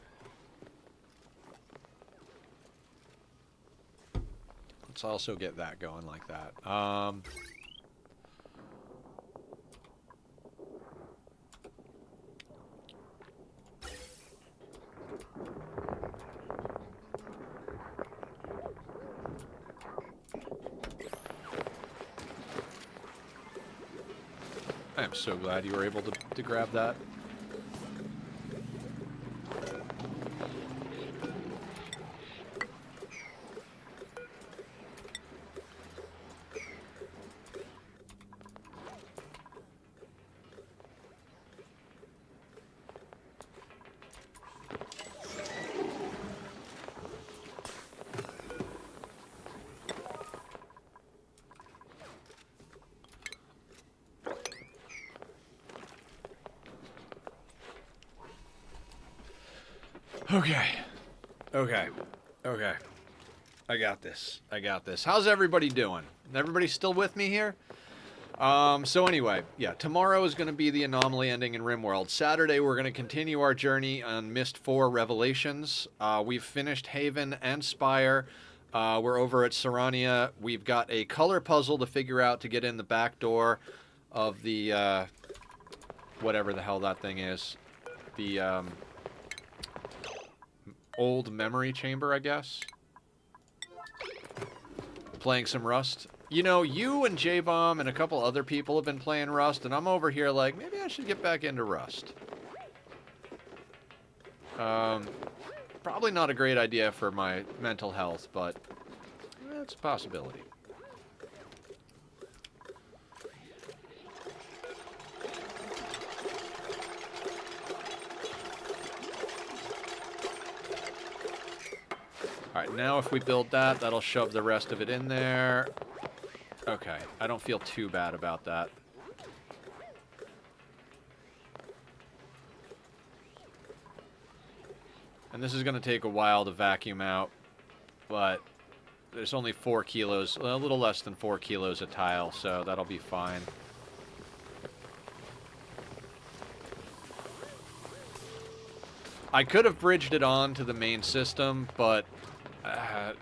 let's also get that going like that. I am so glad you were able to grab that. Okay. Okay. Okay. I got this. I got this. How's everybody doing? Everybody still with me here? So anyway, yeah, tomorrow is going to be the anomaly ending in RimWorld. Saturday, we're going to continue our journey on Mist 4 Revelations. We've finished Haven and Spire. We're over at Serania. We've got a color puzzle to figure out to get in the back door of the, whatever the hell that thing is. The, old memory chamber, I guess. Playing some Rust. You know, you and J-Bomb and a couple other people have been playing Rust, and I'm over here like, maybe I should get back into Rust. Probably not a great idea for my mental health, but it's a possibility. Alright, now if we build that, that'll shove the rest of it in there. Okay, I don't feel too bad about that. And this is going to take a while to vacuum out, but there's only 4 kilos, a little less than 4 kilos a tile, so that'll be fine. I could have bridged it on to the main system, but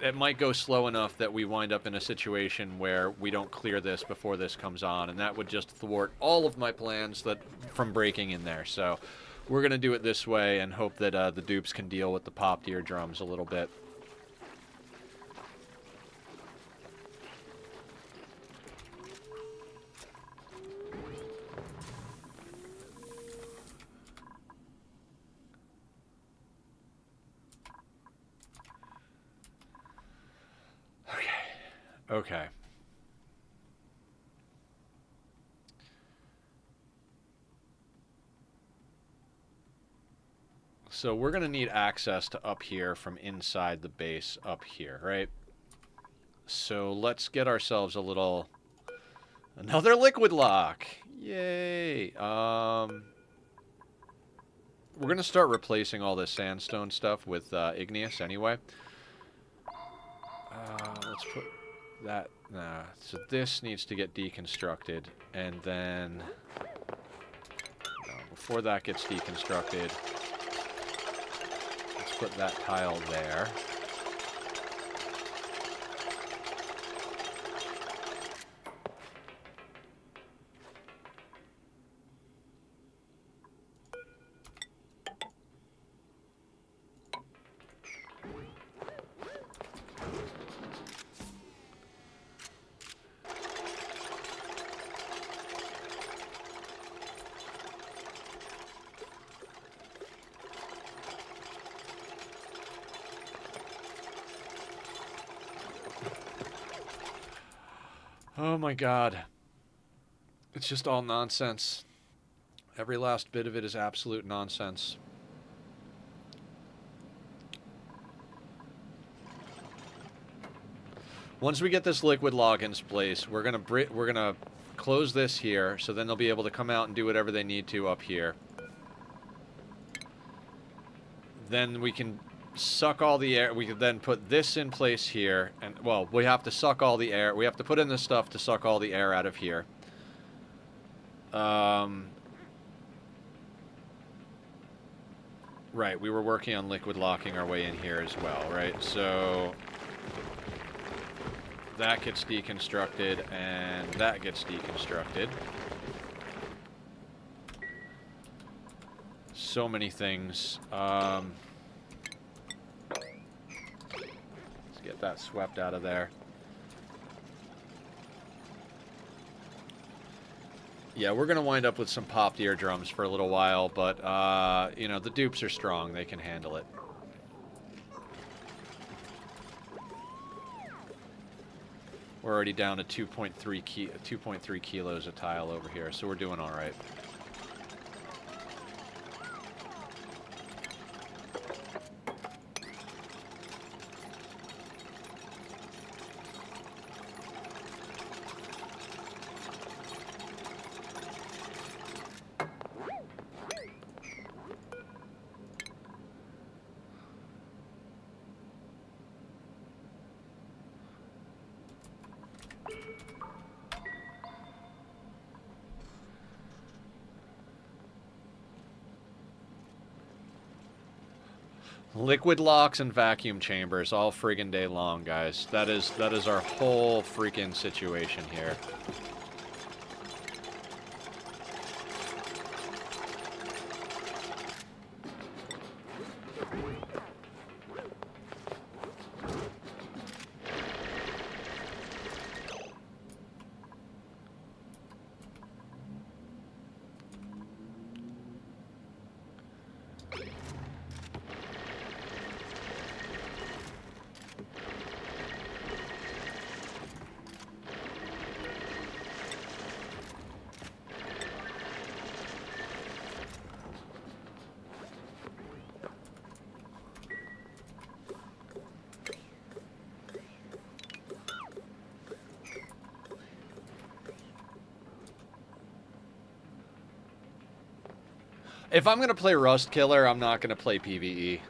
it might go slow enough that we wind up in a situation where we don't clear this before this comes on, and that would just thwart all of my plans from breaking in there. So we're going to do it this way and hope that the dupes can deal with the popped eardrums a little bit. Okay. So we're going to need access to up here from inside the base up here, right? So let's get ourselves another liquid lock. Yay. We're going to start replacing all this sandstone stuff with igneous anyway. Let's put that, so this needs to get deconstructed, and then before that gets deconstructed, let's put that tile there. Oh my god. It's just all nonsense. Every last bit of it is absolute nonsense. Once we get this liquid log in place, we're gonna close this here, so then they'll be able to come out and do whatever they need to up here. Then we can suck all the air. We can then put this in place here, and well, we have to suck all the air. We have to put in this stuff to suck all the air out of here. Right, we were working on liquid locking our way in here as well, right? So that gets deconstructed, and that gets deconstructed. So many things. Let's get that swept out of there. Yeah, we're going to wind up with some popped eardrums for a little while, but, you know, the dupes are strong. They can handle it. We're already down to 2.3 kilos a tile over here, so we're doing all right. Liquid locks and vacuum chambers all friggin' day long, guys. That is our whole freaking situation here. If I'm going to play Rust Killer, I'm not going to play PvE.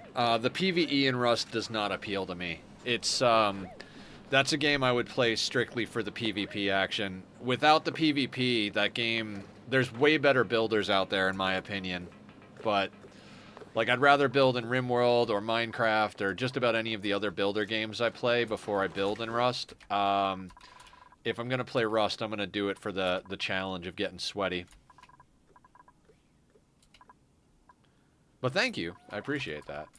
The PvE in Rust does not appeal to me. It's, that's a game I would play strictly for the PvP action. Without the PvP, that game, there's way better builders out there in my opinion. But, like, I'd rather build in RimWorld or Minecraft or just about any of the other builder games I play before I build in Rust. If I'm going to play Rust, I'm going to do it for the challenge of getting sweaty. But thank you. I appreciate that.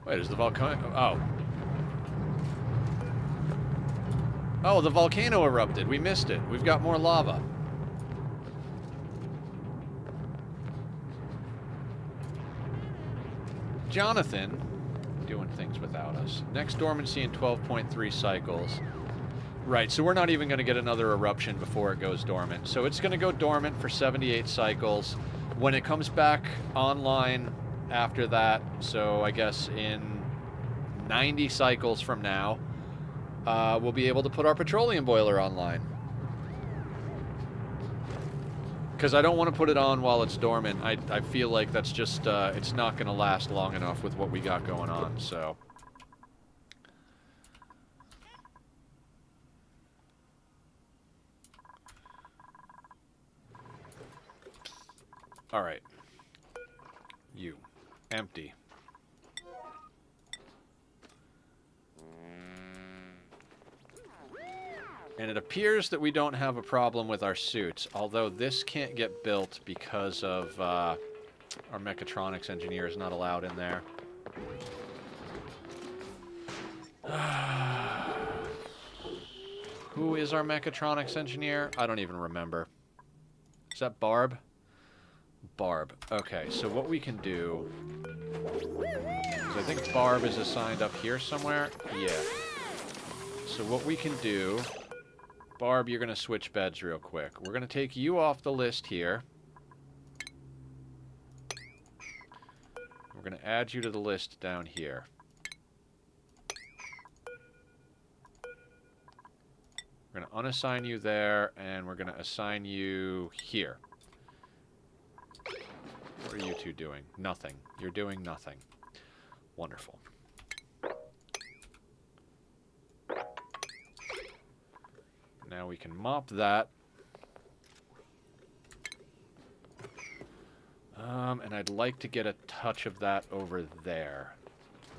Wait, is the volcano... Oh. Oh, the volcano erupted. We missed it. We've got more lava. Jonathan, doing things without us. Next dormancy in 12.3 cycles. Right, so we're not even going to get another eruption before it goes dormant. So it's going to go dormant for 78 cycles. When it comes back online after that, so I guess in 90 cycles from now, we'll be able to put our petroleum boiler online. Because I don't want to put it on while it's dormant. I feel like that's just, it's not going to last long enough with what we got going on, so. Alright. You. Empty. And it appears that we don't have a problem with our suits, although this can't get built because of our mechatronics engineer is not allowed in there. Who is our mechatronics engineer? I don't even remember. Is that Barb? Barb. Okay, so what we can do... So I think Barb is assigned up here somewhere. Yeah. So what we can do... Barb, you're going to switch beds real quick. We're going to take you off the list here. We're going to add you to the list down here. We're going to unassign you there, and we're going to assign you here. What are you two doing? Nothing. You're doing nothing. Wonderful. Now we can mop that. And I'd like to get a touch of that over there.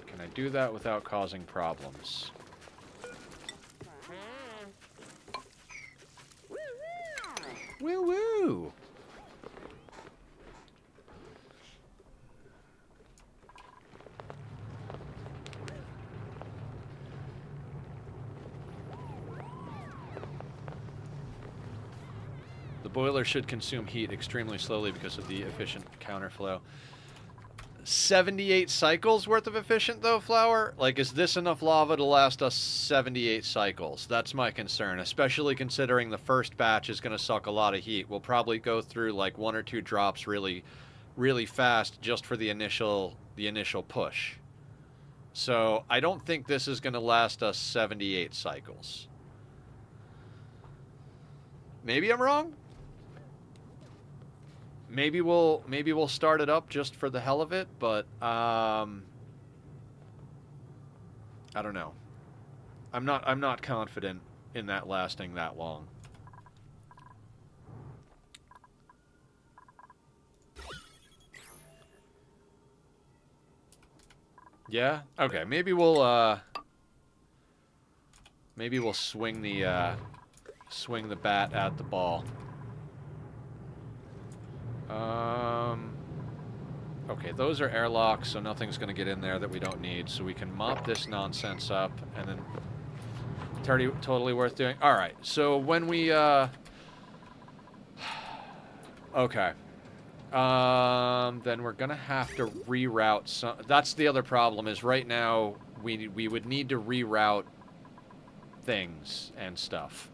Can I do that without causing problems? Woo-woo! The boiler should consume heat extremely slowly because of the efficient counterflow. 78 cycles worth of efficient, though, Flower? Like, is this enough lava to last us 78 cycles? That's my concern, especially considering the first batch is going to suck a lot of heat. We'll probably go through, like, 1 or 2 drops really, really fast just for the initial push. So, I don't think this is going to last us 78 cycles. Maybe I'm wrong? maybe we'll start it up just for the hell of it, but I don't know. I'm not confident in that lasting that long. Yeah? Okay, maybe we'll swing the bat at the ball. Okay, those are airlocks, so nothing's going to get in there that we don't need, so we can mop this nonsense up, and then totally worth doing. All right, so when we okay. Then we're gonna have to reroute some. That's the other problem. Is right now we would need to reroute things and stuff.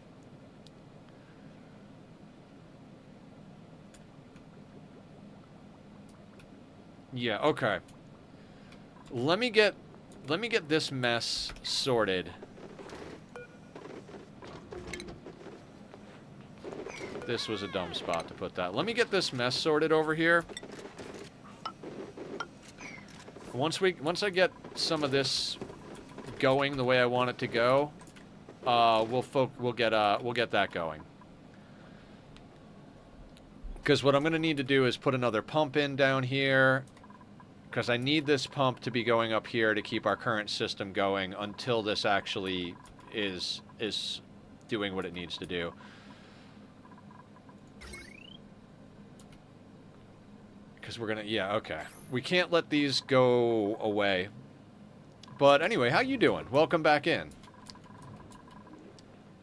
Yeah. Okay. Let me get this mess sorted. This was a dumb spot to put that. Let me get this mess sorted over here. Once I get some of this going the way I want it to go, we'll get that going. Because what I'm going to need to do is put another pump in down here, because I need this pump to be going up here to keep our current system going until this actually is doing what it needs to do. Because we're gonna, yeah, okay. We can't let these go away. But anyway, how you doing? Welcome back in.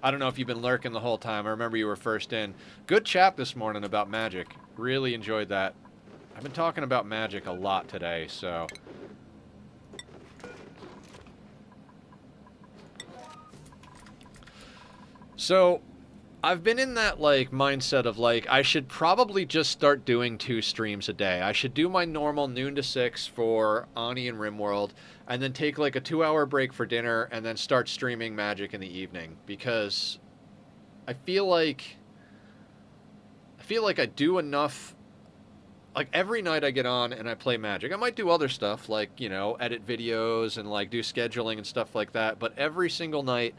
I don't know if you've been lurking the whole time. I remember you were first in. Good chat this morning about magic. Really enjoyed that. I've been talking about magic a lot today, so... So, I've been in that, like, mindset of, like, I should probably just start doing 2 streams a day. I should do my normal noon to 6 for Ani and RimWorld, and then take, like, a 2-hour break for dinner, and then start streaming Magic in the evening. Because I feel like I do enough... Like, every night I get on and I play Magic. I might do other stuff, like, you know, edit videos and, like, do scheduling and stuff like that. But every single night...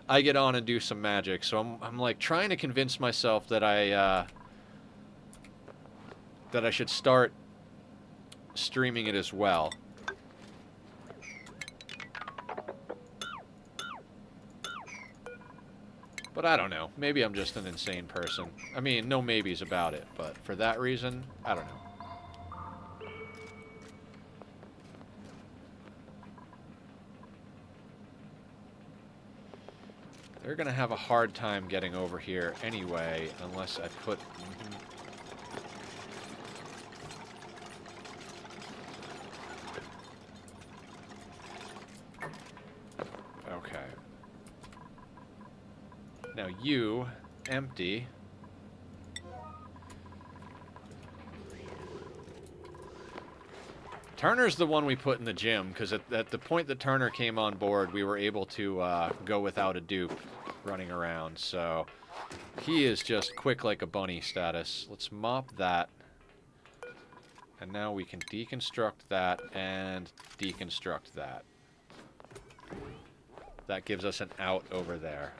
I get on and do some Magic, so I'm like trying to convince myself that I should start streaming it as well. But I don't know. Maybe I'm just an insane person. I mean, no maybes about it, but for that reason, I don't know. They're going to have a hard time getting over here anyway, unless I put... Okay. Now you, empty. Turner's the one we put in the gym, because at the point that Turner came on board, we were able to go without a dupe running around, so he is just quick like a bunny status. Let's mop that. And now we can deconstruct that and deconstruct that. That gives us an out over there.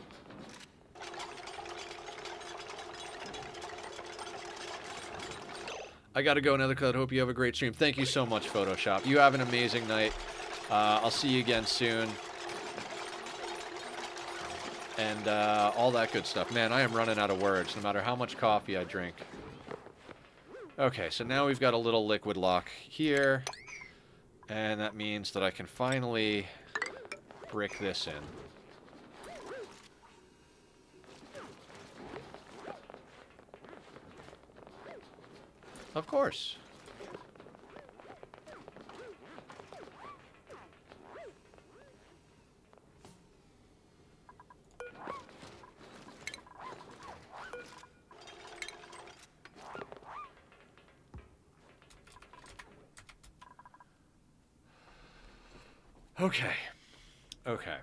I gotta go, another cut. Hope you have a great stream. Thank you so much, Photoshop. You have an amazing night. I'll see you again soon. And all that good stuff. Man, I am running out of words, no matter how much coffee I drink. Okay, so now we've got a little liquid lock here. And that means that I can finally brick this in. Of course. Okay. Okay.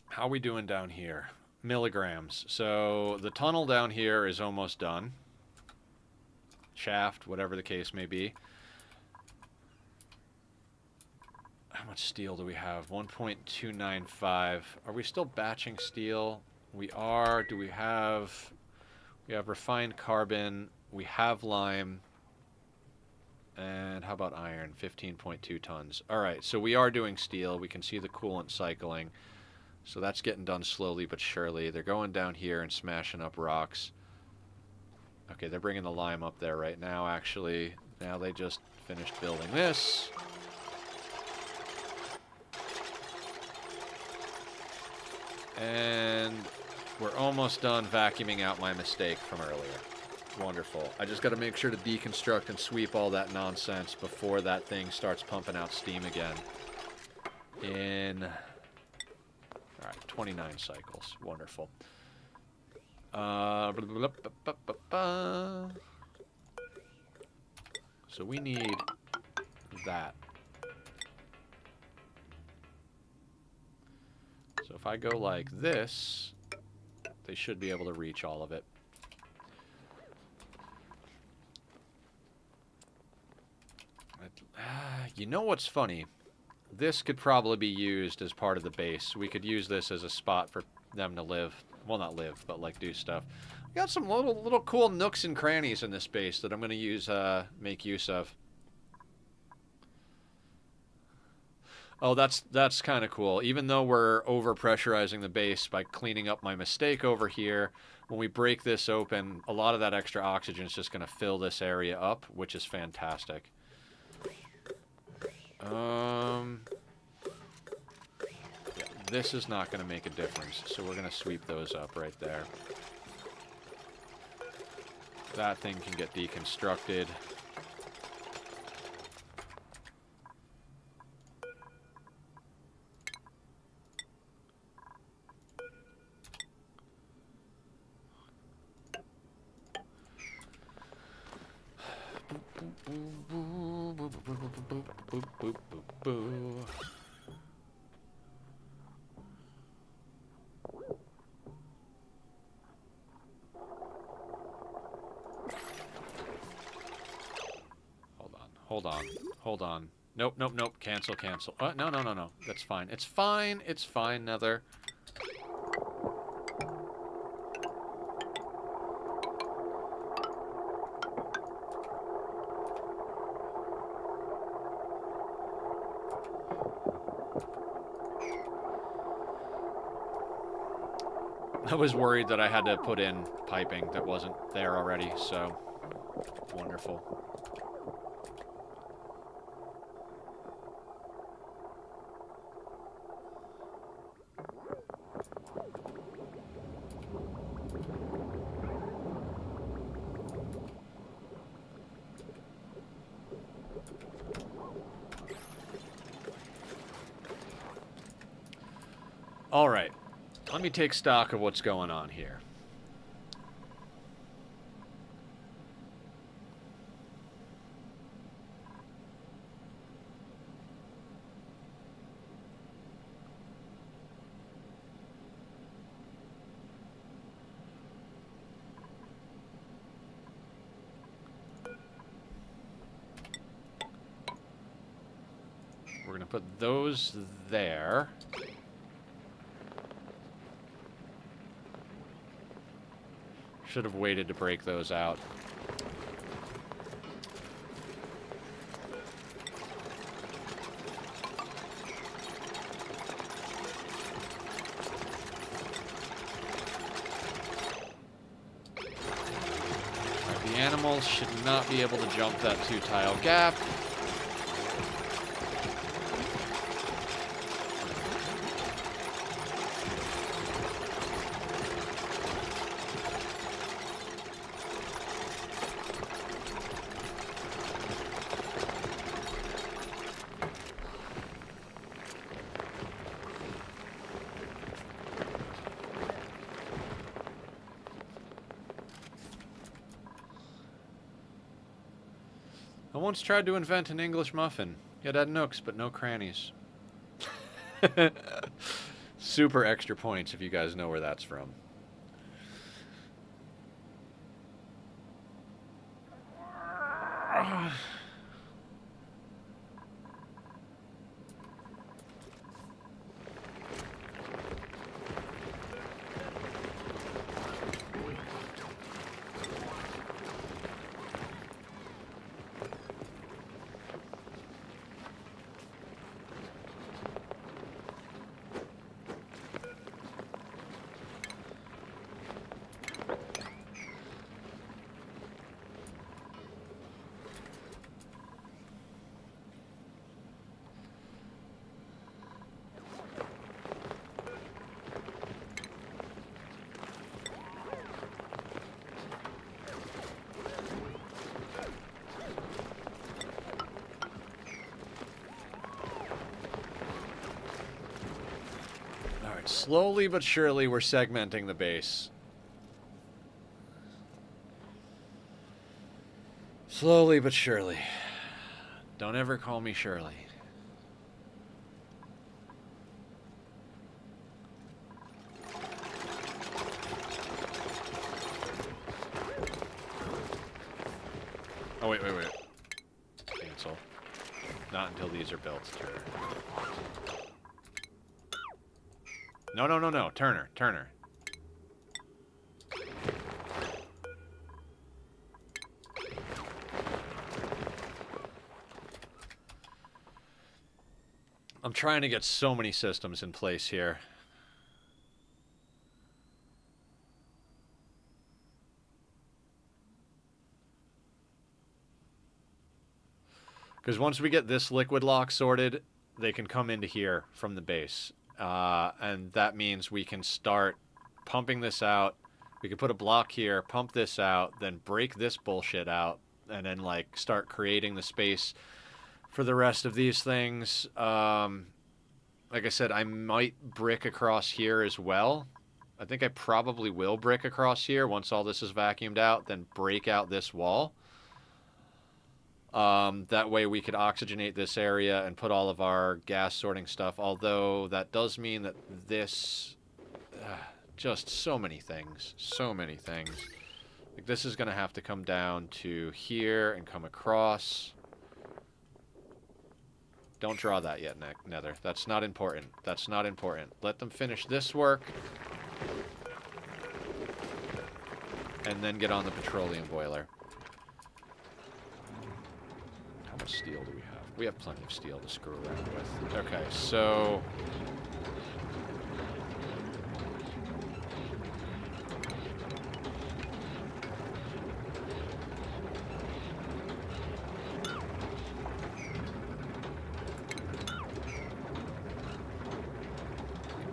How are we doing down here? Milligrams. So the tunnel down here is almost done. shaft, whatever the case may be. How much steel do we have? 1.295. Are we still batching steel? We are. Do we have... We have refined carbon. We have lime. And how about iron? 15.2 tons. All right, so we are doing steel. We can see the coolant cycling. So that's getting done slowly but surely. They're going down here and smashing up rocks. Okay, they're bringing the lime up there right now, actually. Now they just finished building this. And we're almost done vacuuming out my mistake from earlier. Wonderful. I just got to make sure to deconstruct and sweep all that nonsense before that thing starts pumping out steam again. In... Alright, 29 cycles. Wonderful. So we need that. So if I go like this, they should be able to reach all of it. You know what's funny? This could probably be used as part of the base. We could use this as a spot for them to live. Well, not live, but like do stuff. We got some little cool nooks and crannies in this base that I'm going to use, make use of. Oh, that's kind of cool. Even though we're over-pressurizing the base by cleaning up my mistake over here, when we break this open, a lot of that extra oxygen is just going to fill this area up, which is fantastic. Yeah, this is not going to make a difference, so we're going to sweep those up right there. That thing can get deconstructed. Hold on. Nope. Cancel. No. That's fine. It's fine, Nether. I was worried that I had to put in piping that wasn't there already, so wonderful. All right, let me take stock of what's going on here. We're going to put those there. Should have waited to break those out. Right, the animals should not be able to jump that 2-tile gap. I once tried to invent an English muffin. It had nooks, but no crannies. Super extra points if you guys know where that's from. Slowly but surely, we're segmenting the base. Slowly but surely. Don't ever call me Shirley. Oh, wait. Cancel. Not until these are built, Turner. No. Turner. I'm trying to get so many systems in place here. Because once we get this liquid lock sorted, they can come into here from the base. And that means we can start pumping this out. We can put a block here, pump this out, then break this bullshit out, and then, like, start creating the space for the rest of these things. Like I said, I might brick across here as well. I think I probably will brick across here once all this is vacuumed out, then break out this wall. That way we could oxygenate this area and put all of our gas sorting stuff, although that does mean that this... just so many things. Like, this is going to have to come down to here and come across. Don't draw that yet, Nether. That's not important. Let them finish this work. And then get on the petroleum boiler. How much steel do we have? We have plenty of steel to screw around with. Okay, so...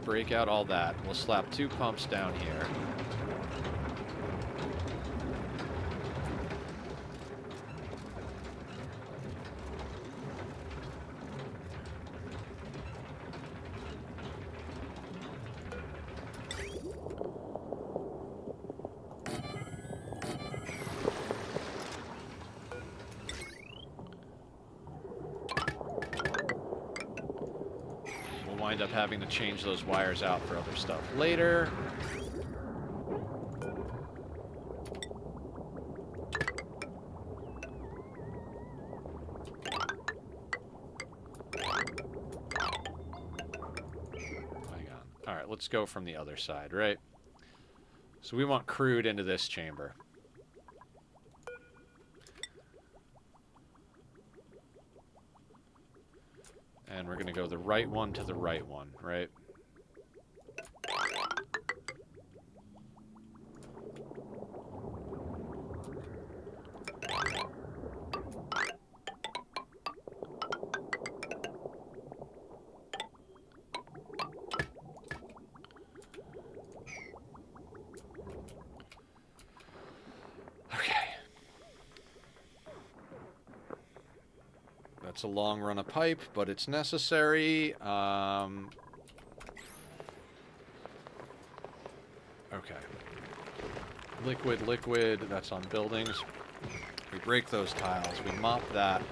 break out all that. We'll slap 2 pumps down here. Wind up having to change those wires out for other stuff later. Hang on. All right, let's go from the other side, right? So we want crude into this chamber. And we're going to go the right one to the right one, right? It's a long run of pipe, but it's necessary. Okay. Liquid, that's on buildings. We break those tiles, we mop that.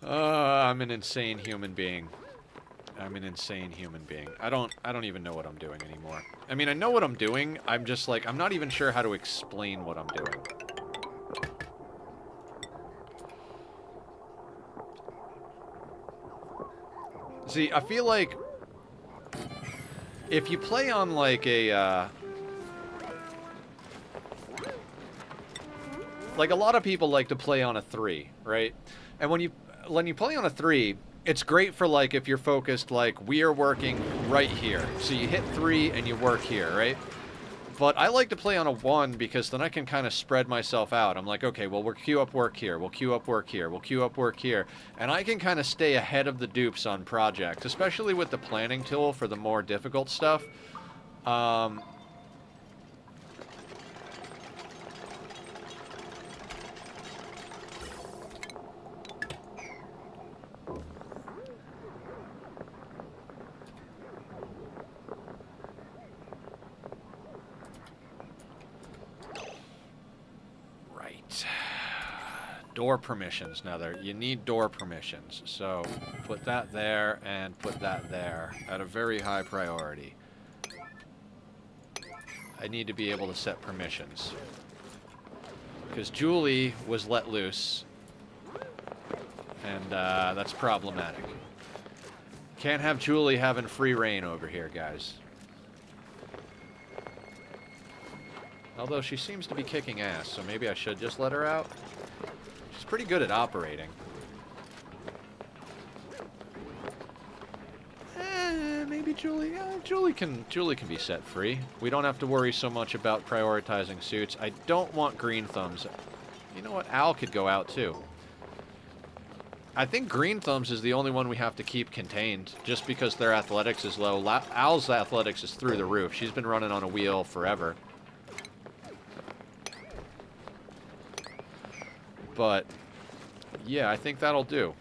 I'm an insane human being. I'm an insane human being. I don't even know what I'm doing anymore. I mean, I know what I'm doing. I'm just like, I'm not even sure how to explain what I'm doing. See, I feel like if you play on like a, like a lot of people like to play on a 3, right? And when you play on a 3, it's great for like if you're focused like we are working right here. So you hit 3 and you work here, right? But I like to play on a 1 because then I can kind of spread myself out. I'm like, okay, well, we'll queue up work here. We'll queue up work here. We'll queue up work here. And I can kind of stay ahead of the dupes on projects, especially with the planning tool for the more difficult stuff. Door permissions. Now you need door permissions. So put that there and put that there at a very high priority. I need to be able to set permissions. Because Julie was let loose. And that's problematic. Can't have Julie having free reign over here, guys. Although she seems to be kicking ass, so maybe I should just let her out. She's pretty good at operating. Maybe Julie. Julie can be set free. We don't have to worry so much about prioritizing suits. I don't want green thumbs. You know what? Al could go out too. I think green thumbs is the only one we have to keep contained, just because their athletics is low. Al's athletics is through the roof. She's been running on a wheel forever. But, yeah, I think that'll do.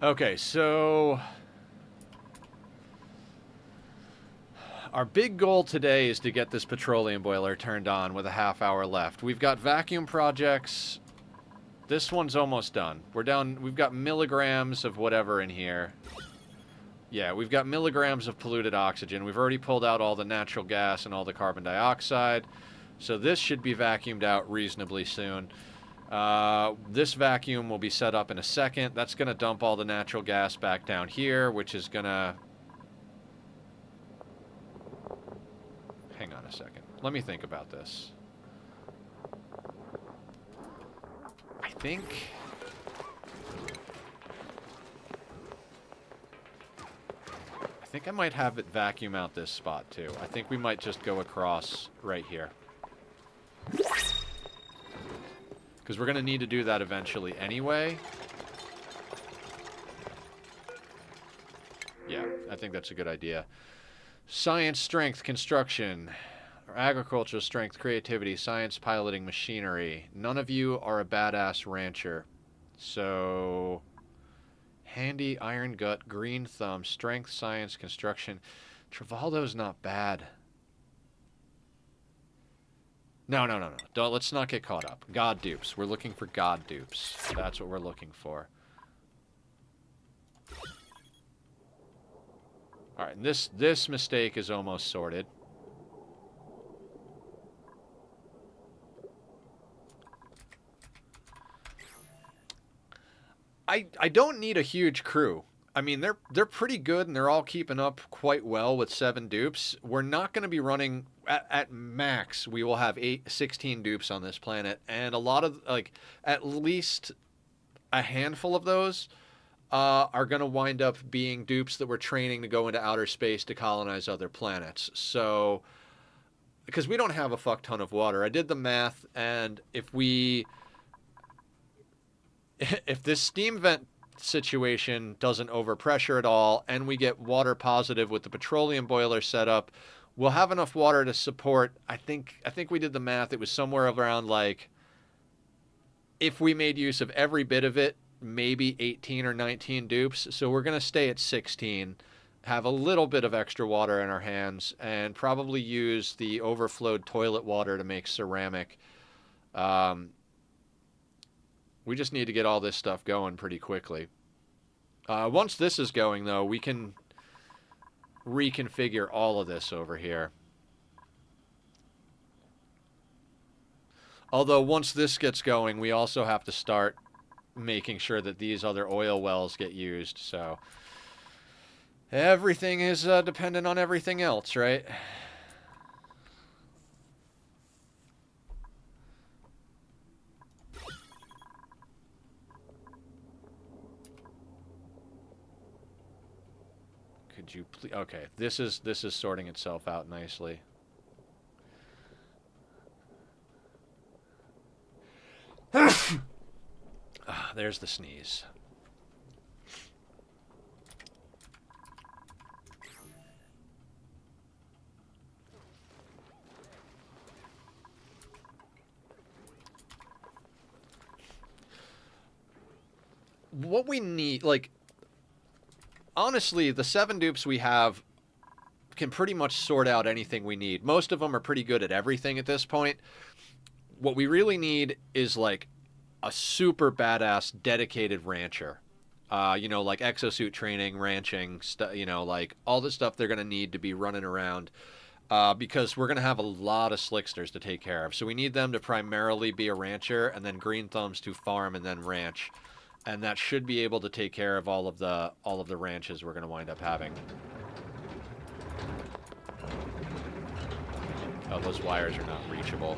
Okay, so our big goal today is to get this petroleum boiler turned on with a half-hour left. We've got vacuum projects. This one's almost done. We're down, we've got milligrams of whatever in here. Yeah, we've got milligrams of polluted oxygen. We've already pulled out all the natural gas and all the carbon dioxide. So this should be vacuumed out reasonably soon. This vacuum will be set up in a second. That's going to dump all the natural gas back down here, which is going to... Hang on a second. Let me think about this. I think I might have it vacuum out this spot, too. I think we might just go across right here. Because we're going to need to do that eventually anyway. Yeah, I think that's a good idea. Science, strength, construction, or agricultural strength, creativity, science, piloting, machinery. None of you are a badass rancher. So, handy, iron gut, green thumb, strength, science, construction. Travaldo's not bad. No. Don't, let's not get caught up. God dupes. We're looking for God dupes. That's what we're looking for. Alright, and this mistake is almost sorted. I don't need a huge crew. I mean, they're pretty good, and they're all keeping up quite well with 7 dupes. We're not going to be running... At max, we will have 16 dupes on this planet, and a lot of, like, at least a handful of those are going to wind up being dupes that we're training to go into outer space to colonize other planets. So, because we don't have a fuck ton of water. I did the math, and if this steam vent situation doesn't overpressure at all, and we get water positive with the petroleum boiler set up, we'll have enough water to support. I think we did the math. It was somewhere around like, if we made use of every bit of it, maybe 18 or 19 dupes. So we're going to stay at 16, have a little bit of extra water in our hands, and probably use the overflowed toilet water to make ceramic. We just need to get all this stuff going pretty quickly. Once this is going, though, we can reconfigure all of this over here. Although once this gets going, we also have to start making sure that these other oil wells get used. So everything is dependent on everything else, right? Could you please? Okay, this is sorting itself out nicely. There's the sneeze. What we need, like, honestly, the 7 dupes we have can pretty much sort out anything we need. Most of them are pretty good at everything at this point. What we really need is, like, a super badass dedicated rancher. You know, like exosuit training, ranching, you know, like all the stuff they're going to need to be running around. Because we're going to have a lot of slicksters to take care of. So we need them to primarily be a rancher, and then green thumbs to farm and then ranch. And that should be able to take care of all of the ranches we're going to wind up having. Oh, those wires are not reachable.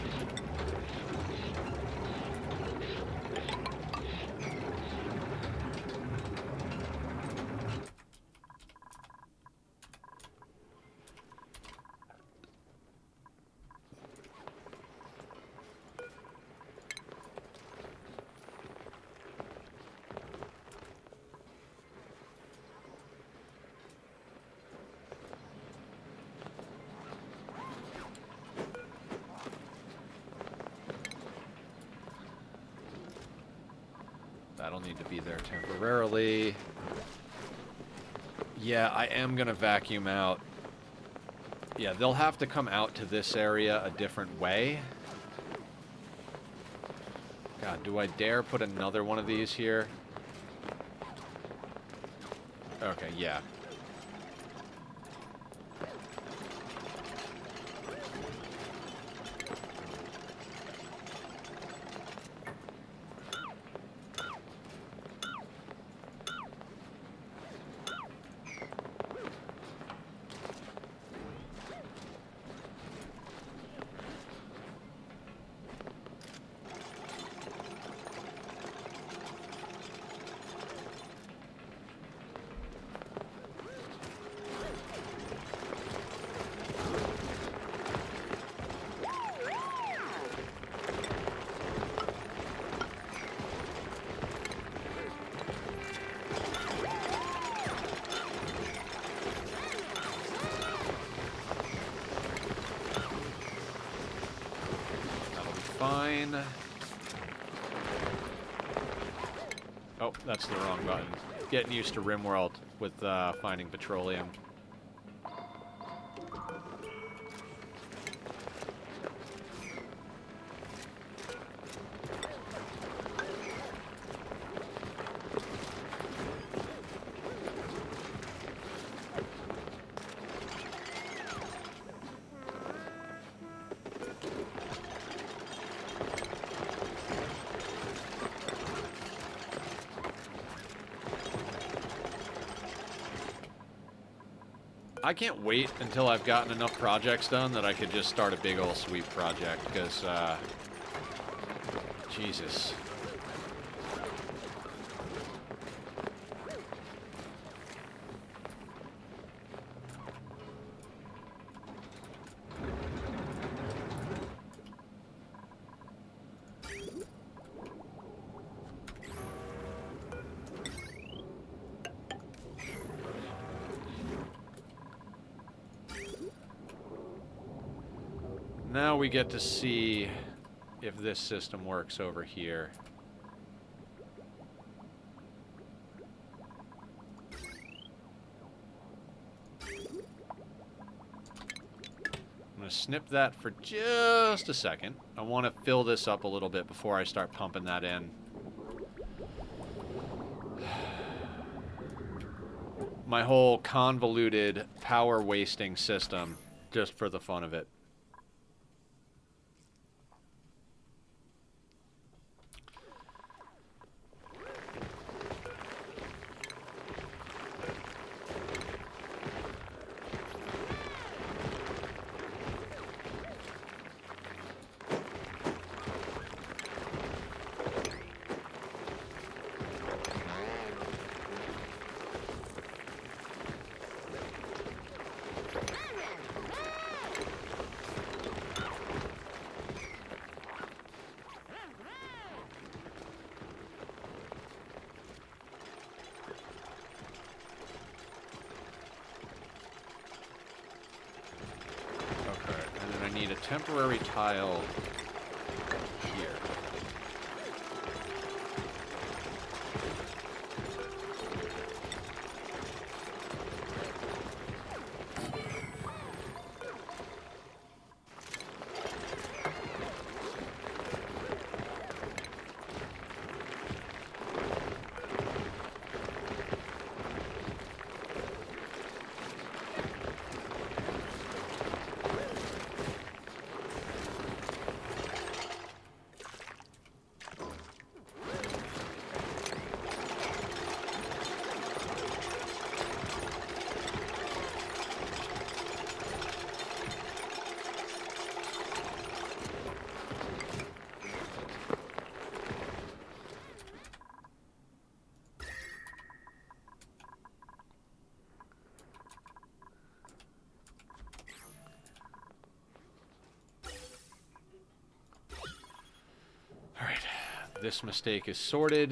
That'll need to be there temporarily. Yeah, I am going to vacuum out. Yeah, they'll have to come out to this area a different way. God, do I dare put another one of these here? Okay, yeah. Fine. Oh, that's the wrong button. Getting used to RimWorld with finding petroleum. I can't wait until I've gotten enough projects done that I could just start a big old sweep project, because, Jesus. Now we get to see if this system works over here. I'm going to snip that for just a second. I want to fill this up a little bit before I start pumping that in. My whole convoluted power wasting system just for the fun of it. Temporary tile here. This mistake is sorted.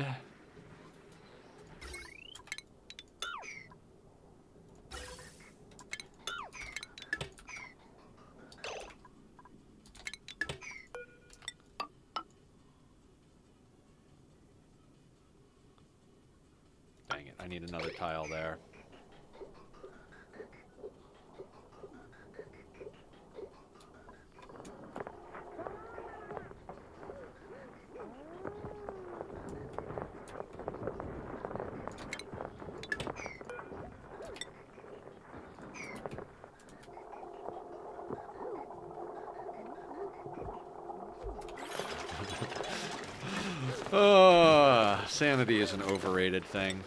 Dang it, I need another tile there. Sanity is an overrated thing.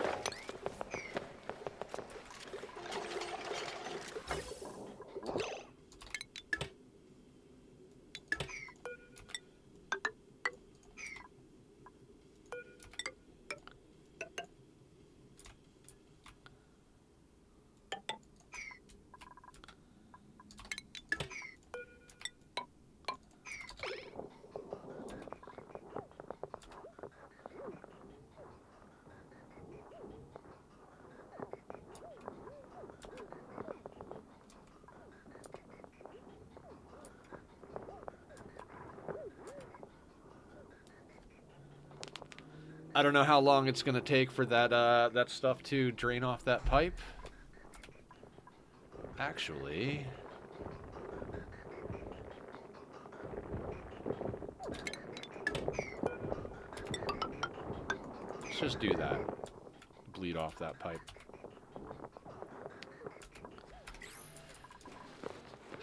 I don't know how long it's going to take for that that stuff to drain off that pipe. Actually, let's just do that. Bleed off that pipe.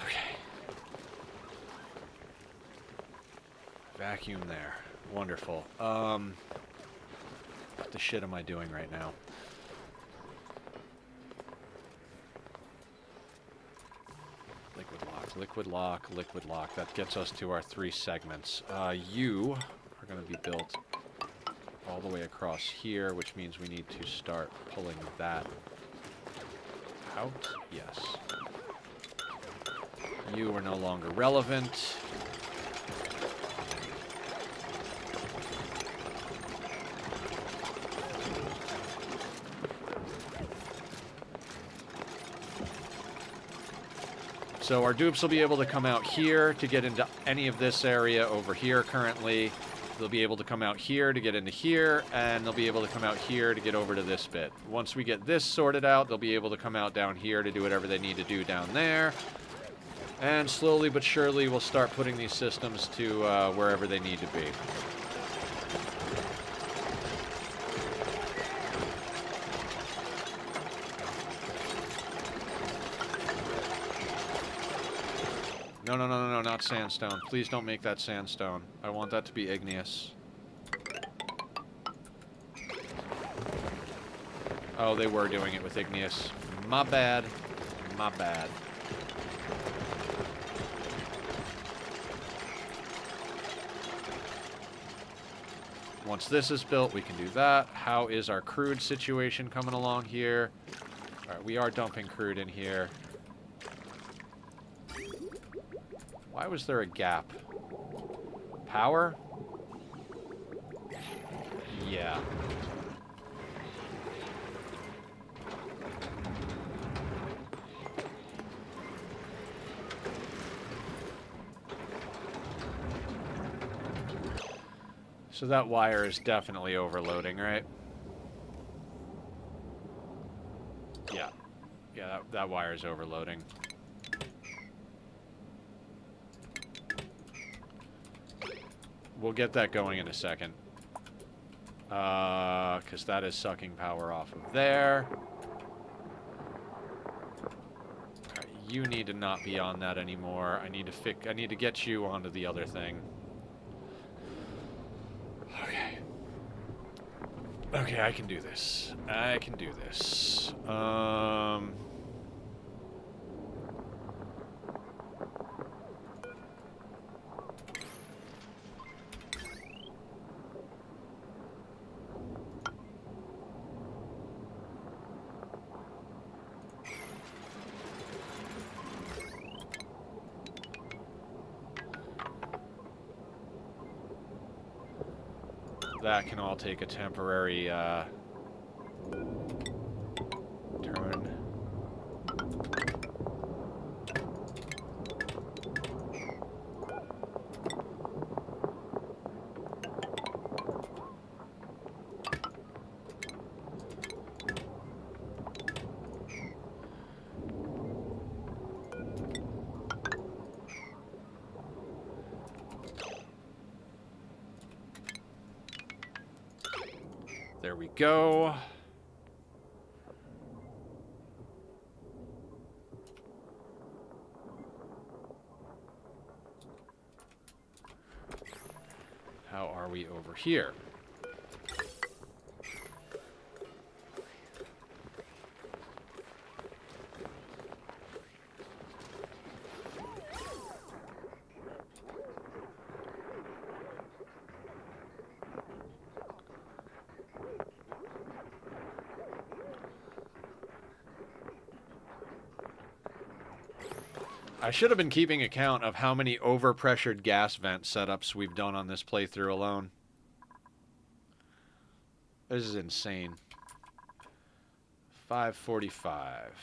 Okay. Vacuum there. Wonderful. What the shit am I doing right now? Liquid lock, liquid lock, liquid lock. That gets us to our 3 segments. You are going to be built all the way across here, which means we need to start pulling that out. Yes. You are no longer relevant. So our dupes will be able to come out here to get into any of this area over here currently. They'll be able to come out here to get into here, and they'll be able to come out here to get over to this bit. Once we get this sorted out, they'll be able to come out down here to do whatever they need to do down there. And slowly but surely, we'll start putting these systems to wherever they need to be. No, no, no, no, no, not sandstone. Please don't make that sandstone. I want that to be igneous. Oh, they were doing it with igneous. My bad. My bad. Once this is built, we can do that. How is our crude situation coming along here? Alright, we are dumping crude in here. Why was there a gap? Power? Yeah. So that wire is definitely overloading, right? Yeah. Yeah, that wire is overloading. We'll get that going in a second. Because that is sucking power off of there. Right, you need to not be on that anymore. I need to get you onto the other thing. Okay. Okay, I can do this. I can do this. That can all take a temporary turn. There we go. How are we over here? I should have been keeping account of how many overpressured gas vent setups we've done on this playthrough alone. This is insane. 545.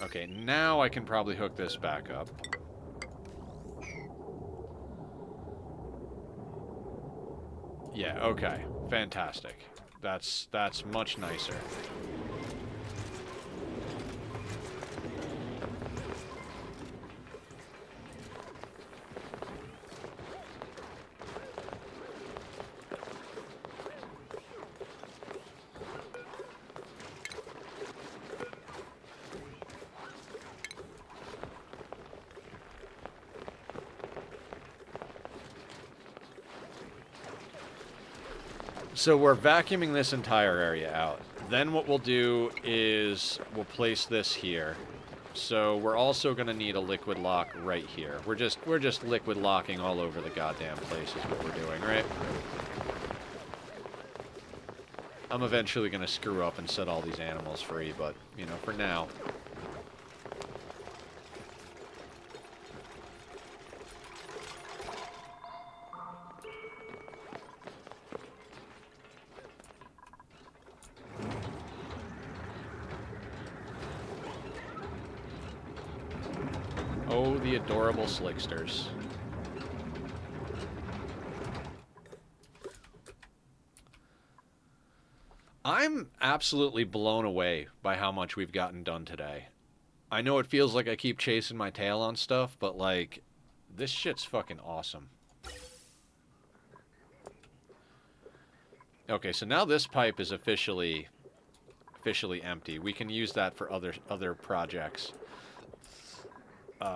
Okay, now I can probably hook this back up. Yeah, okay. Fantastic. That's much nicer. So we're vacuuming this entire area out. Then what we'll do is we'll place this here. So we're also going to need a liquid lock right here. We're just liquid locking all over the goddamn place is what we're doing, right? I'm eventually going to screw up and set all these animals free, but, you know, for now. Oh, the adorable slicksters. I'm absolutely blown away by how much we've gotten done today. I know it feels like I keep chasing my tail on stuff, but like, this shit's fucking awesome. Okay, so now this pipe is officially empty. We can use that for other projects.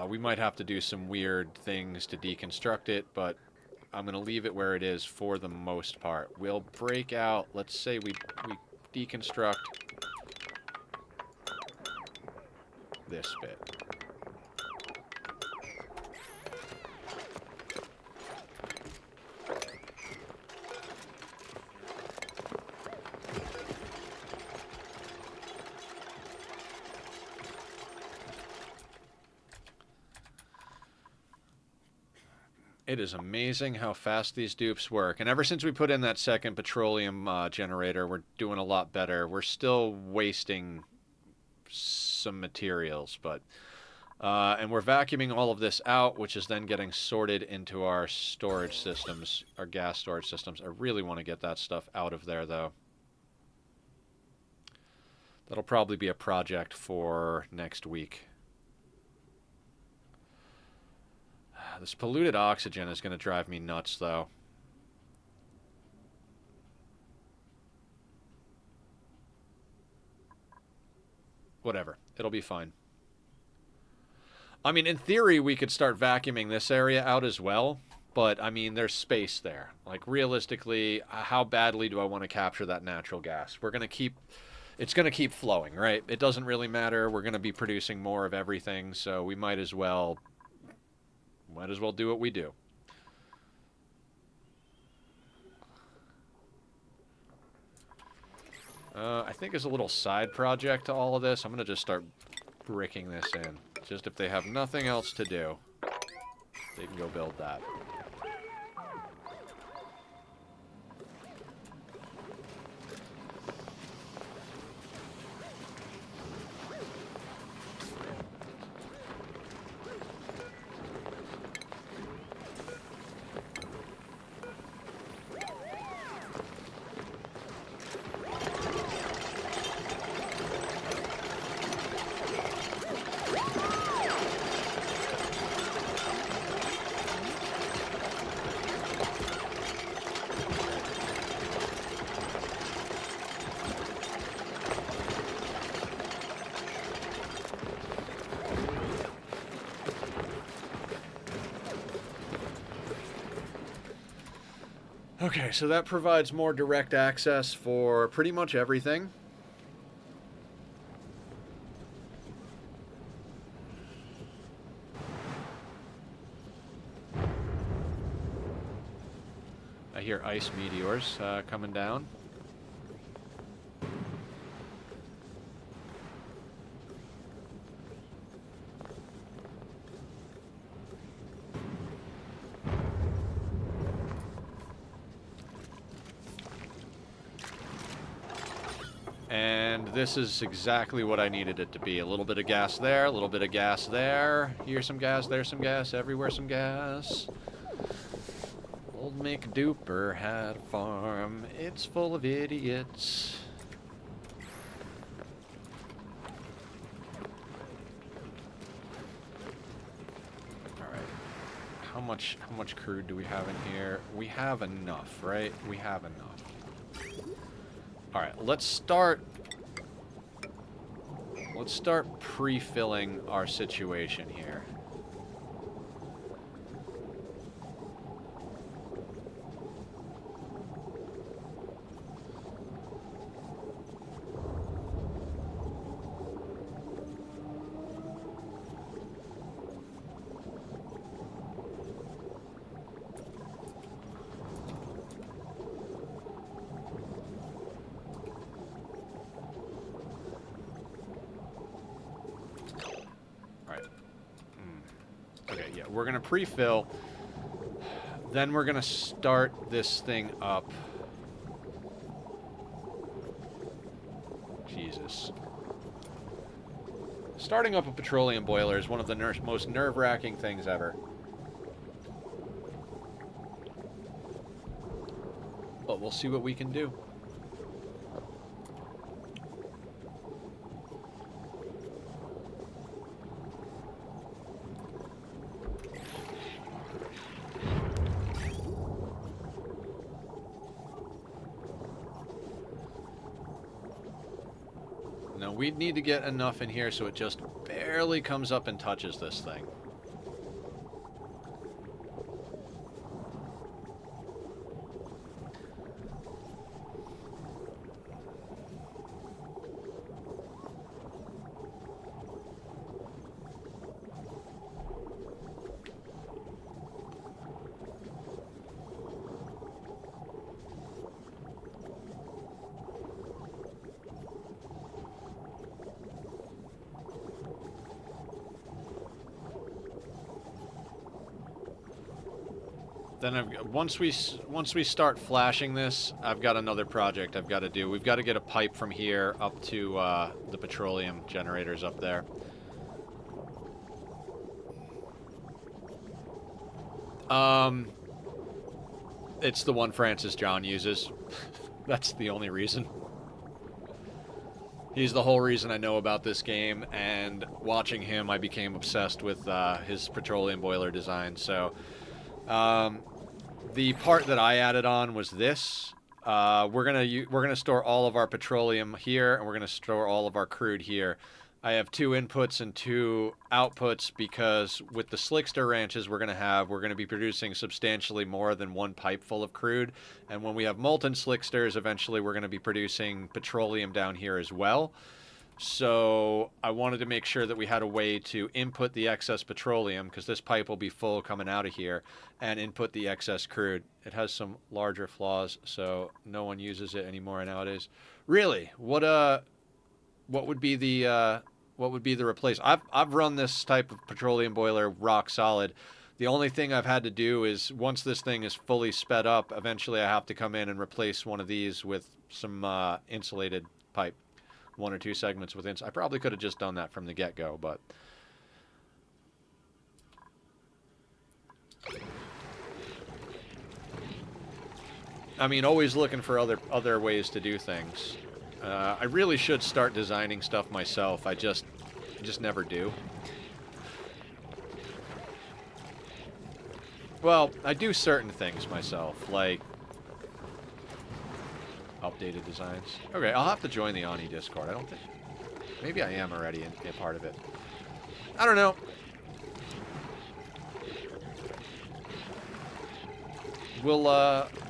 We might have to do some weird things to deconstruct it, but I'm going to leave it where it is for the most part. We'll break out, let's say we deconstruct this bit. It is amazing how fast these dupes work. And ever since we put in that second petroleum generator, we're doing a lot better. We're still wasting some materials, but... and we're vacuuming all of this out, which is then getting sorted into our storage systems, our gas storage systems. I really want to get that stuff out of there, though. That'll probably be a project for next week. This polluted oxygen is going to drive me nuts, though. Whatever. It'll be fine. I mean, in theory, we could start vacuuming this area out as well. But, I mean, there's space there. Like, realistically, how badly do I want to capture that natural gas? We're going to keep... It's going to keep flowing, right? It doesn't really matter. We're going to be producing more of everything, so we might as well... do what we do. I think as a little side project to all of this, I'm going to just start bricking this in. Just if they have nothing else to do, they can go build that. Okay, so that provides more direct access for pretty much everything. I hear ice meteors coming down. And this is exactly what I needed it to be. A little bit of gas there, a little bit of gas there. Here some gas, there's some gas, everywhere some gas. Old McDuper had a farm. It's full of idiots. Alright. How much crude do we have in here? We have enough, right? We have enough. Alright, let's start pre-filling our situation here. We're going to pre-fill, then we're going to start this thing up. Jesus. Starting up a petroleum boiler is one of the most nerve-wracking things ever. But we'll see what we can do. Now we need to get enough in here so it just barely comes up and touches this thing. Then once we start flashing this, I've got another project I've got to do. We've got to get a pipe from here up to the petroleum generators up there. It's the one Francis John uses. That's the only reason. He's the whole reason I know about this game, and watching him, I became obsessed with his petroleum boiler design. So, the part that I added on was this. We're gonna store all of our petroleum here, and we're gonna store all of our crude here. I have 2 inputs and 2 outputs because with the slickster ranches we're gonna be producing substantially more than 1 pipe full of crude, and when we have molten slicksters, eventually we're gonna be producing petroleum down here as well. So I wanted to make sure that we had a way to input the excess petroleum, because this pipe will be full coming out of here, and input the excess crude. It has some larger flaws, so no one uses it anymore nowadays. Really? What would be the replace? I've run this type of petroleum boiler rock solid. The only thing I've had to do is, once this thing is fully sped up, eventually I have to come in and replace one of these with some insulated pipe. 1 or 2 segments with I probably could have just done that from the get-go, but I mean, always looking for other ways to do things. I really should start designing stuff myself. I just never do. Well, I do certain things myself, like updated designs. Okay, I'll have to join the Ani Discord. I don't think... Maybe I am already a part of it. I don't know.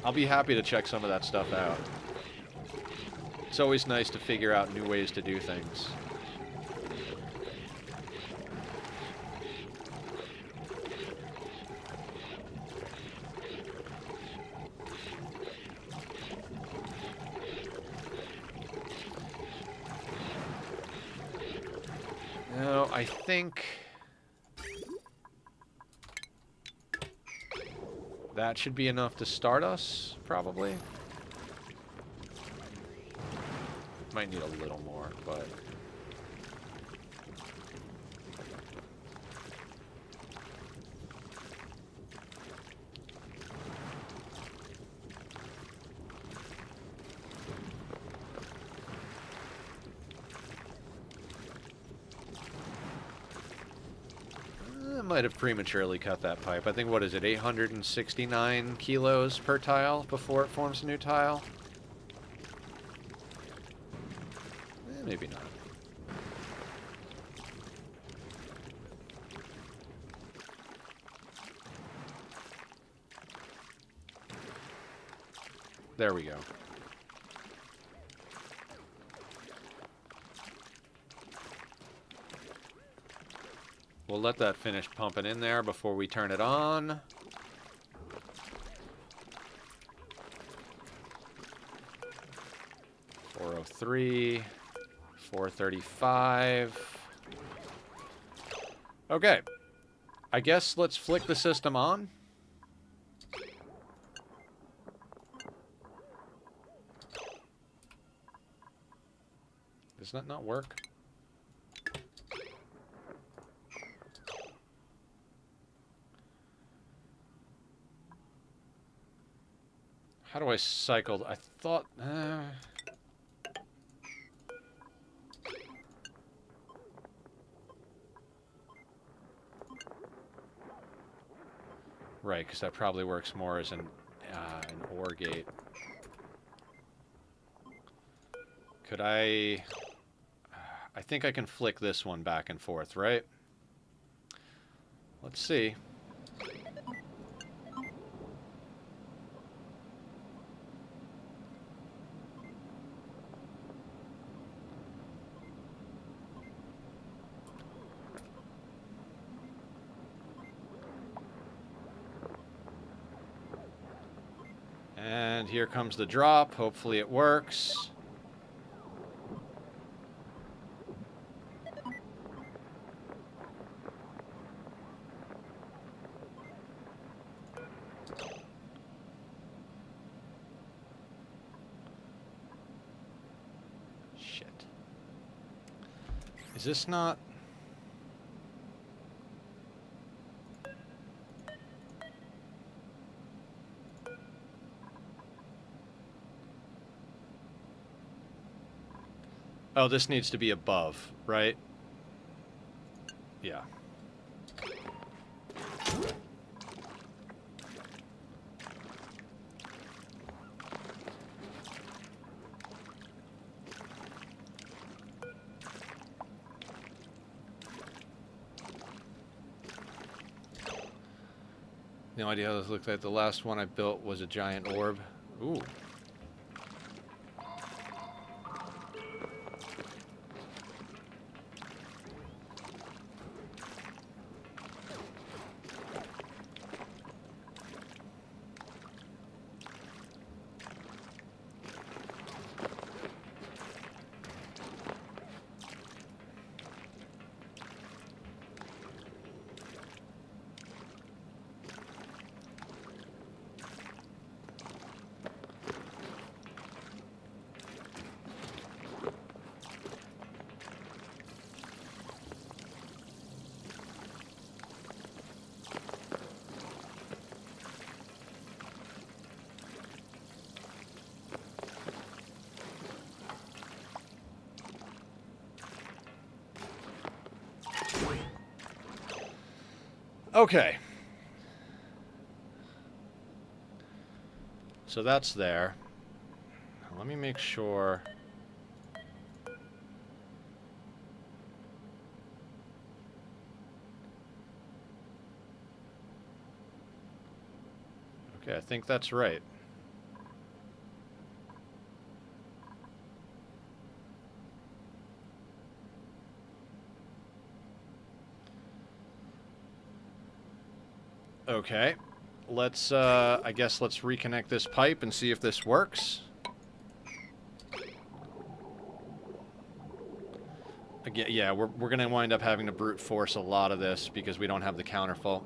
I'll be happy to check some of that stuff out. It's always nice to figure out new ways to do things. No, I think that should be enough to start us, probably. Might need a little more, but... I might have prematurely cut that pipe. I think, what is it, 869 kilos per tile before it forms a new tile? Maybe not. There we go. We'll let that finish pumping in there before we turn it on. $403, $435. Okay. I guess let's flick the system on. Does that not work? How do I cycle? I thought... Right, because that probably works more as an OR gate. Could I... I think I can flick this one back and forth, right? Let's see. And here comes the drop. Hopefully it works. Shit. Is this not... Oh, this needs to be above, right? Yeah. No idea how this looks like. The last one I built was a giant orb. Ooh. Okay. So that's there. Let me make sure. Okay, I think that's right. Okay. Let's, I guess let's reconnect this pipe and see if this works. Again, yeah, we're going to wind up having to brute force a lot of this because we don't have the counterflow.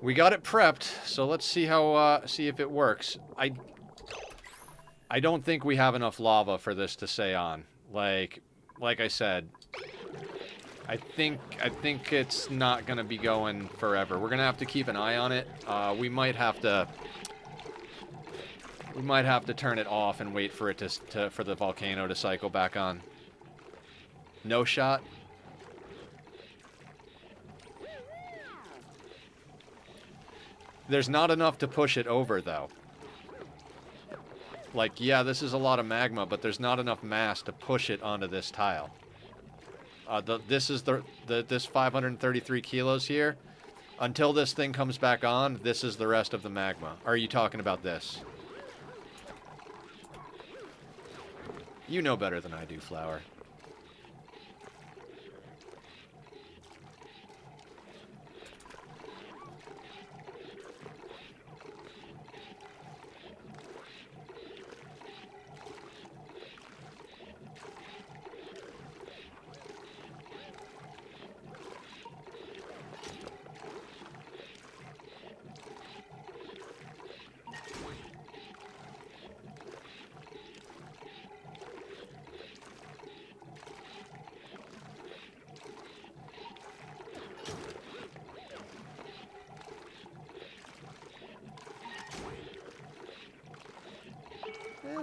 We got it prepped, so let's see how, see if it works. I don't think we have enough lava for this to stay on. Like I said, I think it's not gonna be going forever. We're gonna have to keep an eye on it. We might have to turn it off and wait for it for the volcano to cycle back on. No shot. There's not enough to push it over, though. Like, yeah, this is a lot of magma, but there's not enough mass to push it onto this tile. This is this 533 kilos here. Until this thing comes back on, this is the rest of the magma. Are you talking about this? You know better than I do, Flower.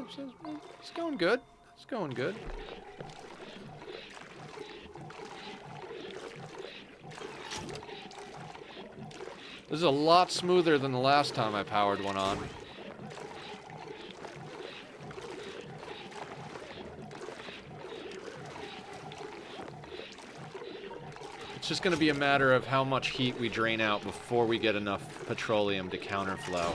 It's going good. It's going good. This is a lot smoother than the last time I powered one on. It's just going to be a matter of how much heat we drain out before we get enough petroleum to counterflow.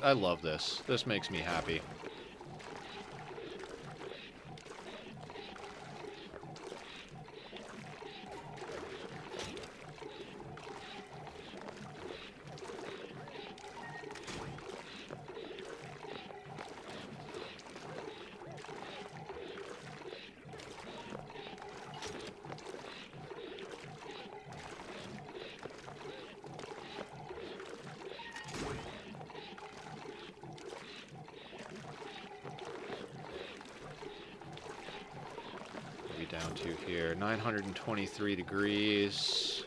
I love this. This makes me happy. Down to here, 923 degrees.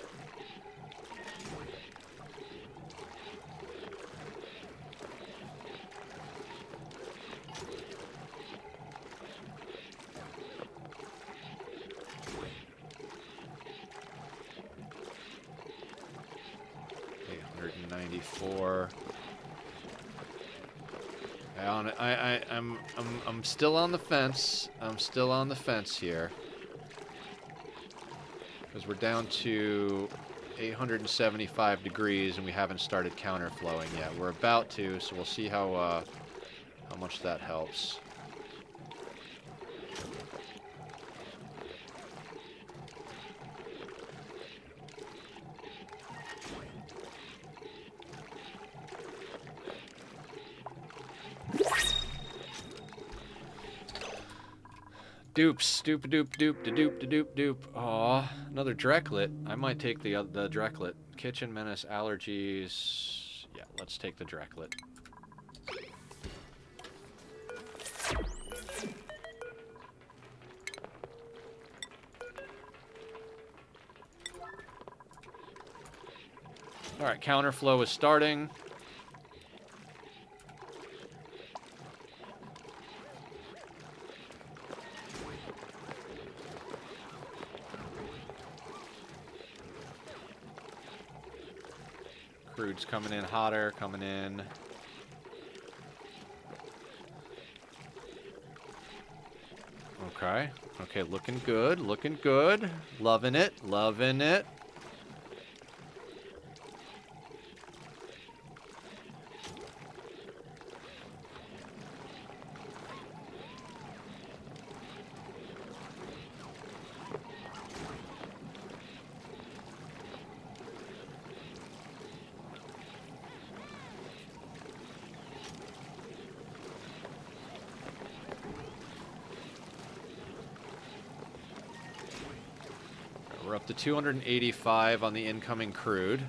I'm still on the fence. I'm still on the fence here. Because we're down to 875 degrees and we haven't started counterflowing yet. We're about to, so we'll see how much that helps. Dupes, doop doop doop da doop da doop doop. Aw, another Drecklet. I might take the Drecklet. Kitchen menace, allergies. Yeah, let's take the Drecklet. All right, counterflow is starting. Crude's coming in hotter, coming in. Okay. Okay, looking good, looking good. Loving it, loving it. We're up to 285 on the incoming crude.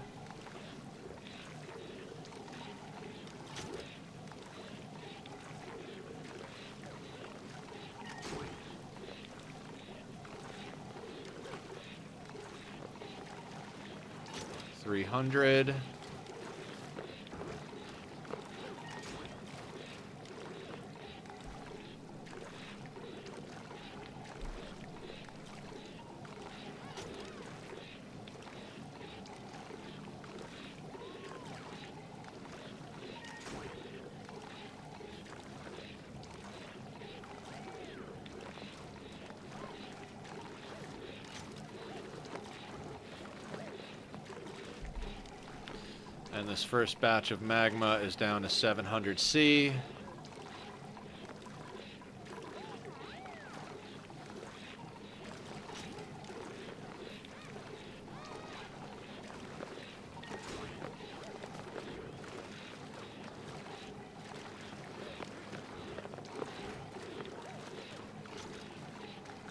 $300. And this first batch of magma is down to 700C.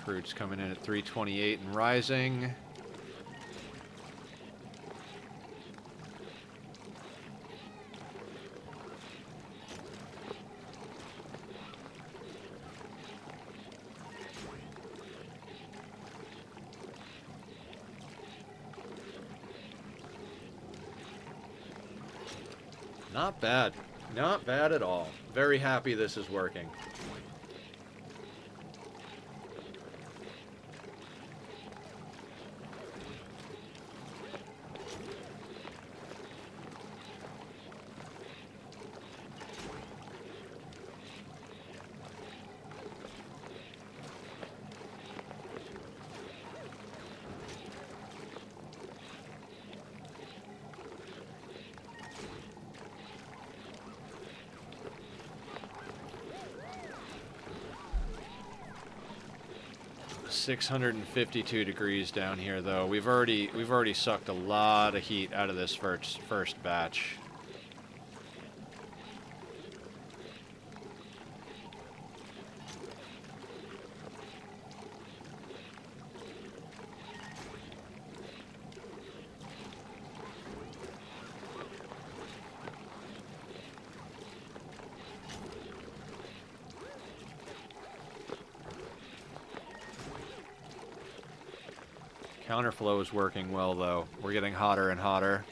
Crude's coming in at 328 and rising. Not bad. Not bad at all. Very happy this is working. $652 down here, though. We've already sucked a lot of heat out of this first batch. Counterflow is working well, though. We're getting hotter and hotter.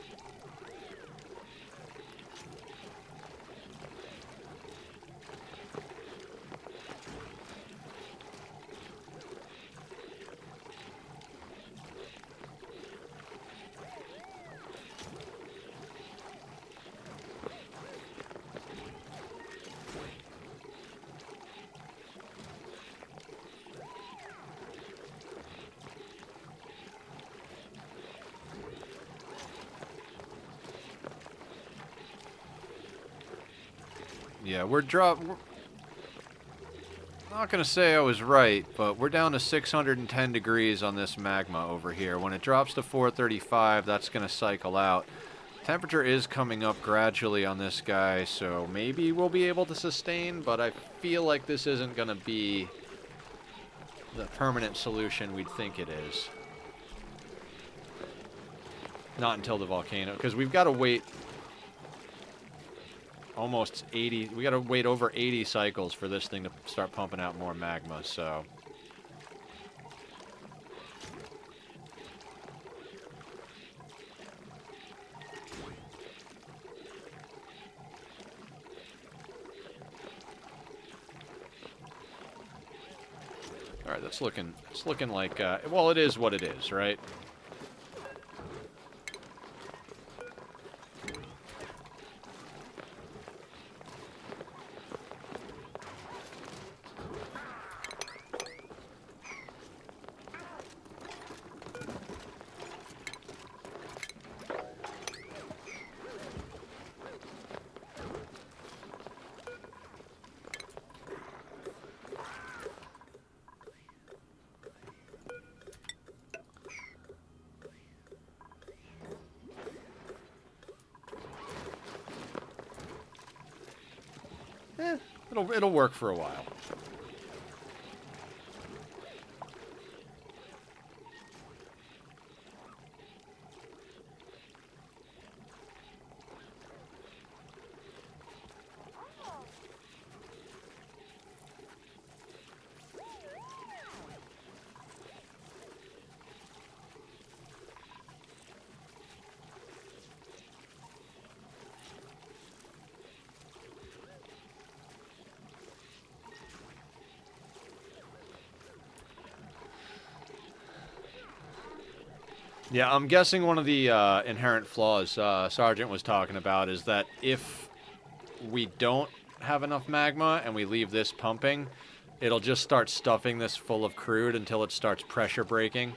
Yeah, we're not gonna say I was right, but we're down to 610 degrees on this magma over here. When it drops to 435, that's gonna cycle out. Temperature is coming up gradually on this guy, so maybe we'll be able to sustain, but I feel like this isn't gonna be the permanent solution we'd think it is. Not until the volcano, because we've got to wait almost 80, we got to wait over 80 cycles for this thing to start pumping out more magma, so. All right, it's looking like, well, it is what it is, right? It'll work for a while. Yeah, I'm guessing one of the inherent flaws Sargent was talking about is that if we don't have enough magma and we leave this pumping, it'll just start stuffing this full of crude until it starts pressure braking.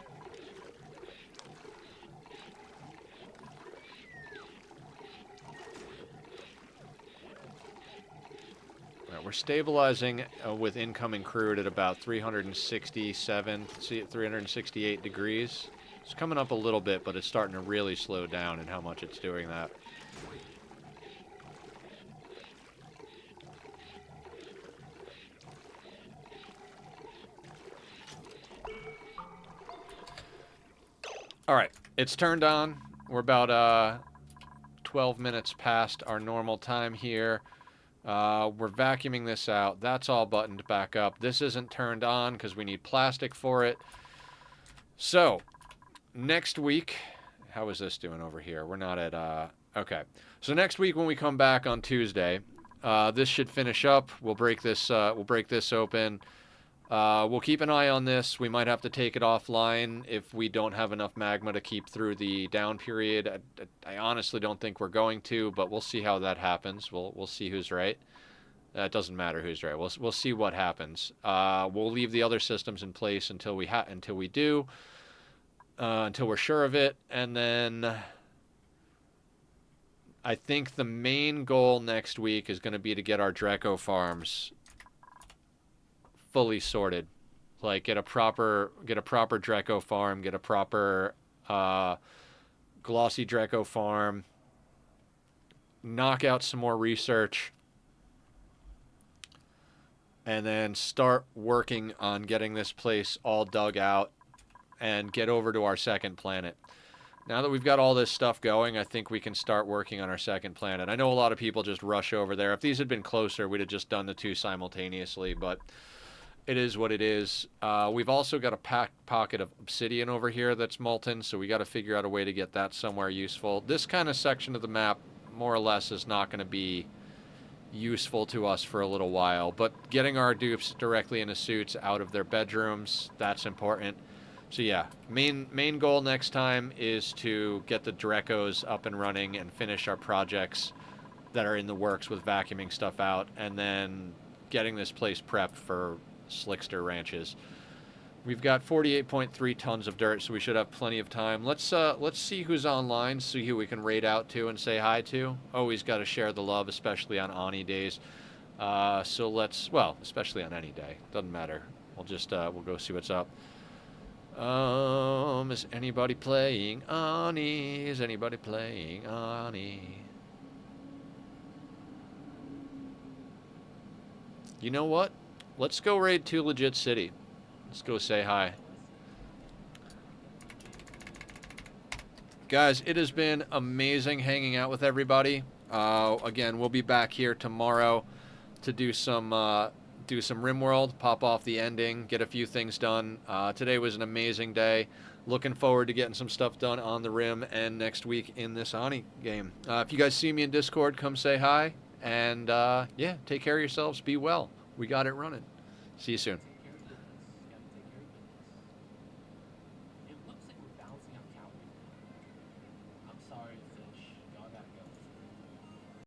We're stabilizing with incoming crude at about 367, see at 368 degrees. It's coming up a little bit, but it's starting to really slow down in how much it's doing that. All right, it's turned on. We're about 12 minutes past our normal time here. We're vacuuming this out. That's all buttoned back up. This isn't turned on because we need plastic for it. So, next week, how is this doing over here? We're not at, okay. So next week when we come back on Tuesday, this should finish up. We'll break this open. We'll keep an eye on this. We might have to take it offline if we don't have enough magma to keep through the down period. I honestly don't think we're going to, but we'll see how that happens. We'll see who's right. It doesn't matter who's right. We'll see what happens. We'll leave the other systems in place until we do, until we're sure of it, and then I think the main goal next week is going to be to get our Draco farms fully sorted. Like get a proper Draco farm, get a proper glossy Draco farm, knock out some more research, and then start working on getting this place all dug out and get over to our second planet. Now that we've got all this stuff going, I think we can start working on our second planet. I know a lot of people just rush over there. If these had been closer, we'd have just done the two simultaneously, but it is what it is. We've also got a pocket of obsidian over here that's molten, so we got to figure out a way to get that somewhere useful. This kind of section of the map, more or less, is not going to be useful to us for a little while, but getting our dupes directly into suits out of their bedrooms, that's important. So yeah, main goal next time is to get the Dracos up and running and finish our projects that are in the works with vacuuming stuff out, and then getting this place prepped for Slickster ranches. We've got 48.3 tons of dirt, so we should have plenty of time. Let's see who's online, see who we can raid out to and say hi to. Always got to share the love, especially on Ani days. So well, especially on any day, doesn't matter. We'll go see what's up. Is anybody playing Ani? Is anybody playing Ani? You know what? Let's go raid 2 Legit City. Let's go say hi. Guys, it has been amazing hanging out with everybody. Again, we'll be back here tomorrow to do some RimWorld, pop off the ending, get a few things done. Today was an amazing day. Looking forward to getting some stuff done on the Rim and next week in this Ani game. If you guys see me in Discord, come say hi. And yeah, take care of yourselves. Be well. We got it running. See you soon.